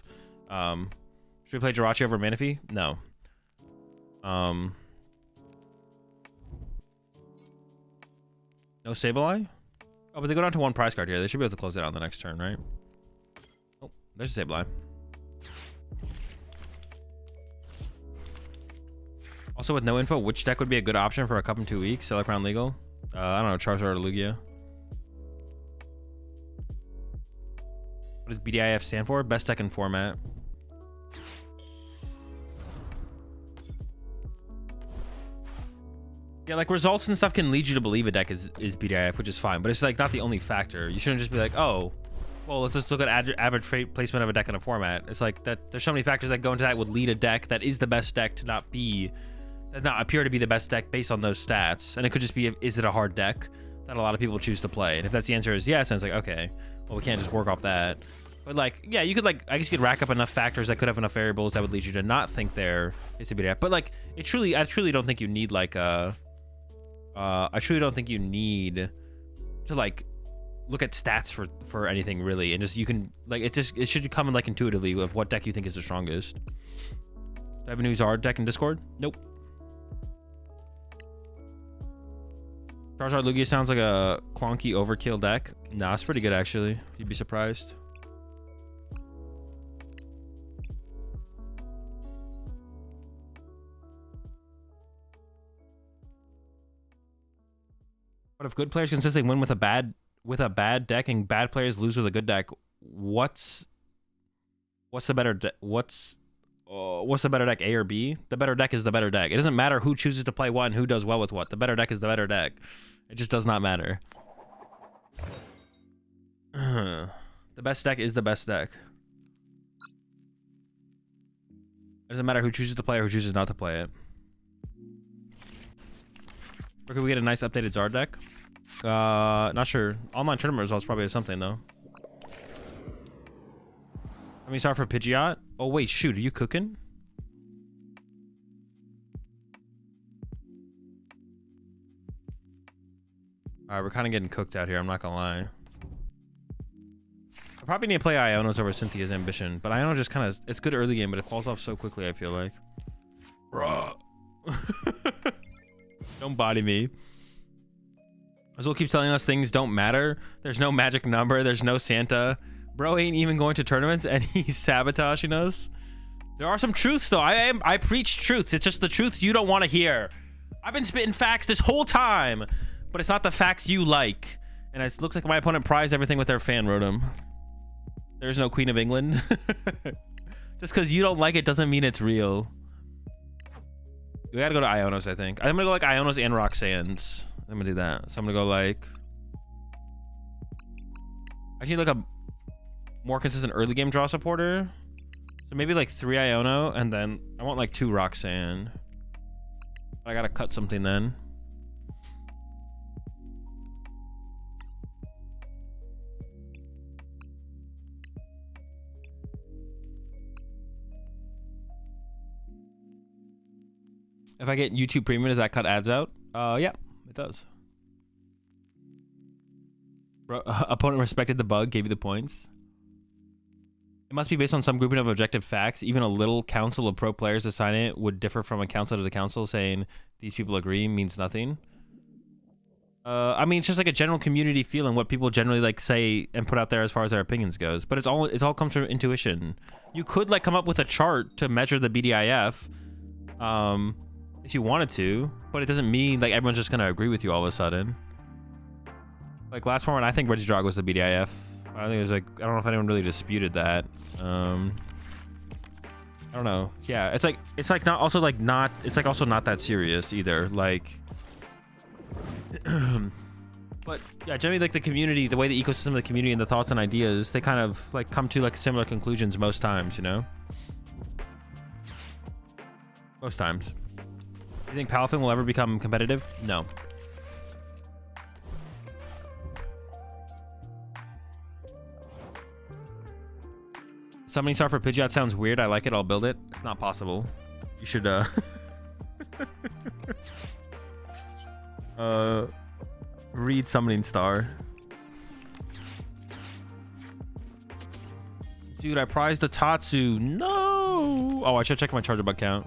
Should we play Jirachi over Manaphy? No. No Sableye? Oh, but they go down to 1 prize card here. They should be able to close it out on the next turn, right? Oh, there's a Sableye. Also, with no info, which deck would be a good option for a cup in 2 weeks? Select Crown Legal? I don't know, Charizard or Lugia. What does BDIF stand for? Best deck in format. Yeah, like results and stuff can lead you to believe a deck is BDIF, which is fine, but it's like not the only factor. You shouldn't just be like, oh, well, let's just look at average placement of a deck in a format. It's like that. There's so many factors that go into that would lead a deck that is the best deck to not appear to be the best deck based on those stats. And it could just be, is it a hard deck that a lot of people choose to play? And if that's the answer is yes, then it's like, okay, well, we can't just work off that. But like, yeah, you could like, I guess you could rack up enough factors that could have enough variables that would lead you to not think there is a BDIF. But like, I truly don't think you need like I truly don't think you need to like look at stats for anything really, and just you can like it should come in like intuitively of what deck you think is the strongest. Do I have a new Zard deck in Discord? Nope. Charizard Lugia sounds like a clunky overkill deck. Nah, it's pretty good actually. You'd be surprised. What if good players consistently win with a bad deck and bad players lose with a good deck? What's the better deck, A or B? The better deck is the better deck. It doesn't matter who chooses to play what and who does well with what. The better deck is the better deck. It just does not matter. The best deck is the best deck. It doesn't matter who chooses to play or who chooses not to play it. Or could we get a nice updated Zard deck? Not sure. Online tournament results probably has something though. I mean, sorry for Pidgeot. Oh wait, shoot, are you cooking? Alright, we're kind of getting cooked out here, I'm not gonna lie. I probably need to play Ionos over Cynthia's Ambition, but Iono just kind of, it's good early game, but it falls off so quickly, I feel like. Bruh. Don't body me. Azul keeps telling us things don't matter. There's no magic number. There's no Santa. Bro ain't even going to tournaments and he's sabotaging us. There are some truths though. I preach truths. It's just the truths you don't want to hear. I've been spitting facts this whole time, but it's not the facts you like. And it looks like my opponent prized everything with their fan Rotom. There's no Queen of England. Just because you don't like it doesn't mean it's real. We gotta go to Ionos, I think. I'm gonna go like Ionos and Roxanne's. I'm gonna do that. So I'm gonna go like... I need like a more consistent early game draw supporter. So maybe like 3 Iono, and then I want like 2 Roxanne. I gotta cut something then. If I get YouTube Premium, does that cut ads out? Yeah, it does. Bro, opponent respected the bug, gave you the points. It must be based on some grouping of objective facts. Even a little council of pro players deciding it would differ from a council to the council saying these people agree means nothing. I mean, it's just like a general community feeling, what people generally like say and put out there as far as their opinions goes. But it all comes from intuition. You could like come up with a chart to measure the BDIF, if you wanted to, but it doesn't mean like everyone's just gonna agree with you all of a sudden. Like last format, I think Regidrag was the BDIF. I think it was like, I don't know if anyone really disputed that. I don't know. Yeah, it's like not also like not, it's like also not that serious either. Like, but yeah, generally like the community, the way the ecosystem of the community and the thoughts and ideas, they kind of like come to like similar conclusions most times, you know? Most times. You think Palafin will ever become competitive? No. Summoning star for Pidgeot sounds weird. I like it. I'll build it. It's not possible. You should read Summoning Star. Dude, I prized the Tatsu. No. Oh, I should check my charger bug count.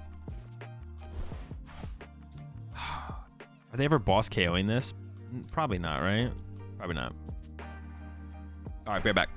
Are they ever boss KOing this? Probably not, right? Probably not. All right, be right back.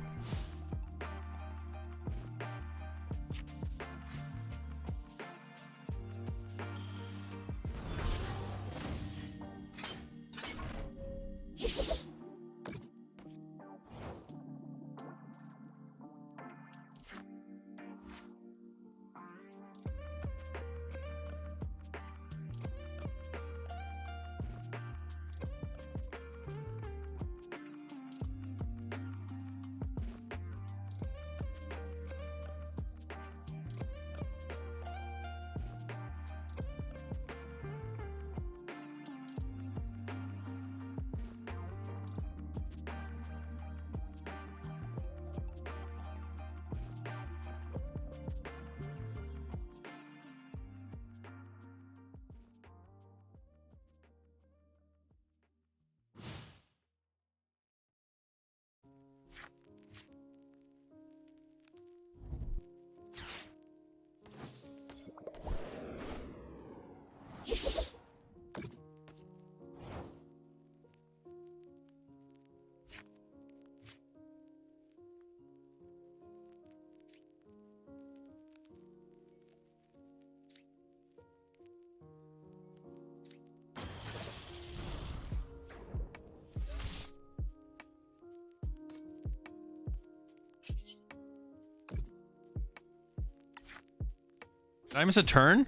Did I miss a turn?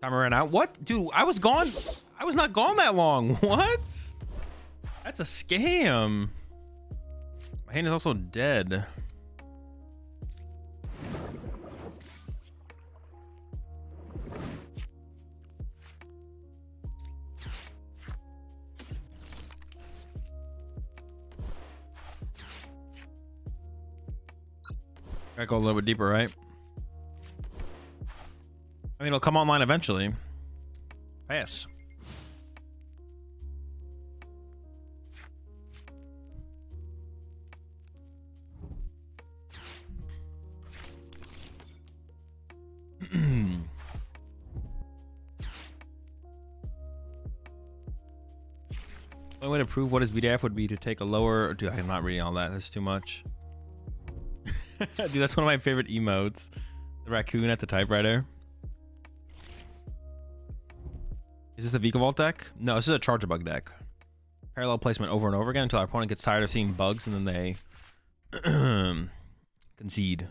Timer ran out. What? Dude, I was gone. I was not gone that long. What? That's a scam. My hand is also dead. Gotta go a little bit deeper, right? I mean, it'll come online eventually. Pass. The only way to prove what his BDF would be to take a lower... Dude, I'm not reading all that. That's too much. Dude, that's one of my favorite emotes. The raccoon at the typewriter. Is this a Vika Vault deck? No, this is a Charger Bug deck. Parallel placement over and over again until our opponent gets tired of seeing bugs and then they concede.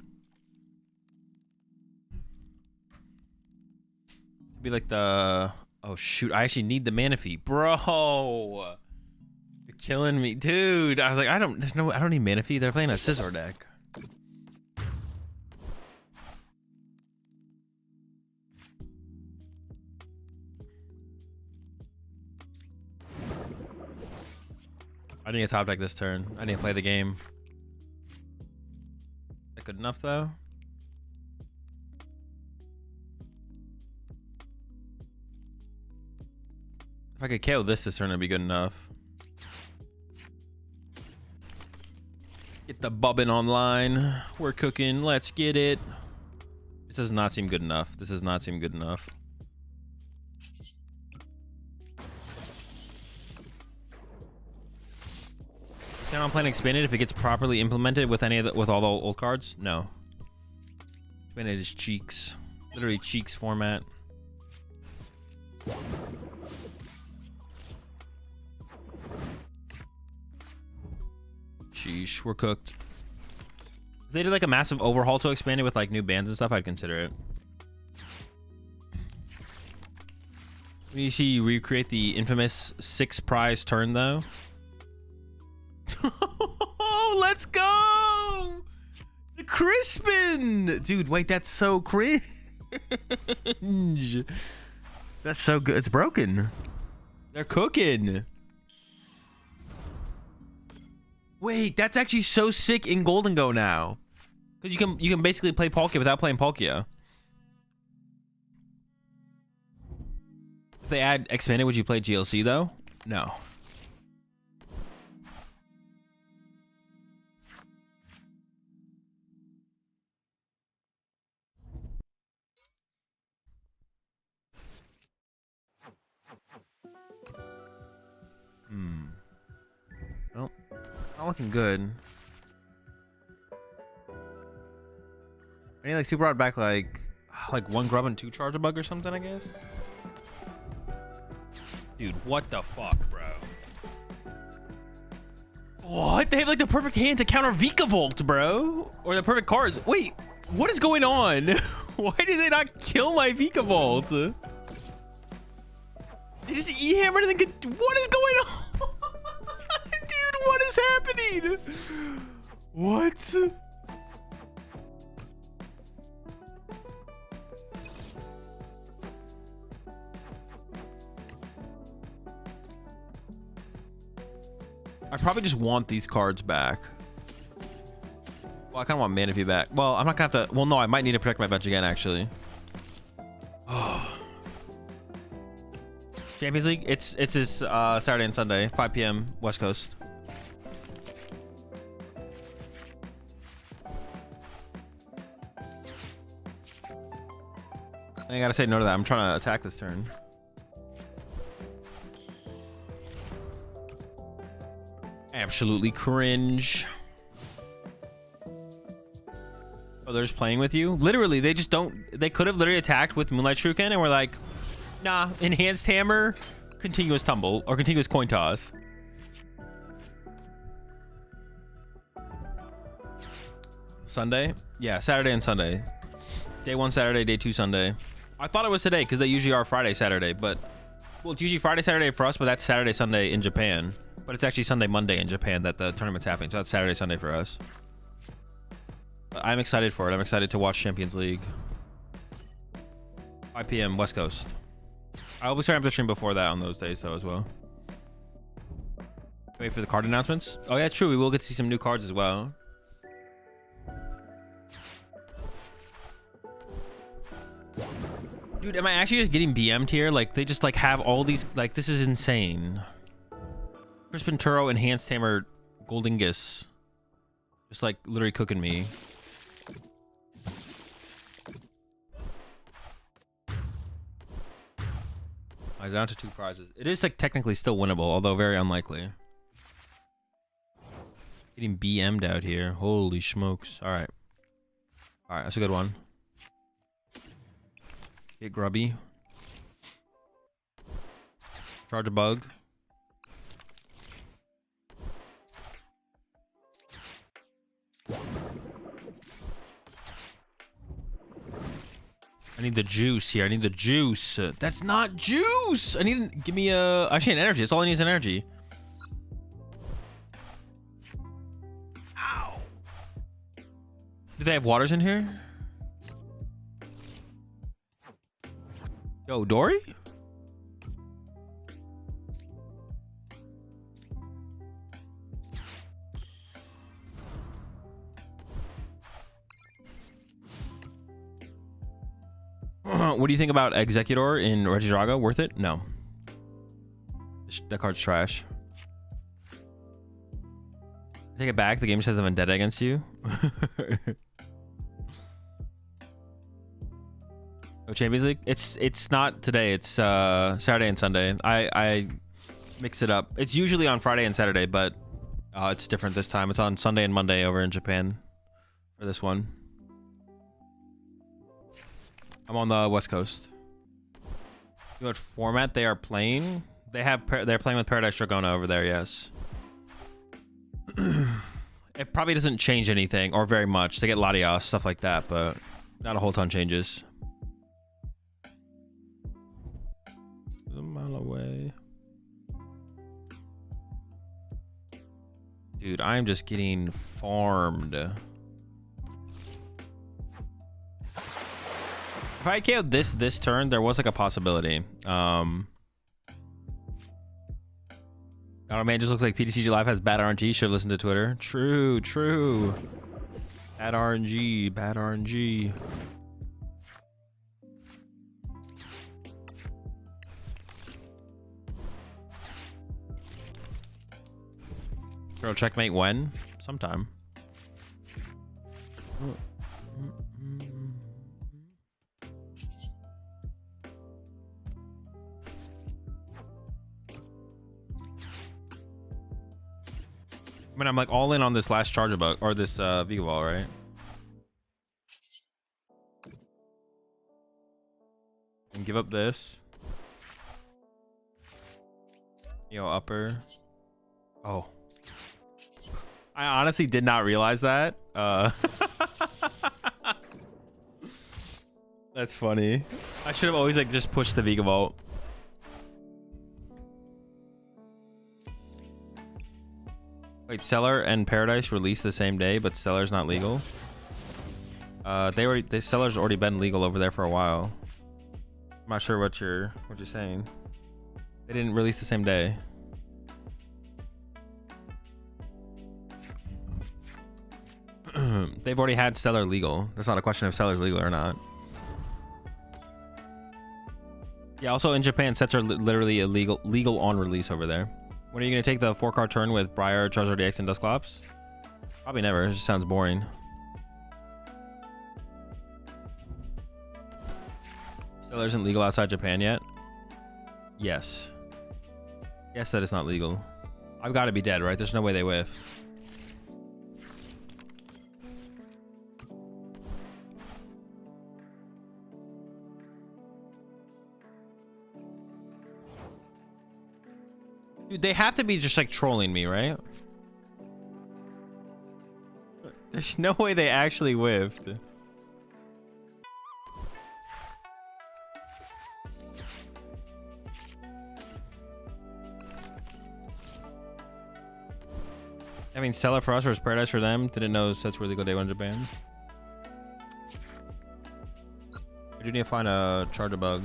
It'd be like the... Oh, shoot. I actually need the Manaphy. Bro! You're killing me. Dude, I was like, I don't need Manaphy. They're playing a Scizor deck. I need a top deck this turn. I need to play the game. Is that good enough, though? If I could KO this turn, it'd be good enough. Get the bubbin online. We're cooking. Let's get it. This does not seem good enough. This does not seem good enough. Plan on playing Expanded if it gets properly implemented with any of the, with all the old cards? No. Expanded is Cheeks. Literally Cheeks format. Sheesh, we're cooked. If they did like a massive overhaul to Expanded with like new bands and stuff, I'd consider it. We need to see recreate the infamous 6 prize turn though. Let's go! The Crispin! Dude, wait, that's so cringe. That's so good. It's broken. They're cooking. Wait, that's actually so sick in Golden Go now. Because you can basically play Palkia without playing Palkia. If they add Expanded, would you play GLC though? No. Well, not looking good. I need like super odd back like 1 grub and 2 Charger Bug or something, I guess. Dude, what the fuck, bro? What? They have like the perfect hand to counter Vikavolt, bro. Or the perfect cards. Wait, what is going on? Why did they not kill my Vikavolt? They just E-hammered and then what is going on? Dude, what is happening? What? I probably just want these cards back. Well, I kind of want Manaphy back. Well, I'm not gonna have to. Well, no, I might need to protect my bench again, actually. Oh. Champions League. It's this Saturday and Sunday, 5 p.m. West Coast. I gotta say no to that. I'm trying to attack this turn. Absolutely cringe. Oh, they're just playing with you? Literally, they just don't... They could have literally attacked with Moonlight Shuriken and we're like, nah, Enhanced Hammer, Continuous Tumble, or Continuous Coin Toss. Sunday? Yeah, Saturday and Sunday. Day 1 Saturday, day 2 Sunday. I thought it was today because they usually are Friday, Saturday, but... Well, it's usually Friday, Saturday for us, but that's Saturday, Sunday in Japan. But it's actually Sunday, Monday in Japan that the tournament's happening. So that's Saturday, Sunday for us. But I'm excited for it. I'm excited to watch Champions League. 5 p.m. West Coast. I'll be starting up the stream before that on those days, though, as well. Wait for the card announcements. Oh, yeah, true. We will get to see some new cards as well. Dude, am I actually just getting BM'd here? Like, they just, like, have all these... Like, this is insane. Crispin Turo, Enhanced Hammer, Goldingus. Just, like, literally cooking me. Down to 2 prizes. It is like technically still winnable, although very unlikely. Getting BM'd out here. Holy smokes. All right. All right, that's a good one. Get grubby. Charge a bug. I need the juice here. I need the juice. That's not juice. I need give me a actually an energy. That's all I need is an energy. Ow. Do they have waters in here? Yo, Dory? What do you think about Executor in Regidrago? Worth it? No. That card's trash. Take it back. The game says I'm vendetta against you. Oh, Champions League? It's not today. It's Saturday and Sunday. I mix it up. It's usually on Friday and Saturday, but it's different this time. It's on Sunday and Monday over in Japan for this one. I'm on the West Coast. You know what format they are playing? They're playing with Paradise Dragona over there, yes. It probably doesn't change anything or very much. They get Latios, stuff like that, but not a whole ton changes. A mile away. Dude, I'm just getting farmed. If I KO'd this turn, there was like a possibility. Oh man, it just looks like PTCG Live has bad RNG. Should listen to Twitter. True. Bad RNG. Bad RNG. Girl, checkmate when? Sometime. I mean, I'm like all in on this last charge bug or this Vega Ball, right? And give up this. Yo, upper. Oh. I honestly did not realize that. That's funny. I should have always like just pushed the Vega Vault. Wait, Cellar and Paradise released the same day, but Cellar's not legal. The Cellar's already been legal over there for a while. I'm not sure what you're saying. They didn't release the same day. They've already had Cellar legal. That's not a question if Cellar's legal or not. Yeah, also in Japan, sets are literally legal on release over there. When are you going to take the 4-card turn with Briar, Charizard DX, and Dusclops? Probably never. It just sounds boring. Stellar isn't legal outside Japan yet? Yes. Yes, that is not legal. I've got to be dead, right? There's no way they whiffed. Dude, they have to be just like trolling me, right? There's no way they actually whiffed. I mean, Stella for us versus Paradise for them. Didn't know sets were legal day one in Japan. We do need to find a charger bug.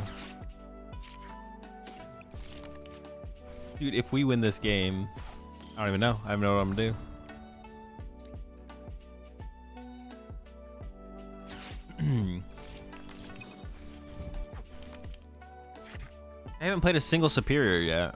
Dude, if we win this game, I don't even know. I don't know what I'm gonna do. I haven't played a single superior yet.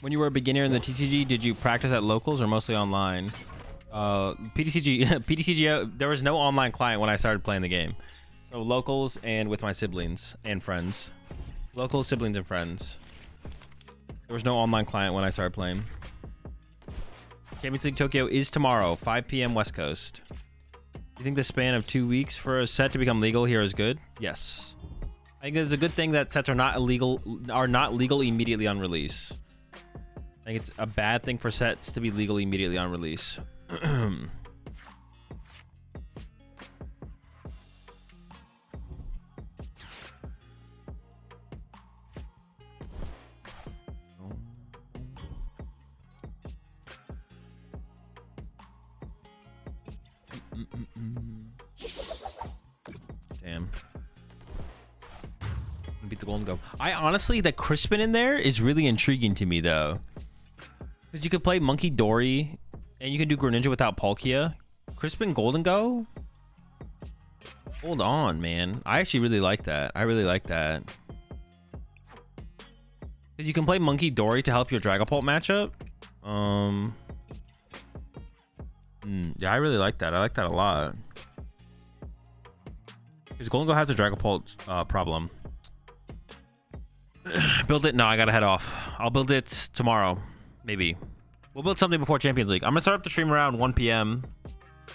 When you were a beginner in the TCG, did you practice at locals or mostly online? PTCG, there was no online client when I started playing the game. So locals and with my siblings and friends. Locals, siblings, and friends. There was no online client when I started playing. Champions League Tokyo is tomorrow, 5 p.m. West Coast. Do you think the span of 2 weeks for a set to become legal here is good? Yes. I think it's a good thing that sets are not legal immediately on release. I think it's a bad thing for sets to be legal immediately on release. Damn. Beat the golden go. I honestly, the Crispin in there is really intriguing to me though. Because you could play Monkey Dory and you can do Greninja without Palkia. Crispin Golden Go? Hold on, man. I actually really like that. I really like that. Because you can play Monkey Dory to help your Dragapult matchup. Yeah, I really like that. I like that a lot. Because Golden Go has a Dragapult problem. Build it? No, I gotta head off. I'll build it tomorrow. Maybe. We'll build something before Champions League. I'm gonna start up the stream around 1 p.m.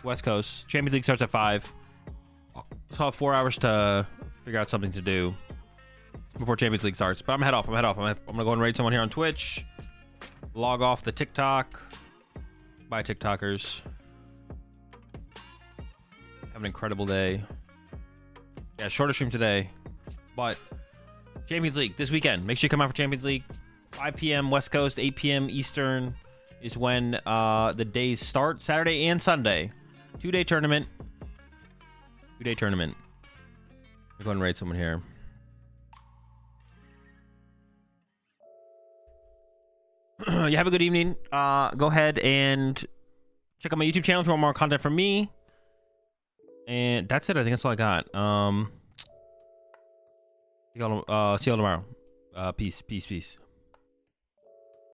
West Coast. Champions League starts at 5. So I'll have 4 hours to figure out something to do before Champions League starts. But I'm gonna head off. I'm gonna go and raid someone here on Twitch. Log off the TikTok. Bye, TikTokers. Have an incredible day. Yeah, shorter stream today. But Champions League this weekend. Make sure you come out for Champions League. 5 p.m. West Coast, 8 p.m. Eastern is when the days start. Saturday and Sunday. 2-day tournament. 2-day tournament. We're going to raid someone here. You have a good evening. Go ahead and check out my YouTube channel if you want more content from me. And that's it. I think that's all I got. See y'all tomorrow. Peace.